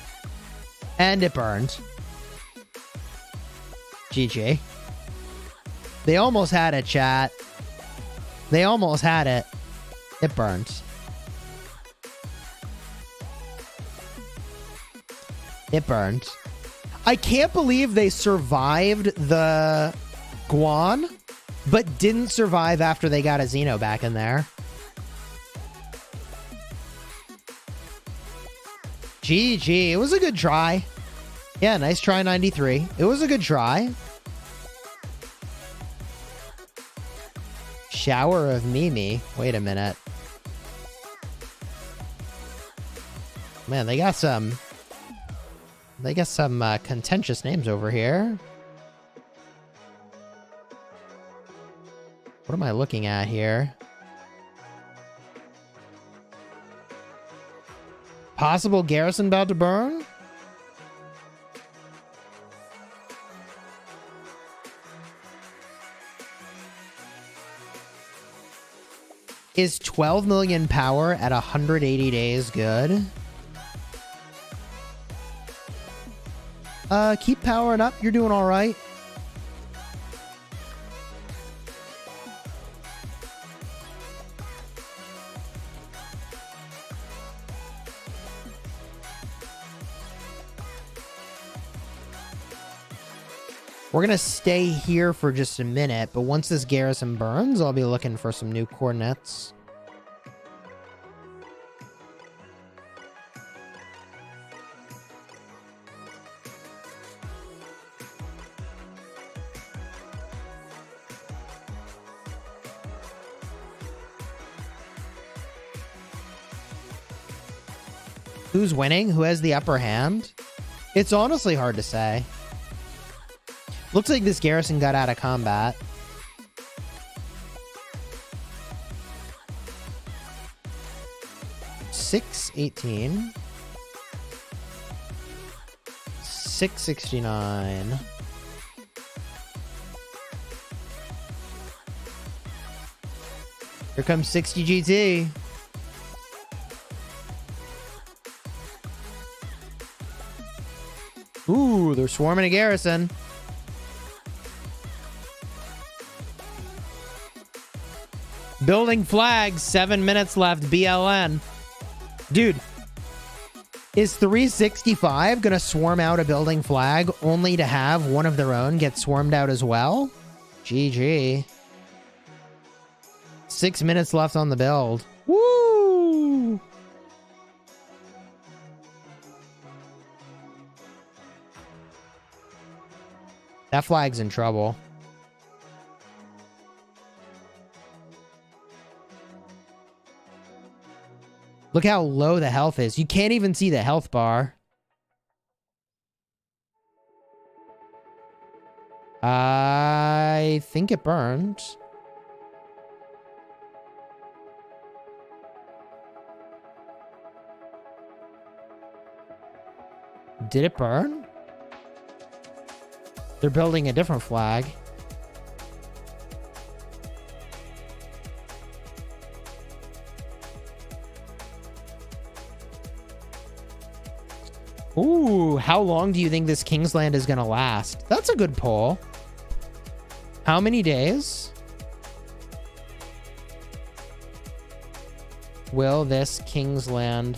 And it burned. GG. They almost had it, chat. They almost had it. It burned. It burned. I can't believe they survived the Guan, but didn't survive after they got a Xeno back in there. GG. It was a good try. Yeah, nice try, 93. It was a good try. Shower of Mimi. Wait a minute. Man, they got some contentious names over here. What am I looking at here? Possible garrison about to burn? Is 12 million power at 180 days good? Keep powering up. You're doing all right. We're going to stay here for just a minute, but once this garrison burns, I'll be looking for some new coordinates. Who's winning? Who has the upper hand? It's honestly hard to say. Looks like this garrison got out of combat. $618. $669. Here comes 60 GT. Ooh, they're swarming a garrison. Building flags, 7 minutes left, BLN. Dude, is 365 gonna swarm out a building flag only to have one of their own get swarmed out as well? GG. 6 minutes left on the build. Woo! That flag's in trouble. Look how low the health is. You can't even see the health bar. I think it burned. Did it burn? They're building a different flag. Ooh, how long do you think this Kingsland is going to last? That's a good poll. How many days will this Kingsland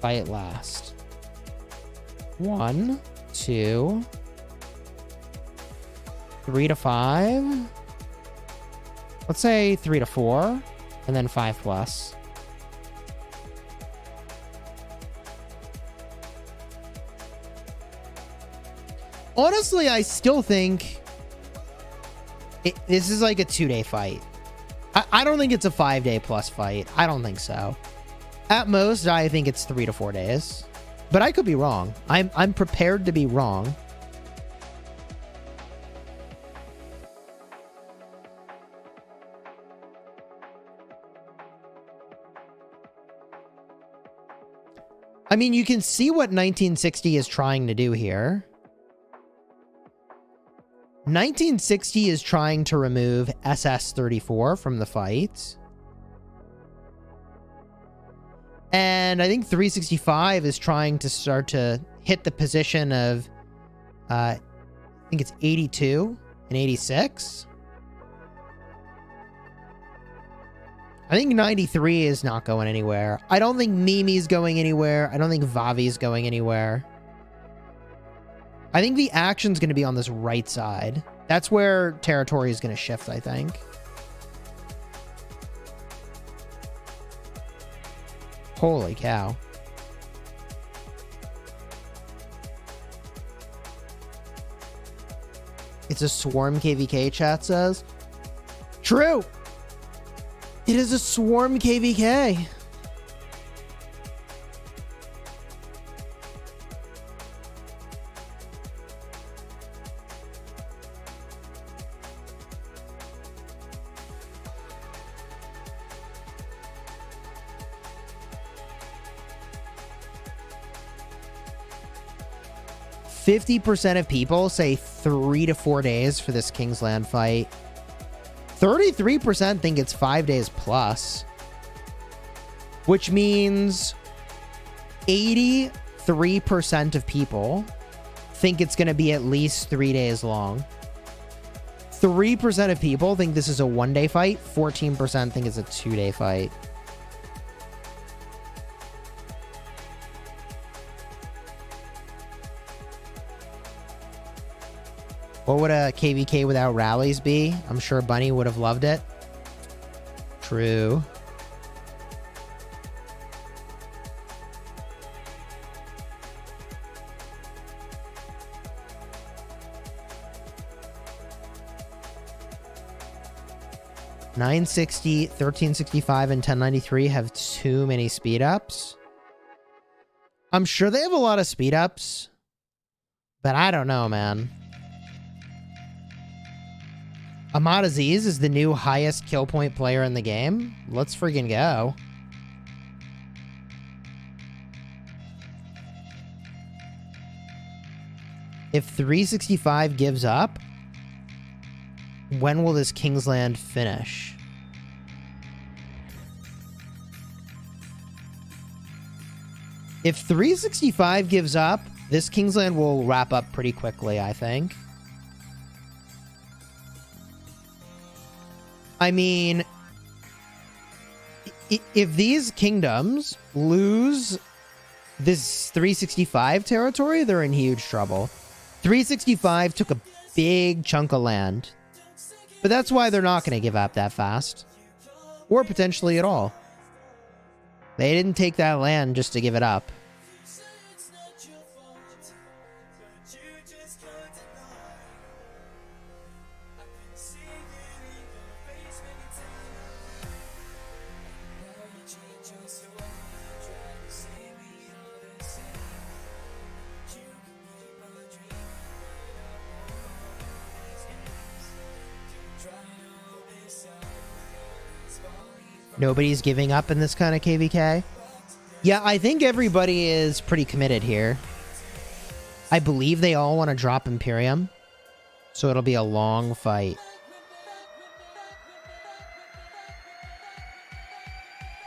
fight last? 1, 2, 3 to 5. Let's say 3 to 4, and then 5 plus. Honestly, I still think this is like a 2-day fight. I don't think it's a 5-day plus fight. I don't think so. At most, I think it's 3 to 4 days. But I could be wrong. I'm prepared to be wrong. I mean, you can see what 1960 is trying to do here. 1960 is trying to remove SS-34 from the fight. And I think 365 is trying to start to hit the position of, I think it's 82 and 86. I think 93 is not going anywhere. I don't think Mimi's going anywhere. I don't think Vavi's going anywhere. I think the action's going to be on this right side. That's where territory is going to shift, I think. Holy cow. It's a swarm, KvK chat says. True. It is a swarm KvK. %50 of people say 3 to 4 days for this Kingsland fight. 33% think it's 5 days plus, which means 83% of people think it's going to be at least 3 days long. 3% of people think this is a 1-day fight. 14% think it's a 2-day fight. What would a KvK without rallies be? I'm sure Bunny would have loved it. True. $960, 1365, and 1093 have too many speed ups. I'm sure they have a lot of speed ups, but I don't know, man. Ahmad Aziz is the new highest kill point player in the game. Let's friggin' go. If 365 gives up, when will this Kingsland finish? If 365 gives up, this Kingsland will wrap up pretty quickly, I think. I mean, if these kingdoms lose this 365 territory, they're in huge trouble. 365 took a big chunk of land, but that's why they're not going to give up that fast, or potentially at all. They didn't take that land just to give it up. Nobody's giving up in this kind of KvK. Yeah, I think everybody is pretty committed here. I believe they all want to drop Imperium, so it'll be a long fight.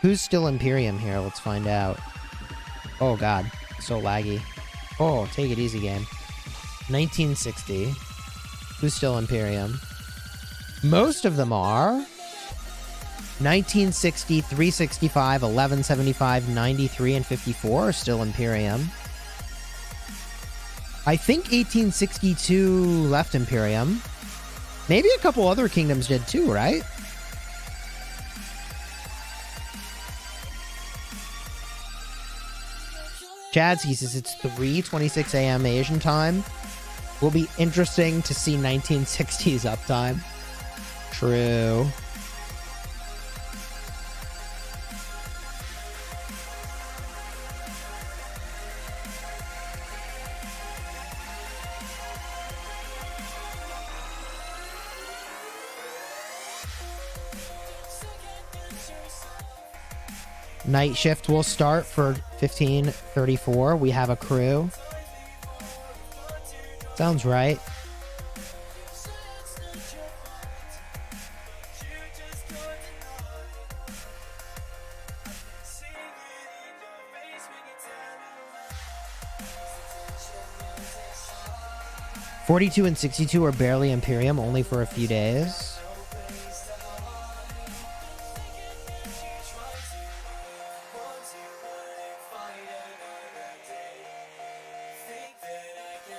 Who's still Imperium here? Let's find out. Oh god, so laggy. Oh, take it easy, game. 1960. Who's still Imperium? Most of them are 1960, 365, 1175, 93, and 54 are still Imperium. I think 1862 left Imperium. Maybe a couple other kingdoms did too, right? Chadsky says it's 3:26 a.m. Asian time. Will be interesting to see 1960s uptime. True. Night shift will start for 15:34. We have a crew. Sounds right. (42 and 62 are barely Imperium, only for a few days.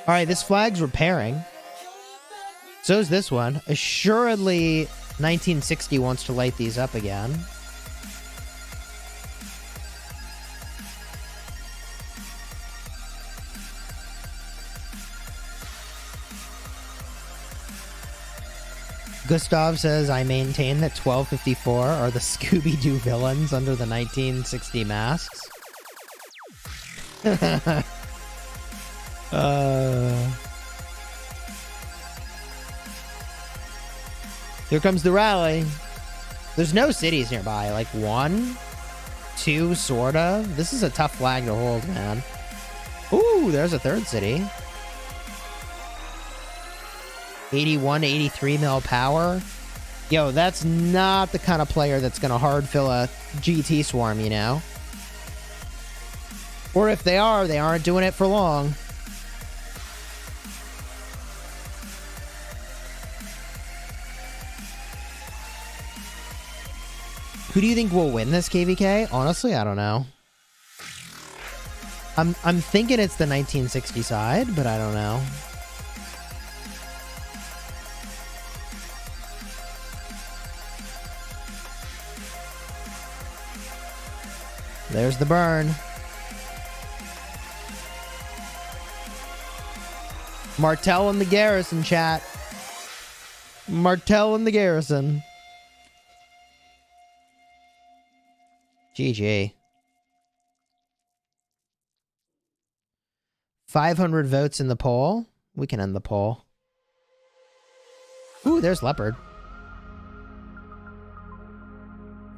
All right, this flag's repairing. So is this one. Assuredly, 1960 wants to light these up again. Gustav says, I maintain that 1254 are the Scooby-Doo villains under the 1960 masks. Here comes the rally. There's no cities nearby. Like 1, 2, sort of. This is a tough flag to hold, man. Ooh, there's a third city. 81, 83 mil power. Yo, that's not the kind of player that's going to hard fill a GT swarm, you know? Or if they are, they aren't doing it for long. Who do you think will win this KvK? Honestly, I don't know. I'm thinking it's the 1960 side, but I don't know. There's the burn. Martel in the garrison, chat. Martel in the garrison. GG. 500 votes in the poll. We can end the poll. Ooh, there's Leopard.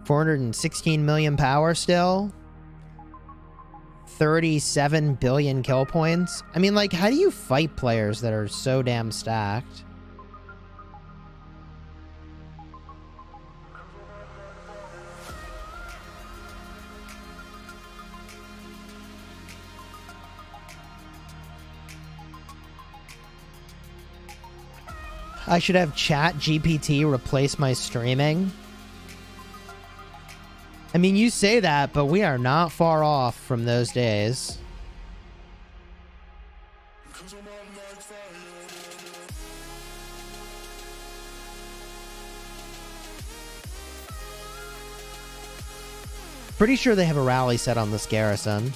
416 million power still. 37 billion kill points. I mean, like, how do you fight players that are so damn stacked? I should have Chat GPT replace my streaming. I mean, you say that, but we are not far off from those days. Pretty sure they have a rally set on this garrison.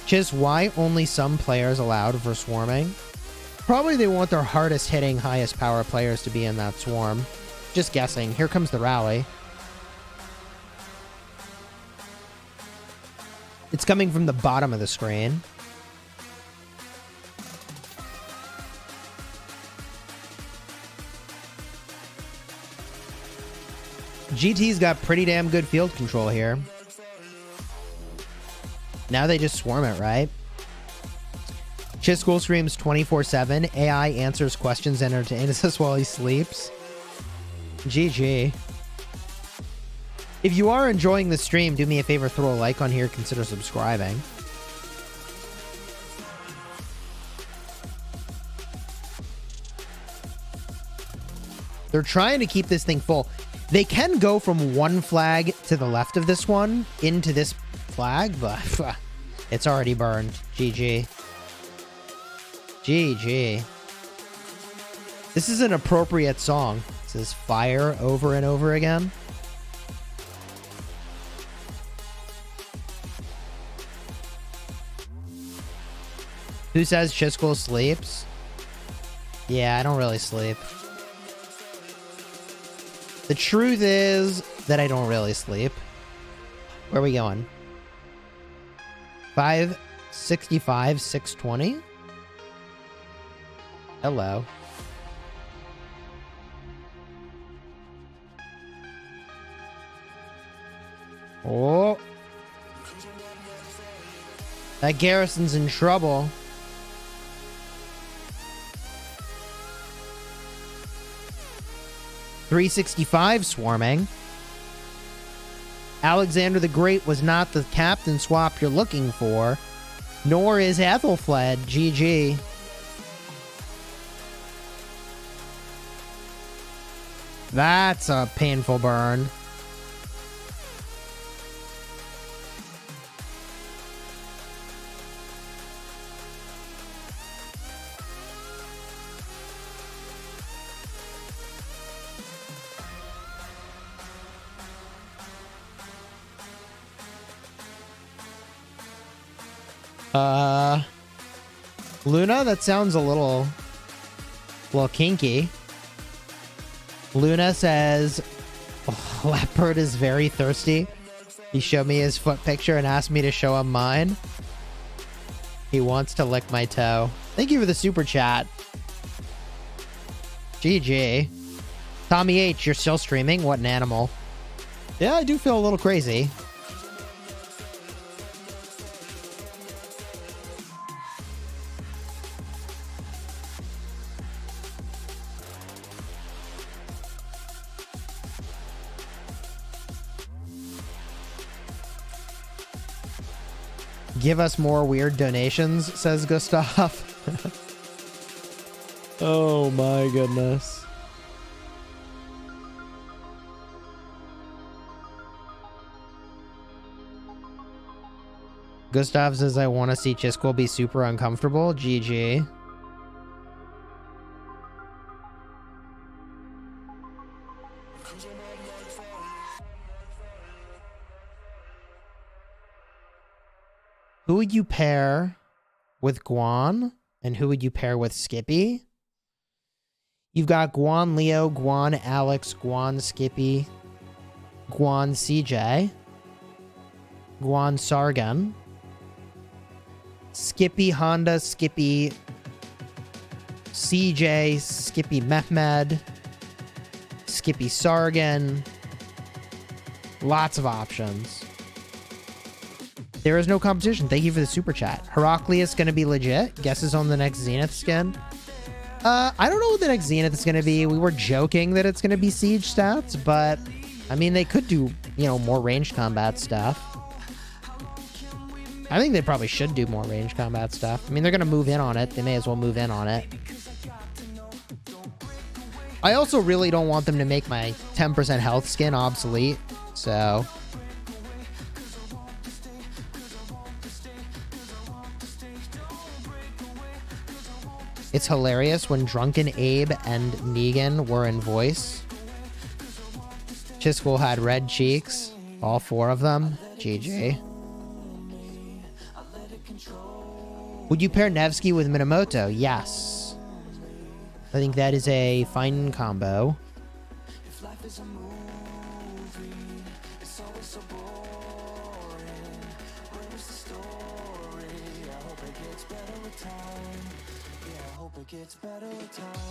Chiz, why only some players allowed for swarming? Probably they want their hardest hitting, highest power players to be in that swarm. Just guessing. Here comes the rally. It's coming from the bottom of the screen. GT's got pretty damn good field control here. Now they just swarm it, right? Chisgule streams 24/7. AI answers questions and entertains us while he sleeps. GG. If you are enjoying the stream, do me a favor, throw a like on here, consider subscribing. They're trying to keep this thing full. They can go from one flag to the left of this one into this flag, but it's already burned. GG. GG. This is an appropriate song. It says fire over and over again. Who says Chisgule sleeps? Yeah, I don't really sleep. The truth is that I don't really sleep. Where are we going? 565, 620? Hello. Oh. That garrison's in trouble. .365 swarming. Alexander the Great was not the captain swap you're looking for, nor is Ethelfled. GG. That's a painful burn. Luna, that sounds a little kinky. Luna says, oh, Leopard is very thirsty. He showed me his foot picture and asked me to show him mine. He wants to lick my toe. Thank you for the super chat. GG. Tommy H, you're still streaming? What an animal. Yeah, I do feel a little crazy. Give us more weird donations, says Gustav. Oh my goodness. Gustav says, I want to see Chisgule be super uncomfortable. GG. Who would you pair with Guan? And who would you pair with Skippy? You've got Guan Leo, Guan Alex, Guan Skippy, Guan CJ, Guan Sargon, Skippy Honda, Skippy CJ, Skippy Mehmed, Skippy Sargon. Lots of options. There is no competition. Thank you for the super chat. Heraclius going to be legit. Guesses on the next Zenith skin. I don't know what the next Zenith is going to be. We were joking that it's going to be siege stats, but I mean, they could do, you know, more ranged combat stuff. I think they probably should do more ranged combat stuff. I mean, they're going to move in on it. They may as well move in on it. I also really don't want them to make my 10% health skin obsolete. So It's hilarious when Drunken Abe and Negan were in voice. Chisgule had red cheeks. All four of them. GG. Would you pair Nevsky with Minamoto? Yes. I think that is a fine combo.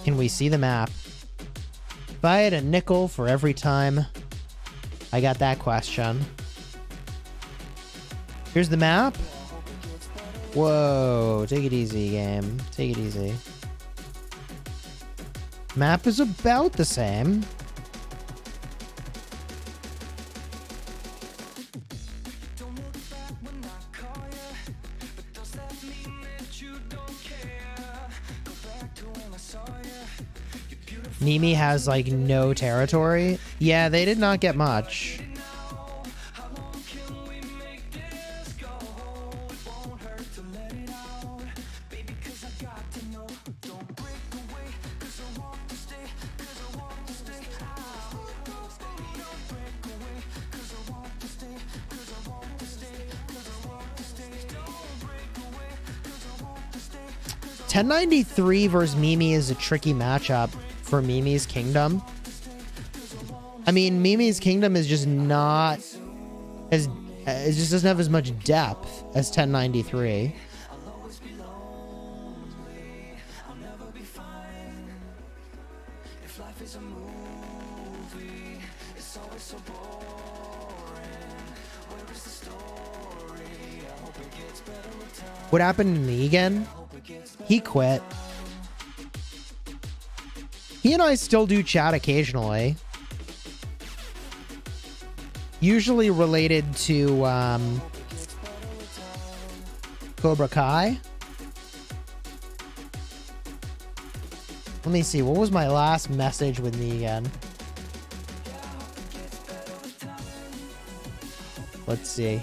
Can we see the map? If I had a nickel for every time I got that question. Here's the map. Whoa, take it easy, game. Take it easy. Map is about the same. Mimi has like no territory. Yeah, they did not get much. $10.93 versus Mimi is a tricky matchup for Mimi's Kingdom. I mean, Mimi's Kingdom is just not as... it just doesn't have as much depth as 1093. What happened to Negan? He quit. He and I still do chat occasionally. Usually related to Cobra Kai. Let me see. What was my last message with Negan? Let's see.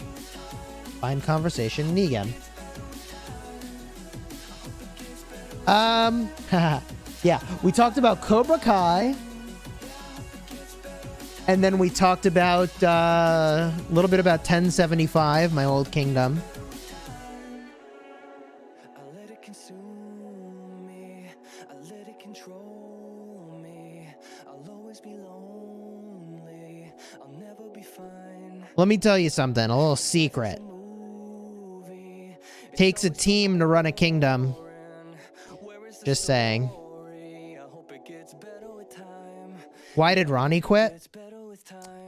Find conversation, Negan. Yeah, we talked about Cobra Kai. And then we talked about a little bit about 1075, my old kingdom. I let it consume me. I let it control me. I'll always be lonely. I'll never be fine. Let me tell you something, a little secret. Takes a team to run a kingdom. Just saying. Why did Ronnie quit?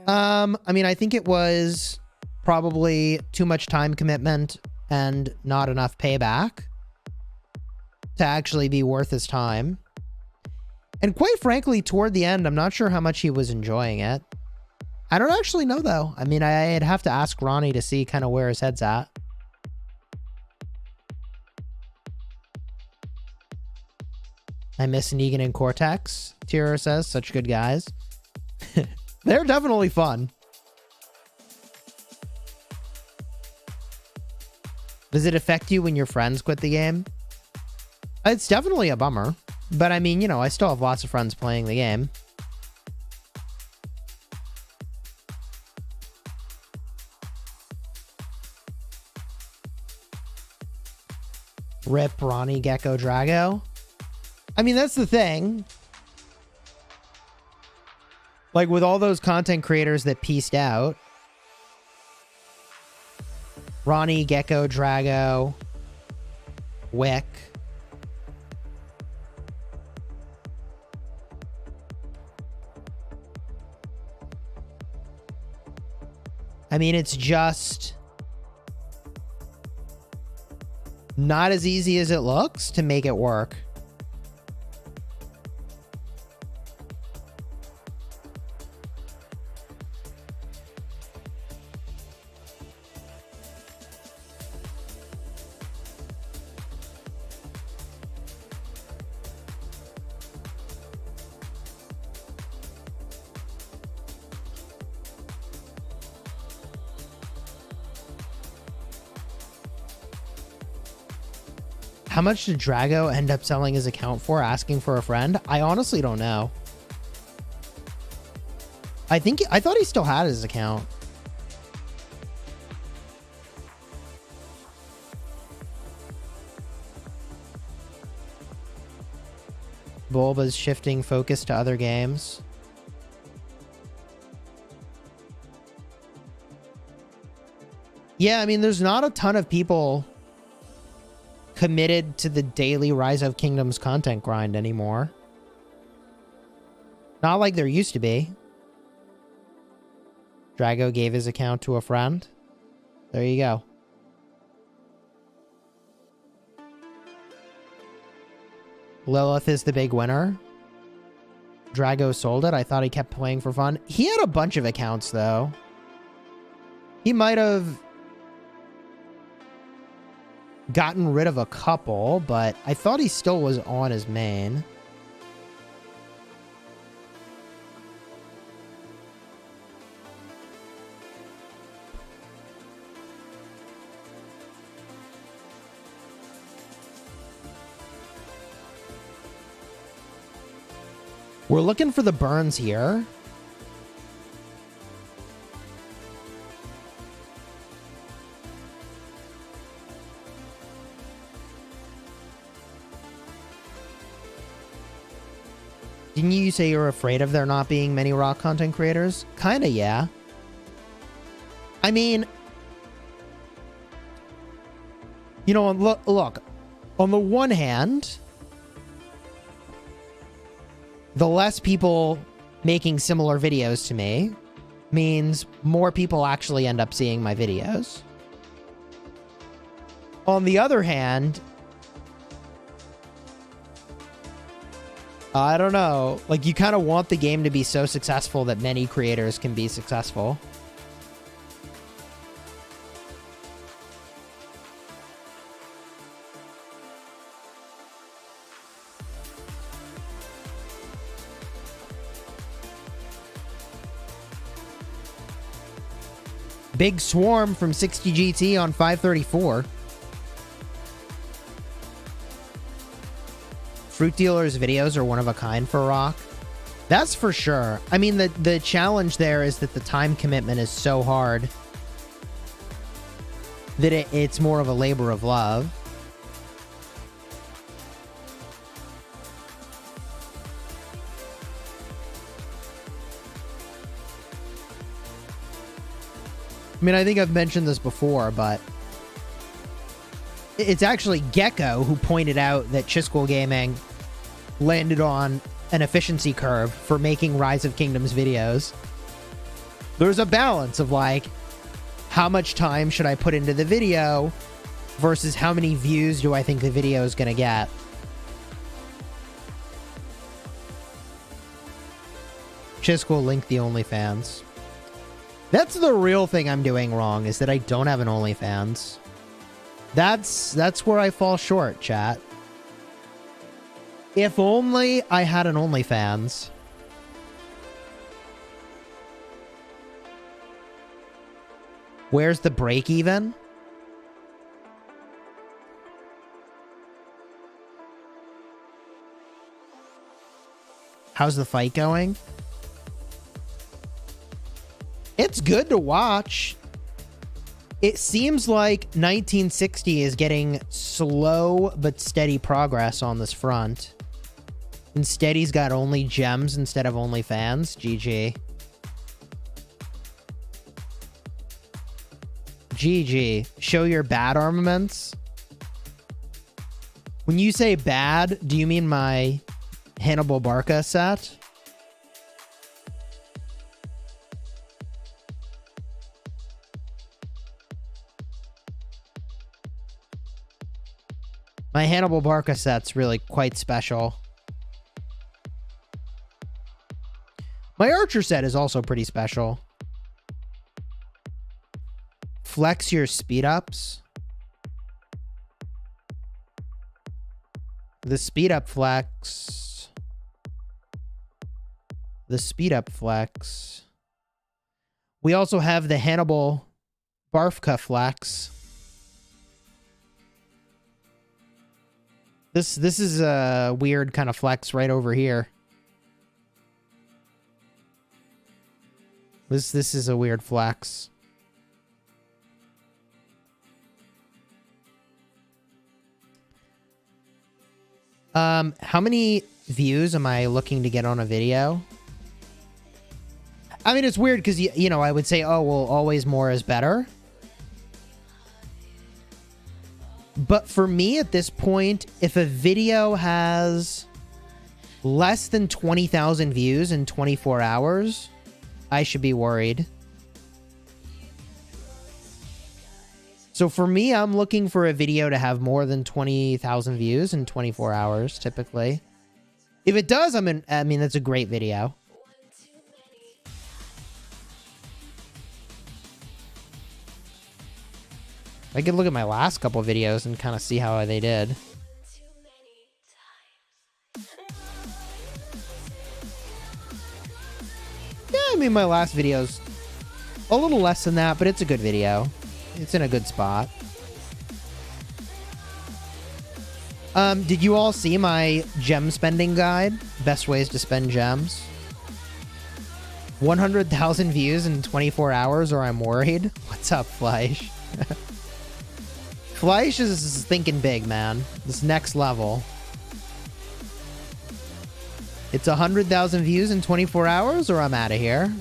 I mean, I think it was probably too much time commitment and not enough payback to actually be worth his time. And quite frankly, toward the end, I'm not sure how much he was enjoying it. I don't actually know, though. I mean, I'd have to ask Ronnie to see kind of where his head's at. I miss Negan and Cortex, Tira says. Such good guys. They're definitely fun. Does it affect you when your friends quit the game? It's definitely a bummer. But I mean, you know, I still have lots of friends playing the game. Rip Ronnie Gecko Drago. I mean, that's the thing. Like, with all those content creators that pieced out. Ronnie, Gecko, Drago, Wick. I mean, it's just not as easy as it looks to make it work. How much did Drago end up selling his account for, asking for a friend? I honestly don't know. I thought he still had his account. Bulba's shifting focus to other games. Yeah, I mean, there's not a ton of people committed to the daily Rise of Kingdoms content grind anymore. Not like there used to be. Drago gave his account to a friend. There you go. Lilith is the big winner. Drago sold it. I thought he kept playing for fun. He had a bunch of accounts, though. He might have gotten rid of a couple, but I thought he still was on his main. We're looking for the burns here. Didn't you say you're afraid of there not being many rock content creators? Kinda, yeah. I mean, you know, look, on the one hand, the less people making similar videos to me means more people actually end up seeing my videos. On the other hand, I don't know. Like, you kind of want the game to be so successful that many creators can be successful. Big Swarm from 60GT on 534. Fruit Dealer's videos are one of a kind for Rock. That's for sure. I mean, the challenge there is that the time commitment is so hard that it's more of a labor of love. I mean, I think I've mentioned this before, but it's actually Gecko who pointed out that Chisgule Gaming landed on an efficiency curve for making Rise of Kingdoms videos. There's a balance of, like, how much time should I put into the video versus how many views do I think the video is going to get. Chisgule linked the OnlyFans. That's the real thing I'm doing wrong, is that I don't have an OnlyFans. That's where I fall short, chat. If only I had an OnlyFans. Where's the break even? How's the fight going? It's good to watch. It seems like 1960 is getting slow but steady progress on this front. Instead, he's got only gems instead of only fans. GG. GG. Show your bad armaments. When you say bad, do you mean my Hannibal Barca set? My Hannibal Barca set's really quite special. My Archer set is also pretty special. Flex your speed ups. The speed up flex. The speed up flex. We also have the Hannibal Barca flex. This is a weird kind of flex right over here. This is a weird flex. How many views am I looking to get on a video? I mean, it's weird because, you know, I would say, oh, well, always more is better. But for me at this point, if a video has less than 20,000 views in 24 hours, I should be worried. So for me, I'm looking for a video to have more than 20,000 views in 24 hours, typically. If it does, I mean, that's a great video. I could look at my last couple of videos and kind of see how they did. Yeah, I mean, my last video's a little less than that, but it's a good video. It's in a good spot. Did you all see my gem spending guide? Best ways to spend gems. 100,000 views in 24 hours or I'm worried. What's up, Fleisch? Fleisch is thinking big, man. This next level. It's 100,000 views in 24 hours or I'm out of here.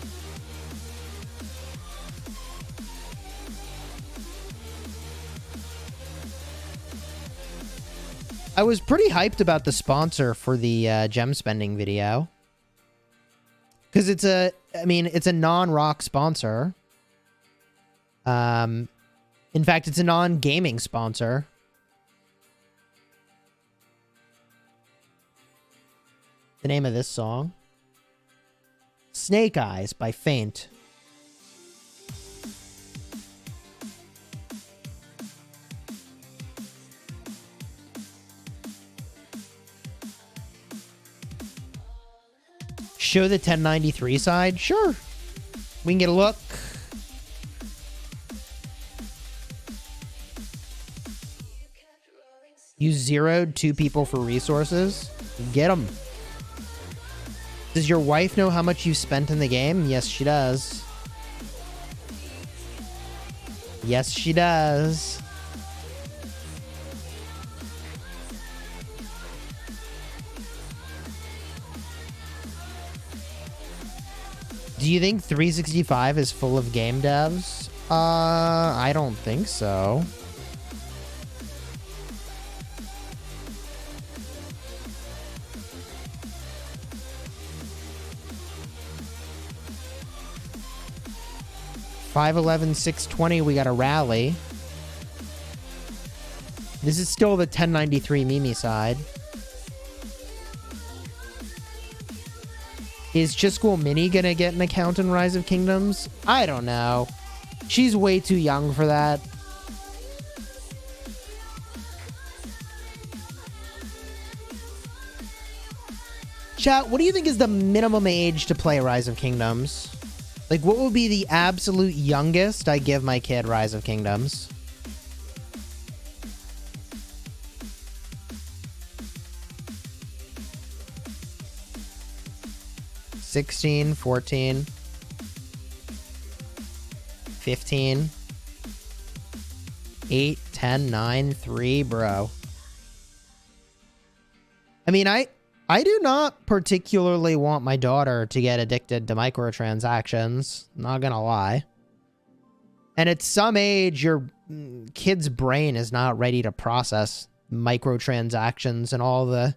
I was pretty hyped about the sponsor for the gem spending video. Because it's a non-rock sponsor. In fact, it's a non-gaming sponsor. The name of this song? Snake Eyes by Faint. Show the 1093 side? Sure. We can get a look. You zeroed 2 people for resources? Get them. Does your wife know how much you spent in the game? Yes, she does. Yes, she does. Do you think 365 is full of game devs? I don't think so. $511, $620, we got a rally. This is still the 1093 Mimi side. Is Chisgule Mini gonna get an account in Rise of Kingdoms? I don't know. She's way too young for that. Chat, what do you think is the minimum age to play Rise of Kingdoms? Like, what would be the absolute youngest I give my kid Rise of Kingdoms? $16, $14, $15, $8, $10, $9, $3, bro. I mean, I do not particularly want my daughter to get addicted to microtransactions. Not gonna lie. And at some age, your kid's brain is not ready to process microtransactions and all the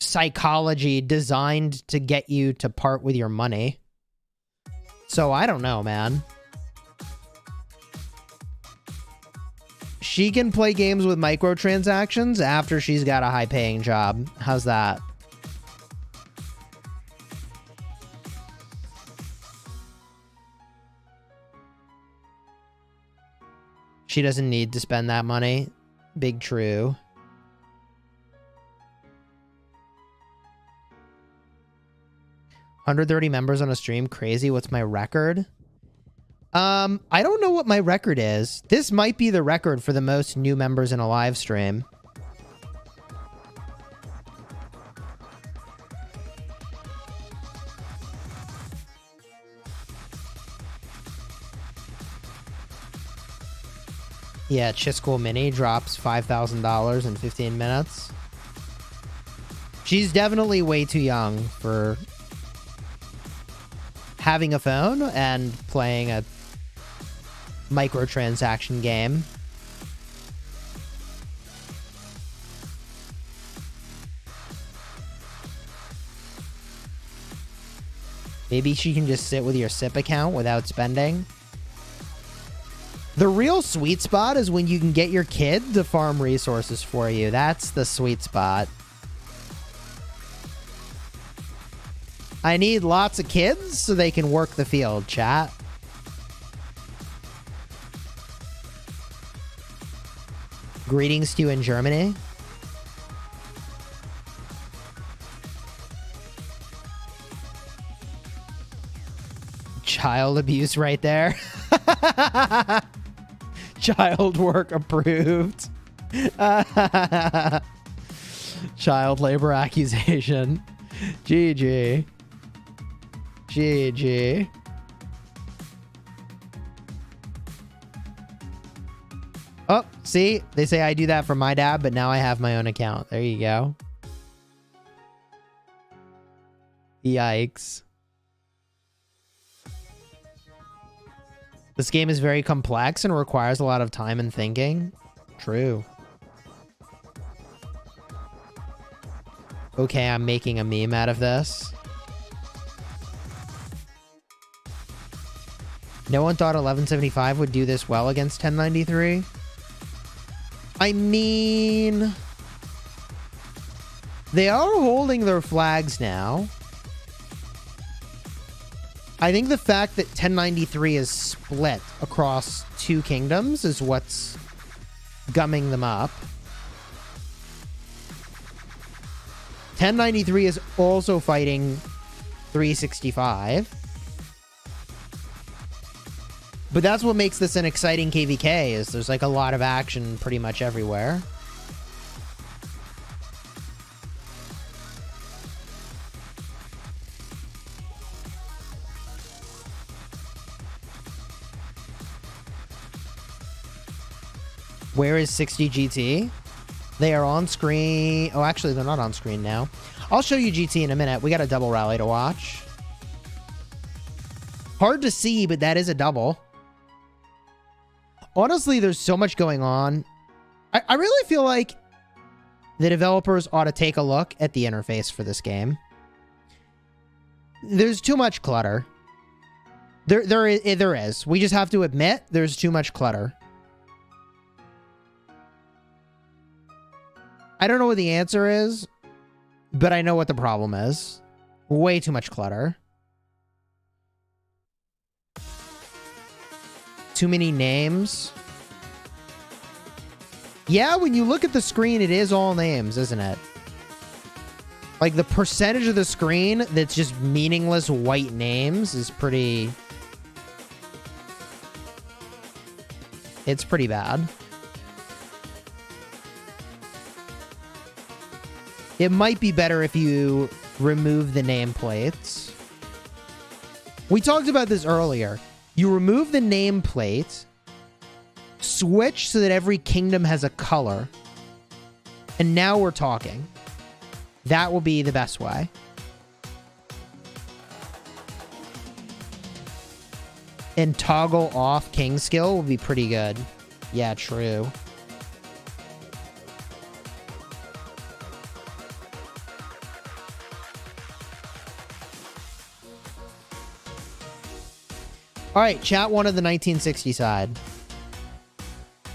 psychology designed to get you to part with your money. So I don't know, man. She can play games with microtransactions after she's got a high-paying job. How's that? She doesn't need to spend that money. Big true. $130 members on a stream. Crazy. What's my record? I don't know what my record is. This might be the record for the most new members in a live stream. Yeah, Chisgule Mini drops $5,000 in 15 minutes. She's definitely way too young for having a phone and playing a microtransaction game. Maybe she can just sit with your SIP account without spending. The real sweet spot is when you can get your kid to farm resources for you. That's the sweet spot. I need lots of kids so they can work the field, chat. Greetings to you in Germany. Child abuse right there. Child work approved. Child labor accusation. GG. GG. Oh, see? They say I do that for my dad, but now I have my own account. There you go. Yikes. This game is very complex and requires a lot of time and thinking. True. Okay, I'm making a meme out of this. No one thought 1175 would do this well against 1093. I mean, they are holding their flags now. I think the fact that 1093 is split across two kingdoms is what's gumming them up. 1093 is also fighting 365. But that's what makes this an exciting KvK, is there's like a lot of action pretty much everywhere. Where is 60 GT? They are on screen. Oh, actually, they're not on screen now. I'll show you GT in a minute. We got a double rally to watch. Hard to see, but that is a double. Honestly, there's so much going on. I really feel like the developers ought to take a look at the interface for this game. There's too much clutter. There is. We just have to admit there's too much clutter. I don't know what the answer is, but I know what the problem is. Way too much clutter. Too many names. Yeah, when you look at the screen, it is all names, isn't it? Like, the percentage of the screen that's just meaningless white names is pretty... It's pretty bad. It might be better if you remove the nameplates. We talked about this earlier. You remove the nameplate, switch so that every kingdom has a color, and now we're talking. That will be the best way. And toggle off king skill will be pretty good. Yeah, true. All right, chat wanted the 1960 side.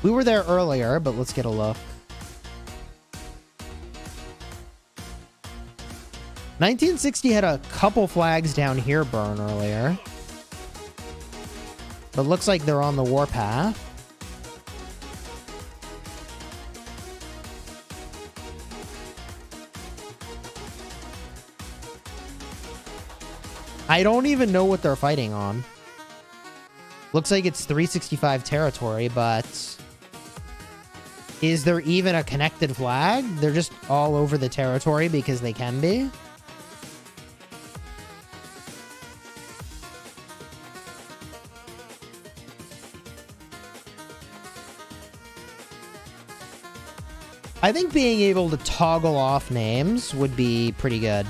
We were there earlier, but let's get a look. 1960 had a couple flags down here burn earlier. But looks like they're on the warpath. I don't even know what they're fighting on. Looks like it's 365 territory, but is there even a connected flag? They're just all over the territory because they can be. I think being able to toggle off names would be pretty good.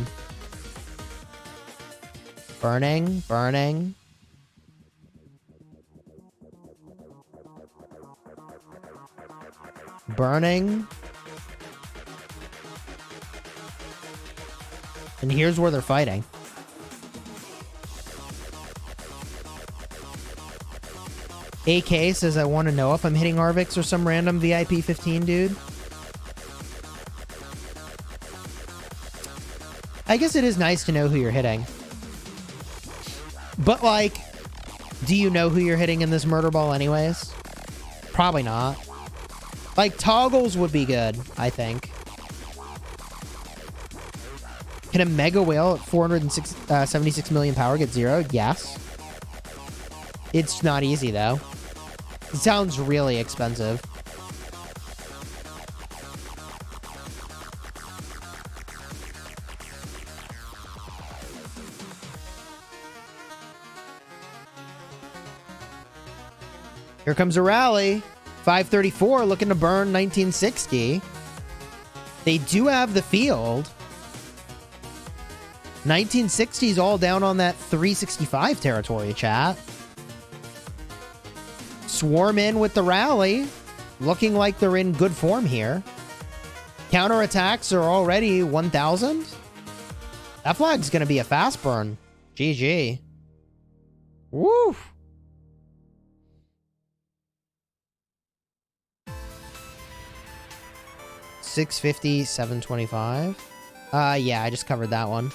Burning, burning. Burning. And here's where they're fighting. AK says, I want to know if I'm hitting Arvix or some random VIP 15 dude. I guess it is nice to know who you're hitting. But, like, do you know who you're hitting in this murder ball anyways? Probably not. Like, toggles would be good, I think. Can a Mega Whale at 476 million power get zeroed? Yes. It's not easy, though. It sounds really expensive. Here comes a rally. 534 looking to burn 1960. They do have the field. 1960's all down on that 365 territory, chat. Swarm in with the rally. Looking like they're in good form here. Counterattacks are already 1,000. That flag's going to be a fast burn. GG. Woo. $650, $725. Yeah, I just covered that one.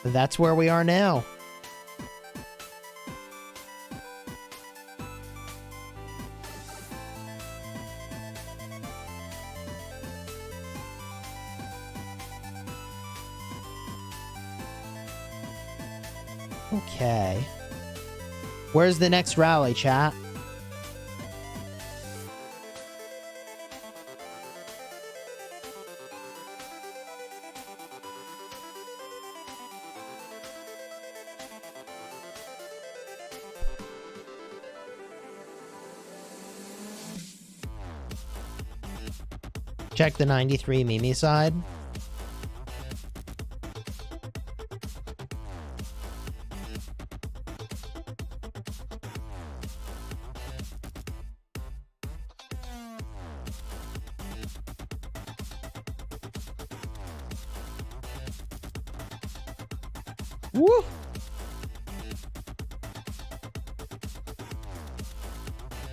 That's where we are now. Okay. Where's the next rally, chat? Check the 93 Mimi side. Woo!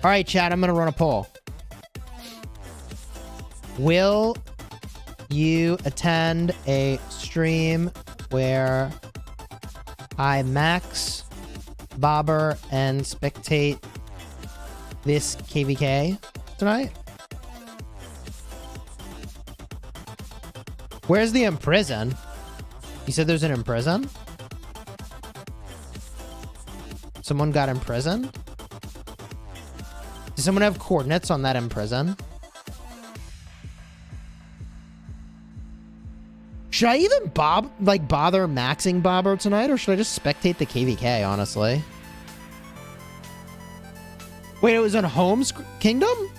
All right, chat, I'm going to run a poll. Will you attend a stream where I max, bobber, and spectate this KvK tonight? Where's the imprison? You said there's an imprison? Someone got imprisoned? Does someone have coordinates on that imprison? Should I even bother maxing Bobber tonight, or should I just spectate the KvK, honestly? Wait, it was on Home Kingdom?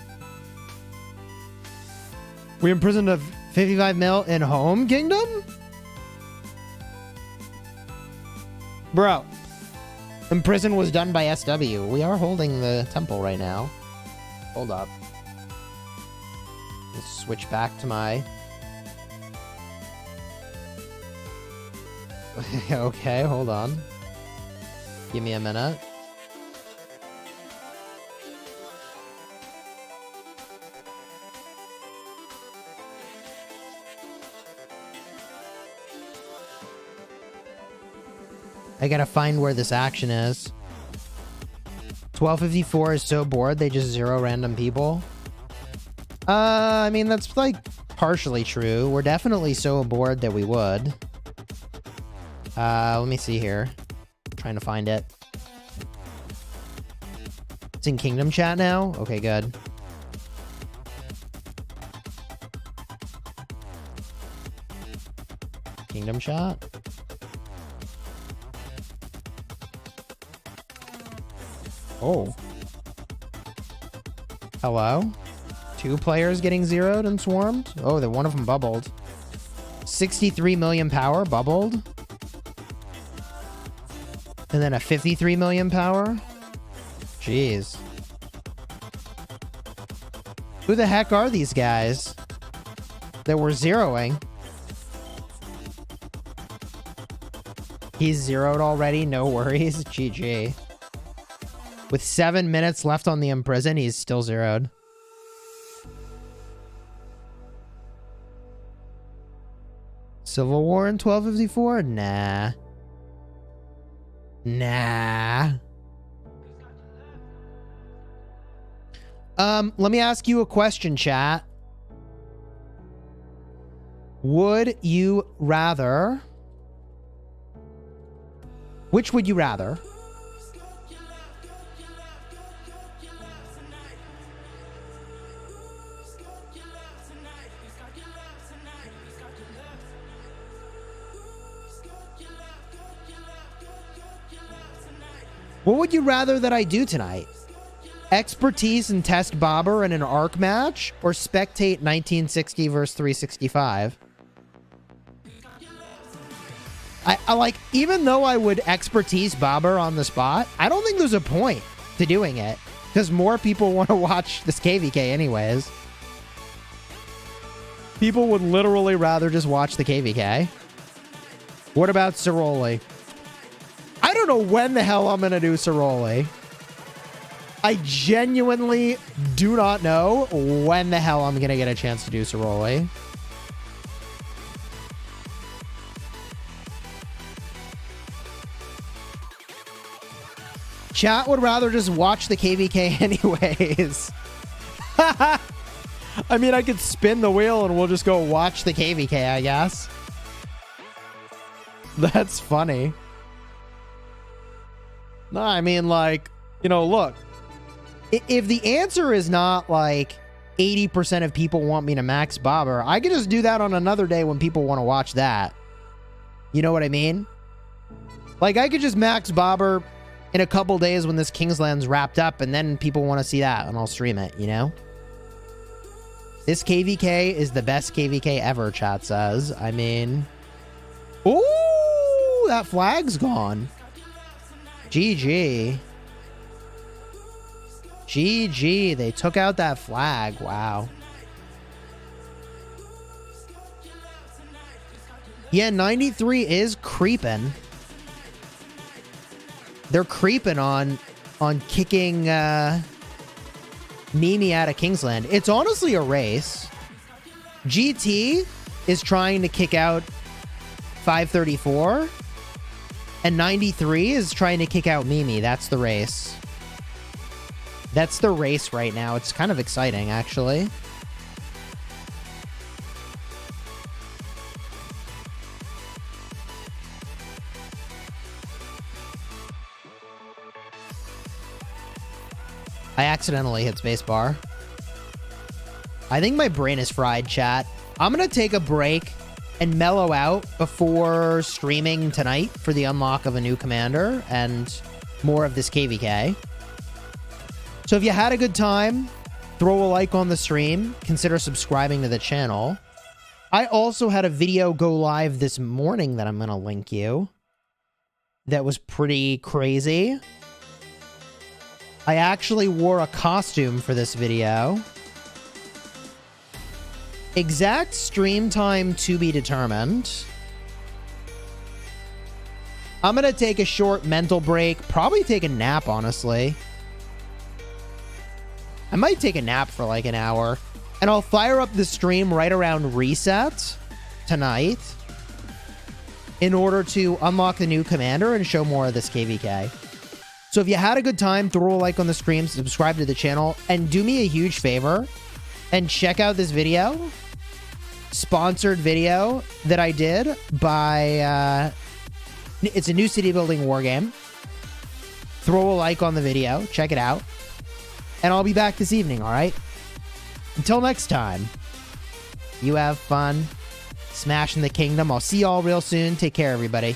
We imprisoned a 55 mil in Home Kingdom? Bro. Imprison was done by SW. We are holding the temple right now. Hold up. Let's switch back to my... Okay, hold on. Give me a minute. I gotta find where this action is. 1254 is so bored they just zero random people. I mean, that's like partially true. We're definitely so bored that we would. Let me see here. I'm trying to find it. It's in Kingdom chat now? Okay, good. Kingdom chat? Oh. Hello? 2 players getting zeroed and swarmed. Oh, then one of them bubbled. 63 million power bubbled. And then a 53 million power. Jeez. Who the heck are these guys that we're zeroing? He's zeroed already. No worries. GG. With 7 minutes left on the imprison, he's still zeroed. Civil War in 1254? Nah. Nah. Let me ask you a question, chat. Would you rather... Which would you rather? What would you rather that I do tonight? Expertise and test Bobber in an arc match, or spectate 1960 versus 365? I like, even though I would expertise Bobber on the spot, I don't think there's a point to doing it, because more people want to watch this KvK anyways. People would literally rather just watch the KvK. What about Ciroli? I don't know when the hell I'm going to do Ciroli. I genuinely do not know when the hell I'm going to get a chance to do Ciroli. Chat would rather just watch the KvK anyways. I mean, I could spin the wheel and we'll just go watch the KvK, I guess. That's funny. No, I mean, like, you know, look. If the answer is not, like, 80% of people want me to max Bobber, I could just do that on another day when people want to watch that. You know what I mean? Like, I could just max Bobber in a couple days when this Kingsland's wrapped up, and then people want to see that, and I'll stream it, you know? This KvK is the best KvK ever, chat says. I mean... Ooh, that flag's gone. GG. GG. They took out that flag. Wow. Yeah, 93 is creeping. They're creeping on kicking Mimi out of Kingsland. It's honestly a race. GT is trying to kick out 534. And 93 is trying to kick out Mimi. That's the race. That's the race right now. It's kind of exciting, actually. I accidentally hit spacebar. I think my brain is fried, chat. I'm going to take a break and mellow out before streaming tonight for the unlock of a new commander and more of this KvK. So if you had a good time, throw a like on the stream. Consider subscribing to the channel. I also had a video go live this morning that I'm going to link you. That was pretty crazy. I actually wore a costume for this video. Exact stream time to be determined. I'm going to take a short mental break. Probably take a nap, honestly. I might take a nap for like an hour. And I'll fire up the stream right around reset tonight in order to unlock the new commander and show more of this KvK. So if you had a good time, throw a like on the stream, subscribe to the channel, and do me a huge favor and check out this video. Sponsored video that I did by... it's a new city building war game. Throw a like on the video. Check it out. And I'll be back this evening, alright? Until next time, you have fun smashing the kingdom. I'll see y'all real soon. Take care, everybody.